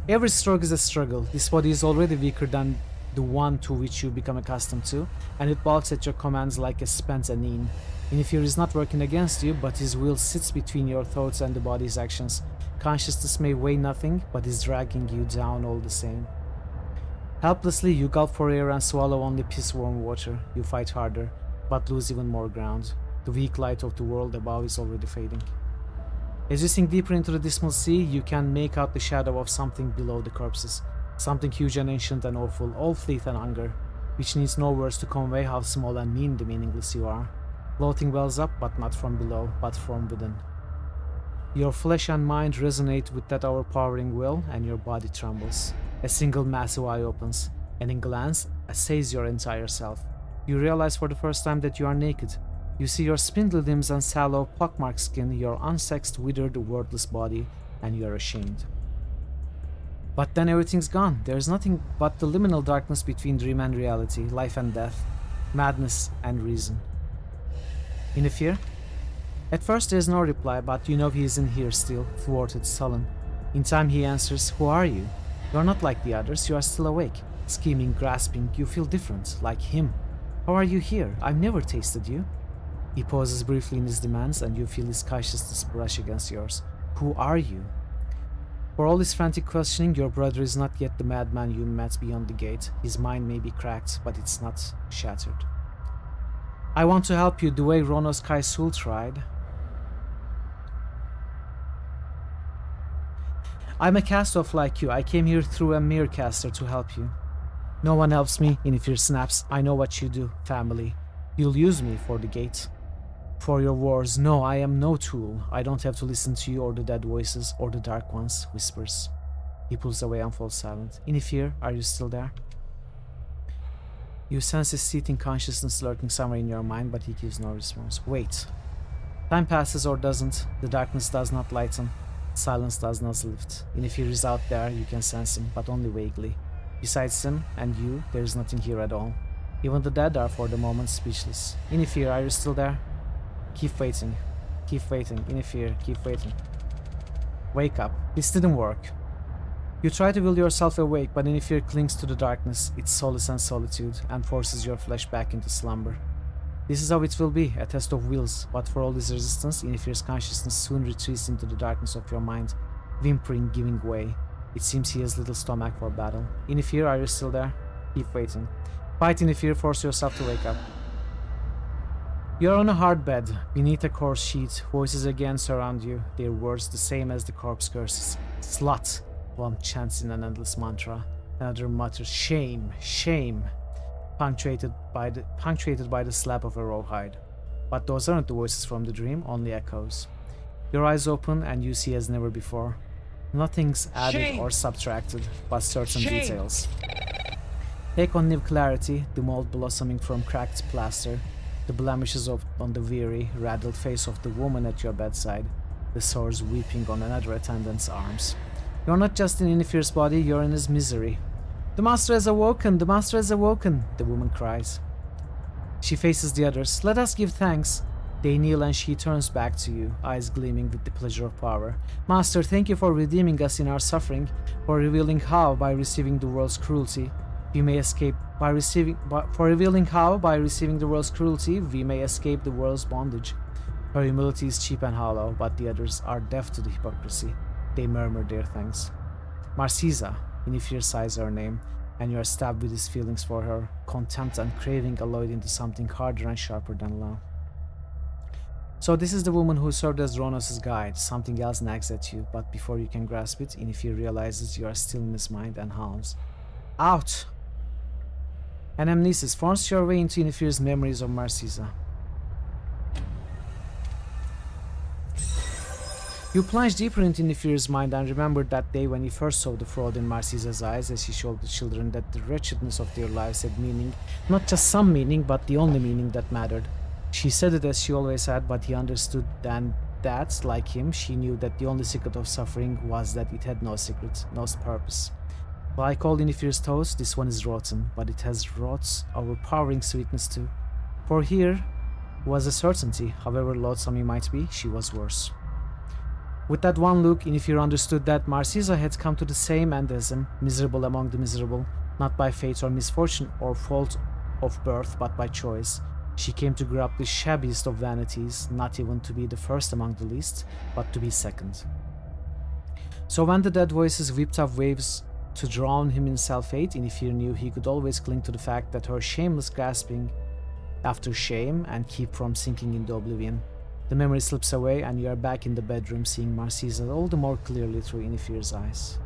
Every stroke is a struggle. This body is already weaker than the one to which you become accustomed to, and it balks at your commands like a spent anine. Inifir is not working against you, but his will sits between your thoughts and the body's actions. Consciousness may weigh nothing, but is dragging you down all the same. Helplessly, you gulp for air and swallow only piss-warm water. You fight harder, but lose even more ground. The weak light of the world above is already fading. As you sink deeper into the dismal sea, you can make out the shadow of something below the corpses. Something huge and ancient and awful, all fleet and hunger, which needs no words to convey how small and mean the meaningless you are. Loathing wells up, but not from below, but from within. Your flesh and mind resonate with that overpowering will, and your body trembles. A single massive eye opens, and in glance, assays your entire self. You realize for the first time that you are naked. You see your spindly limbs and sallow, pockmarked skin, your unsexed, withered, wordless body, and you are ashamed. But then everything's gone. There's nothing but the liminal darkness between dream and reality, life and death, madness and reason. Inifir? At first there's no reply, but you know he is in here still, thwarted, sullen. In time he answers, "Who are you? You are not like the others, you are still awake. Scheming, grasping, you feel different, like him. How are you here? I've never tasted you." He pauses briefly in his demands, and you feel his consciousness brush against yours. "Who are you?" For all his frantic questioning, your brother is not yet the madman you met beyond the gate. His mind may be cracked, but it's not shattered. "I want to help you the way Ronos Kaisul tried. I'm a cast-off like you. I came here through a mere caster to help you." "No one helps me," Inifir snaps. "I know what you do, family. You'll use me for the gate. For your wars. No, I am no tool. I don't have to listen to you or the dead voices or the dark ones," whispers. He pulls away and falls silent. "Inifir, are you still there?" You sense his seething consciousness lurking somewhere in your mind, but he gives no response. Wait. Time passes or doesn't. The darkness does not lighten. Silence does not lift. Inifir is out there, you can sense him, but only vaguely. Besides him and you, there is nothing here at all. Even the dead are for the moment speechless. "Inifir, are you still there?" "Keep waiting. Keep waiting. Inifir, keep waiting." Wake up. This didn't work. You try to will yourself awake, but Inifir clings to the darkness, its solace and solitude, and forces your flesh back into slumber. This is how it will be, a test of wills, but for all his resistance, Inifir's consciousness soon retreats into the darkness of your mind, whimpering, giving way. It seems he has little stomach for battle. "Inifir, are you still there?" Keep waiting. Fight, Inifir, force yourself to wake up. You're on a hard bed, beneath a coarse sheet. Voices again surround you, their words the same as the corpse curses. "Slut," one chants in an endless mantra. Another mutters, "Shame, shame," punctuated by the slap of a rawhide. But those aren't the voices from the dream, only echoes. Your eyes open and you see as never before. Nothing's added
Shame.
or subtracted, but certain
Shame.
details. Take on new clarity, the mold blossoming from cracked plaster, the blemishes on the weary, raddled face of the woman at your bedside, the sores weeping on another attendant's arms. You're not just in Inifir's body, you're in his misery. "The master has awoken! The master has awoken!" the woman cries. She faces the others. "Let us give thanks." They kneel and she turns back to you, eyes gleaming with the pleasure of power. "Master, thank you for redeeming us in our suffering, for revealing how, by receiving the world's cruelty, we may escape the world's cruelty, we may escape the world's bondage." Her humility is cheap and hollow, but the others are deaf to the hypocrisy. They murmur their thanks. "Marcisa," Inifir sighs her name, and you are stabbed with his feelings for her, contempt and craving alloyed into something harder and sharper than love. So this is the woman who served as Ronos' guide. Something else nags at you, but before you can grasp it, Inifir realizes you are still in his mind and howls. "Out!" An amnesis forms your way into Inifir's memories of Marcisa. You plunge deeper into Inifir's mind and remember that day when you first saw the fraud in Marcisa's eyes as she showed the children that the wretchedness of their lives had meaning, not just some meaning, but the only meaning that mattered. She said it as she always had, but he understood then that, like him, she knew that the only secret of suffering was that it had no secret, no purpose. Like all Inifir's toast, this one is rotten, but it has rot's overpowering sweetness too. For here was a certainty, however loathsome he might be, she was worse. With that one look, Inifir understood that Marcisa had come to the same end as him, miserable among the miserable, not by fate or misfortune or fault of birth, but by choice. She came to grab the shabbiest of vanities, not even to be the first among the least, but to be second. So when the dead voices whipped up waves to drown him in self-hate, Inifir knew he could always cling to the fact that her shameless grasping after shame and keep from sinking into oblivion. The memory slips away and you are back in the bedroom seeing Marcisa all the more clearly through Inifir's eyes.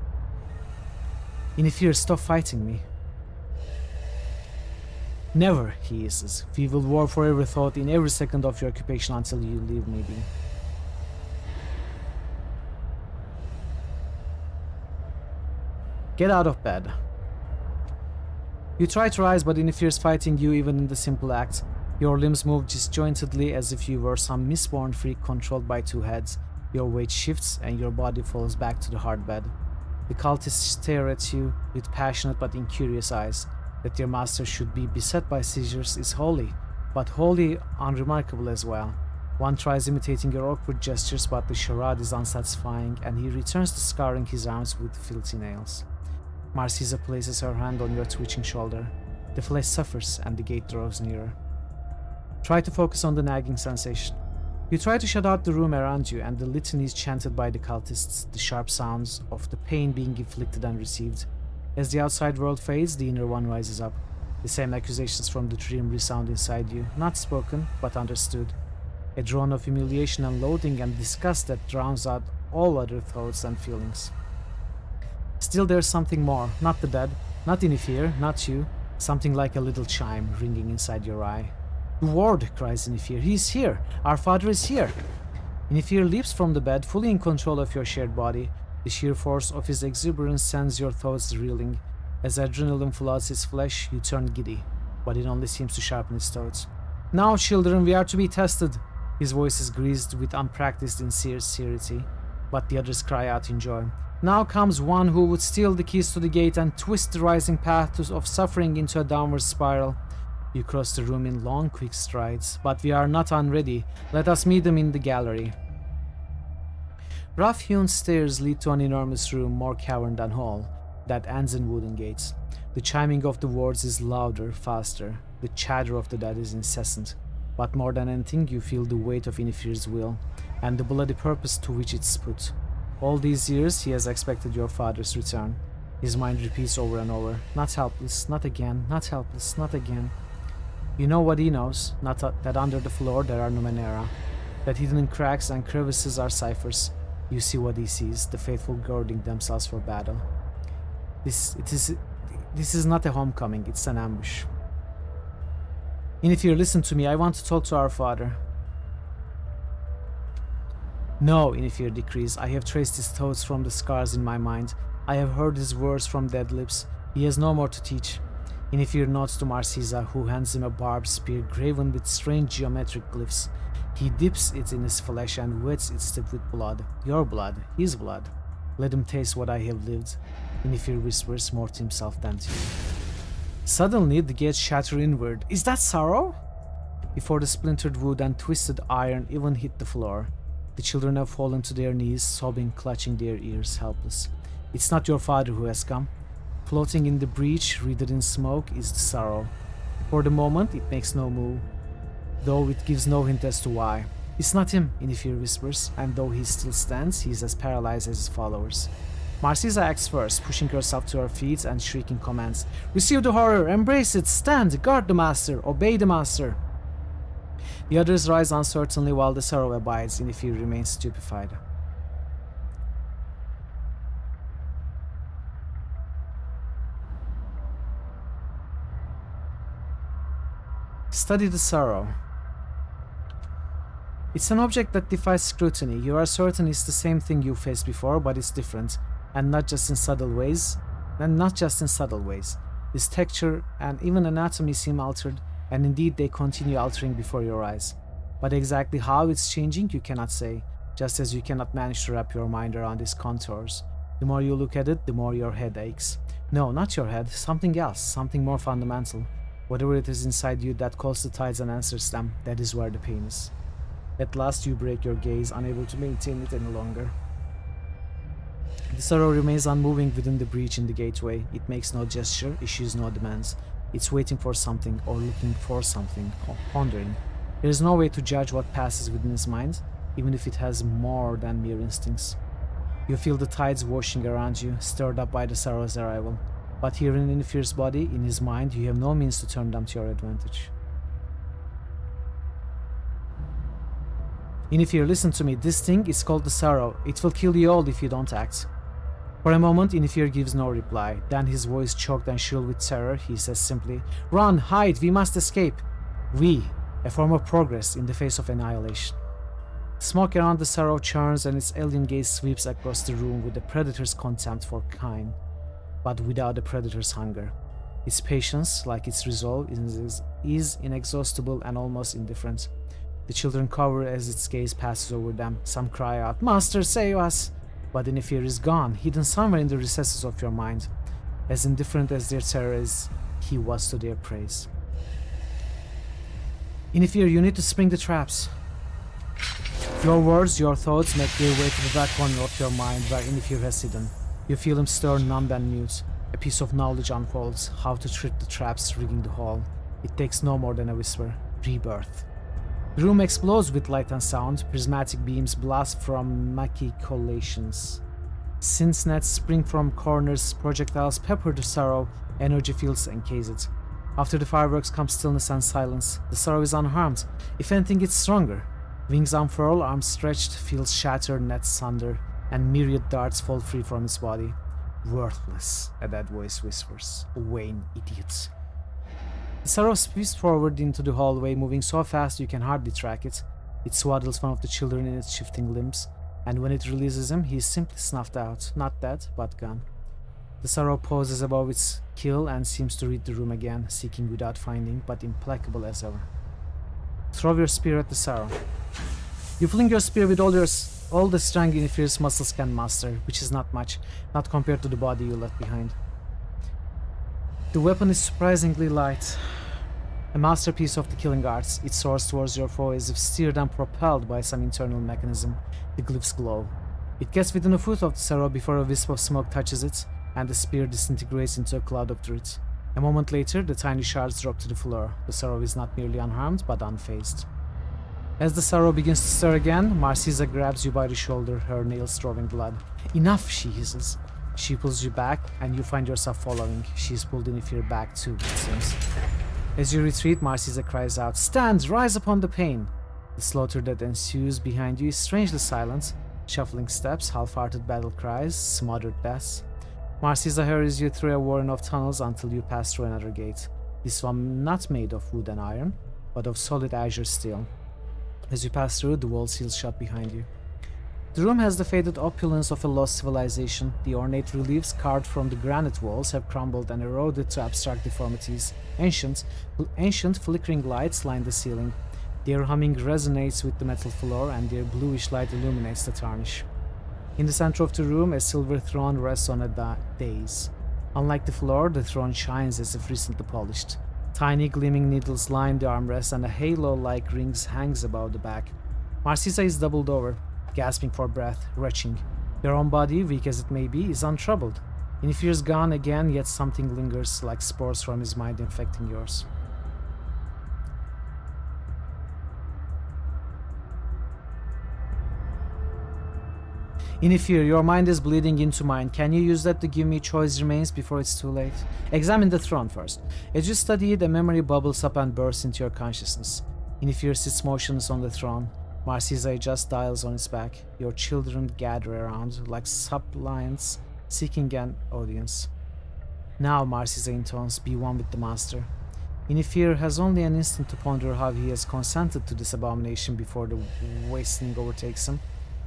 Inifir, stop fighting me. Never, he hisses. We will war for every thought in every second of your occupation until you leave me be. Get out of bed. You try to rise, but Inifir's fighting you even in the simple act. Your limbs move disjointedly as if you were some misborn freak controlled by two heads. Your weight shifts and your body falls back to the hard bed. The cultists stare at you with passionate but incurious eyes. That their master should be beset by seizures is wholly, but wholly unremarkable as well. One tries imitating your awkward gestures, but the charade is unsatisfying, and he returns to scarring his arms with filthy nails. Marcisa places her hand on your twitching shoulder. The flesh suffers, and the gate draws nearer. Try to focus on the nagging sensation. You try to shut out the room around you and the litanies chanted by the cultists, the sharp sounds of the pain being inflicted and received. As the outside world fades, the inner one rises up. The same accusations from the dream resound inside you, not spoken, but understood. A drone of humiliation and loathing and disgust that drowns out all other thoughts and feelings. Still there's something more, not the dead, not Inifir, not you, something like a little chime ringing inside your eye. Ward, cries Inifir, he is here! Our father is here! Inifir leaps from the bed, fully in control of your shared body. The sheer force of his exuberance sends your thoughts reeling. As adrenaline floods his flesh, you turn giddy, but it only seems to sharpen his thoughts. Now, children, we are to be tested! His voice is greased with unpracticed sincerity, but the others cry out in joy. Now comes one who would steal the keys to the gate and twist the rising path of suffering into a downward spiral. You cross the room in long, quick strides, but we are not unready. Let us meet them in the gallery. Rough-hewn stairs lead to an enormous room, more cavern than hall, that ends in wooden gates. The chiming of the words is louder, faster. The chatter of the dead is incessant. But more than anything, you feel the weight of Inifir's will, and the bloody purpose to which it's put. All these years, he has expected your father's return. His mind repeats over and over, not helpless, not again, not helpless, not again. You know what he knows, not that under the floor there are Numenera, that hidden in cracks and crevices are ciphers. You see what he sees, the faithful girding themselves for battle. This is not a homecoming, it's an ambush. Inifir, listen to me, I want to talk to our father. No, Inifir decrees, I have traced his thoughts from the scars in my mind. I have heard his words from dead lips. He has no more to teach. Inifir nods to Marcisa, who hands him a barbed spear graven with strange geometric glyphs. He dips it in his flesh and wets its tip with blood. Your blood, his blood. Let him taste what I have lived. Inifir whispers more to himself than to you. Suddenly, the gates shatter inward. Is that sorrow? Before the splintered wood and twisted iron even hit the floor, the children have fallen to their knees, sobbing, clutching their ears, helpless. It's not your father who has come. Floating in the breach, wreathed in smoke, is the sorrow. For the moment, it makes no move, though it gives no hint as to why. It's not him, Inifir whispers, and though he still stands, he is as paralyzed as his followers. Marcisa acts first, pushing herself to her feet and shrieking commands. Receive the horror, embrace it, stand, guard the master, obey the master. The others rise uncertainly while the sorrow abides, Inifir remains stupefied. Study the sorrow. It's an object that defies scrutiny. You are certain it's the same thing you faced before, but it's different, and not just in subtle ways. Its texture and even anatomy seem altered, and indeed they continue altering before your eyes. But exactly how it's changing you cannot say, just as you cannot manage to wrap your mind around its contours. The more you look at it, the more your head aches. No, not your head, something else, something more fundamental. Whatever it is inside you that calls the tides and answers them, that is where the pain is. At last you break your gaze, unable to maintain it any longer. The sorrow remains unmoving within the breach in the gateway. It makes no gesture, issues no demands. It's waiting for something, or looking for something, pondering. There is no way to judge what passes within his mind, even if it has more than mere instincts. You feel the tides washing around you, stirred up by the sorrow's arrival. But here in Inifir's body, in his mind, you have no means to turn them to your advantage. Inifir, listen to me. This thing is called the sorrow. It will kill you all if you don't act. For a moment, Inifir gives no reply. Then, his voice choked and shrill with terror, he says simply, "Run! Hide! We must escape!" We, a form of progress in the face of annihilation. Smoke around the sorrow churns and its alien gaze sweeps across the room with the predator's contempt for kind, but without the predator's hunger. Its patience, like its resolve, is inexhaustible and almost indifferent. The children cower as its gaze passes over them. Some cry out, "Master, save us!" But Inifir is gone, hidden somewhere in the recesses of your mind. As indifferent as their terror is, he was to their praise. Inifir, you need to spring the traps. Your words, your thoughts make their way to the dark corner of your mind where Inifir has hidden. You feel him stir, numb and mute. A piece of knowledge unfolds, how to trip the traps rigging the hall. It takes no more than a whisper. Rebirth. The room explodes with light and sound. Prismatic beams blast from machicolations. Synth nets spring from corners, projectiles pepper the sorrow, energy fields encase it. After the fireworks comes stillness and silence. The sorrow is unharmed. If anything, it's stronger. Wings unfurl, arms stretched, fields shatter, nets sunder, and myriad darts fall free from its body. Worthless, a dead voice whispers. Vain idiots. The sorrow speeds forward into the hallway, moving so fast you can hardly track it. It swaddles one of the children in its shifting limbs, and when it releases him, he is simply snuffed out. Not dead, but gone. The sorrow pauses above its kill and seems to read the room again, seeking without finding, but implacable as ever. Throw your spear at the sorrow. You fling your spear with all the strength Inifir's muscles can muster, which is not much, not compared to the body you left behind. The weapon is surprisingly light. A masterpiece of the killing arts, it soars towards your foe as if steered and propelled by some internal mechanism. The glyphs glow. It gets within a foot of the sorrow before a wisp of smoke touches it, and the spear disintegrates into a cloud of dirt. A moment later, the tiny shards drop to the floor. The sorrow is not merely unharmed, but unfazed. As the sorrow begins to stir again, Marcisa grabs you by the shoulder, her nails drawing blood. "Enough," she hisses. She pulls you back, and you find yourself following. She is pulled Inifir back too, it seems. As you retreat, Marcisa cries out, "Stand! Rise upon the pain!" The slaughter that ensues behind you is strangely silent. Shuffling steps, half-hearted battle cries, smothered deaths. Marcisa hurries you through a warren of tunnels until you pass through another gate. This one not made of wood and iron, but of solid azure steel. As you pass through, the wall seals shut behind you. The room has the faded opulence of a lost civilization. The ornate reliefs carved from the granite walls have crumbled and eroded to abstract deformities. Ancient flickering lights line the ceiling. Their humming resonates with the metal floor, and their bluish light illuminates the tarnish. In the center of the room, a silver throne rests on a dais. Unlike the floor, the throne shines as if recently polished. Tiny gleaming needles line the armrest, and a halo-like rings hangs above the back. Marcisa is doubled over, gasping for breath, retching. Your own body, weak as it may be, is untroubled. Inifir's gone again, yet something lingers, like spores from his mind infecting yours. Inifir, your mind is bleeding into mine. Can you use that to give me choice remains before it's too late? Examine the throne first. As you study it, a memory bubbles up and bursts into your consciousness. Inifir sits motionless on the throne. Marcisa adjusts dials on its back. Your children gather around, like sub-lions seeking an audience. Now, Marcisa intones, be one with the master. Inifir has only an instant to ponder how he has consented to this abomination before the wasting overtakes him.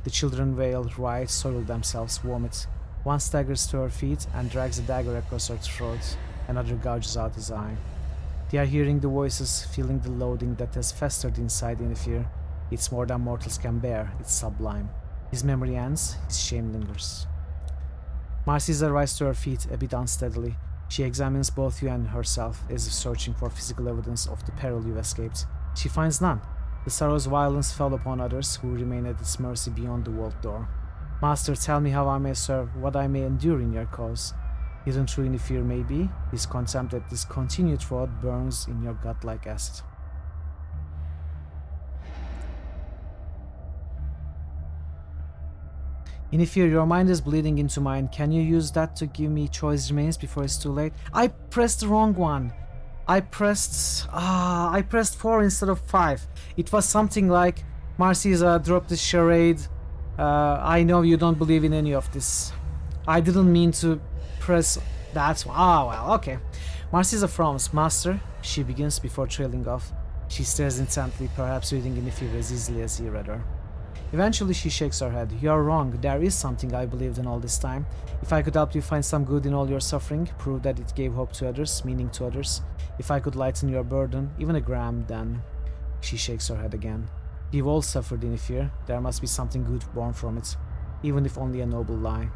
The children wail, riot, soil themselves, vomit. One staggers to her feet and drags a dagger across her throat. Another gouges out his eye. They are hearing the voices, feeling the loathing that has festered inside Inifir. It's more than mortals can bear, it's sublime. His memory ends, his shame lingers. Marcisa rises to her feet, a bit unsteadily. She examines both you and herself, as if searching for physical evidence of the peril you escaped. She finds none. The sorrow's violence fell upon others who remain at its mercy beyond the vault door. Master, tell me how I may serve, what I may endure in your cause. Hidden through any fear may be, his contempt at this continued thought burns in your gut like acid. In fear, your mind is bleeding into mine. Can you use that to give me choice remains before it's too late? I pressed the wrong one. I pressed 4 instead of 5. It was something like, Marcisa, drop this charade. I know you don't believe in any of this. I didn't mean to press that one. Ah, well, okay. Marcisa frowns. Master, she begins before trailing off. She stares intently, perhaps reading in fear as easily as he read her. Eventually she shakes her head. You are wrong. There is something I believed in all this time. If I could help you find some good in all your suffering, prove that it gave hope to others, meaning to others, if I could lighten your burden, even a gram, then... She shakes her head again. We've all suffered in fear. There must be something good born from it, even if only a noble lie.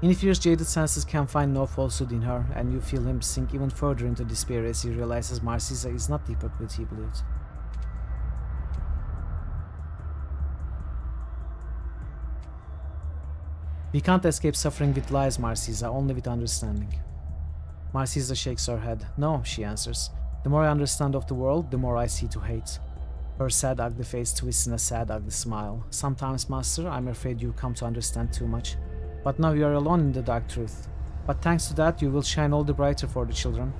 Inifir's jaded senses can find no falsehood in her, and you feel him sink even further into despair as he realizes Marcisa is not the hypocrite he believed. We can't escape suffering with lies, Marcisa, only with understanding. Marcisa shakes her head. No, she answers. The more I understand of the world, the more I see to hate. Her sad, ugly face twists in a sad, ugly smile. Sometimes, Master, I'm afraid you come to understand too much. But now you are alone in the dark truth. But thanks to that, you will shine all the brighter for the children.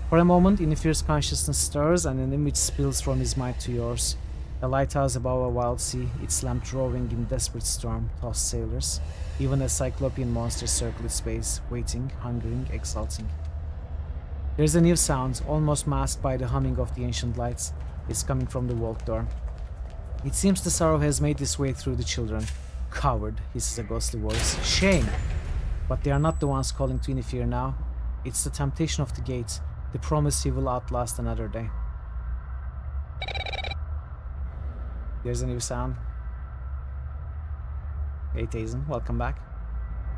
For a moment, Inifir's consciousness stirs and an image spills from his mind to yours. A lighthouse above a wild sea, its lamp drawing in desperate storm, tossed sailors. Even a cyclopean monster circle its space, waiting, hungering, exulting. There's a new sound, almost masked by the humming of the ancient lights. It's coming from the vault door. It seems the sorrow has made its way through the children. Coward, hisses a ghostly voice. Shame! But they are not the ones calling to Inifir now. It's the temptation of the gate, the promise he will outlast another day. There's a new sound. Hey Tazen, welcome back.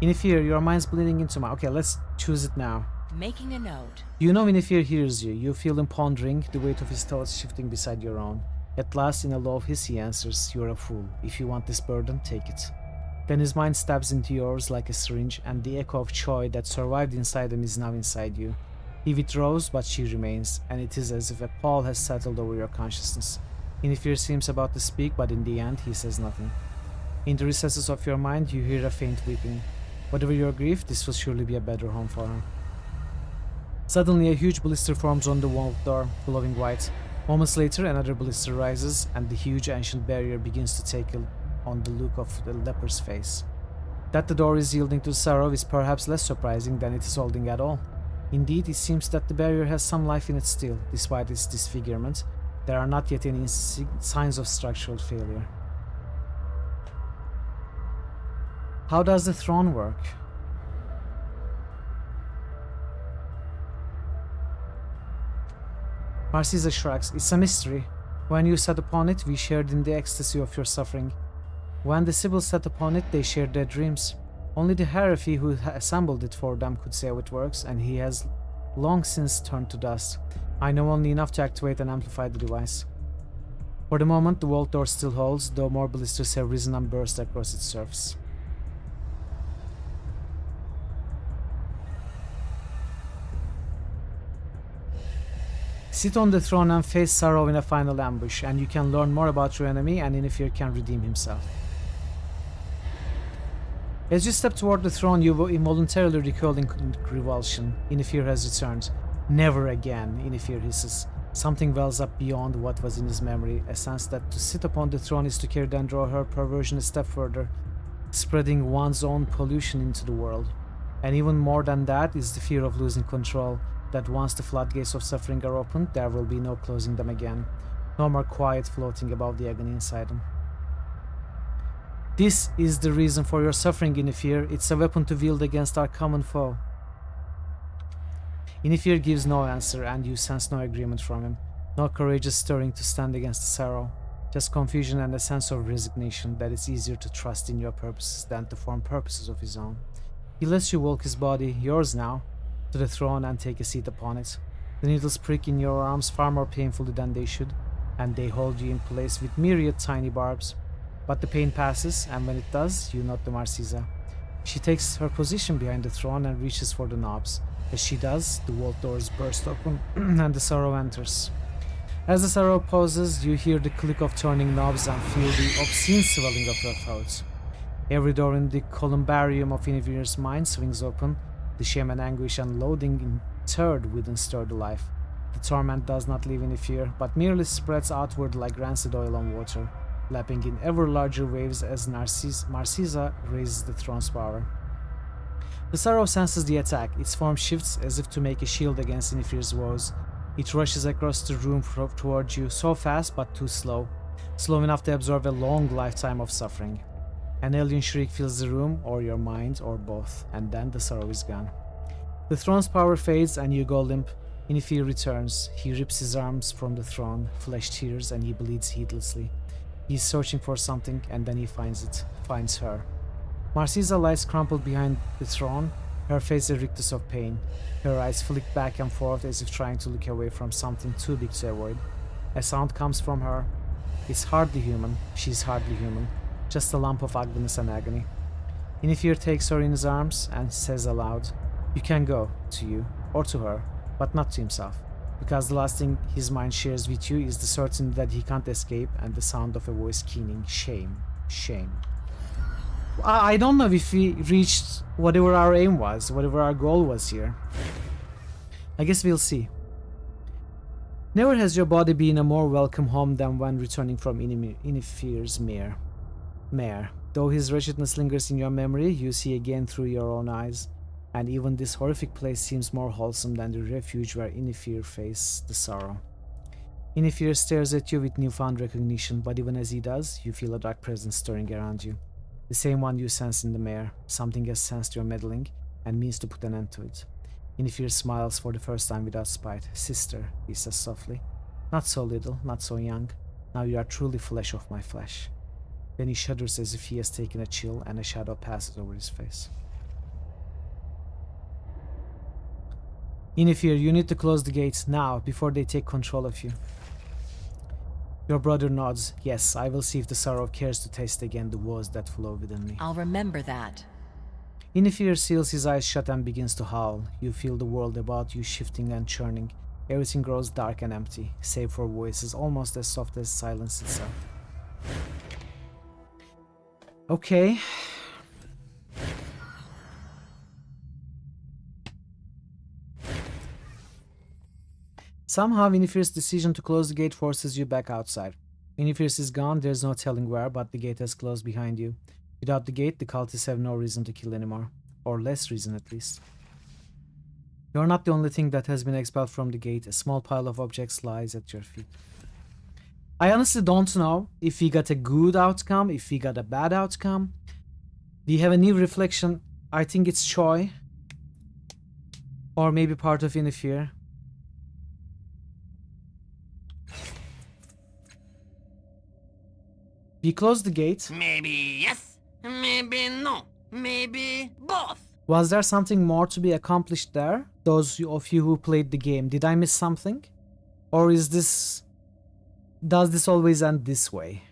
Inifir, your mind's bleeding into my... Okay, let's choose it now.
Making a note.
You know Inifir hears you. You feel him pondering, the weight of his thoughts shifting beside your own. At last, in a low hiss, he answers, you're a fool. If you want this burden, take it. Then his mind stabs into yours like a syringe, and the echo of joy that survived inside him is now inside you. He withdraws, but she remains, and it is as if a pall has settled over your consciousness. Inifir seems about to speak, but in the end, he says nothing. In the recesses of your mind, you hear a faint weeping. Whatever your grief, this will surely be a better home for her. Suddenly, a huge blister forms on the vault door, glowing white. Moments later, another blister rises, and the huge ancient barrier begins to take on the look of the leper's face. That the door is yielding to sorrow is perhaps less surprising than it is holding at all. Indeed, it seems that the barrier has some life in it still, despite its disfigurement. There are not yet any signs of structural failure. How does the throne work? Marcisa shrugs. It's a mystery. When you sat upon it, we shared in the ecstasy of your suffering. When the Sibyls sat upon it, they shared their dreams. Only the Hierophant who assembled it for them could say how it works, and he has long since turned to dust. I know only enough to activate and amplify the device. For the moment, the vault door still holds, though more blisters have risen and burst across its surface. Sit on the throne and face sorrow in a final ambush, and you can learn more about your enemy, and Inifir can redeem himself. As you step toward the throne, you will involuntarily recoil in revulsion. Inifir has returned. Never again, Inifir hisses. Something wells up beyond what was in his memory, a sense that to sit upon the throne is to carry and draw her perversion a step further, spreading one's own pollution into the world. And even more than that is the fear of losing control, that once the floodgates of suffering are opened, there will be no closing them again. No more quiet floating above the agony inside them. This is the reason for your suffering, Inifir. It's a weapon to wield against our common foe. Inifir gives no answer, and you sense no agreement from him. No courageous stirring to stand against the sorrow. Just confusion and a sense of resignation that it's easier to trust in your purposes than to form purposes of his own. He lets you walk his body, yours now, to the throne and take a seat upon it. The needles prick in your arms far more painfully than they should, and they hold you in place with myriad tiny barbs. But the pain passes, and when it does, you note the Marcisa. She takes her position behind the throne and reaches for the knobs. As she does, the vault doors burst open and the Sorrow enters. As the Sorrow pauses, you hear the click of turning knobs and feel the obscene swelling of her thoughts. Every door in the columbarium of Inivir's mind swings open, the shame and anguish and loathing in third within stirred alive. The torment does not live in fear, but merely spreads outward like rancid oil on water, lapping in ever larger waves as Marcisa raises the throne's power. The Sorrow senses the attack. Its form shifts as if to make a shield against Inifir's woes. It rushes across the room towards you, so fast but too slow. Slow enough to absorb a long lifetime of suffering. An alien shriek fills the room, or your mind, or both, and then the Sorrow is gone. The throne's power fades and you go limp. Inifir returns. He rips his arms from the throne, flesh tears, and he bleeds heedlessly. He is searching for something, and then he finds her. Marcisa lies crumpled behind the throne, her face a rictus of pain. Her eyes flick back and forth as if trying to look away from something too big to avoid. A sound comes from her. It's hardly human. She's hardly human. Just a lump of ugliness and agony. Inifir takes her in his arms and says aloud, "You can go," to you, or to her, but not to himself, because the last thing his mind shares with you is the certainty that he can't escape and the sound of a voice keening, "Shame, shame." I don't know if we reached whatever our aim was, whatever our goal was here. I guess we'll see. Never has your body been a more welcome home than when returning from Inifir's mare. Though his wretchedness lingers in your memory, you see again through your own eyes, and even this horrific place seems more wholesome than the refuge where Inifir faced the Sorrow. Inifir stares at you with newfound recognition, but even as he does, you feel a dark presence stirring around you. The same one you sense in the mare. Something has sensed your meddling and means to put an end to it. Inifir smiles for the first time without spite. "Sister," he says softly. "Not so little, not so young. Now you are truly flesh of my flesh." Then he shudders as if he has taken a chill, and a shadow passes over his face. Inifir, you need to close the gates now, before they take control of you. Your brother nods. "Yes, I will see if the Sorrow cares to taste again the woes that flow within me."
I'll remember that.
Inifir seals his eyes shut and begins to howl. You feel the world about you shifting and churning. Everything grows dark and empty, save for voices almost as soft as silence itself. Okay. Somehow, Inifir's decision to close the gate forces you back outside. Inifir is gone, there's no telling where, but the gate has closed behind you. Without the gate, the cultists have no reason to kill anymore. Or less reason, at least. You're not the only thing that has been expelled from the gate. A small pile of objects lies at your feet. I honestly don't know if we got a good outcome, if we got a bad outcome. We have a new reflection. I think it's Choi. Or maybe part of Inifir. We closed the gate.
Maybe yes, maybe no, maybe both.
Was there something more to be accomplished there? Those of you who played the game, did I miss something? Or is this... does this always end this way?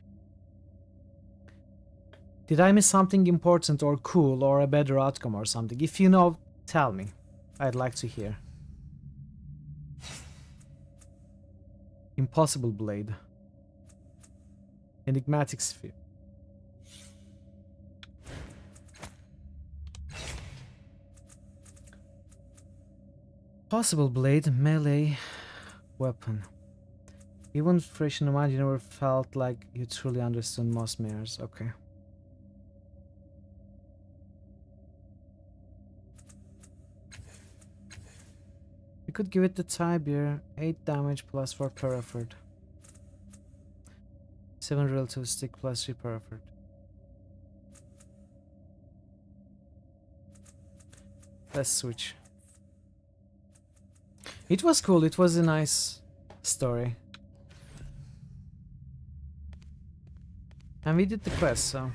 Did I miss something important or cool or a better outcome or something? If you know, tell me. I'd like to hear. Impossible blade. Enigmatic sphere. Possible blade, melee weapon. Even fresh in the mind, you never felt like you truly understood most mares. Okay. You could give it the Tiber, 8 damage plus 4 per effort. 7 relative stick plus 3 per effort. Let's switch. It was cool, it was a nice story. And we did the quest, so...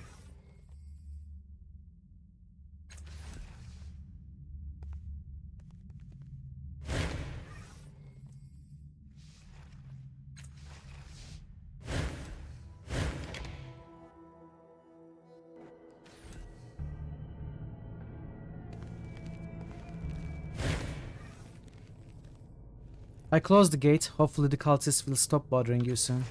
I close the gate. Hopefully the cultists will stop bothering you soon.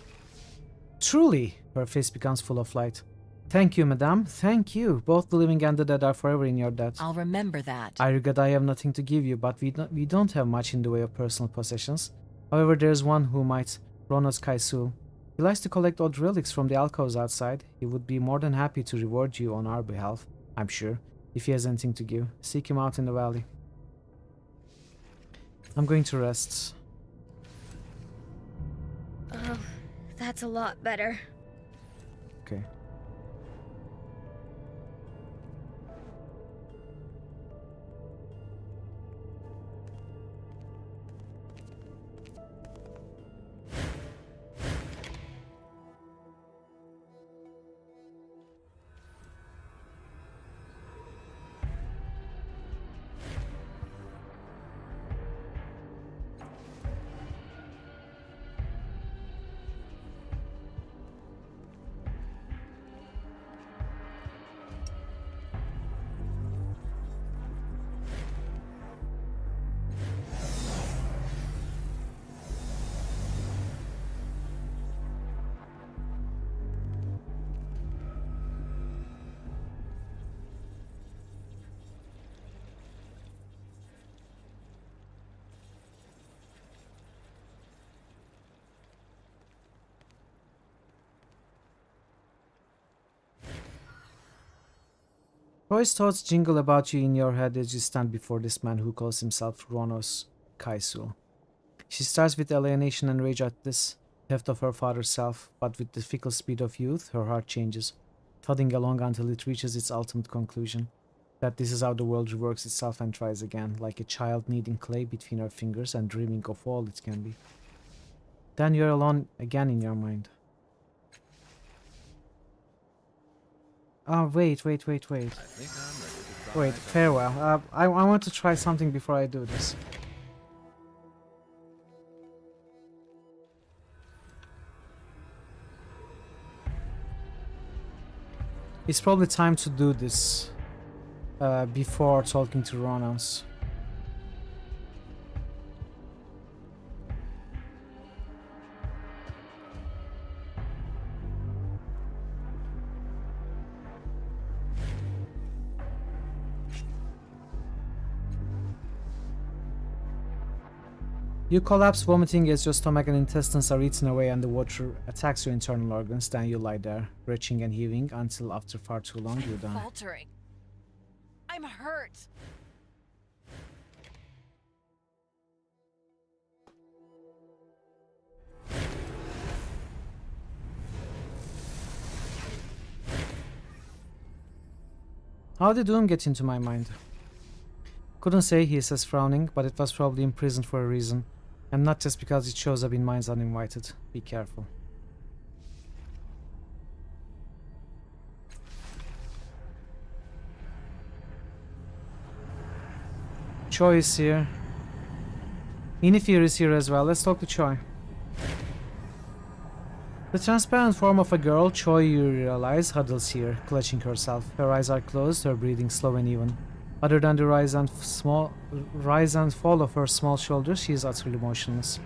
Truly! Her face becomes full of light. Thank you, madame. Thank you. Both the living and the dead are forever in your debt.
I'll remember that.
I regret I have nothing to give you, but we don't have much in the way of personal possessions. However, there's one who might. Ronos Kaisul. He likes to collect odd relics from the alcoves outside. He would be more than happy to reward you on our behalf, I'm sure, if he has anything to give. Seek him out in the valley. I'm going to rest.
Oh, that's a lot better.
Okay. Roy's thoughts jingle about you in your head as you stand before this man who calls himself Ronos Kaisul. She starts with alienation and rage at this theft of her father's self, but with the fickle speed of youth, her heart changes, thudding along until it reaches its ultimate conclusion, that this is how the world reworks itself and tries again, like a child kneading clay between her fingers and dreaming of all it can be. Then you're alone again in your mind. Oh, wait. Wait, farewell. I want to try something before I do this. It's probably time to do this before talking to Ronos. You collapse, vomiting as your stomach and intestines are eaten away and the water attacks your internal organs. Then you lie there, retching and heaving until after far too long you die.
Faltering. I'm hurt.
How did Doom get into my mind? Couldn't say, he says, frowning, but it was probably imprisoned for a reason. And not just because it shows up in minds uninvited. Be careful. Choi is here. Inifir is here as well. Let's talk to Choi. The transparent form of a girl, Choi, you realize, huddles here, clutching herself. Her eyes are closed, her breathing slow and even. Other than the rise and fall of her small shoulders, she is utterly motionless.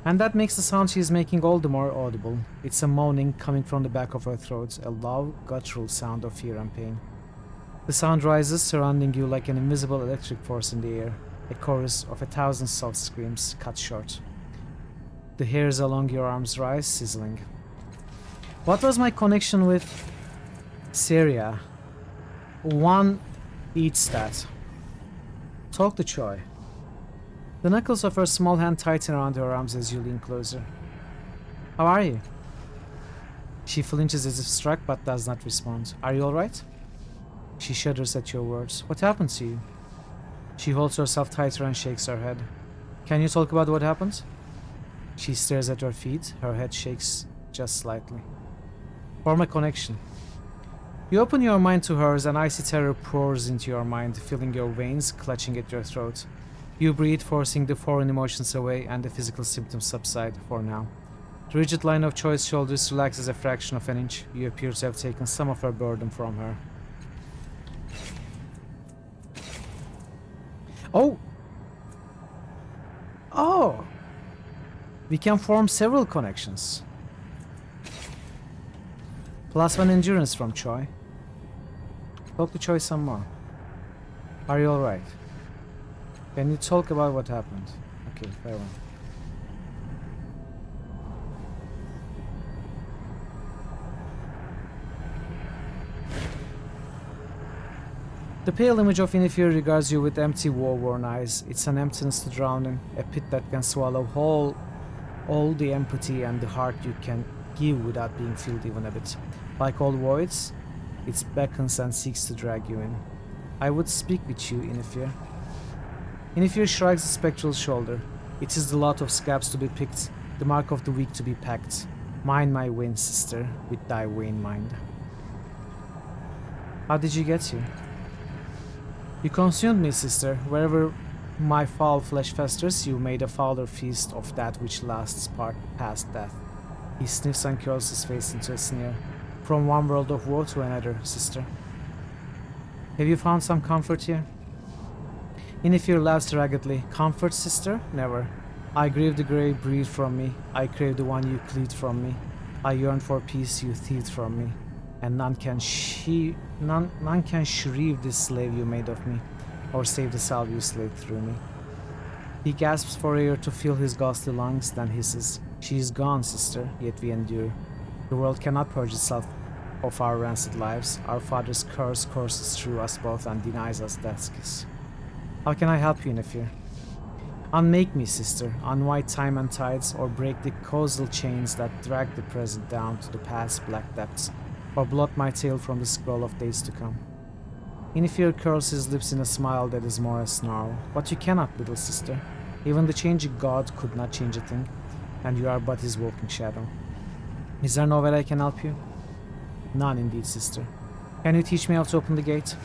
And that makes the sound she is making all the more audible. It's a moaning coming from the back of her throat, a low, guttural sound of fear and pain. The sound rises, surrounding you like an invisible electric force in the air, a chorus of 1,000 soft screams cut short. The hairs along your arms rise, sizzling. What was my connection with Syria? One eats that. Talk to Choi. The knuckles of her small hand tighten around her arms as you lean closer. How are you? She flinches as if struck but does not respond. Are you alright? She shudders at your words. What happened to you? She holds herself tighter and shakes her head. Can you talk about what happened? She stares at her feet. Her head shakes just slightly. Form a connection. You open your mind to hers, and icy terror pours into your mind, filling your veins, clutching at your throat. You breathe, forcing the foreign emotions away, and the physical symptoms subside, for now. The rigid line of Choi's shoulders relaxes a fraction of an inch. You appear to have taken some of her burden from her. Oh! Oh! We can form several connections. +1 endurance from Choi. Talk to Choi some more. Are you alright? Can you talk about what happened? Okay, very well. The pale image of Inifir regards you with empty, war-worn eyes. It's an emptiness to drown in, a pit that can swallow all the empathy and the heart you can give without being filled even a bit. Like all voids, it beckons and seeks to drag you in. I would speak with you, Inifir. Inifir shrugs a spectral shoulder. It is the lot of scabs to be picked, the mark of the weak to be packed. Mind my wane, sister, with thy wane mind. How did you get here? You consumed me, sister. Wherever my foul flesh festers, you made a fouler feast of that which lasts past death. He sniffs and curls his face into a sneer. From one world of woe to another, sister. Have you found some comfort here? Inifir laughs raggedly. Comfort, sister? Never. I crave the grave breathed from me. I crave the one you cleaved from me. I yearn for peace you thieved from me. And none can shrieve this slave you made of me, or save the salve you slaved through me. He gasps for air to fill his ghastly lungs, then hisses, She is gone, sister, yet we endure. The world cannot purge itself of our rancid lives. Our father's curse courses through us both and denies us death's kiss. How can I help you, Inifir? Unmake me, sister, unwind time and tides, or break the causal chains that drag the present down to the past black depths, or blot my tale from the scroll of days to come. Inifir curls his lips in a smile that is more a snarl. But you cannot, little sister. Even the changing god could not change a thing, and you are but his walking shadow. Is there no way I can help you? None indeed, sister. Can you teach me how to open the gate?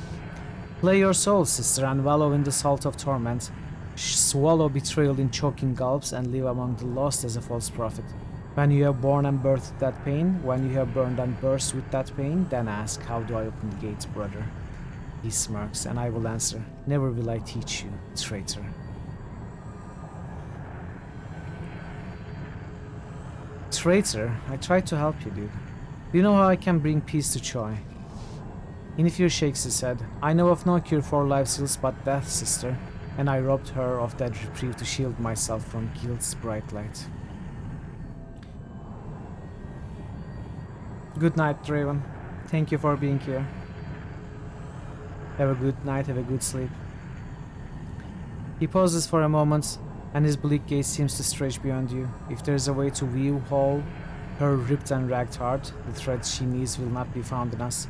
Play your soul, sister, and wallow in the salt of torment. Swallow betrayal in choking gulps and live among the lost as a false prophet. When you have born and birthed that pain, when you have burned and burst with that pain, then ask, how do I open the gates, brother? He smirks, and I will answer, never will I teach you, traitor. Traitor? I tried to help you, dude. Do you know how I can bring peace to Choi? Inifir shakes his head. I know of no cure for life's ills but death, sister, and I robbed her of that reprieve to shield myself from guilt's bright light. Good night, Draven. Thank you for being here. Have a good night, have a good sleep. He pauses for a moment, and his bleak gaze seems to stretch beyond you. If there is a way to weave whole her ripped and ragged heart, the threads she needs will not be found in us.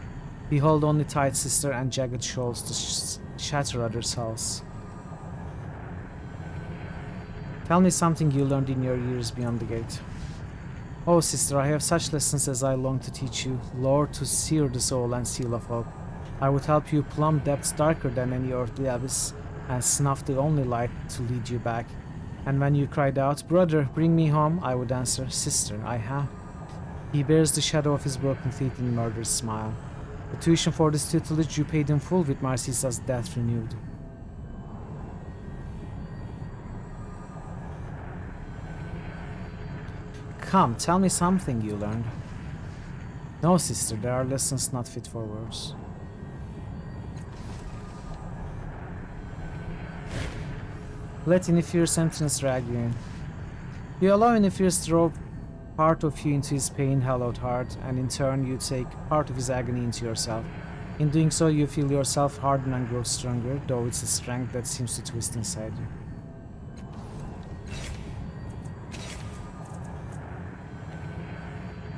Behold only tight sister and jagged shoals to shatter other souls. Tell me something you learned in your years beyond the gate. Oh, sister, I have such lessons as I long to teach you, lore to sear the soul and seal of hope. I would help you plumb depths darker than any earthly abyss, and snuff the only light to lead you back. And when you cried out, brother, bring me home, I would answer, sister, I have. He bears the shadow of his broken teeth in a murderous smile. The tuition for this tutelage you paid in full with Marcisa's death renewed. Come, tell me something you learned. No, sister, there are lessons not fit for words. Let Inifir's emptiness drag you in. You allow Inifir's to drop part of you into his pain-hallowed heart, and in turn you take part of his agony into yourself. In doing so, you feel yourself harden and grow stronger, though it's a strength that seems to twist inside you.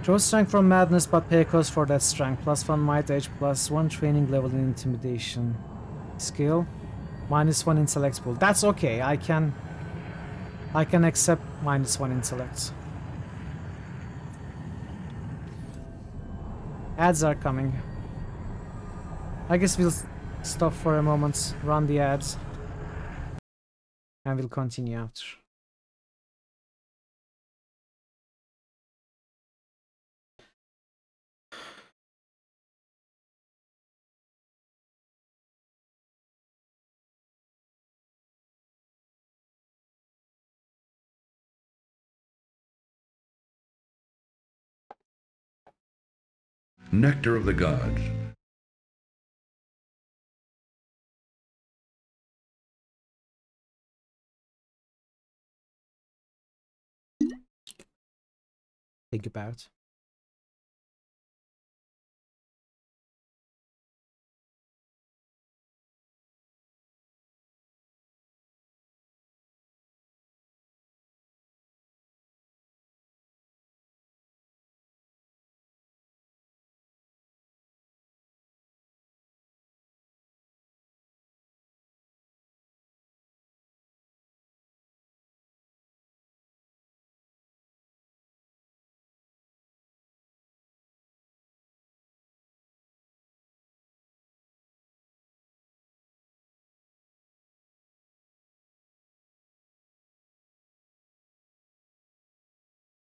Draw strength from madness, but pay a cost for that strength. +1 might edge, +1 training level in intimidation. Skill, -1 intellect pool. That's okay. I can accept -1 intellect. Ads are coming. I guess we'll stop for a moment, run the ads, and we'll continue after.
Nectar of the Gods.
Thank you, Barrett.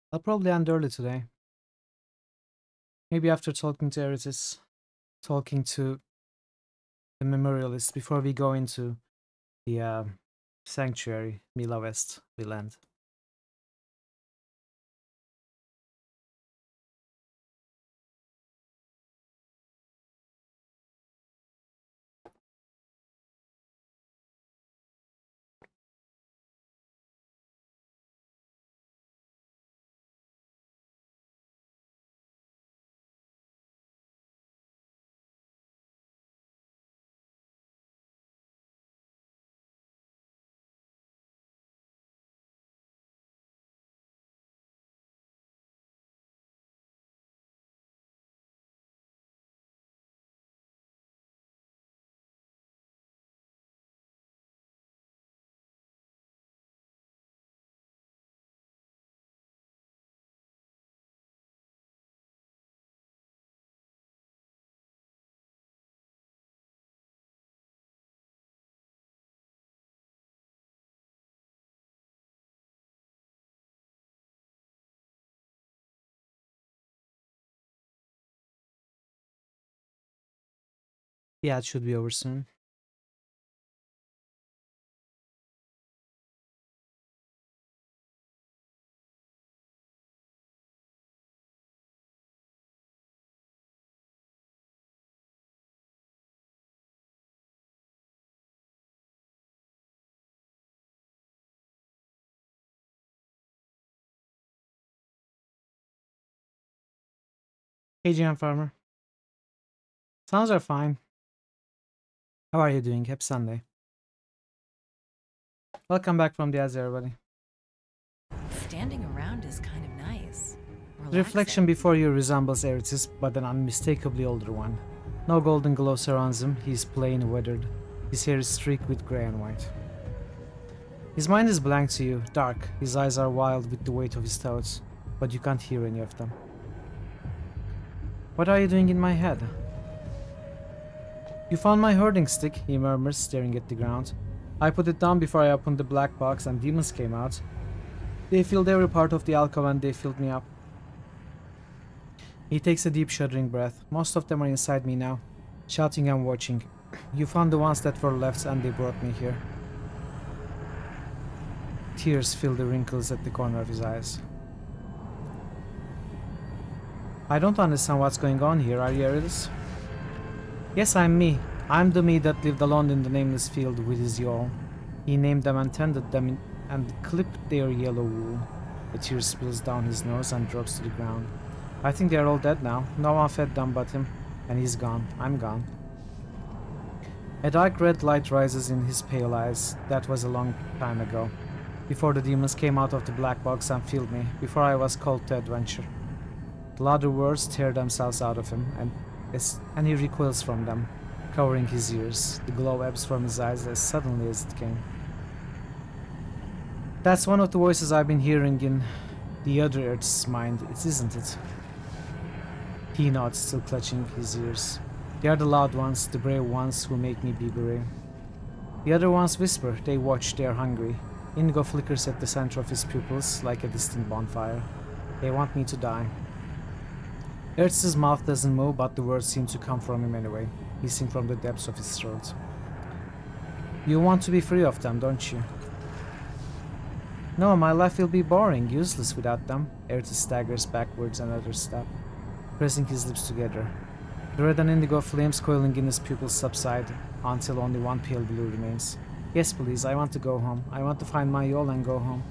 I'll probably end early today. Maybe after talking to Eritis, talking to the memorialist before we go into the sanctuary, Mila West, we land. Yeah, it should be over soon. Hey, GM Farmer. Sounds are fine. How are you doing? Happy Sunday. Welcome back from the ads, everybody.
Standing around is kind of nice.
The reflection before you resembles Eritis, but an unmistakably older one. No golden glow surrounds him, he is plain weathered. His hair is streaked with grey and white. His mind is blank to you, dark. His eyes are wild with the weight of his thoughts, but you can't hear any of them. What are you doing in my head? You found my herding stick, he murmurs, staring at the ground. I put it down before I opened the black box and demons came out. They filled every part of the alcove and they filled me up. He takes a deep shuddering breath. Most of them are inside me now, shouting and watching. You found the ones that were left and they brought me here. Tears fill the wrinkles at the corner of his eyes. I don't understand what's going on here, are you Eritis? Yes, I'm me. I'm the me that lived alone in the nameless field with his yawl. He named them and tended them and clipped their yellow wool. A tear spills down his nose and drops to the ground. I think they're all dead now. No one fed them but him, and he's gone. I'm gone. A dark red light rises in his pale eyes. That was a long time ago. Before the demons came out of the black box and filled me, before I was called to adventure. The louder words tear themselves out of him, and he recoils from them, covering his ears. The glow ebbs from his eyes as suddenly as it came. That's one of the voices I've been hearing in the other Earth's mind, isn't it? He nods, still clutching his ears. They are the loud ones, the brave ones who make me be brave. The other ones whisper, they watch, they are hungry. Indigo flickers at the center of his pupils like a distant bonfire. They want me to die. Earth's mouth doesn't move, but the words seem to come from him anyway, hissing from the depths of his throat. You want to be free of them, don't you? No, my life will be boring, useless without them. Earth staggers backwards another step. pressing his lips together. The red and indigo flames coiling in his pupils subside until only one pale blue remains. Yes, please, I want to go home. I want to find my Yol and go home.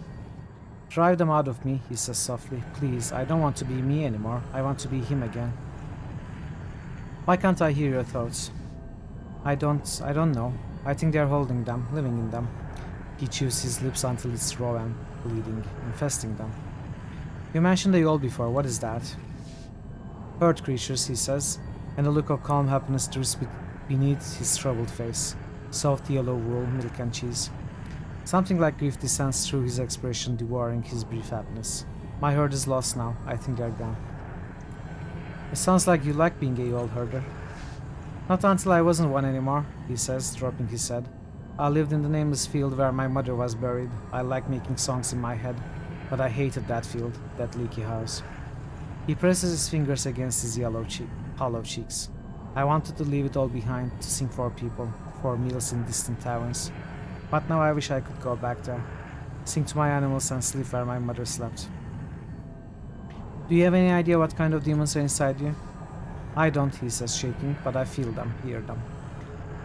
Drive them out of me, he says softly. Please, I don't want to be me anymore. I want to be him again. Why can't I hear your thoughts? I don't know. I think they're holding them, living in them. He chews his lips until it's raw and bleeding, infesting them. You mentioned the Yol before, what is that? Earth creatures, he says, and a look of calm happiness drifts beneath his troubled face. Soft yellow wool, milk and cheese. Something like grief descends through his expression, devouring his brief happiness. My herd is lost now. I think they're gone. It sounds like you like being a Yol herder. Not until I wasn't one anymore, he says, dropping his head. I lived in the nameless field where my mother was buried. I liked making songs in my head, but I hated that field, that leaky house. He presses his fingers against his hollow cheeks. I wanted to leave it all behind, to sing for people, for meals in distant taverns. But now I wish I could go back there, sing to my animals and sleep where my mother slept. Do you have any idea what kind of demons are inside you? I don't, he says, shaking, but I feel them, hear them.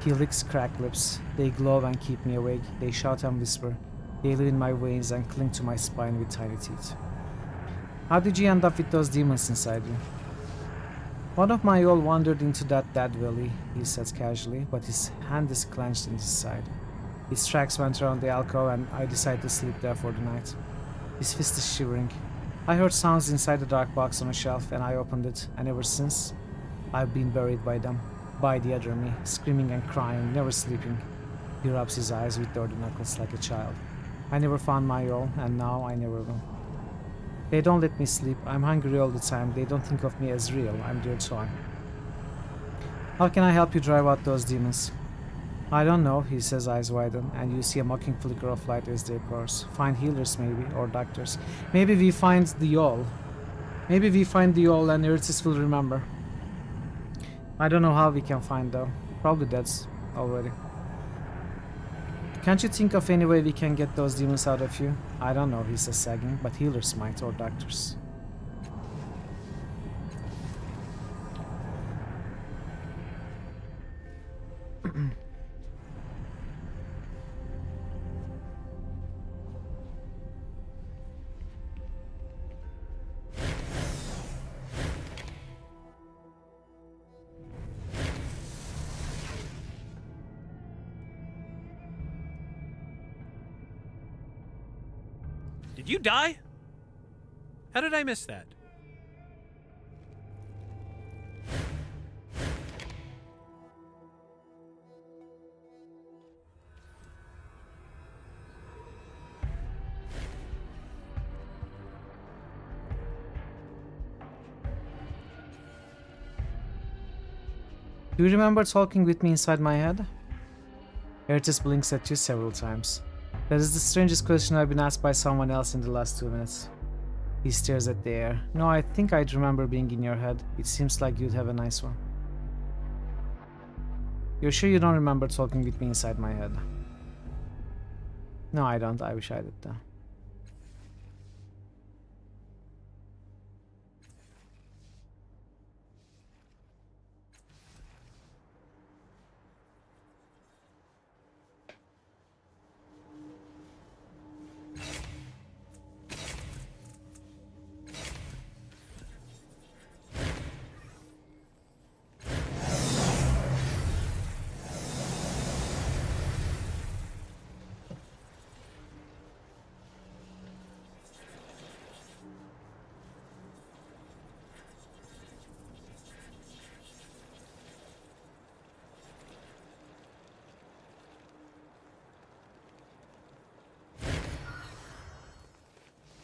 He licks cracked lips. They glow and keep me awake. They shout and whisper. They live in my veins and cling to my spine with tiny teeth. How did you end up with those demons inside you? One of my Yol wandered into that dead valley, he says casually, but his hand is clenched in his side. His tracks went around the alcove and I decided to sleep there for the night. His fist is shivering. I heard sounds inside the dark box on a shelf and I opened it, and ever since, I've been buried by them, by the other me, screaming and crying, never sleeping. He rubs his eyes with dirty knuckles like a child. I never found my Yol, and now I never will. They don't let me sleep. I'm hungry all the time. They don't think of me as real. I'm their toy. How can I help you drive out those demons? I don't know, he says, eyes widen, and you see a mocking flicker of light as they course. Find healers maybe, or doctors. Maybe we find the Yol. Maybe we find the Yol and Ertis will remember. I don't know how we can find though. Probably that's already. Can't you think of any way we can get those demons out of you? I don't know, he says, sagging, but healers might, or doctors.
Did you die? How did I miss that?
Do you remember talking with me inside my head? Ertis blinks at you several times. That is the strangest question I've been asked by someone else in the last 2 minutes. He stares at the air. No, I think I'd remember being in your head. It seems like you'd have a nice one. You're sure you don't remember talking with me inside my head? No, I don't. I wish I did though.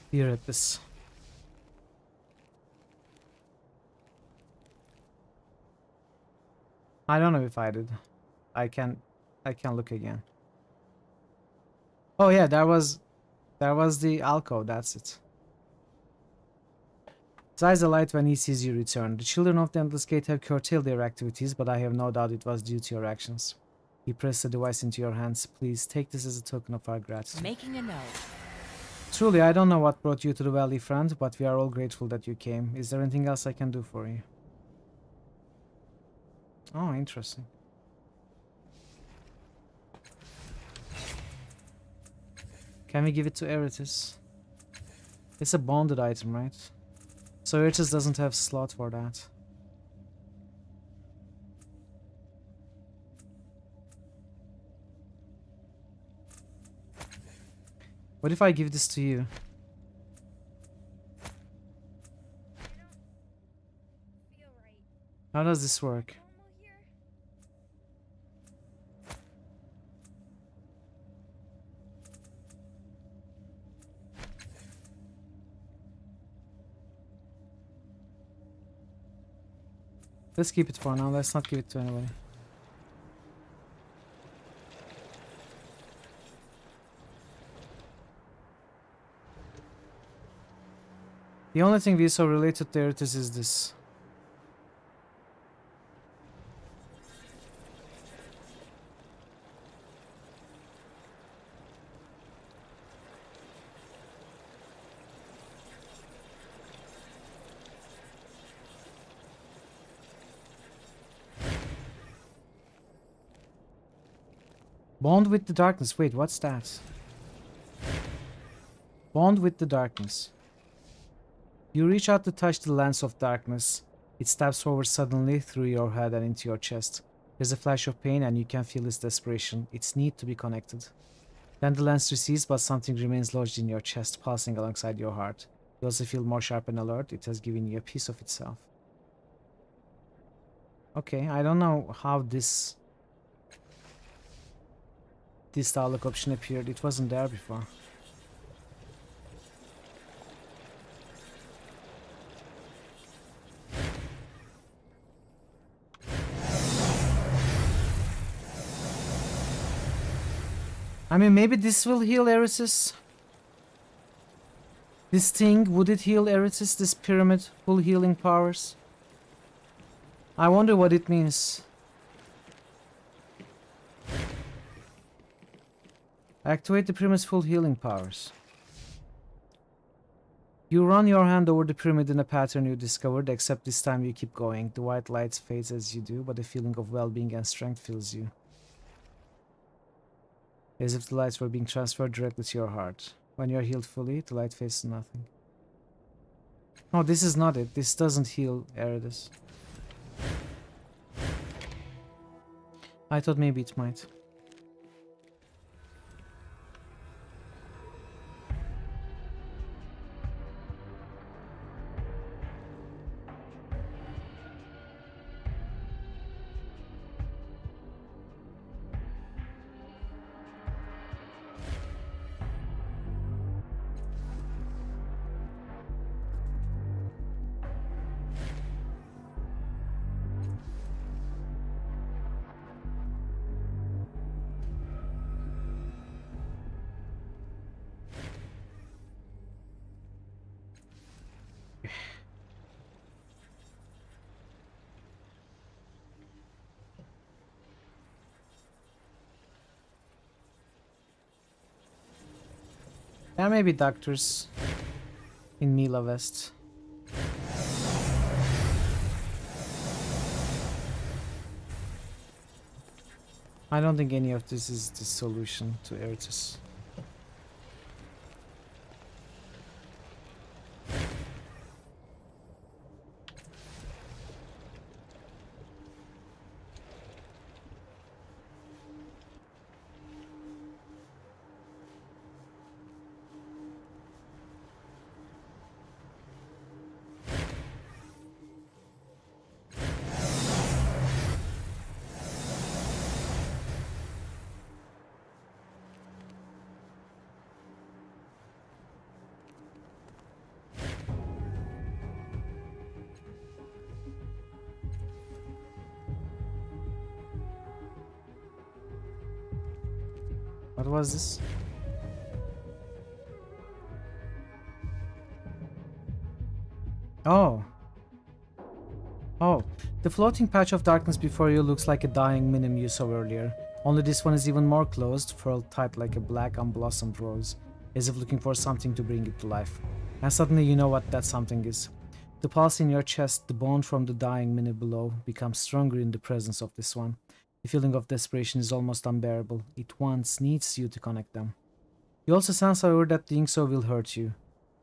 Here at this. I don't know if I did. I can look again. Oh yeah, there was the alcove, that's it. His eyes alight when he sees you return. The children of the Endless Gate have curtailed their activities, but I have no doubt it was due to your actions. He pressed the device into your hands. Please take this as a token of our gratitude.
Making a note.
Truly, I don't know what brought you to the valley, friend, but we are all grateful that you came. Is there anything else I can do for you? Oh, interesting. Can we give it to Eretis? It's a bonded item, right? So Eretis doesn't have slot for that. What if I give this to you? How does this work? Let's keep it for now. Let's not give it to anybody. The only thing we saw related to Eretis is this. Bond with the darkness. Wait, what's that? Bond with the darkness. You reach out to touch the lens of darkness. It stabs forward suddenly through your head and into your chest. There's a flash of pain and you can feel its desperation. It's need to be connected. Then the lens recedes, but something remains lodged in your chest, pulsing alongside your heart. You also feel more sharp and alert. It has given you a piece of itself. Okay, I don't know how this dialogue option appeared. It wasn't there before. I mean, maybe this will heal Eretis. This thing, would it heal Eretis? This pyramid, full healing powers? I wonder what it means. Activate the pyramid's full healing powers. You run your hand over the pyramid in a pattern you discovered, except this time you keep going. The white light fades as you do, but a feeling of well-being and strength fills you. As if the lights were being transferred directly to your heart. When you are healed fully, the light fades to nothing. No, this is not it. This doesn't heal Eretis. I thought maybe it might. There may be doctors in Mila West. I don't think any of this is the solution to Eretis. What was this? Oh. Oh. The floating patch of darkness before you looks like a dying minim you saw earlier. Only this one is even more closed, furled tight like a black unblossomed rose. as if looking for something to bring it to life. And suddenly you know what that something is. The pulse in your chest, the bone from the dying minute below, becomes stronger in the presence of this one. The feeling of desperation is almost unbearable. It wants, needs you to connect them. You also sense, however, that doing so will hurt you,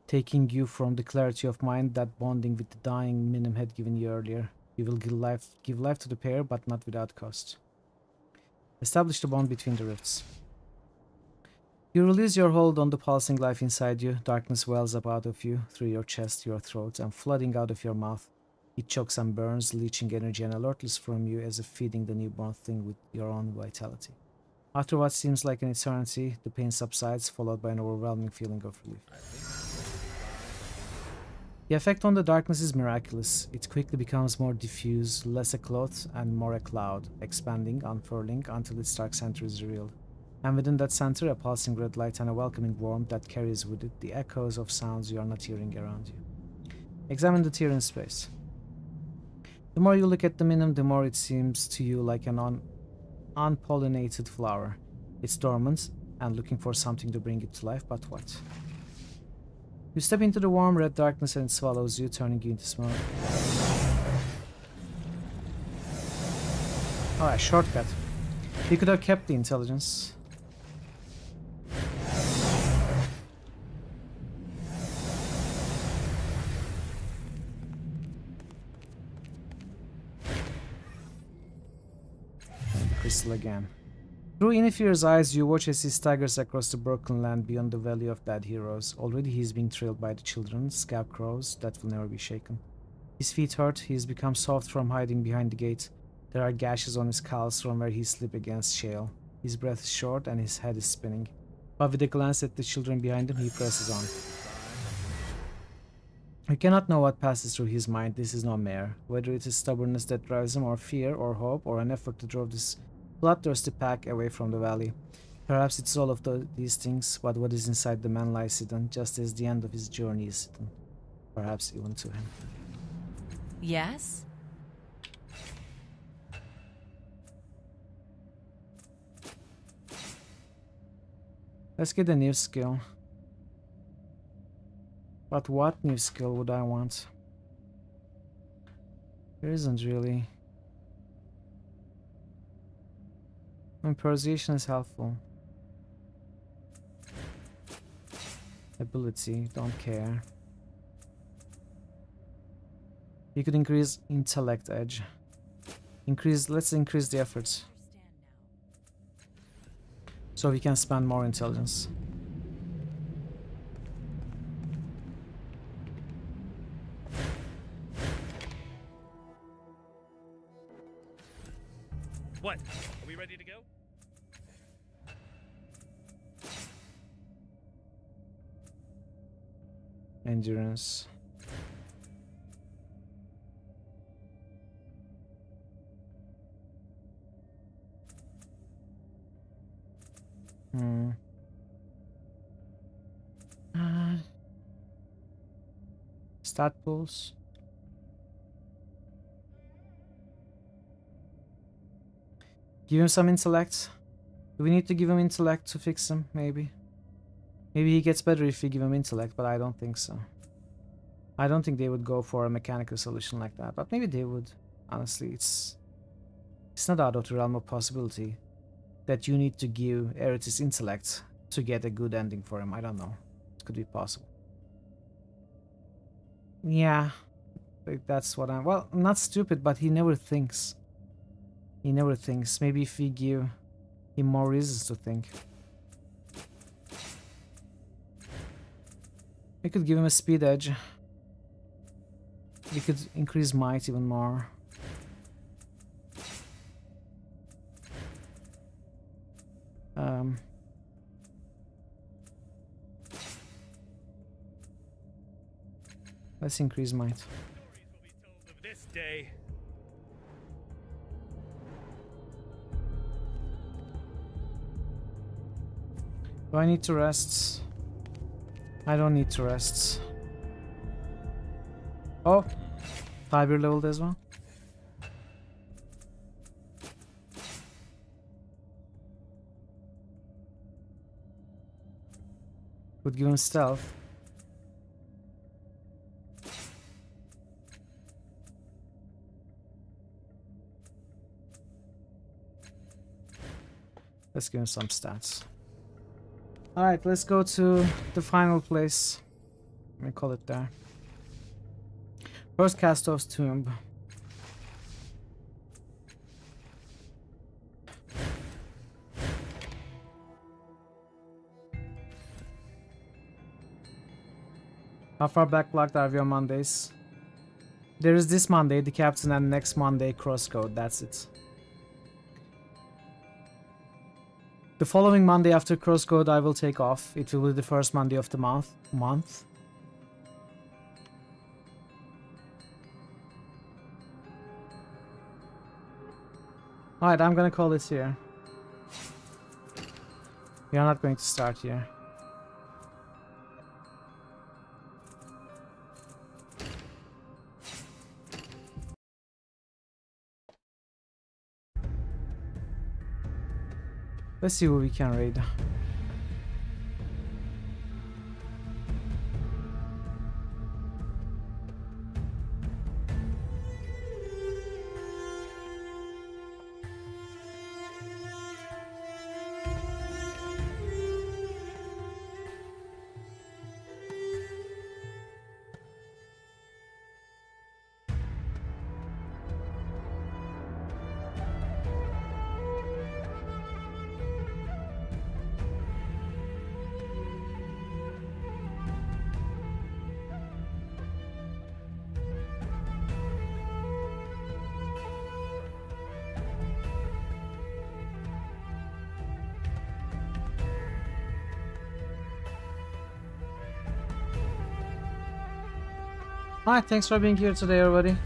taking you from the clarity of mind that bonding with the dying Minim had given you earlier. You will give life to the pair, but not without cost. Establish the bond between the rifts. You release your hold on the pulsing life inside you. Darkness wells up out of you, through your chest, your throat, and flooding out of your mouth. It chokes and burns, leaching energy and alertness from you as if feeding the newborn thing with your own vitality. After what seems like an eternity, the pain subsides, followed by an overwhelming feeling of relief. The effect on the darkness is miraculous. It quickly becomes more diffuse, less a cloth and more a cloud, expanding, unfurling, until its dark center is revealed. And within that center, a pulsing red light and a welcoming warmth that carries with it the echoes of sounds you are not hearing around you. Examine the tear in space. The more you look at the Minim, the more it seems to you like an unpollinated flower. It's dormant and looking for something to bring it to life, but what? You step into the warm red darkness and it swallows you, turning you into smoke. Alright, shortcut. You could have kept the intelligence. And the crystal again. Through Inifir's eyes, you watch as he staggers across the broken land beyond the Valley of Dead Heroes. Already he is being trailed by the children, scarecrows that will never be shaken. His feet hurt, he has become soft from hiding behind the gate. There are gashes on his calves from where he slipped against shale. His breath is short and his head is spinning. But with a glance at the children behind him, he presses on. You cannot know what passes through his mind. This is no mare. Whether it is stubbornness that drives him, or fear, or hope, or an effort to draw this bloodthirsty pack away from the valley. Perhaps it's all of these things, but what is inside the man lies hidden, just as the end of his journey is hidden. Perhaps even to him.
Yes?
Let's get a new skill. But what new skill would I want? There isn't really. Persuasion is helpful. Ability, don't care. You could increase intellect edge. Let's increase the efforts. So we can spend more intelligence.
What? Are we ready to go?
Endurance. Stat pools. Give him some intellect. Do we need to give him intellect to fix him? Maybe. Maybe he gets better if we give him intellect, but I don't think so. I don't think they would go for a mechanical solution like that, but maybe they would. Honestly, it's not out of the realm of possibility that you need to give Eret's intellect to get a good ending for him. I don't know. It could be possible. Yeah, that's what I'm... Well, not stupid, but he never thinks. He never thinks. Maybe if we give him more reasons to think. We could give him a speed edge. We could increase might even more. Let's increase might.
Stories will be told of this day.
Do I need to rest? I don't need to rest. Oh, 5-year leveled as well. Would give him stealth. Let's give him some stats. Alright, let's go to the final place. Let me call it there. First Castov's tomb. How far backlogged are your Mondays? There is this Monday, the captain, and next Monday, crosscode. That's it. The following Monday after crosscode, I will take off. It will be the first Monday of the month. Alright, I'm gonna call this here. We are not going to start here. Let's see who we can raid. Alright, thanks for being here today, everybody.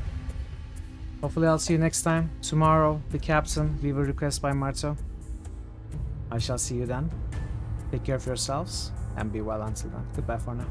Hopefully I'll see you next time. Tomorrow, the captain, viewer request by Marto. I shall see you then. Take care of yourselves, and be well until then. Goodbye for now.